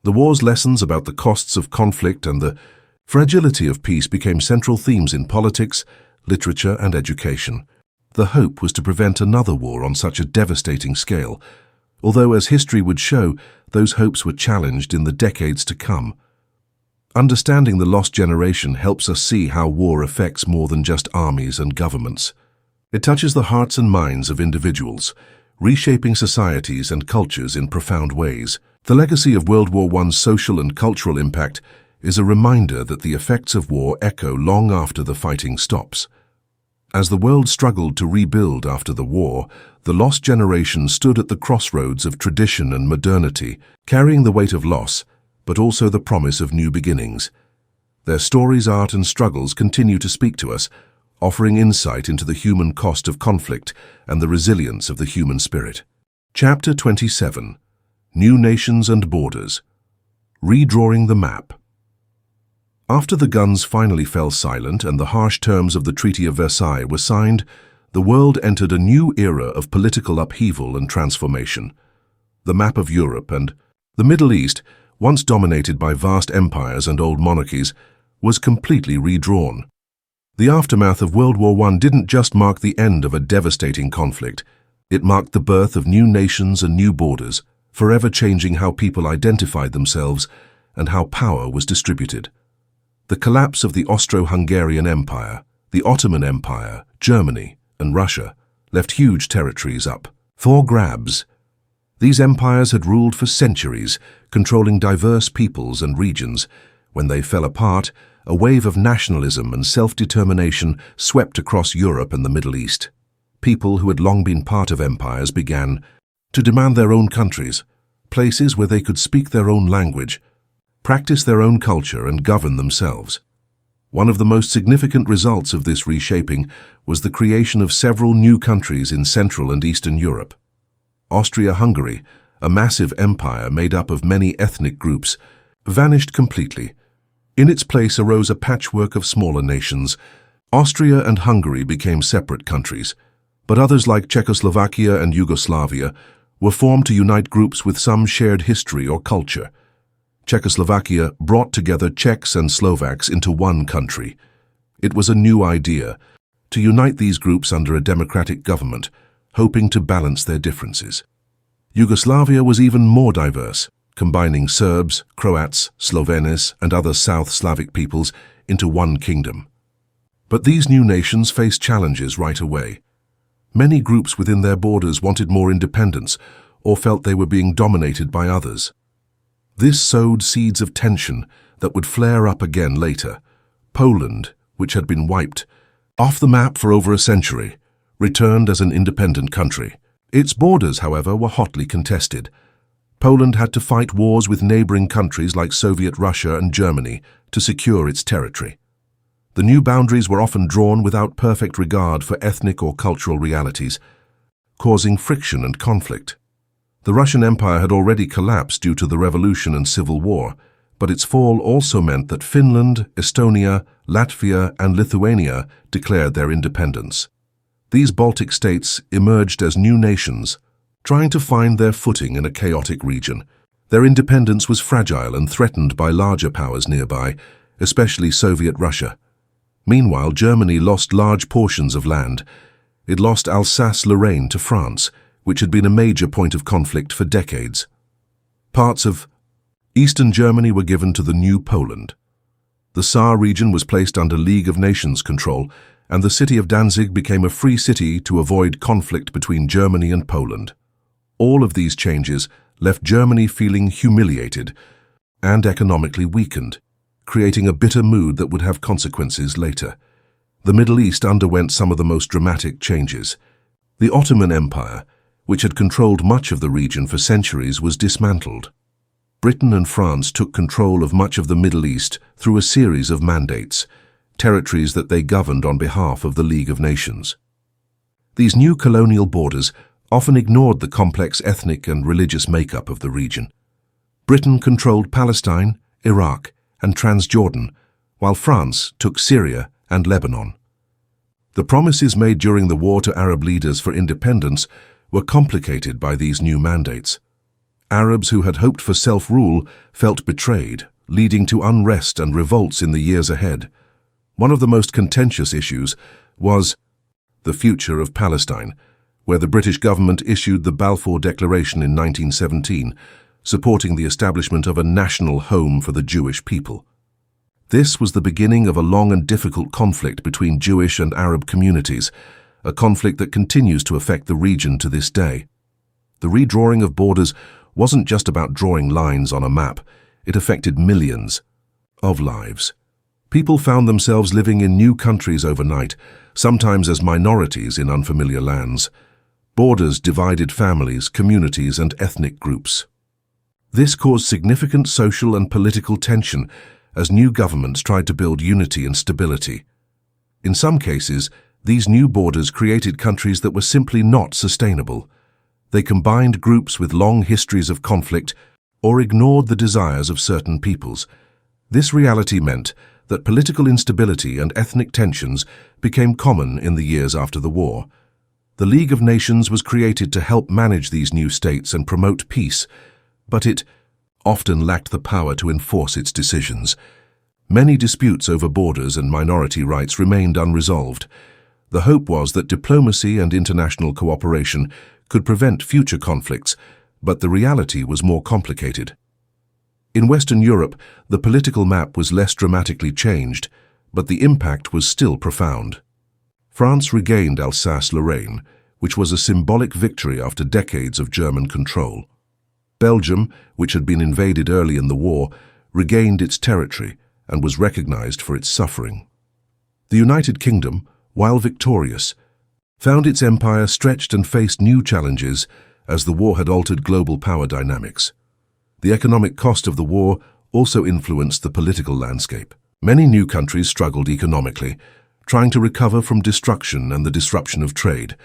The war's lessons about the costs of conflict and the fragility of peace became central themes in politics, literature, and education. The hope was to prevent another war on such a devastating scale, although, as history would show, those hopes were challenged in the decades to come. Understanding the lost generation helps us see how war affects more than just armies and governments. It touches the hearts and minds of individuals, reshaping societies and cultures in profound ways. The legacy of World War I's social and cultural impact is a reminder that the effects of war echo long after the fighting stops. As the world struggled to rebuild after the war, the lost generation stood at the crossroads of tradition and modernity, carrying the weight of loss, but also the promise of new beginnings. Their stories, art, and struggles continue to speak to us, offering insight into the human cost of conflict and the resilience of the human spirit. Chapter 27: New Nations and Borders. Redrawing the Map. After the guns finally fell silent and the harsh terms of the Treaty of Versailles were signed, the world entered a new era of political upheaval and transformation. The map of Europe and the Middle East, once dominated by vast empires and old monarchies, was completely redrawn. The aftermath of World War I didn't just mark the end of a devastating conflict. It marked the birth of new nations and new borders, forever changing how people identified themselves and how power was distributed. The collapse of the Austro-Hungarian Empire, the Ottoman Empire, Germany, and Russia left huge territories up for grabs. These empires had ruled for centuries, controlling diverse peoples and regions. When they fell apart, a wave of nationalism and self-determination swept across Europe and the Middle East. People who had long been part of empires began to demand their own countries, places where they could speak their own language, practice their own culture, and govern themselves. One of the most significant results of this reshaping was the creation of several new countries in Central and Eastern Europe. Austria-Hungary, a massive empire made up of many ethnic groups, vanished completely. In its place arose a patchwork of smaller nations. Austria and Hungary became separate countries, but others like Czechoslovakia and Yugoslavia were formed to unite groups with some shared history or culture. Czechoslovakia brought together Czechs and Slovaks into one country. It was a new idea, to unite these groups under a democratic government, hoping to balance their differences. Yugoslavia was even more diverse, combining Serbs, Croats, Slovenes, and other South Slavic peoples into one kingdom. But these new nations faced challenges right away. Many groups within their borders wanted more independence or felt they were being dominated by others. This sowed seeds of tension that would flare up again later. Poland, which had been wiped off the map for over a century, returned as an independent country. Its borders, however, were hotly contested. Poland had to fight wars with neighboring countries like Soviet Russia and Germany to secure its territory. The new boundaries were often drawn without perfect regard for ethnic or cultural realities, causing friction and conflict. The Russian Empire had already collapsed due to the revolution and civil war, but its fall also meant that Finland, Estonia, Latvia, and Lithuania declared their independence. These Baltic states emerged as new nations, trying to find their footing in a chaotic region. Their independence was fragile and threatened by larger powers nearby, especially Soviet Russia. Meanwhile, Germany lost large portions of land. It lost Alsace-Lorraine to France, which had been a major point of conflict for decades. Parts of Eastern Germany were given to the new Poland. The Saar region was placed under League of Nations control, and the city of Danzig became a free city to avoid conflict between Germany and Poland. All of these changes left Germany feeling humiliated and economically weakened, creating a bitter mood that would have consequences later. The Middle East underwent some of the most dramatic changes. The Ottoman Empire, which had controlled much of the region for centuries, was dismantled. Britain and France took control of much of the Middle East through a series of mandates. territories that they governed on behalf of the League of Nations. These new colonial borders often ignored the complex ethnic and religious makeup of the region. Britain controlled Palestine, Iraq, and Transjordan, while France took Syria and Lebanon. The promises made during the war to Arab leaders for independence were complicated by these new mandates. Arabs who had hoped for self-rule felt betrayed, leading to unrest and revolts in the years ahead. One of the most contentious issues was the future of Palestine, where the British government issued the Balfour Declaration in 1917, supporting the establishment of a national home for the Jewish people. This was the beginning of a long and difficult conflict between Jewish and Arab communities, a conflict that continues to affect the region to this day. The redrawing of borders wasn't just about drawing lines on a map, it affected millions of lives. People found themselves living in new countries overnight, sometimes as minorities in unfamiliar lands. Borders divided families, communities, and ethnic groups. This caused significant social and political tension as new governments tried to build unity and stability. In some cases, these new borders created countries that were simply not sustainable. They combined groups with long histories of conflict or ignored the desires of certain peoples. This reality meant that political instability and ethnic tensions became common in the years after the war. The League of Nations was created to help manage these new states and promote peace, but it often lacked the power to enforce its decisions. Many disputes over borders and minority rights remained unresolved. The hope was that diplomacy and international cooperation could prevent future conflicts, but the reality was more complicated. In Western Europe, the political map was less dramatically changed, but the impact was still profound. France regained Alsace-Lorraine, which was a symbolic victory after decades of German control. Belgium, which had been invaded early in the war, regained its territory and was recognized for its suffering. The United Kingdom, while victorious, found its empire stretched and faced new challenges as the war had altered global power dynamics. The economic cost of the war also influenced the political landscape. Many new countries struggled economically, trying to recover from destruction and the disruption of trade.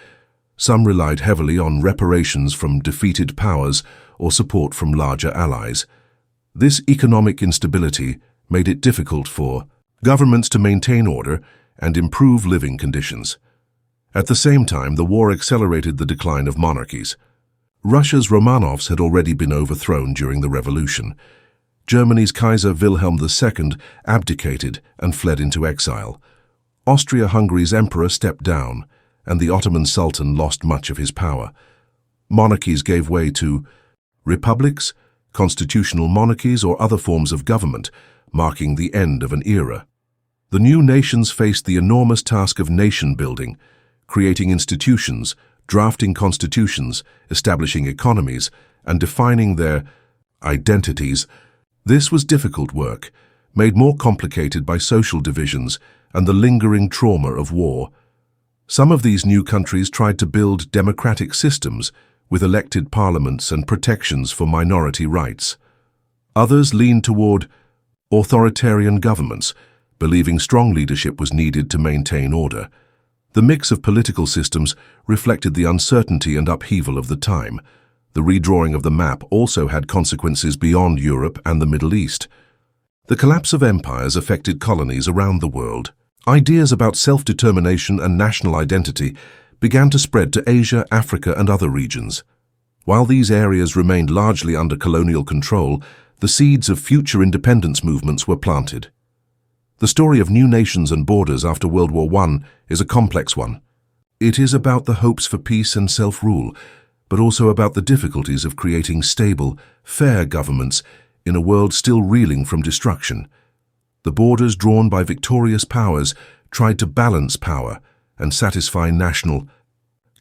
Some relied heavily on reparations from defeated powers or support from larger allies. This economic instability made it difficult for governments to maintain order and improve living conditions. At the same time, the war accelerated the decline of monarchies. Russia's Romanovs had already been overthrown during the revolution. Germany's Kaiser Wilhelm II abdicated and fled into exile. Austria-Hungary's emperor stepped down, and the Ottoman Sultan lost much of his power. Monarchies gave way to republics, constitutional monarchies, or other forms of government, marking the end of an era. The new nations faced the enormous task of nation-building, creating institutions, drafting constitutions, establishing economies, and defining their identities. This was difficult work, made more complicated by social divisions and the lingering trauma of war. Some of these new countries tried to build democratic systems with elected parliaments and protections for minority rights. Others leaned toward authoritarian governments, believing strong leadership was needed to maintain order. The mix of political systems reflected the uncertainty and upheaval of the time. The redrawing of the map also had consequences beyond Europe and the Middle East. The collapse of empires affected colonies around the world. Ideas about self-determination and national identity began to spread to Asia, Africa, and other regions. While these areas remained largely under colonial control, the seeds of future independence movements were planted. The story of new nations and borders after World War I is a complex one. It is about the hopes for peace and self-rule, but also about the difficulties of creating stable, fair governments in a world still reeling from destruction. The borders drawn by victorious powers tried to balance power and satisfy national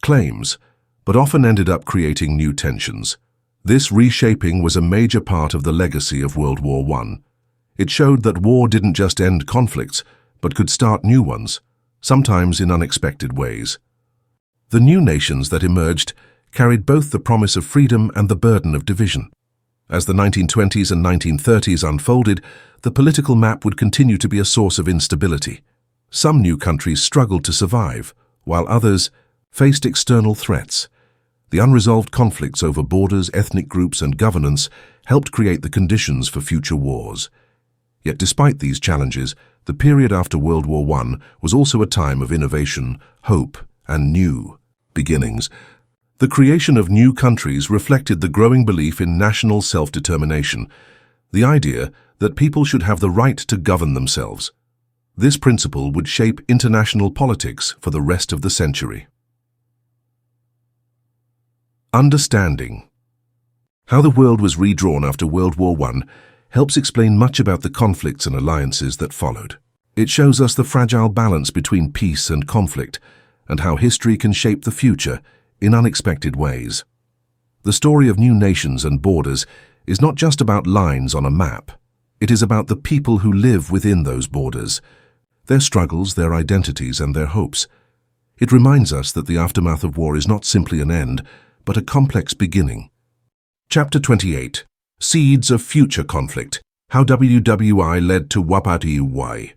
claims, but often ended up creating new tensions. This reshaping was a major part of the legacy of World War I. It showed that war didn't just end conflicts, but could start new ones, sometimes in unexpected ways. The new nations that emerged carried both the promise of freedom and the burden of division. As the 1920s and 1930s unfolded, the political map would continue to be a source of instability. Some new countries struggled to survive, while others faced external threats. The unresolved conflicts over borders, ethnic groups, and governance helped create the conditions for future wars. Yet despite these challenges, the period after World War I was also a time of innovation, hope, and new beginnings. The creation of new countries reflected the growing belief in national self-determination, the idea that people should have the right to govern themselves. This principle would shape international politics for the rest of the century. Understanding how the world was redrawn after World War I helps explain much about the conflicts and alliances that followed. It shows us the fragile balance between peace and conflict, and how history can shape the future in unexpected ways. The story of new nations and borders is not just about lines on a map. It is about the people who live within those borders, their struggles, their identities, and their hopes. It reminds us that the aftermath of war is not simply an end, but a complex beginning. Chapter 28. Seeds of Future Conflict. How WWI led to WPATUY.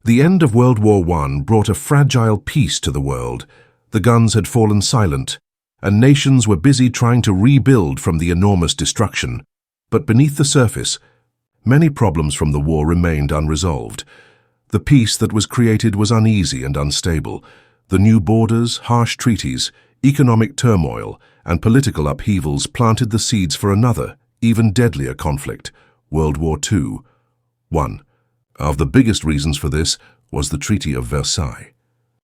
The end of World War I brought a fragile peace to the world. The guns had fallen silent, and nations were busy trying to rebuild from the enormous destruction. But beneath the surface, many problems from the war remained unresolved. The peace that was created was uneasy and unstable. The new borders, harsh treaties, economic turmoil, and political upheavals planted the seeds for another, even deadlier conflict, World War II. One of the biggest reasons for this was the Treaty of Versailles.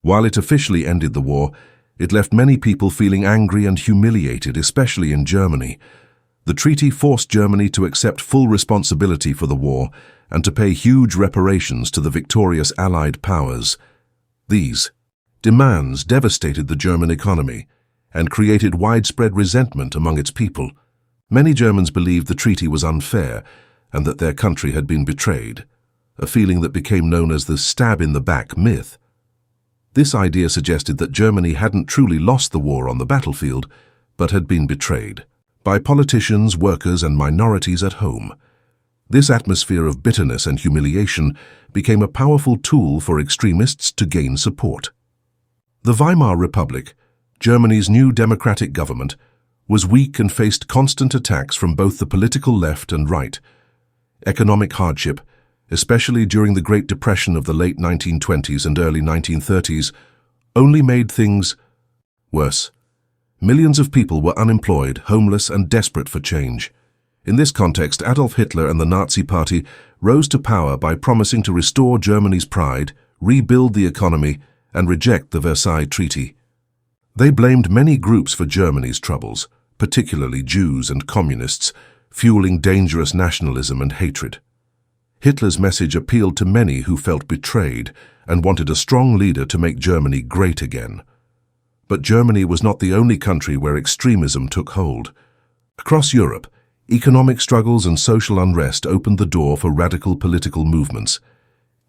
While it officially ended the war, it left many people feeling angry and humiliated, especially in Germany. The treaty forced Germany to accept full responsibility for the war and to pay huge reparations to the victorious Allied powers. These demands devastated the German economy and created widespread resentment among its people. Many Germans believed the treaty was unfair and that their country had been betrayed, a feeling that became known as the stab-in-the-back myth. This idea suggested that Germany hadn't truly lost the war on the battlefield, but had been betrayed by politicians, workers, and minorities at home. This atmosphere of bitterness and humiliation became a powerful tool for extremists to gain support. The Weimar Republic, Germany's new democratic government, was weak and faced constant attacks from both the political left and right. Economic hardship, especially during the Great Depression of the late 1920s and early 1930s, only made things worse. Millions of people were unemployed, homeless, and desperate for change. In this context, Adolf Hitler and the Nazi Party rose to power by promising to restore Germany's pride, rebuild the economy, and reject the Versailles Treaty. They blamed many groups for Germany's troubles, particularly Jews and communists, fueling dangerous nationalism and hatred. Hitler's message appealed to many who felt betrayed and wanted a strong leader to make Germany great again. But Germany was not the only country where extremism took hold. Across Europe, economic struggles and social unrest opened the door for radical political movements.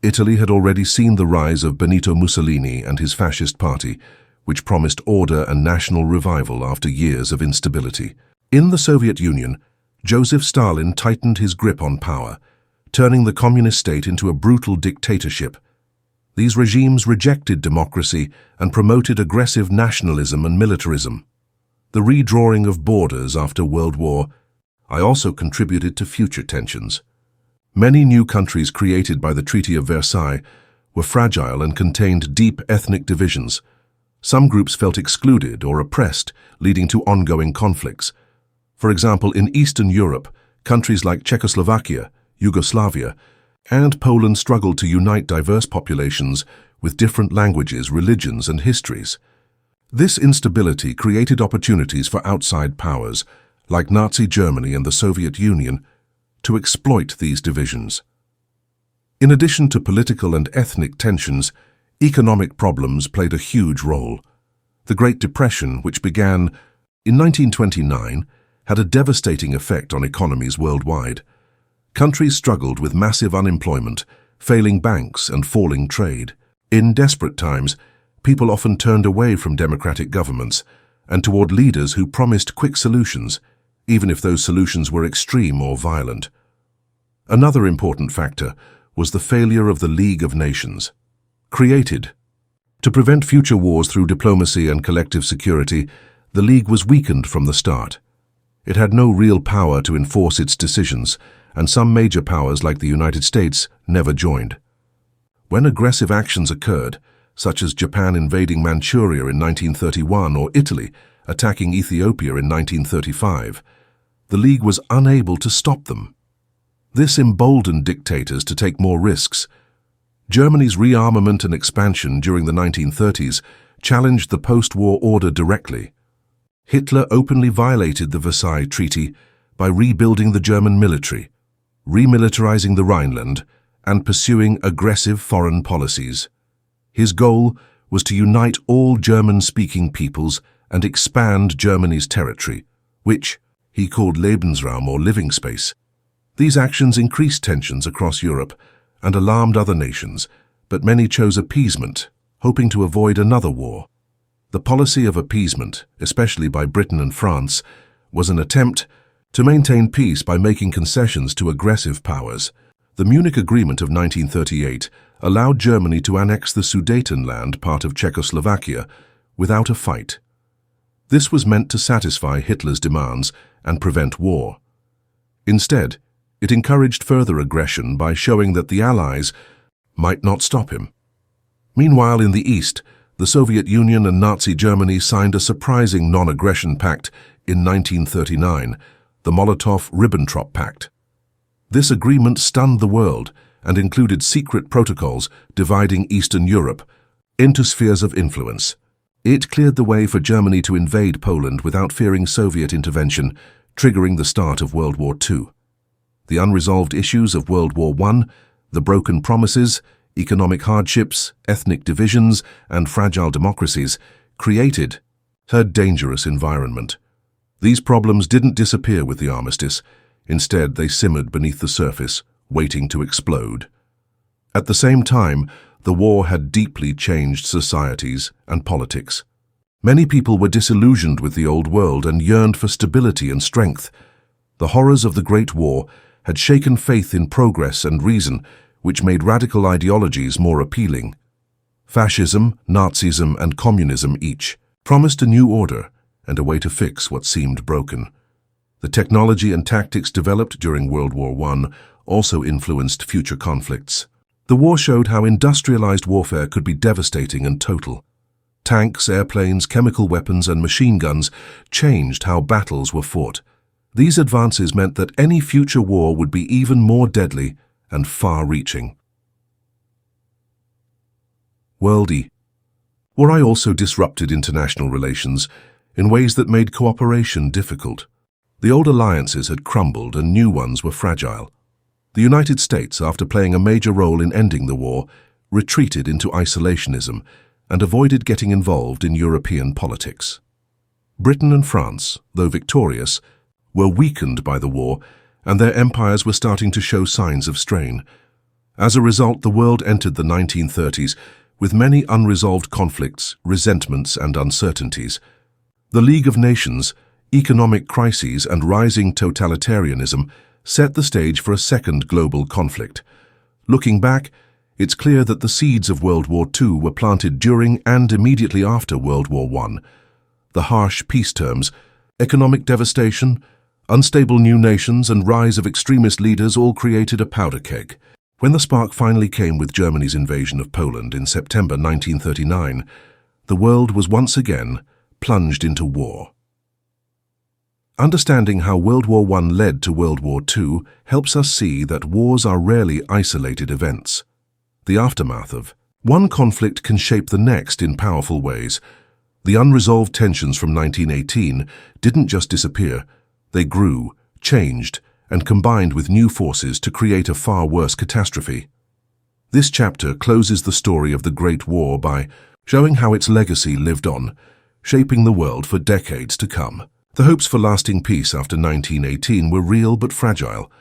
Italy had already seen the rise of Benito Mussolini and his fascist party, which promised order and national revival after years of instability. In the Soviet Union, Joseph Stalin tightened his grip on power, turning the communist state into a brutal dictatorship. These regimes rejected democracy and promoted aggressive nationalism and militarism. The redrawing of borders after World War I also contributed to future tensions. Many new countries created by the Treaty of Versailles were fragile and contained deep ethnic divisions. Some groups felt excluded or oppressed, leading to ongoing conflicts. For example, in Eastern Europe, countries like Czechoslovakia, Yugoslavia, and Poland struggled to unite diverse populations with different languages, religions, and histories. This instability created opportunities for outside powers, like Nazi Germany and the Soviet Union, to exploit these divisions. In addition to political and ethnic tensions, economic problems played a huge role. The Great Depression, which began in 1929, had a devastating effect on economies worldwide. Countries struggled with massive unemployment, failing banks, and falling trade. In desperate times, people often turned away from democratic governments and toward leaders who promised quick solutions, even if those solutions were extreme or violent. Another important factor was the failure of the League of Nations. Created. To prevent future wars through diplomacy and collective security, the League was weakened from the start. It had no real power to enforce its decisions, and some major powers like the United States never joined. When aggressive actions occurred, such as Japan invading Manchuria in 1931 or Italy attacking Ethiopia in 1935, the League was unable to stop them. This emboldened dictators to take more risks. Germany's rearmament and expansion during the 1930s challenged the post-war order directly. Hitler openly violated the Versailles Treaty by rebuilding the German military, remilitarizing the Rhineland, and pursuing aggressive foreign policies. His goal was to unite all German-speaking peoples and expand Germany's territory, which he called Lebensraum or living space. These actions increased tensions across Europe and alarmed other nations, but many chose appeasement, hoping to avoid another war. The policy of appeasement, especially by Britain and France, was an attempt to maintain peace by making concessions to aggressive powers. The Munich Agreement of 1938 allowed Germany to annex the Sudetenland, part of Czechoslovakia, without a fight. This was meant to satisfy Hitler's demands and prevent war. Instead, it encouraged further aggression by showing that the Allies might not stop him. Meanwhile, in the East, the Soviet Union and Nazi Germany signed a surprising non-aggression pact in 1939, the Molotov-Ribbentrop Pact. This agreement stunned the world and included secret protocols dividing Eastern Europe into spheres of influence. It cleared the way for Germany to invade Poland without fearing Soviet intervention, triggering the start of World War II. The unresolved issues of World War I, the broken promises, economic hardships, ethnic divisions, and fragile democracies created a dangerous environment. These problems didn't disappear with the armistice. Instead, they simmered beneath the surface, waiting to explode. At the same time, the war had deeply changed societies and politics. Many people were disillusioned with the old world and yearned for stability and strength. The horrors of the Great War had shaken faith in progress and reason, which made radical ideologies more appealing. Fascism, Nazism, and communism each promised a new order and a way to fix what seemed broken. The technology and tactics developed during World War I also influenced future conflicts. The war showed how industrialized warfare could be devastating and total. Tanks, airplanes, chemical weapons, and machine guns changed how battles were fought. These advances meant that any future war would be even more deadly and far-reaching. World War also disrupted international relations in ways that made cooperation difficult. The old alliances had crumbled and new ones were fragile. The United States, after playing a major role in ending the war, retreated into isolationism and avoided getting involved in European politics. Britain and France, though victorious, were weakened by the war, and their empires were starting to show signs of strain. As a result, the world entered the 1930s with many unresolved conflicts, resentments, and uncertainties. The League of Nations, economic crises, and rising totalitarianism set the stage for a second global conflict. Looking back, it's clear that the seeds of World War II were planted during and immediately after World War I. The harsh peace terms, economic devastation, unstable new nations, and rise of extremist leaders all created a powder keg. When the spark finally came with Germany's invasion of Poland in September 1939, the world was once again plunged into war. Understanding how World War I led to World War II helps us see that wars are rarely isolated events. The aftermath of one conflict can shape the next in powerful ways. The unresolved tensions from 1918 didn't just disappear. They grew, changed, and combined with new forces to create a far worse catastrophe. This chapter closes the story of the Great War by showing how its legacy lived on, shaping the world for decades to come. The hopes for lasting peace after 1918 were real but fragile.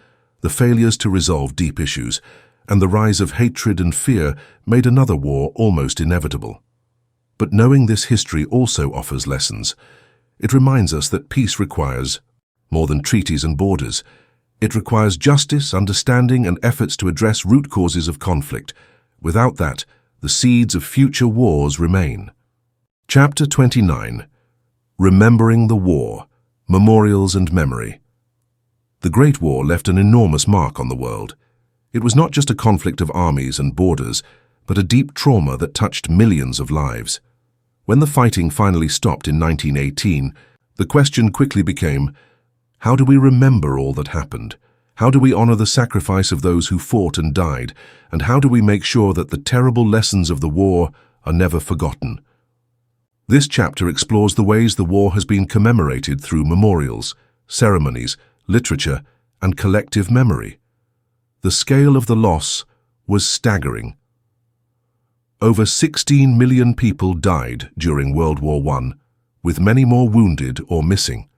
The failures to resolve deep issues and the rise of hatred and fear made another war almost inevitable. But knowing this history also offers lessons. It reminds us that peace requires more than treaties and borders. It requires justice, understanding, and efforts to address root causes of conflict. Without that, the seeds of future wars remain. Chapter 29. Remembering the War, Memorials and Memory. The Great War left an enormous mark on the world. It was not just a conflict of armies and borders, but a deep trauma that touched millions of lives. When the fighting finally stopped in 1918, the question quickly became, how do we remember all that happened? How do we honor the sacrifice of those who fought and died? And how do we make sure that the terrible lessons of the war are never forgotten? This chapter explores the ways the war has been commemorated through memorials, ceremonies, literature, and collective memory. The scale of the loss was staggering. Over 16 million people died during World War I, with many more wounded or missing.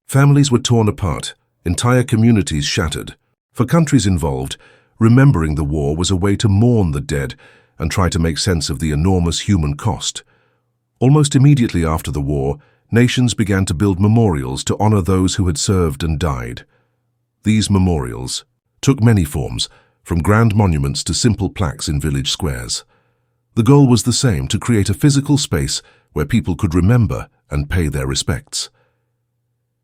Families were torn apart, entire communities shattered. For countries involved, remembering the war was a way to mourn the dead and try to make sense of the enormous human cost. Almost immediately after the war, nations began to build memorials to honor those who had served and died. These memorials took many forms, from grand monuments to simple plaques in village squares. The goal was the same, to create a physical space where people could remember and pay their respects.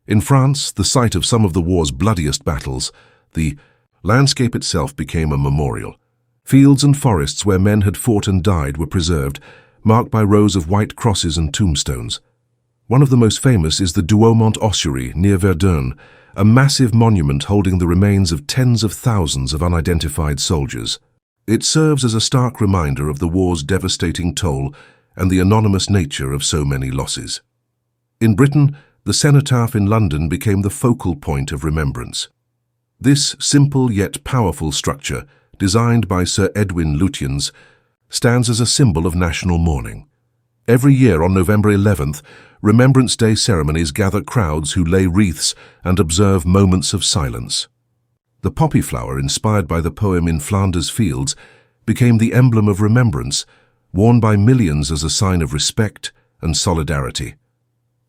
In France, the site of some of the war's bloodiest battles, the landscape itself became a memorial. Fields and forests where men had fought and died were preserved, marked by rows of white crosses and tombstones. One of the most famous is the Douaumont ossuary near Verdun, a massive monument holding the remains of tens of thousands of unidentified soldiers. It serves as a stark reminder of the war's devastating toll and the anonymous nature of so many losses. In Britain, the cenotaph in London became the focal point of remembrance. This simple yet powerful structure, designed by Sir Edwin Lutyens, stands as a symbol of national mourning. Every year on November 11th, Remembrance Day ceremonies gather crowds who lay wreaths and observe moments of silence. The poppy flower, inspired by the poem In Flanders Fields, became the emblem of remembrance, worn by millions as a sign of respect and solidarity.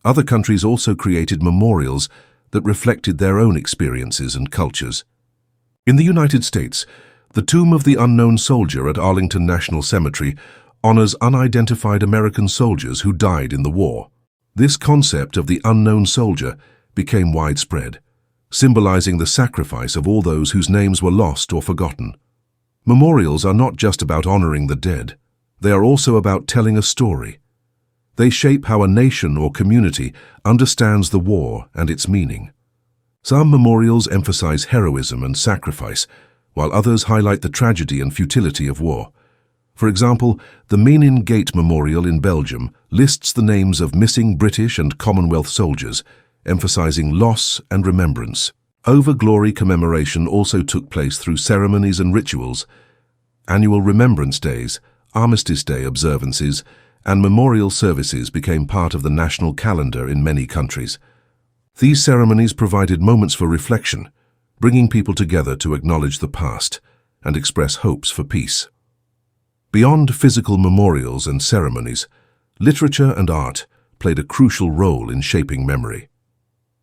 Other countries also created memorials that reflected their own experiences and cultures. In the United States, the Tomb of the Unknown Soldier at Arlington National Cemetery honors unidentified American soldiers who died in the war. This concept of the unknown soldier became widespread, symbolizing the sacrifice of all those whose names were lost or forgotten. Memorials are not just about honoring the dead. They are also about telling a story. They shape how a nation or community understands the war and its meaning. Some memorials emphasize heroism and sacrifice, while others highlight the tragedy and futility of war. For example, the Menin Gate Memorial in Belgium lists the names of missing British and Commonwealth soldiers, emphasizing loss and remembrance. Over-glory commemoration also took place through ceremonies and rituals. Annual Remembrance Days, Armistice Day observances, and memorial services became part of the national calendar in many countries. These ceremonies provided moments for reflection, bringing people together to acknowledge the past and express hopes for peace. Beyond physical memorials and ceremonies, literature and art played a crucial role in shaping memory.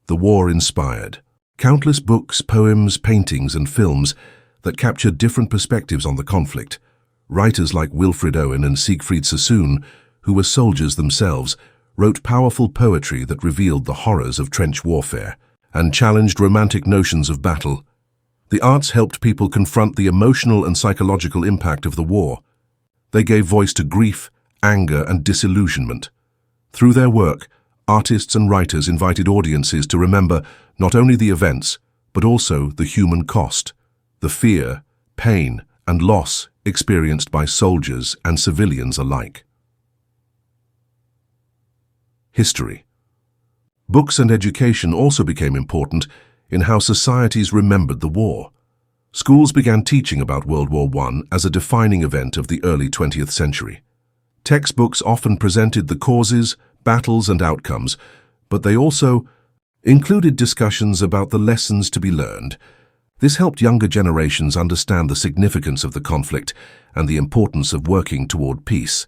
The war inspired countless books, poems, paintings, and films that captured different perspectives on the conflict. Writers like Wilfred Owen and Siegfried Sassoon, who were soldiers themselves, wrote powerful poetry that revealed the horrors of trench warfare and challenged romantic notions of battle. The arts helped people confront the emotional and psychological impact of the war. They gave voice to grief, anger, and disillusionment. Through their work, artists and writers invited audiences to remember not only the events, but also the human cost, the fear, pain, and loss experienced by soldiers and civilians alike. History. Books and education also became important in how societies remembered the war. Schools began teaching about World War I as a defining event of the early 20th century. Textbooks often presented the causes, battles, and outcomes, but they also included discussions about the lessons to be learned. This helped younger generations understand the significance of the conflict and the importance of working toward peace.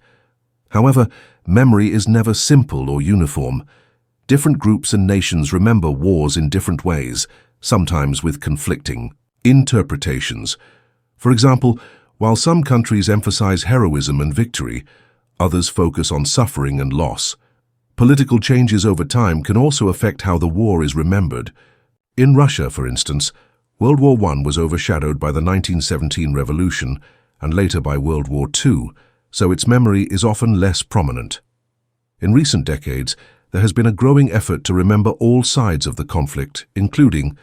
However, memory is never simple or uniform. Different groups and nations remember wars in different ways, sometimes with conflicting interpretations. For example, While some countries emphasize heroism and victory, others focus on suffering and loss. Political changes over time can also affect how the war is remembered. In Russia, for instance, World War I was overshadowed by the 1917 revolution and later by World War II, so its memory is often less prominent. In recent decades, there has been a growing effort to remember all sides of the conflict, including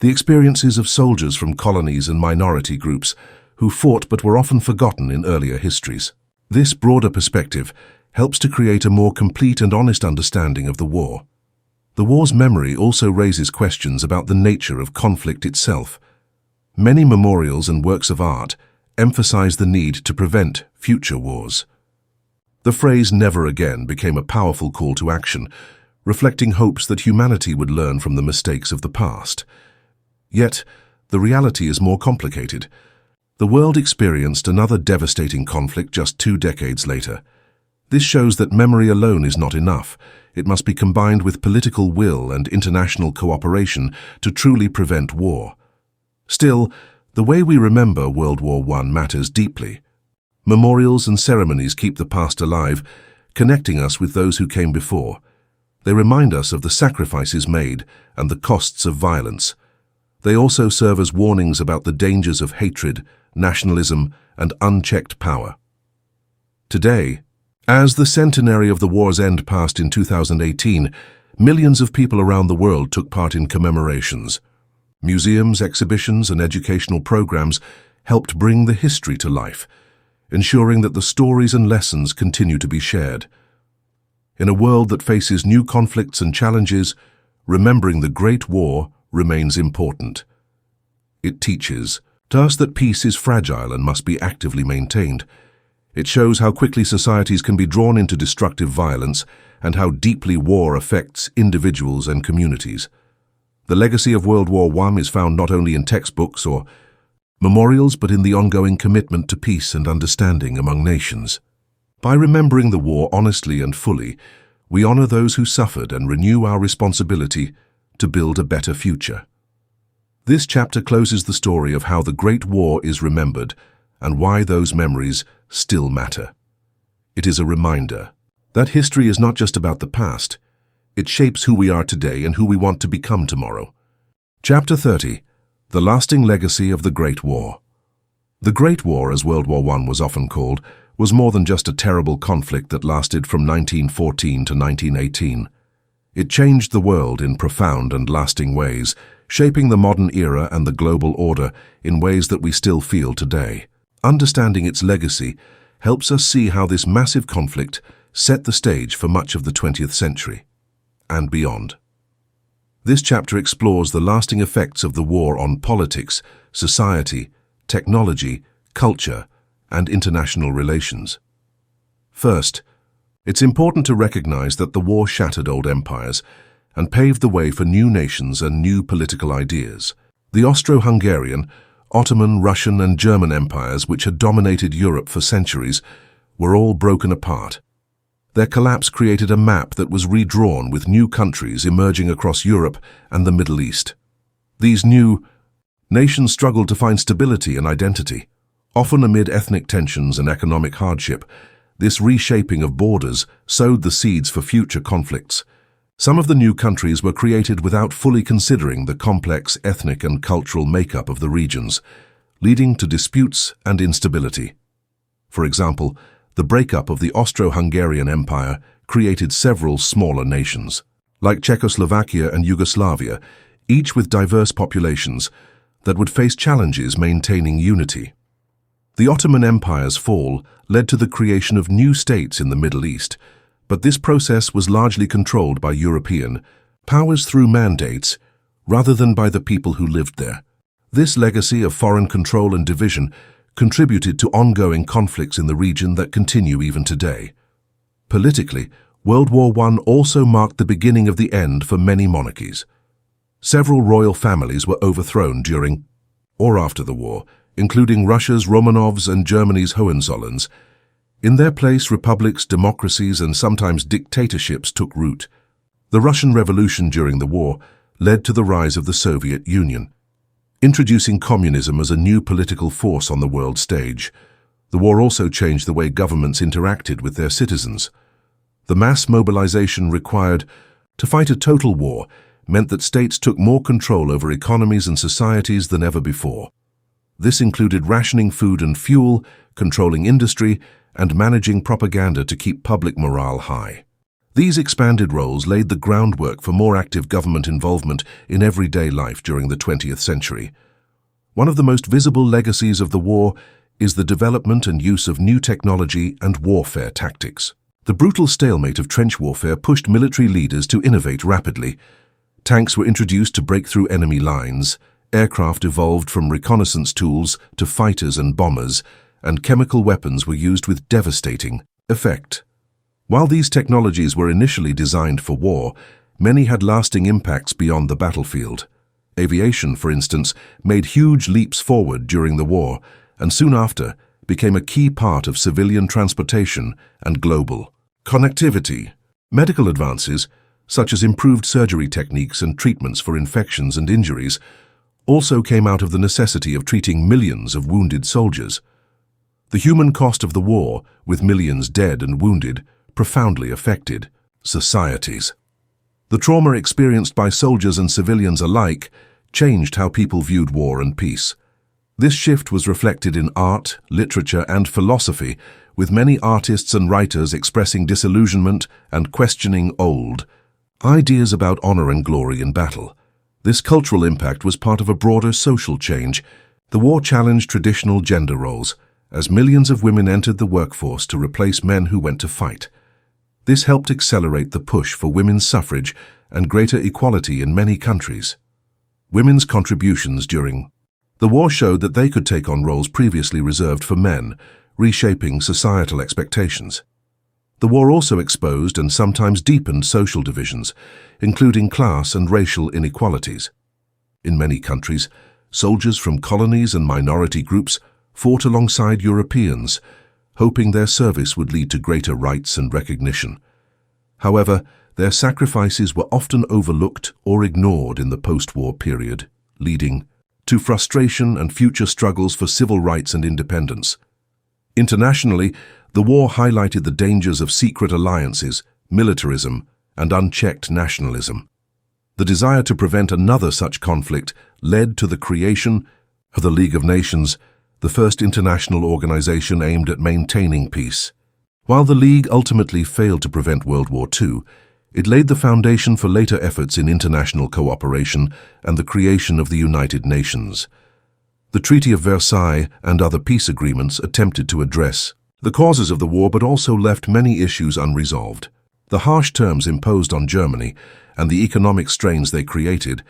the experiences of soldiers from colonies and minority groups who fought but were often forgotten in earlier histories. This broader perspective helps to create a more complete and honest understanding of the war. The war's memory also raises questions about the nature of conflict itself. Many memorials and works of art emphasize the need to prevent future wars. The phrase "never again" became a powerful call to action, reflecting hopes that humanity would learn from the mistakes of the past. Yet, the reality is more complicated. The world experienced another devastating conflict just 2 decades later. This shows that memory alone is not enough. It must be combined with political will and international cooperation to truly prevent war. Still, the way we remember World War I matters deeply. Memorials and ceremonies keep the past alive, connecting us with those who came before. They remind us of the sacrifices made and the costs of violence. They also serve as warnings about the dangers of hatred, nationalism, and unchecked power. Today, as the centenary of the war's end passed in 2018, millions of people around the world took part in commemorations. Museums, exhibitions, and educational programs helped bring the history to life, ensuring that the stories and lessons continue to be shared. In a world that faces new conflicts and challenges, remembering the Great War remains important. It teaches us that peace is fragile and must be actively maintained. It shows how quickly societies can be drawn into destructive violence and how deeply war affects individuals and communities. The legacy of World War I is found not only in textbooks or memorials, but in the ongoing commitment to peace and understanding among nations. By remembering the war honestly and fully, we honor those who suffered and renew our responsibility to build a better future. This chapter closes the story of how the Great War is remembered and why those memories still matter. It is a reminder that history is not just about the past. It shapes who we are today and who we want to become tomorrow. Chapter 30. The Lasting Legacy of the Great War. The Great War, as World War I was often called, was more than just a terrible conflict that lasted from 1914 to 1918. It changed the world in profound and lasting ways, shaping the modern era and the global order in ways that we still feel today. Understanding its legacy helps us see how this massive conflict set the stage for much of the 20th century and beyond. This chapter explores the lasting effects of the war on politics, society, technology, culture, and international relations. First, it's important to recognize that the war shattered old empires and paved the way for new nations and new political ideas. The Austro-Hungarian, Ottoman, Russian, and German empires, which had dominated Europe for centuries, were all broken apart. Their collapse created a map that was redrawn with new countries emerging across Europe and the Middle East. These new nations struggled to find stability and identity. Often amid ethnic tensions and economic hardship, this reshaping of borders sowed the seeds for future conflicts. Some of the new countries were created without fully considering the complex ethnic and cultural makeup of the regions, leading to disputes and instability. For example, the breakup of the Austro-Hungarian Empire created several smaller nations, like Czechoslovakia and Yugoslavia, each with diverse populations that would face challenges maintaining unity. The Ottoman Empire's fall led to the creation of new states in the Middle East, but this process was largely controlled by European powers through mandates rather than by the people who lived there. This legacy of foreign control and division contributed to ongoing conflicts in the region that continue even today. Politically, World War I also marked the beginning of the end for many monarchies. Several royal families were overthrown during or after the war, including Russia's Romanovs and Germany's Hohenzollerns. In their place, republics, democracies, and sometimes dictatorships took root. The Russian Revolution during the war led to the rise of the Soviet Union. introducing communism as a new political force on the world stage. The war also changed the way governments interacted with their citizens. The mass mobilization required to fight a total war meant that states took more control over economies and societies than ever before. This included rationing food and fuel, controlling industry, and managing propaganda to keep public morale high. These expanded roles laid the groundwork for more active government involvement in everyday life during the 20th century. One of the most visible legacies of the war is the development and use of new technology and warfare tactics. The brutal stalemate of trench warfare pushed military leaders to innovate rapidly. Tanks were introduced to break through enemy lines, aircraft evolved from reconnaissance tools to fighters and bombers, and chemical weapons were used with devastating effect. While these technologies were initially designed for war, many had lasting impacts beyond the battlefield. Aviation, for instance, made huge leaps forward during the war, and soon after became a key part of civilian transportation and global connectivity. Medical advances, such as improved surgery techniques and treatments for infections and injuries, also came out of the necessity of treating millions of wounded soldiers. The human cost of the war, with millions dead and wounded, profoundly affected societies. The trauma experienced by soldiers and civilians alike changed how people viewed war and peace. This shift was reflected in art, literature, and philosophy, with many artists and writers expressing disillusionment and questioning old ideas about honor and glory in battle. This cultural impact was part of a broader social change. The war challenged traditional gender roles, as millions of women entered the workforce to replace men who went to fight. This helped accelerate the push for women's suffrage and greater equality in many countries. Women's contributions during the war showed that they could take on roles previously reserved for men, reshaping societal expectations. The war also exposed and sometimes deepened social divisions, including class and racial inequalities. In many countries, soldiers from colonies and minority groups fought alongside Europeans, hoping their service would lead to greater rights and recognition. However, their sacrifices were often overlooked or ignored in the post-war period, leading to frustration and future struggles for civil rights and independence. Internationally, the war highlighted the dangers of secret alliances, militarism, and unchecked nationalism. The desire to prevent another such conflict led to the creation of the League of Nations, the first international organization aimed at maintaining peace. While the League ultimately failed to prevent World War II, it laid the foundation for later efforts in international cooperation and the creation of the United Nations. The Treaty of Versailles and other peace agreements attempted to address the causes of the war but also left many issues unresolved. The harsh terms imposed on Germany and the economic strains they created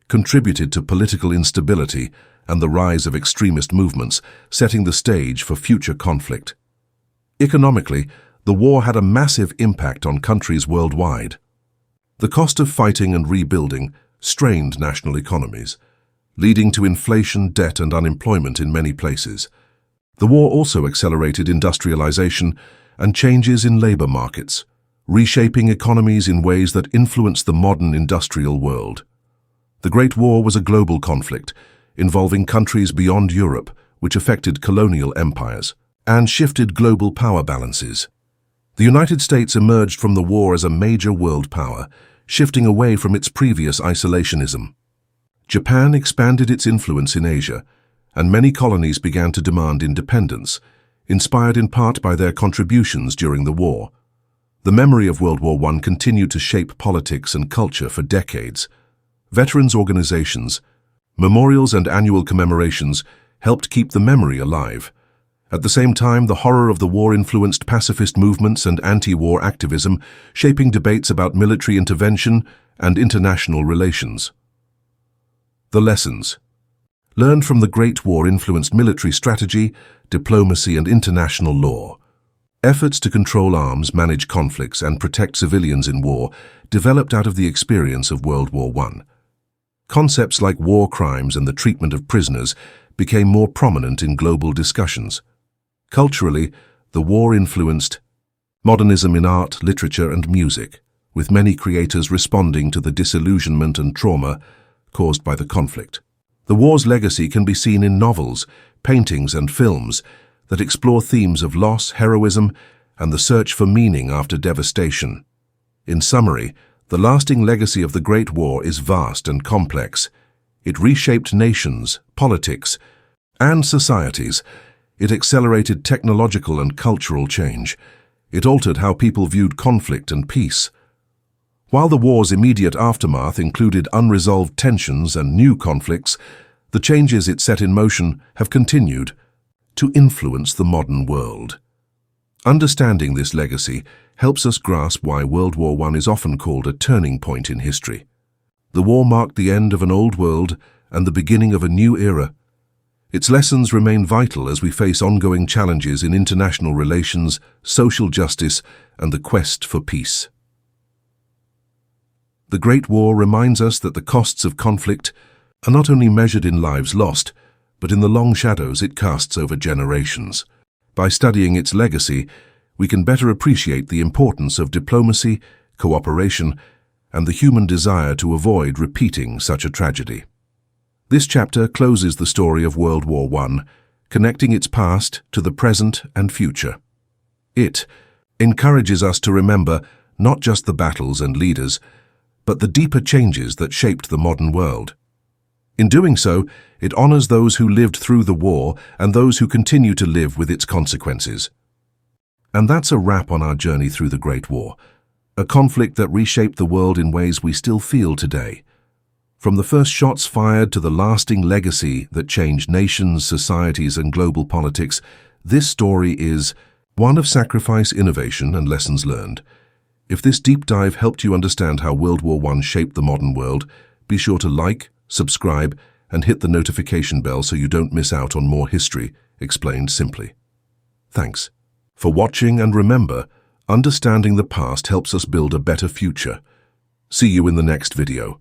contributed to political instability and the rise of extremist movements, setting the stage for future conflict. Economically, the war had a massive impact on countries worldwide. The cost of fighting and rebuilding strained national economies, leading to inflation, debt, and unemployment in many places. The war also accelerated industrialization and changes in labor markets, reshaping economies in ways that influenced the modern industrial world. The Great War was a global conflict, involving countries beyond Europe, which affected colonial empires and shifted global power balances. The United States emerged from the war as a major world power, shifting away from its previous isolationism. Japan expanded its influence in Asia, and many colonies began to demand independence, inspired in part by their contributions during the war. The memory of World War I continued to shape politics and culture for decades. Veterans organizations, memorials, and annual commemorations helped keep the memory alive. At the same time, the horror of the war influenced pacifist movements and anti-war activism, shaping debates about military intervention and international relations. The lessons learned from the Great War influenced military strategy, diplomacy, and international law. Efforts to control arms, manage conflicts, and protect civilians in war developed out of the experience of World War I. Concepts like war crimes and the treatment of prisoners became more prominent in global discussions. Culturally, the war influenced modernism in art, literature, and music, with many creators responding to the disillusionment and trauma caused by the conflict. The war's legacy can be seen in novels, paintings and films that explore themes of loss, heroism, and the search for meaning after devastation. In summary, the lasting legacy of the Great War is vast and complex. It reshaped nations, politics, and societies. It accelerated technological and cultural change. It altered how people viewed conflict and peace. While the war's immediate aftermath included unresolved tensions and new conflicts, the changes it set in motion have continued to influence the modern world. Understanding this legacy helps us grasp why World War I is often called a turning point in history. The war marked the end of an old world and the beginning of a new era. Its lessons remain vital as we face ongoing challenges in international relations, social justice, and the quest for peace. The Great War reminds us that the costs of conflict are not only measured in lives lost, but in the long shadows it casts over generations. By studying its legacy, we can better appreciate the importance of diplomacy, cooperation, and the human desire to avoid repeating such a tragedy. This chapter closes the story of World War I, connecting its past to the present and future. It encourages us to remember not just the battles and leaders, but the deeper changes that shaped the modern world. In doing so, it honors those who lived through the war and those who continue to live with its consequences. And that's a wrap on our journey through the Great War, a conflict that reshaped the world in ways we still feel today. From the first shots fired to the lasting legacy that changed nations, societies, and global politics, this story is one of sacrifice, innovation, and lessons learned. If this deep dive helped you understand how World War I shaped the modern world, be sure to like, subscribe, and hit the notification bell so you don't miss out on more history explained simply. Thanks for watching, and remember, understanding the past helps us build a better future. See you in the next video.